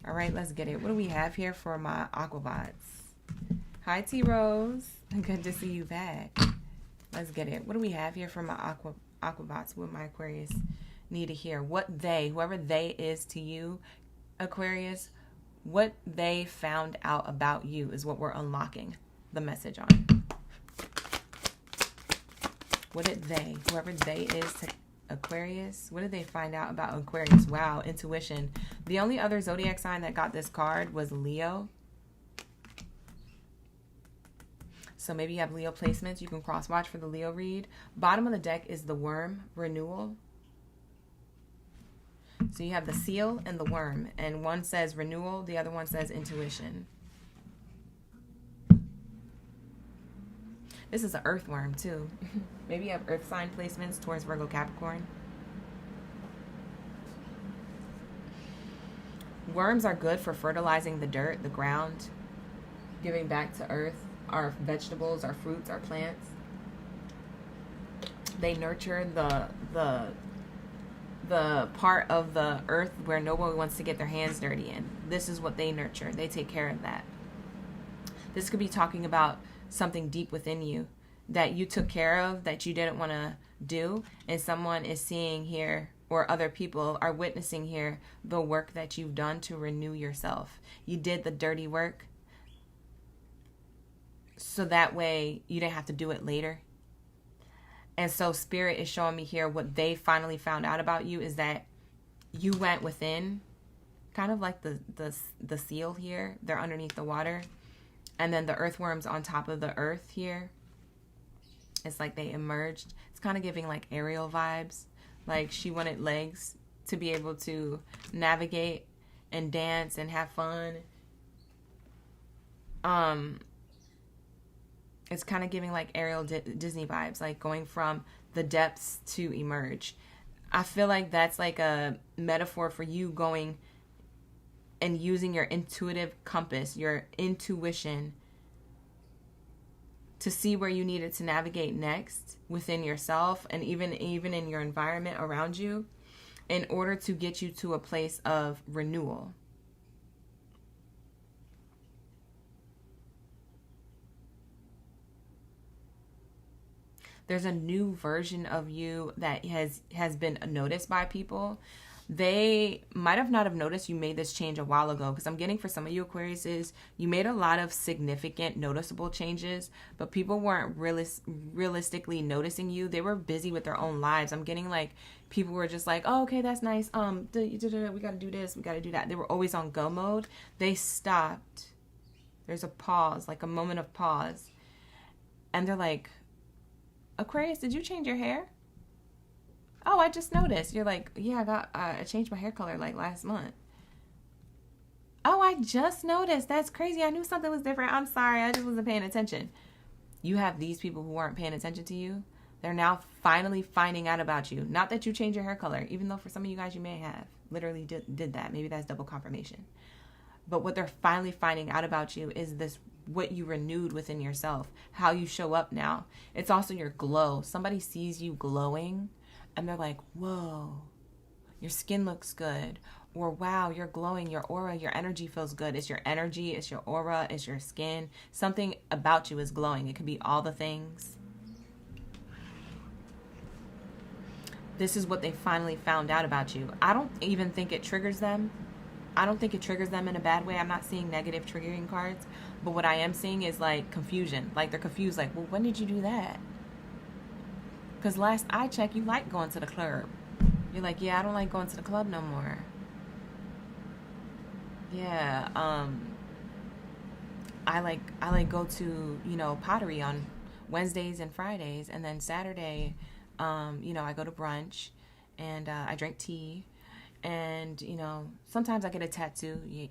All right, let's get it. What do we have here for my Aquabots? Hi, T Rose. Good to see you back. Let's get it. What do we have here for my Aquabots? What my Aquarius need to hear? What they, whoever they is to you, Aquarius, what they found out about you is what we're unlocking the message on. What did they, whoever they is to Aquarius, what did they find out about Aquarius? Wow, intuition. The only other zodiac sign that got this card was Leo. So maybe you have Leo placements. You can cross-watch for the Leo read. Bottom of the deck is the worm, renewal. So you have the seal and the worm. And one says renewal. The other one says intuition. This is an earthworm too. Maybe you have earth sign placements towards Virgo, Capricorn. Worms are good for fertilizing the dirt, the ground, giving back to earth. Our vegetables, our fruits, our plants. They nurture the part of the earth where no one wants to get their hands dirty in. This is what they nurture. They take care of that. This could be talking about something deep within you that you took care of, that you didn't want to do, and someone is seeing here, or other people are witnessing here, the work that you've done to renew yourself. You did the dirty work, so that way you didn't have to do it later. And so Spirit is showing me here what they finally found out about you is that you went within, kind of like the seal here. They're underneath the water. And then the earthworms on top of the earth here. It's like they emerged. It's kind of giving like aerial vibes. Like she wanted legs to be able to navigate and dance and have fun. It's kind of giving like Ariel Disney vibes, like going from the depths to emerge. I feel like that's like a metaphor for you going and using your intuitive compass, your intuition, to see where you needed to navigate next within yourself and even in your environment around you in order to get you to a place of renewal. There's a new version of you that has been noticed by people. They might have not have noticed you made this change a while ago, because I'm getting for some of you Aquariuses, you made a lot of significant noticeable changes, but people weren't realistically noticing you. They were busy with their own lives. I'm getting like people were just like, oh, okay, that's nice. We got to do this. We got to do that. They were always on go mode. They stopped. There's a pause, like a moment of pause. And they're like, Aquarius, did you change your hair? Oh, I just noticed. You're like, yeah, I changed my hair color like last month. Oh, I just noticed. That's crazy. I knew something was different. I'm sorry. I just wasn't paying attention. You have these people who weren't paying attention to you. They're now finally finding out about you. Not that you changed your hair color, even though for some of you guys you may have literally did that. Maybe that's double confirmation. But what they're finally finding out about you is this, what you renewed within yourself, how you show up now. It's also your glow. Somebody sees you glowing and they're like, whoa, your skin looks good. Or wow, you're glowing, your aura, your energy feels good. It's your energy, it's your aura, it's your skin. Something about you is glowing. It could be all the things. This is what they finally found out about you. I don't even think it triggers them. I don't think it triggers them in a bad way. I'm not seeing negative triggering cards. But what I am seeing is like confusion. Like they're confused. Like, well, when did you do that? Because last I checked, you like going to the club. You're like, yeah, I don't like going to the club no more. Yeah, I like go to, pottery on Wednesdays and Fridays, and then Saturday, I go to brunch, and I drink tea, and sometimes I get a tattoo. Yeah,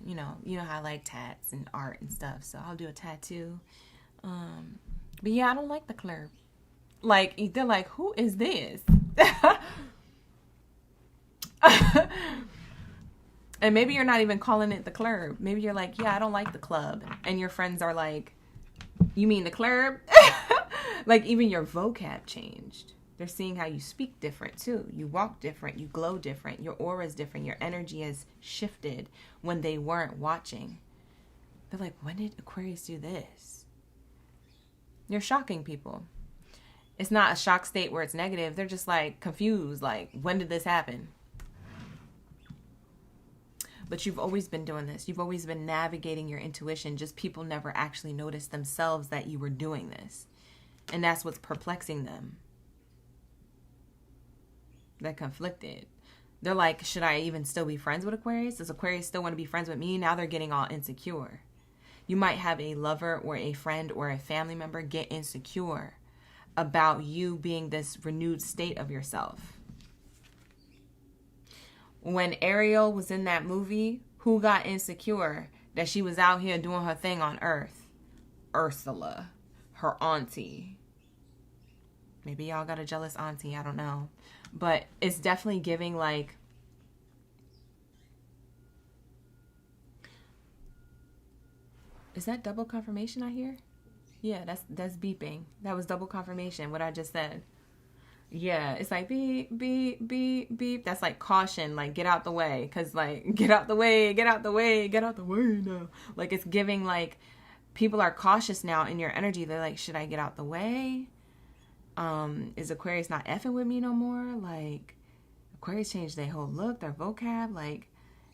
you know how I like tats and art and stuff, so I'll do a tattoo. But yeah, I don't like the club. Like they're like, who is this? And maybe you're not even calling it the club. Maybe you're like, yeah, I don't like the club. And your friends are like, you mean the club? Like even your vocab changed. They're seeing how you speak different too. You walk different. You glow different. Your aura is different. Your energy has shifted when they weren't watching. They're like, when did Aquarius do this? You're shocking people. It's not a shock state where it's negative. They're just like confused. Like, when did this happen? But you've always been doing this. You've always been navigating your intuition. Just people never actually noticed themselves that you were doing this. And that's what's perplexing them. They're conflicted. They're like, should I even still be friends with Aquarius? Does Aquarius still want to be friends with me? Now they're getting all insecure. You might have a lover or a friend or a family member get insecure about you being this renewed state of yourself. When Ariel was in that movie, who got insecure that she was out here doing her thing on Earth? Ursula, her auntie. Maybe y'all got a jealous auntie, I don't know. But it's definitely giving like, is that double confirmation I hear? Yeah, that's beeping. That was double confirmation, what I just said. Yeah, it's like beep, beep, beep, beep. That's like caution, like get out the way. Because like, get out the way, get out the way, get out the way now. Like it's giving like, people are cautious now in your energy. They're like, should I get out the way? Is Aquarius not effing with me no more? Like, Aquarius changed their whole look, their vocab, like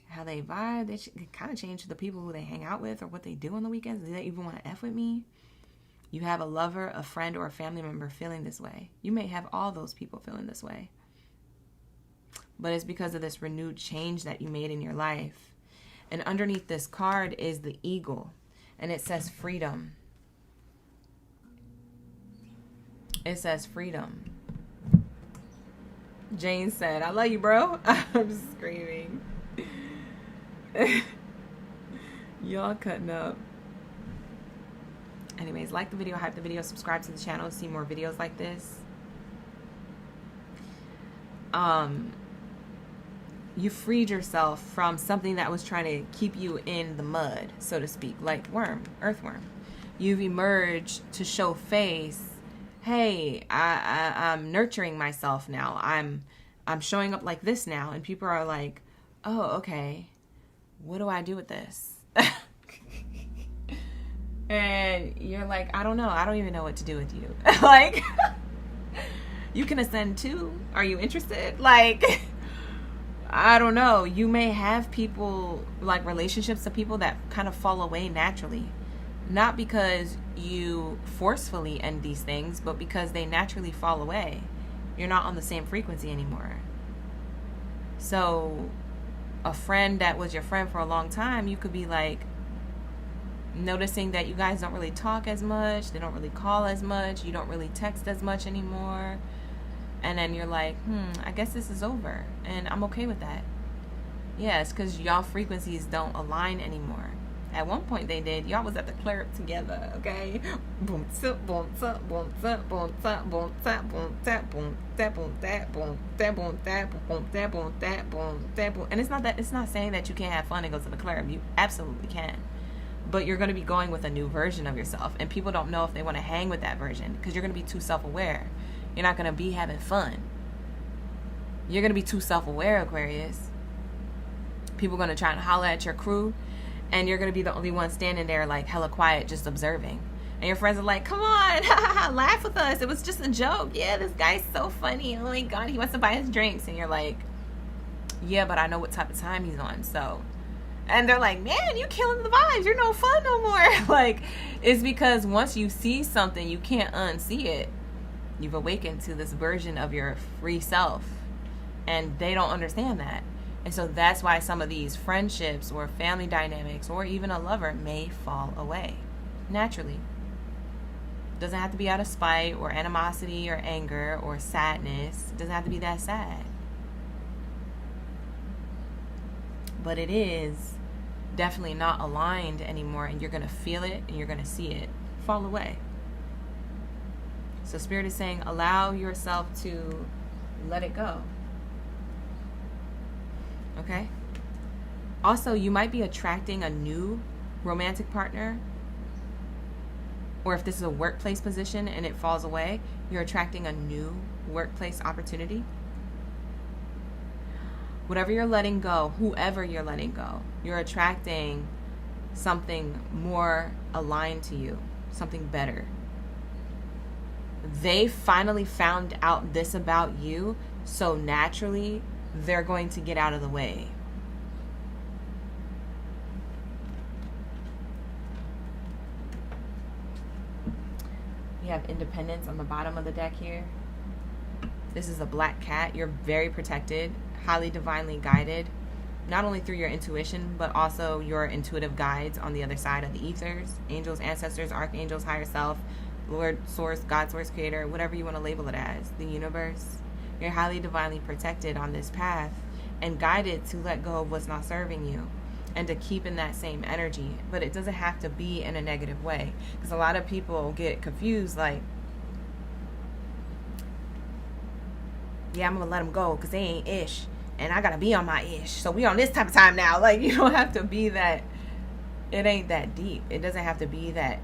how they vibe. They kind of changed the people who they hang out with or what they do on the weekends. Do they even want to F with me? You have a lover, a friend, or a family member feeling this way. You may have all those people feeling this way. But it's because of this renewed change that you made in your life. And underneath this card is the eagle. And it says freedom. It says freedom. Jane said, I love you, bro. I'm screaming. Y'all cutting up. Anyways, like the video, hype the video, subscribe to the channel to see more videos like this. You freed yourself from something that was trying to keep you in the mud, so to speak, like earthworm. You've emerged to show face. Hey, I'm nurturing myself now. I'm showing up like this now, and people are like, oh, okay, what do I do with this? And you're like, I don't know. I don't even know what to do with you. Like, you can ascend too. Are you interested? Like, I don't know. You may have people, like relationships to people that kind of fall away naturally. Not because you forcefully end these things, but because they naturally fall away. You're not on the same frequency anymore. So, a friend that was your friend for a long time, you could be like, noticing that you guys don't really talk as much, they don't really call as much, you don't really text as much anymore. And then you're like, I guess this is over. And I'm okay with that. Yeah, it's because y'all frequencies don't align anymore. At one point they did. Y'all was at the club together, okay? Boom, tap, boom, tap, boom, tap, boom, tap, boom, tap, boom, tap, boom, tap, boom, tap, boom, tap, boom, tap, boom, tap, boom, tap, boom, tap, boom. And it's not saying that you can't have fun and go to the club. You absolutely can. But you're going to be going with a new version of yourself. And people don't know if they want to hang with that version because you're going to be too self-aware. You're not going to be having fun. You're going to be too self-aware, Aquarius. People are going to try and holler at your crew. And you're going to be the only one standing there like hella quiet, just observing. And your friends are like, come on, laugh with us. It was just a joke. Yeah, this guy's so funny. Oh my God, he wants to buy us drinks. And you're like, yeah, but I know what type of time he's on. So, and they're like, man, you're killing the vibes. You're no fun no more. Like, it's because once you see something, you can't unsee it. You've awakened to this version of your free self. And they don't understand that. And so that's why some of these friendships or family dynamics or even a lover may fall away naturally. Doesn't have to be out of spite or animosity or anger or sadness. It doesn't have to be that sad. But it is definitely not aligned anymore, and you're going to feel it and you're going to see it fall away. So Spirit is saying, allow yourself to let it go. Okay? Also, you might be attracting a new romantic partner. Or if this is a workplace position and it falls away, you're attracting a new workplace opportunity. Whatever you're letting go, whoever you're letting go, you're attracting something more aligned to you, something better. They finally found out this about you, so naturally they're going to get out of the way. We have Independence on the bottom of the deck here. This is a black cat. You're very protected, highly divinely guided, not only through your intuition, but also your intuitive guides on the other side of the ethers, angels, ancestors, archangels, higher self, Lord, source, God, source, creator, whatever you want to label it as, the universe. You're highly divinely protected on this path and guided to let go of what's not serving you and to keep in that same energy. But it doesn't have to be in a negative way, because a lot of people get confused like, yeah, I'm going to let them go because they ain't ish and I got to be on my ish. So we on this type of time now. Like, you don't have to be that. It ain't that deep. It doesn't have to be that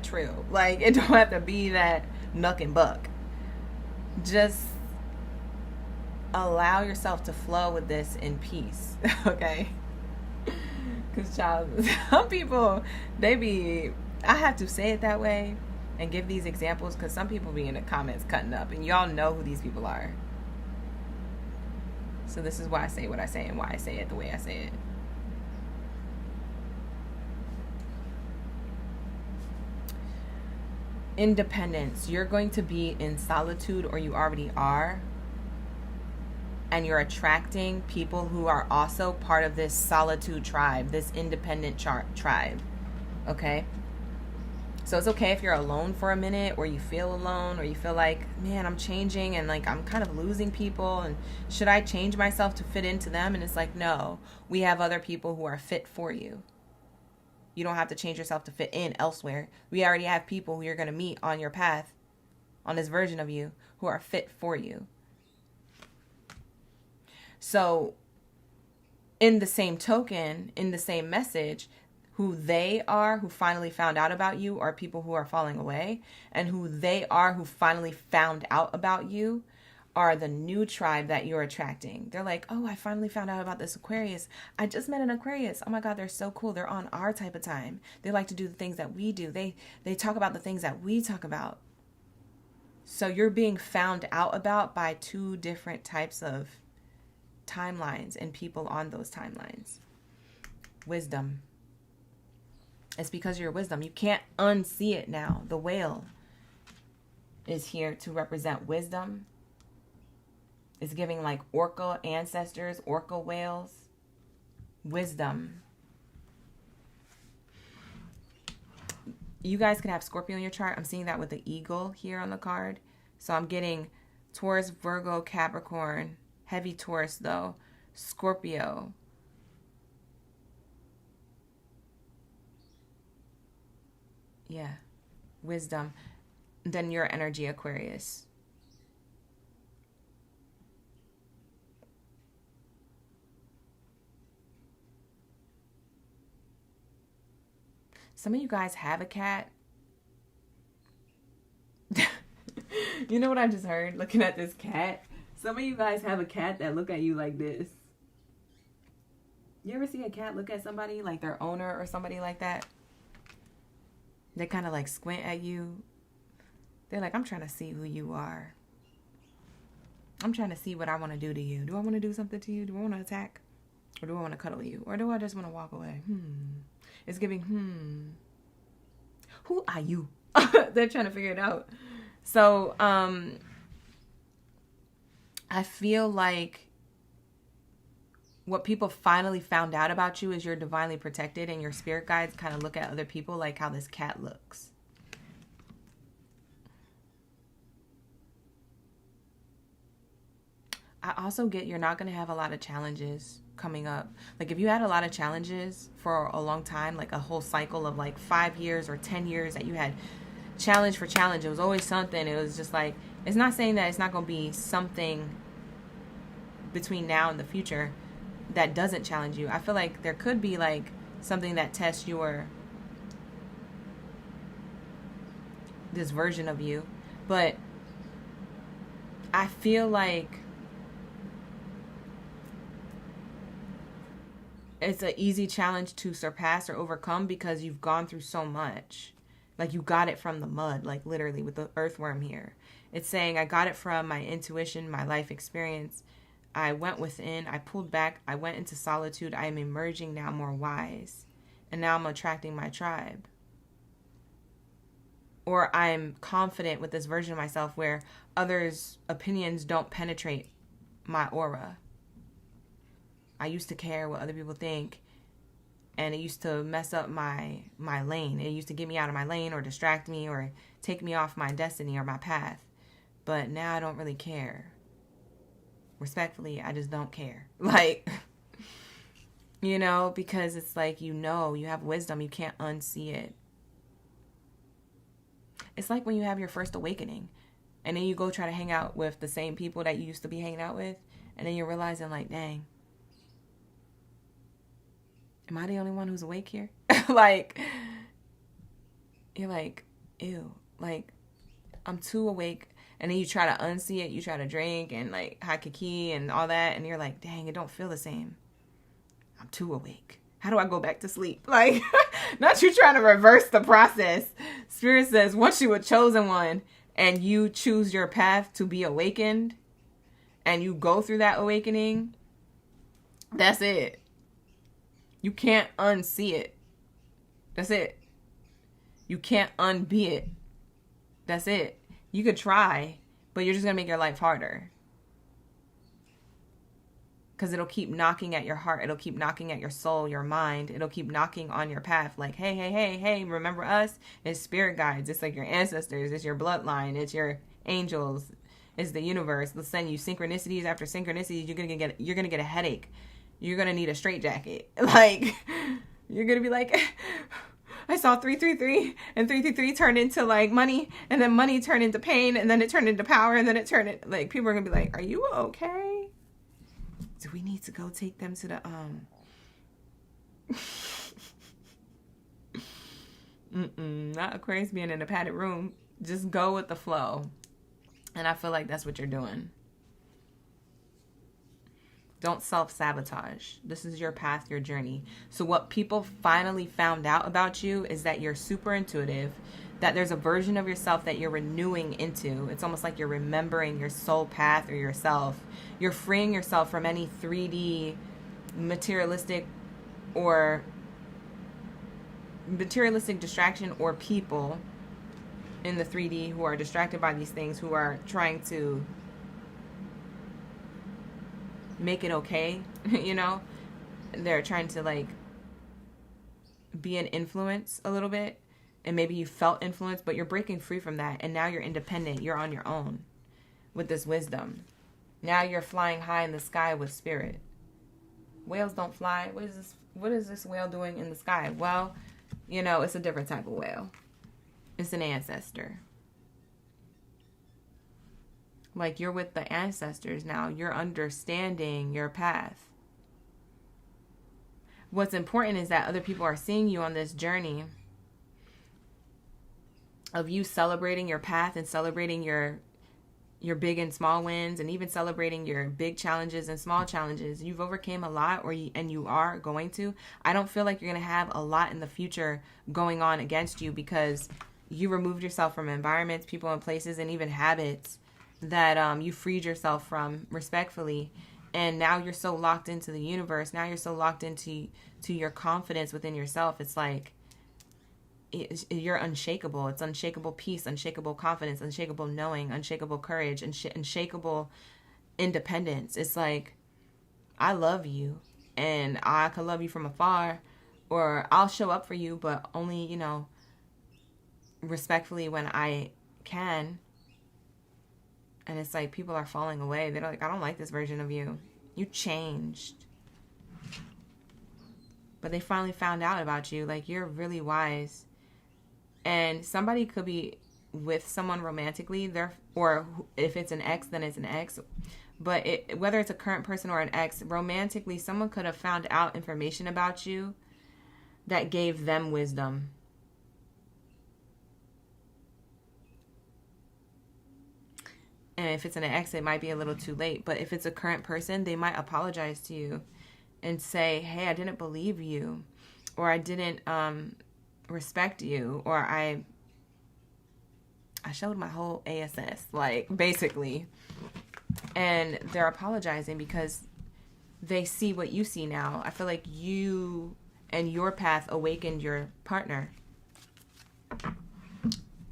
trill. Like, it don't have to be that nuck and buck. Just allow yourself to flow with this in peace, okay? Because, child, some people, I have to say it that way and give these examples because some people be in the comments cutting up, and y'all know who these people are. So this is why I say what I say and why I say it the way I say it. Independence. You're going to be in solitude, or you already are, and you're attracting people who are also part of this solitude tribe, this independent tribe. Okay? So it's okay if you're alone for a minute, or you feel alone, or you feel like, man, I'm changing and like I'm kind of losing people, and should I change myself to fit into them? And it's like, no, we have other people who are fit for you. You don't have to change yourself to fit in elsewhere. We already have people who you're going to meet on your path, on this version of you, who are fit for you. So, in the same token, in the same message, who they are who finally found out about you are people who are falling away, and who they are who finally found out about you are the new tribe that you're attracting. They're like, oh, I finally found out about this Aquarius. I just met an Aquarius. Oh my God, they're so cool. They're on our type of time. They like to do the things that we do. They talk about the things that we talk about. So you're being found out about by two different types of timelines and people on those timelines. Wisdom. It's because you're wisdom. You can't unsee it now. The whale is here to represent wisdom. It's giving like orca ancestors, orca whales, wisdom. You guys could have Scorpio in your chart. I'm seeing that with the eagle here on the card. So I'm getting Taurus, Virgo, Capricorn, heavy Taurus though, Scorpio. Yeah, wisdom. Then your energy, Aquarius. Some of you guys have a cat. You know what I just heard looking at this cat? Some of you guys have a cat that look at you like this. You ever see a cat look at somebody, like their owner or somebody like that? They kind of like squint at you. They're like, I'm trying to see who you are. I'm trying to see what I want to do to you. Do I want to do something to you? Do I want to attack? Or do I want to cuddle you? Or do I just want to walk away? It's giving, Who are you? They're trying to figure it out. So, I feel like what people finally found out about you is you're divinely protected, and your spirit guides kind of look at other people like how this cat looks. I also get you're not going to have a lot of challenges coming up. Like if you had a lot of challenges for a long time, like a whole cycle of like 5 years or 10 years that you had challenge for challenge, it was always something. It was just like, it's not saying that it's not going to be something between now and the future that doesn't challenge you. I feel like there could be like something that tests your, this version of you. But I feel like it's an easy challenge to surpass or overcome because you've gone through so much. Like you got it from the mud, like literally with the earthworm here. It's saying I got it from my intuition, my life experience. I went within, I pulled back, I went into solitude. I am emerging now more wise. And now I'm attracting my tribe. Or I'm confident with this version of myself where others' opinions don't penetrate my aura. I used to care what other people think, and it used to mess up my lane. It used to get me out of my lane or distract me or take me off my destiny or my path. But now I don't really care. Respectfully, I just don't care. Like, you know, because it's like, you know, you have wisdom. You can't unsee it. It's like when you have your first awakening and then you go try to hang out with the same people that you used to be hanging out with. And then you're realizing like, dang, am I the only one who's awake here? Like, you're like, ew, like, I'm too awake. And then you try to unsee it. You try to drink and like hakiki and all that. And you're like, dang, it don't feel the same. I'm too awake. How do I go back to sleep? Like, not you trying to reverse the process. Spirit says, once you a chosen one and you choose your path to be awakened and you go through that awakening, that's it. You can't unsee it. That's it. You can't unbe it. That's it. You could try, but you're just going to make your life harder. Because it'll keep knocking at your heart. It'll keep knocking at your soul, your mind. It'll keep knocking on your path. Like, hey, hey, hey, hey, remember us? It's spirit guides. It's like your ancestors. It's your bloodline. It's your angels. It's the universe. They'll send you synchronicities after synchronicities. You're gonna get a headache. You're going to need a straitjacket. Like, you're going to be like, I saw 333 and 333 turned into like money, and then money turned into pain, and then it turned into power, and then it turned into like, people are going to be like, are you okay? Do we need to go take them to the, not Aquarius being in a padded room. Just go with the flow. And I feel like that's what you're doing. Don't self-sabotage. This is your path, your journey. So what people finally found out about you is that you're super intuitive, that there's a version of yourself that you're renewing into. It's almost like you're remembering your soul path or yourself. You're freeing yourself from any 3D materialistic distraction or people in the 3D who are distracted by these things, who are trying to make it okay, you know? They're trying to like be an influence a little bit. And maybe you felt influenced, but you're breaking free from that. And now you're independent. You're on your own with this wisdom. Now you're flying high in the sky with spirit. Whales don't fly. What is this whale doing in the sky? Well, you know, it's a different type of whale. It's an ancestor. Like, you're with the ancestors now. You're understanding your path. What's important is that other people are seeing you on this journey of you celebrating your path and celebrating your big and small wins, and even celebrating your big challenges and small challenges. You've overcame a lot, and you are going to. I don't feel like you're going to have a lot in the future going on against you, because you removed yourself from environments, people, and places, and even habits that you freed yourself from respectfully. And now you're so locked into the universe. Now you're so locked into your confidence within yourself. It's like you're unshakable. It's unshakable peace, unshakable confidence, unshakable knowing, unshakable courage, and unshakable independence. It's like, I love you, and I could love you from afar, or I'll show up for you, but only, you know, respectfully when I can. And it's like, people are falling away. They're like, I don't like this version of you. You changed. But they finally found out about you. Like, you're really wise. And somebody could be with someone romantically, or if it's an ex, then it's an ex. But whether it's a current person or an ex, romantically, someone could have found out information about you that gave them wisdom. And if it's an ex, it might be a little too late. But if it's a current person, they might apologize to you and say, hey, I didn't believe you, or I didn't respect you, or I showed my whole ASS, like, basically. And they're apologizing because they see what you see now. I feel like you and your path awakened your partner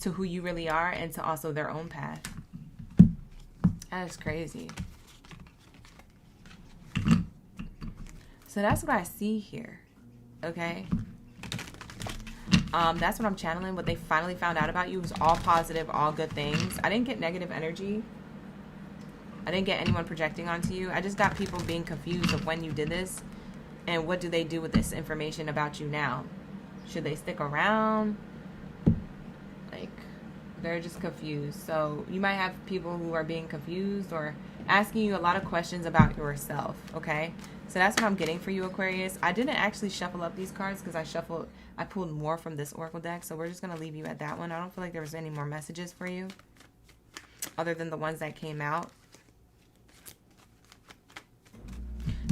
to who you really are, and to also their own path. That is crazy. So that's what I see here. Okay? That's what I'm channeling. What they finally found out about you was all positive, all good things. I didn't get negative energy. I didn't get anyone projecting onto you. I just got people being confused of when you did this, and what do they do with this information about you now? Should they stick around? Like, they're just confused. So you might have people who are being confused or asking you a lot of questions about yourself, okay? So that's what I'm getting for you, Aquarius. I didn't actually shuffle up these cards because I pulled more from this Oracle deck, so we're just going to leave you at that one. I don't feel like there was any more messages for you other than the ones that came out.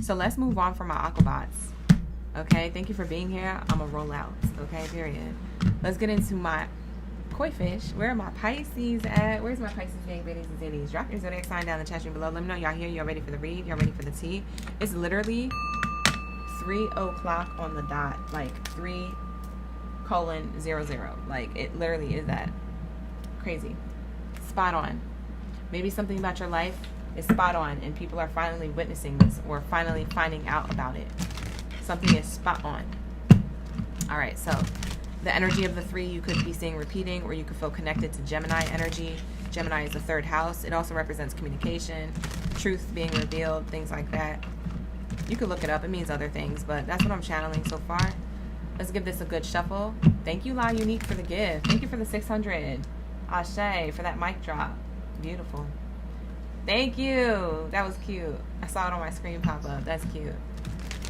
So let's move on from my Aquabats, okay? Thank you for being here. I'm going to roll out, okay? Period. Let's get into my koi fish. Where are my Pisces at? Where's my Pisces gang, Baddies and Zodiacs? Drop your zodiac sign down in the chat stream below. Let me know y'all here. Y'all ready for the read? Y'all ready for the tea? It's literally 3 o'clock on the dot, like 3:00. Like, it literally is that. Crazy. Spot on. Maybe something about your life is spot on, and people are finally witnessing this, or finally finding out about it. Something is spot on. All right, so the energy of the 3 you could be seeing repeating, or you could feel connected to Gemini energy. Gemini is the 3rd house. It also represents communication, truth being revealed, things like that. You could look it up. It means other things, but that's what I'm channeling so far. Let's give this a good shuffle. Thank you, La Unique, for the gift. Thank you for the 600. Ashe for that mic drop. Beautiful. Thank you. That was cute. I saw it on my screen pop up. That's cute.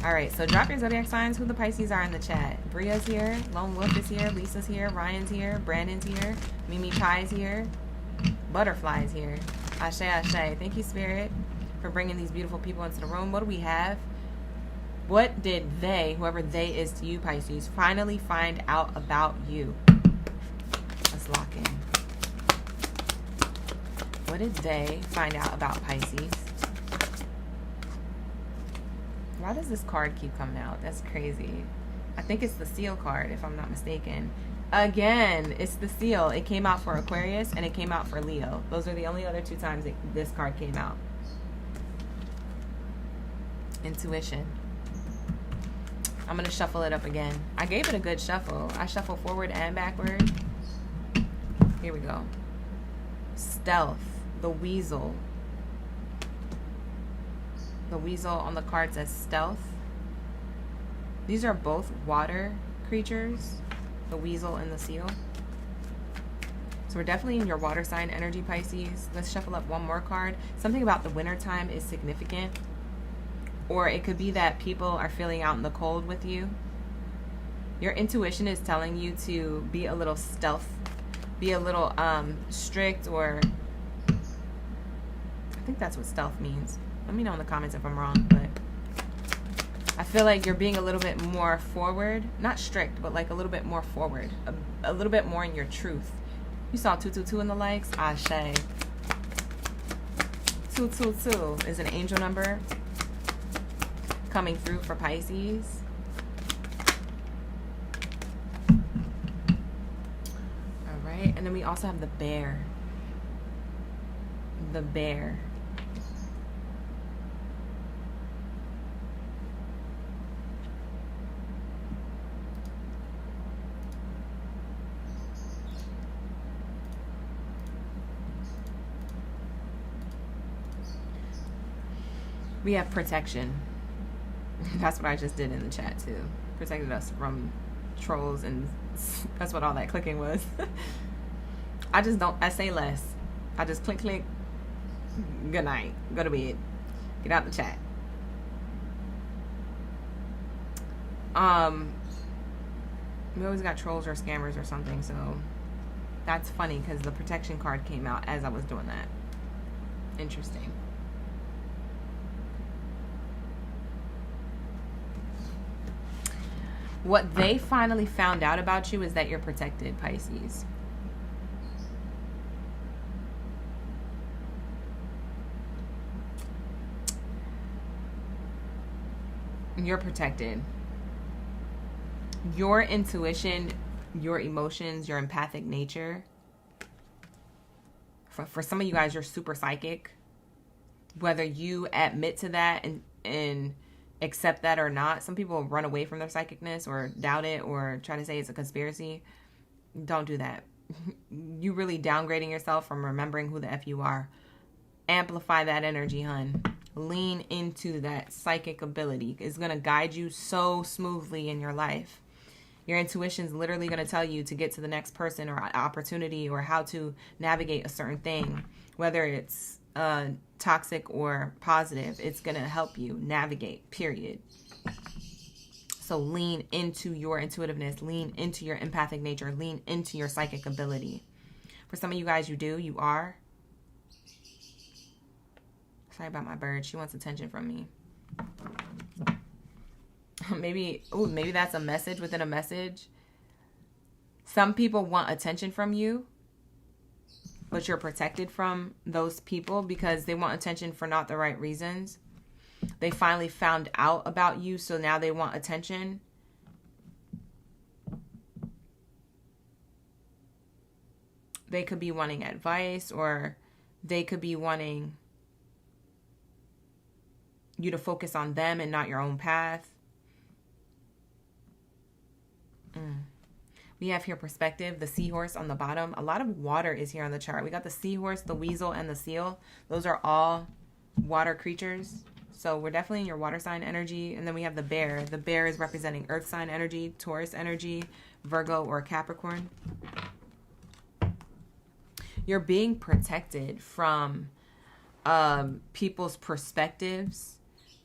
All right, so drop your zodiac signs, who the Pisces are in the chat. Bria's here, Lone Wolf is here, Lisa's here, Ryan's here, Brandon's here, Mimi Pie's here, Butterfly's here. Ashe, ashe. Thank you, Spirit, for bringing these beautiful people into the room. What do we have? What did they, whoever they is to you, Pisces, finally find out about you? Let's lock in. What did they find out about Pisces? Why does this card keep coming out? That's crazy. I think it's the seal card, if I'm not mistaken. Again, it's the seal. It came out for Aquarius, and it came out for Leo. Those are the only other 2 times this card came out. Intuition. I'm going to shuffle it up again. I gave it a good shuffle. I shuffle forward and backward. Here we go. Stealth, the weasel. The weasel on the card says stealth. These are both water creatures, the weasel and the seal. So we're definitely in your water sign energy, Pisces. Let's shuffle up one more card. Something about the winter time is significant. Or it could be that people are feeling out in the cold with you. Your intuition is telling you to be a little stealth, be a little strict, or I think that's what stealth means. Let me know in the comments if I'm wrong, but I feel like you're being a little bit more forward, not strict, but like a little bit more forward, a little bit more in your truth. You saw 222 in the likes? Ashe. 222 is an angel number coming through for Pisces. All right, and then we also have the bear. The bear. We have protection. That's what I just did in the chat too. Protected us from trolls, and that's what all that clicking was. I say less. I just click, click. Good night. Go to bed. Get out the chat. We always got trolls or scammers or something, so that's funny because the protection card came out as I was doing that. Interesting. What they finally found out about you is that you're protected, Pisces. You're protected. Your intuition, your emotions, your empathic nature. For some of you guys, you're super psychic. Whether you admit to that and accept that or not. Some people run away from their psychicness or doubt it or try to say it's a conspiracy. Don't do that. You really downgrading yourself from remembering who the F you are. Amplify that energy, hun. Lean into that psychic ability. It's going to guide you so smoothly in your life. Your intuition is literally going to tell you to get to the next person or opportunity or how to navigate a certain thing, whether it's toxic or positive. It's going to help you navigate, period. So lean into your intuitiveness, lean into your empathic nature, lean into your psychic ability. For some of you guys, you are. Sorry about my bird. She wants attention from me. Maybe that's a message within a message. Some people want attention from you, but you're protected from those people because they want attention for not the right reasons. They finally found out about you, so now they want attention. They could be wanting advice, or they could be wanting you to focus on them and not your own path. We have here perspective, the seahorse on the bottom. A lot of water is here on the chart. We got the seahorse, the weasel, and the seal. Those are all water creatures. So we're definitely in your water sign energy. And then we have the bear. The bear is representing earth sign energy, Taurus energy, Virgo, or Capricorn. You're being protected from people's perspectives,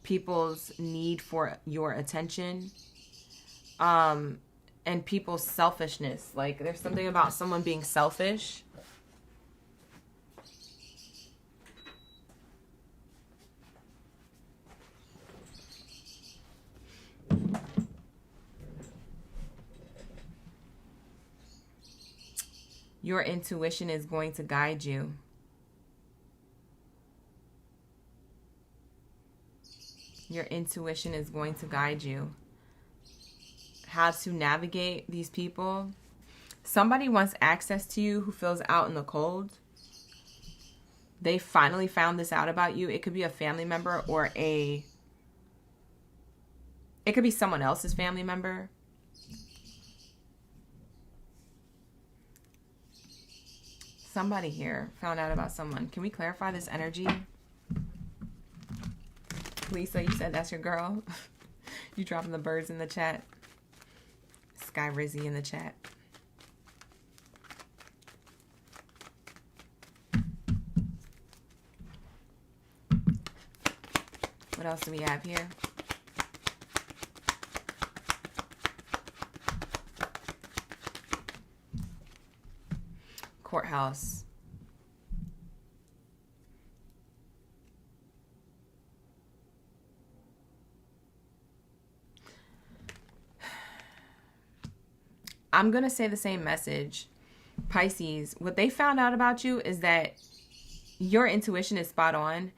people's need for your attention, and people's selfishness. Like, there's something about someone being selfish. Your intuition is going to guide you. Your intuition is going to guide you. How to navigate these people. Somebody wants access to you who feels out in the cold. They finally found this out about you. It could be a family member or a It could be someone else's family member. Somebody here found out about someone. Can we clarify this energy? Lisa, you said that's your girl. You dropping the birds in the chat. Sky Rizzy in the chat. What else do we have here? Courthouse. I'm going to say the same message. Pisces, what they found out about you is that your intuition is spot on.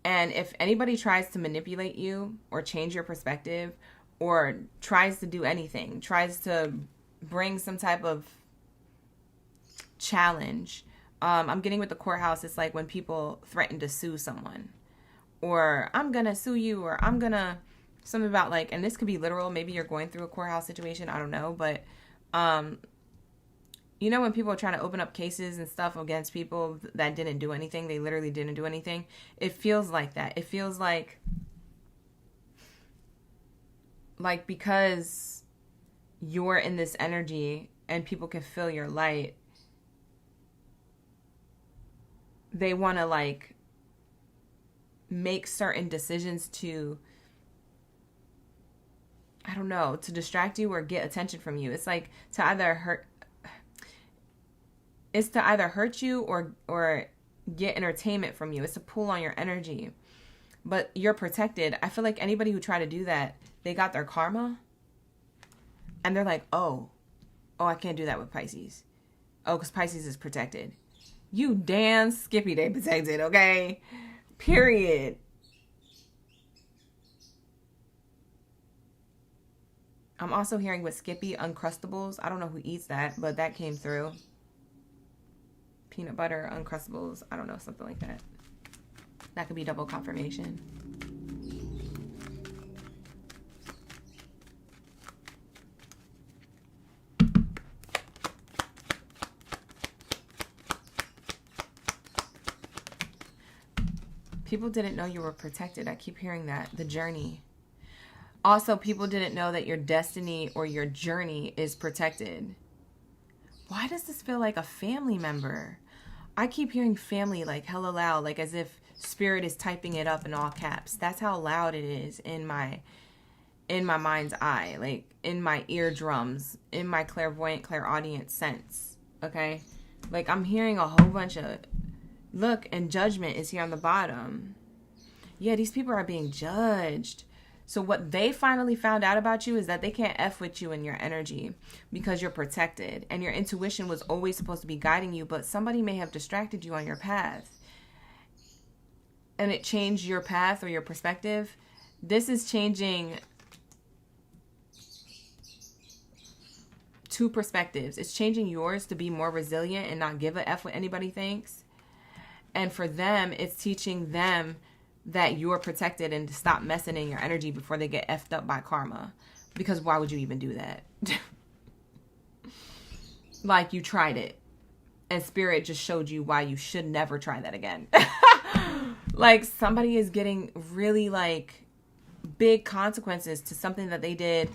And if anybody tries to manipulate you or change your perspective or tries to do anything, tries to bring some type of challenge, I'm getting with the courthouse, it's like when people threaten to sue someone, or I'm going to sue you, or I'm going to, something about like, and this could be literal, maybe you're going through a courthouse situation, I don't know, but you know, when people are trying to open up cases and stuff against people that didn't do anything, they literally didn't do anything. It feels like that. It feels like because you're in this energy and people can feel your light, they want to like make certain decisions to, I don't know, to distract you or get attention from you. It's like to either hurt you or get entertainment from you. It's to pull on your energy. But you're protected. I feel like anybody who tried to do that, they got their karma. And they're like, oh, I can't do that with Pisces. Oh, because Pisces is protected. You damn Skippy, they protected, okay? Period. I'm also hearing with Skippy, Uncrustables. I don't know who eats that, but that came through. Peanut butter, Uncrustables. I don't know, something like that. That could be double confirmation. People didn't know you were protected. I keep hearing that. The journey. Also, people didn't know that your destiny or your journey is protected. Why does this feel like a family member? I keep hearing family like hella loud, like as if spirit is typing it up in all caps. That's how loud it is in my mind's eye, like in my eardrums, in my clairvoyant, clairaudient sense. Okay? Like I'm hearing a whole bunch of look, and judgment is here on the bottom. Yeah, these people are being judged. So what they finally found out about you is that they can't F with you in your energy because you're protected. And your intuition was always supposed to be guiding you, but somebody may have distracted you on your path. And it changed your path or your perspective. This is changing two perspectives. It's changing yours to be more resilient and not give a F what anybody thinks. And for them, it's teaching them that you're protected and to stop messing in your energy before they get effed up by karma. Because why would you even do that? Like you tried it. And spirit just showed you why you should never try that again. Like somebody is getting really like big consequences to something that they did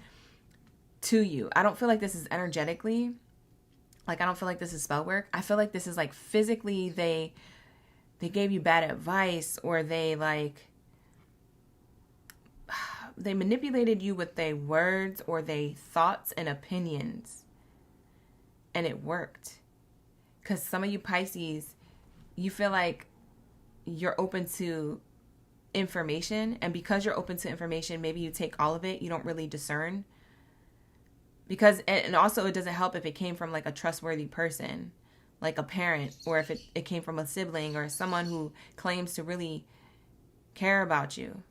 to you. I don't feel like this is energetically. Like I don't feel like this is spell work. I feel like this is like physically they gave you bad advice, or they manipulated you with their words or their thoughts and opinions. And it worked. Because some of you Pisces, you feel like you're open to information. And because you're open to information, maybe you take all of it. You don't really discern. Because, and also it doesn't help if it came from like a trustworthy person, like a parent, or if it came from a sibling or someone who claims to really care about you.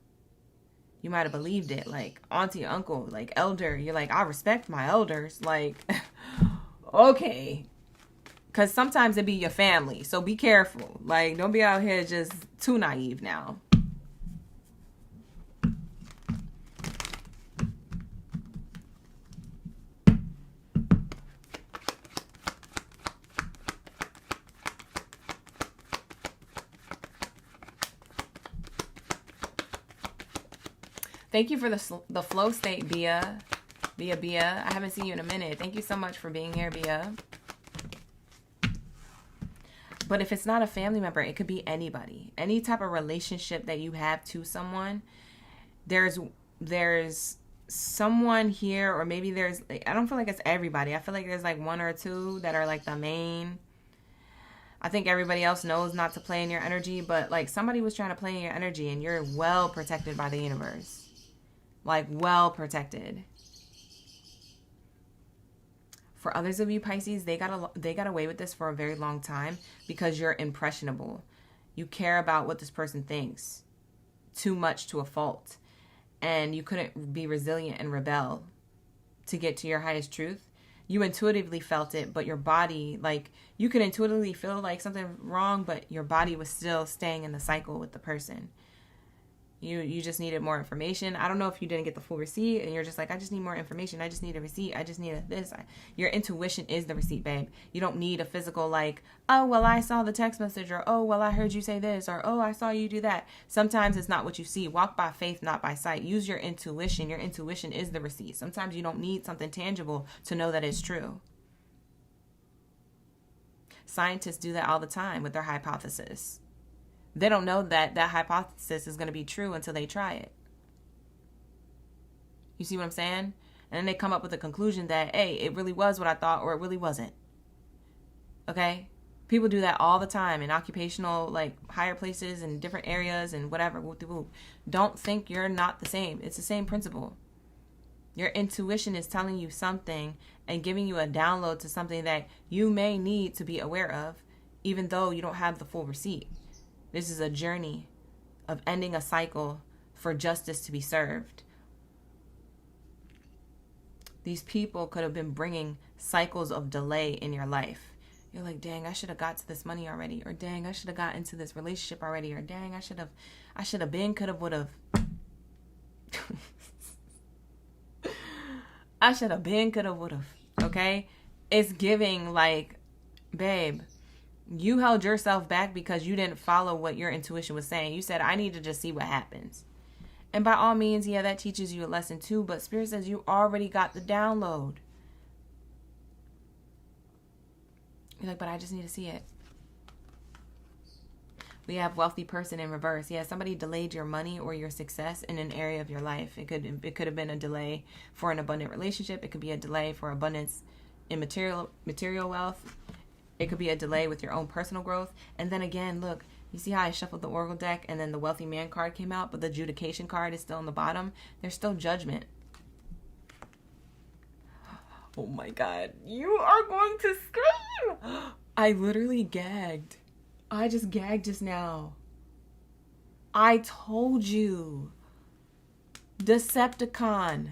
You might have believed it, like auntie, uncle, like elder. You're like, I respect my elders. Like, okay. Because sometimes it be your family. So be careful. Like, don't be out here just too naive now. Thank you for the flow state, Bia. Bia. I haven't seen you in a minute. Thank you so much for being here, Bia. But if it's not a family member, it could be anybody. Any type of relationship that you have to someone, there's someone here, or maybe there's, I don't feel like it's everybody. I feel like there's like one or two that are like the main. I think everybody else knows not to play in your energy, but like somebody was trying to play in your energy, and you're well protected by the universe. Like well protected. For others of you Pisces, they got away with this for a very long time because you're impressionable. You care about what this person thinks too much to a fault. And you couldn't be resilient and rebel to get to your highest truth. You intuitively felt it, but your body, like, you could intuitively feel like something wrong, but your body was still staying in the cycle with the person. You just needed more information. I don't know if you didn't get the full receipt and you're just like, I just need more information. I just need a receipt. I just need this. Your intuition is the receipt, babe. You don't need a physical like, oh, well, I saw the text message, or, oh, well, I heard you say this, or, oh, I saw you do that. Sometimes it's not what you see. Walk by faith, not by sight. Use your intuition. Your intuition is the receipt. Sometimes you don't need something tangible to know that it's true. Scientists do that all the time with their hypothesis. They don't know that that hypothesis is going to be true until they try it. You see what I'm saying? And then they come up with a conclusion that, hey, it really was what I thought, or it really wasn't. Okay? People do that all the time in occupational, like, higher places and different areas and whatever. Don't think you're not the same. It's the same principle. Your intuition is telling you something and giving you a download to something that you may need to be aware of, even though you don't have the full receipt. This is a journey of ending a cycle for justice to be served. These people could have been bringing cycles of delay in your life. You're like, dang, I should have got to this money already. Or dang, I should have got into this relationship already. Or dang, I should have been, could have, would have. I should have been, could have, would have. Okay? It's giving like, babe, you held yourself back because you didn't follow what your intuition was saying. You said, I need to just see what happens. And by all means, yeah, that teaches you a lesson too. But Spirit says you already got the download. You're like, but I just need to see it. We have wealthy person in reverse. Yeah, somebody delayed your money or your success in an area of your life. It could have been a delay for an abundant relationship. It could be a delay for abundance in material wealth. It could be a delay with your own personal growth. And then again, look, you see how I shuffled the Oracle deck and then the Wealthy Man card came out, but the adjudication card is still on the bottom. There's still judgment. Oh my God. You are going to scream. I literally gagged. I just gagged just now. I told you. Decepticon.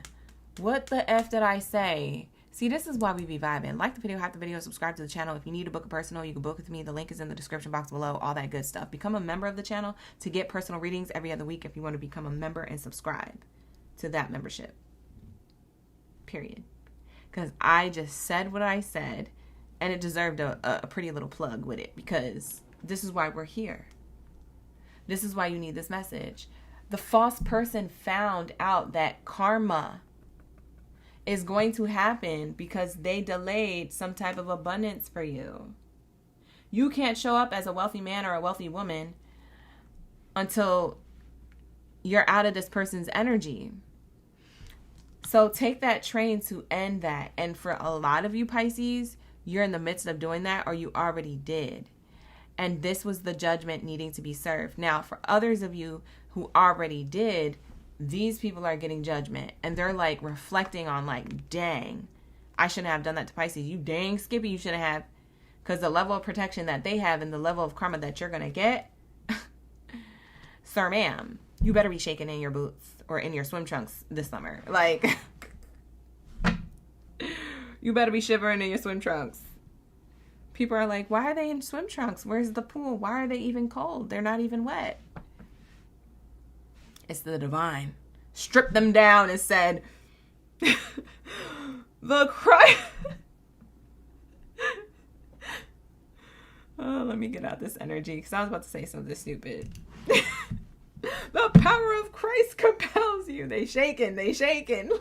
What the F did I say? See, this is why we be vibing. Like the video, hack the video, subscribe to the channel. If you need to book a personal, you can book with me. The link is in the description box below, all that good stuff. Become a member of the channel to get personal readings every other week if you want to become a member and subscribe to that membership. Period. Because I just said what I said, and it deserved a pretty little plug with it, because this is why we're here. This is why you need this message. The false person found out that karma is going to happen because they delayed some type of abundance for you. You can't show up as a wealthy man or a wealthy woman until you're out of this person's energy. So take that train to end that. And for a lot of you Pisces, you're in the midst of doing that, or you already did. And this was the judgment needing to be served. Now, for others of you who already did, these people are getting judgment, and they're like reflecting on like, dang, I shouldn't have done that to Pisces. You dang Skippy, you shouldn't have, because the level of protection that they have and the level of karma that you're going to get, sir, ma'am, you better be shaking in your boots or in your swim trunks this summer. Like, you better be shivering in your swim trunks. People are like, why are they in swim trunks? Where's the pool? Why are they even cold? They're not even wet. It's the divine. Stripped them down and said, the Christ. Oh, let me get out this energy because I was about to say something stupid. The power of Christ compels tells you. They shaking.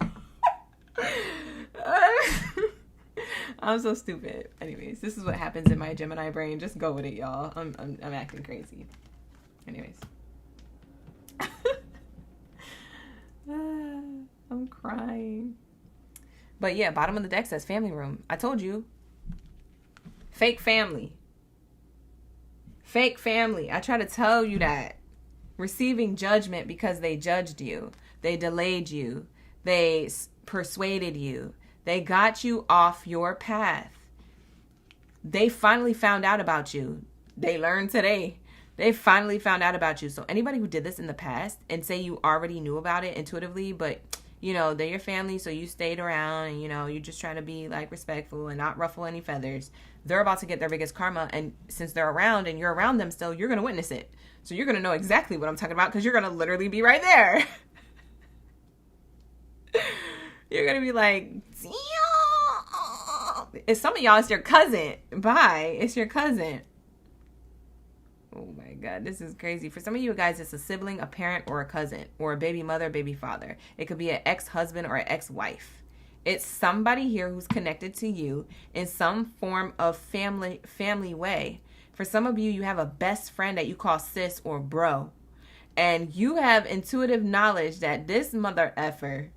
I'm so stupid. Anyways, this is what happens in my Gemini brain. Just go with it, y'all. I'm acting crazy. Anyways. I'm crying. But yeah, bottom of the deck says family room. I told you. Fake family. Fake family. I try to tell you that. Receiving judgment because they judged you. They delayed you. They persuaded you. They got you off your path. They finally found out about you. They learned today. They finally found out about you. So anybody who did this in the past and say you already knew about it intuitively, but you know, they're your family, so you stayed around and, you know, you're just trying to be like respectful and not ruffle any feathers. They're about to get their biggest karma. And since they're around and you're around them still, you're going to witness it. So you're going to know exactly what I'm talking about because you're going to literally be right there. You're going to be like, damn. It's some of y'all, it's your cousin. Bye. It's your cousin. Oh my God, this is crazy. For some of you guys, it's a sibling, a parent, or a cousin, or a baby mother, baby father. It could be an ex-husband or an ex-wife. It's somebody here who's connected to you in some form of family way. For some of you, you have a best friend that you call sis or bro. And you have intuitive knowledge that this mother effer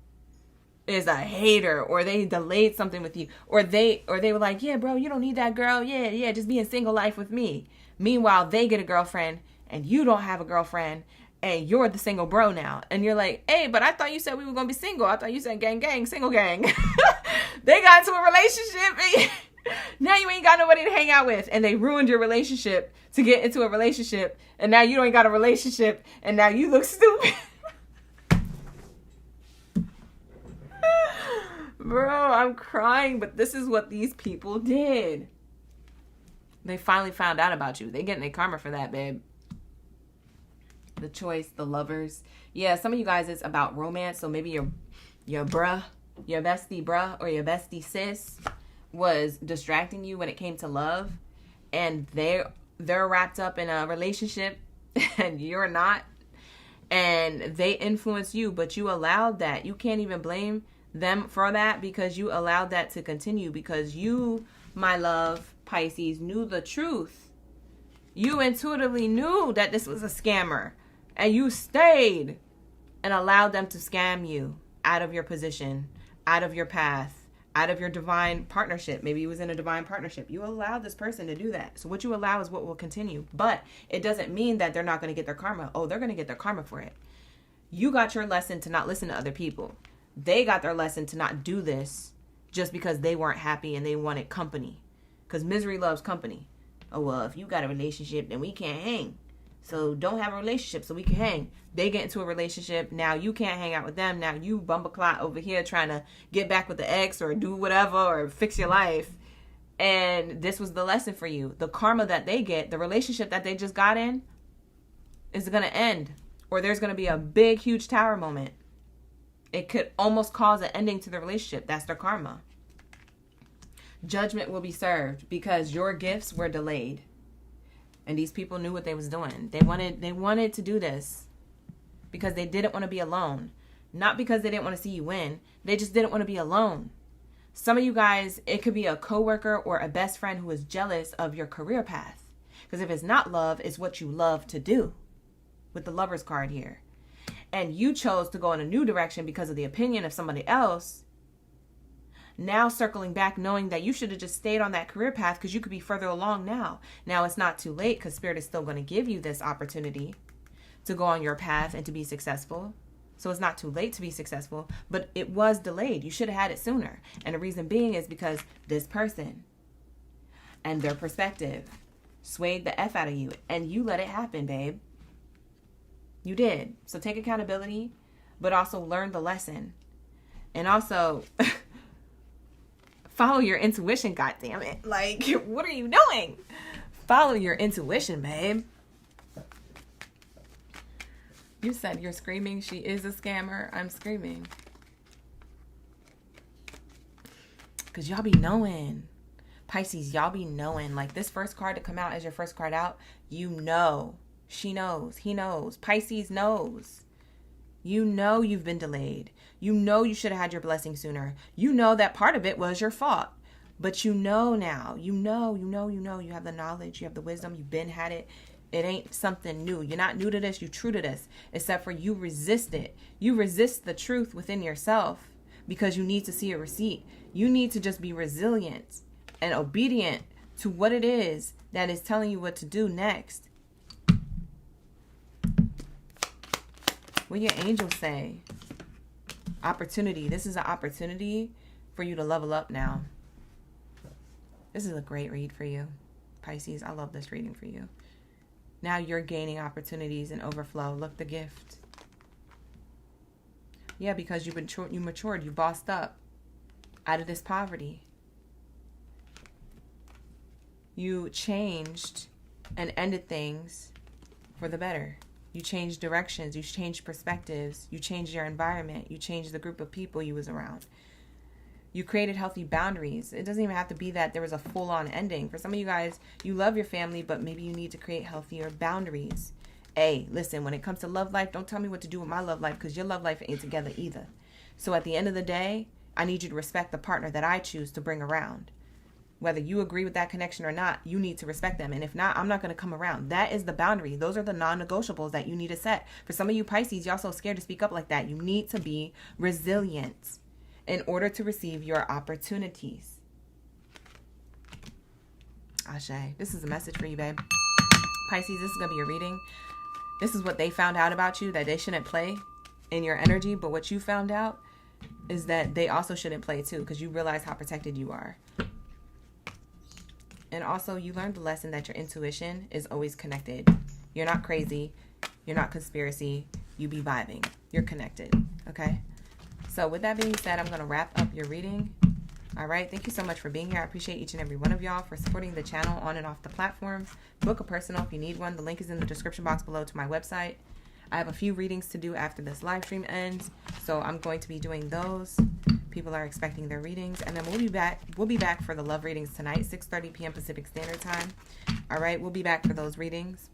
is a hater, or they delayed something with you, or they were like, yeah, bro, you don't need that girl. Yeah, just be in single life with me. Meanwhile, they get a girlfriend and you don't have a girlfriend and you're the single bro now. And you're like, hey, but I thought you said we were going to be single. I thought you said gang, single gang. They got into a relationship. Now you ain't got nobody to hang out with. And they ruined your relationship to get into a relationship. And now you don't got a relationship. And now you look stupid. Bro, I'm crying. But this is what these people did. They finally found out about you. They getting their karma for that, babe. The choice, the lovers. Yeah, some of you guys, it's about romance. So maybe your bruh, your bestie bruh, or your bestie sis was distracting you when it came to love. And they're wrapped up in a relationship and you're not. And they influence you, but you allowed that. You can't even blame them for that because you allowed that to continue because you, my love, Pisces, knew the truth. You intuitively knew that this was a scammer and you stayed and allowed them to scam you out of your position, out of your path, out of your divine partnership. Maybe you was in a divine partnership. You allowed this person to do that. So what you allow is what will continue. But it doesn't mean that they're not going to get their karma. Oh, they're going to get their karma for it. You got your lesson to not listen to other people. They got their lesson to not do this just because they weren't happy and they wanted company. Because misery loves company. Oh, well, if you got a relationship, then we can't hang. So don't have a relationship so we can hang. They get into a relationship. Now you can't hang out with them. Now you bumbleclot over here trying to get back with the ex or do whatever or fix your life. And this was the lesson for you. The karma that they get, the relationship that they just got in is going to end. Or there's going to be a big, huge tower moment. It could almost cause an ending to the relationship. That's their karma. Judgment will be served because your gifts were delayed. And these people knew what they was doing. They wanted to do this because they didn't want to be alone. Not because they didn't want to see you win. They just didn't want to be alone. Some of you guys, it could be a coworker or a best friend who is jealous of your career path. Because if it's not love, it's what you love to do. With the Lover's card here. And you chose to go in a new direction because of the opinion of somebody else. Now circling back, knowing that you should have just stayed on that career path because you could be further along now. Now it's not too late because Spirit is still going to give you this opportunity to go on your path and to be successful. So it's not too late to be successful, but it was delayed. You should have had it sooner. And the reason being is because this person and their perspective swayed the F out of you and you let it happen, babe. You did. So take accountability, but also learn the lesson. And also follow your intuition, goddammit. Like, what are you doing? Follow your intuition, babe. You said you're screaming. She is a scammer. I'm screaming. Because y'all be knowing. Pisces, y'all be knowing. Like, this first card to come out as your first card out, you know. She knows. He knows. Pisces knows. You know you've been delayed. You know you should have had your blessing sooner. You know that part of it was your fault. But you know now. You know. You have the knowledge. You have the wisdom. You've been had it. It ain't something new. You're not new to this. You're true to this. Except for you resist it. You resist the truth within yourself because you need to see a receipt. You need to just be resilient and obedient to what it is that is telling you what to do next. What your angels say? Opportunity. This is an opportunity for you to level up now. This is a great read for you, Pisces. I love this reading for you. Now you're gaining opportunities and overflow. Look, the gift. Yeah, because you matured. You bossed up out of this poverty. You changed and ended things for the better. You changed directions. You changed perspectives. You changed your environment. You changed the group of people you was around. You created healthy boundaries. It doesn't even have to be that there was a full-on ending. For some of you guys, you love your family, but maybe you need to create healthier boundaries. Hey, listen, when it comes to love life, don't tell me what to do with my love life because your love life ain't together either. So at the end of the day, I need you to respect the partner that I choose to bring around. Whether you agree with that connection or not, you need to respect them. And if not, I'm not going to come around. That is the boundary. Those are the non-negotiables that you need to set. For some of you Pisces, y'all so scared to speak up like that. You need to be resilient in order to receive your opportunities. Ashe, this is a message for you, babe. Pisces, this is going to be your reading. This is what they found out about you that they shouldn't play in your energy. But what you found out is that they also shouldn't play too because you realize how protected you are. And also, you learned the lesson that your intuition is always connected. You're not crazy. You're not conspiracy. You be vibing. You're connected. Okay? So with that being said, I'm going to wrap up your reading. All right? Thank you so much for being here. I appreciate each and every one of y'all for supporting the channel on and off the platforms. Book a personal if you need one. The link is in the description box below to my website. I have a few readings to do after this live stream ends. So I'm going to be doing those. People are expecting their readings, and then we'll be back for the love readings tonight, 6:30 p.m. Pacific Standard Time. All right, we'll be back for those readings,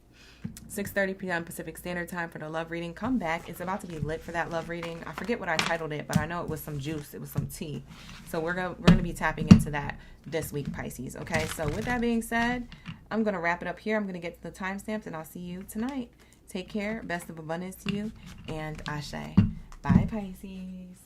6:30 p.m. Pacific Standard Time for the love reading. Come back. It's about to be lit for that love reading. I forget what I titled it, but I know it was some juice. It was some tea. So we're gonna be tapping into that this week, Pisces. Okay, so with that being said, I'm gonna wrap it up here. I'm gonna get to the timestamps, and I'll see you tonight. Take care. Best of abundance to you, and Ashe. Bye, Pisces.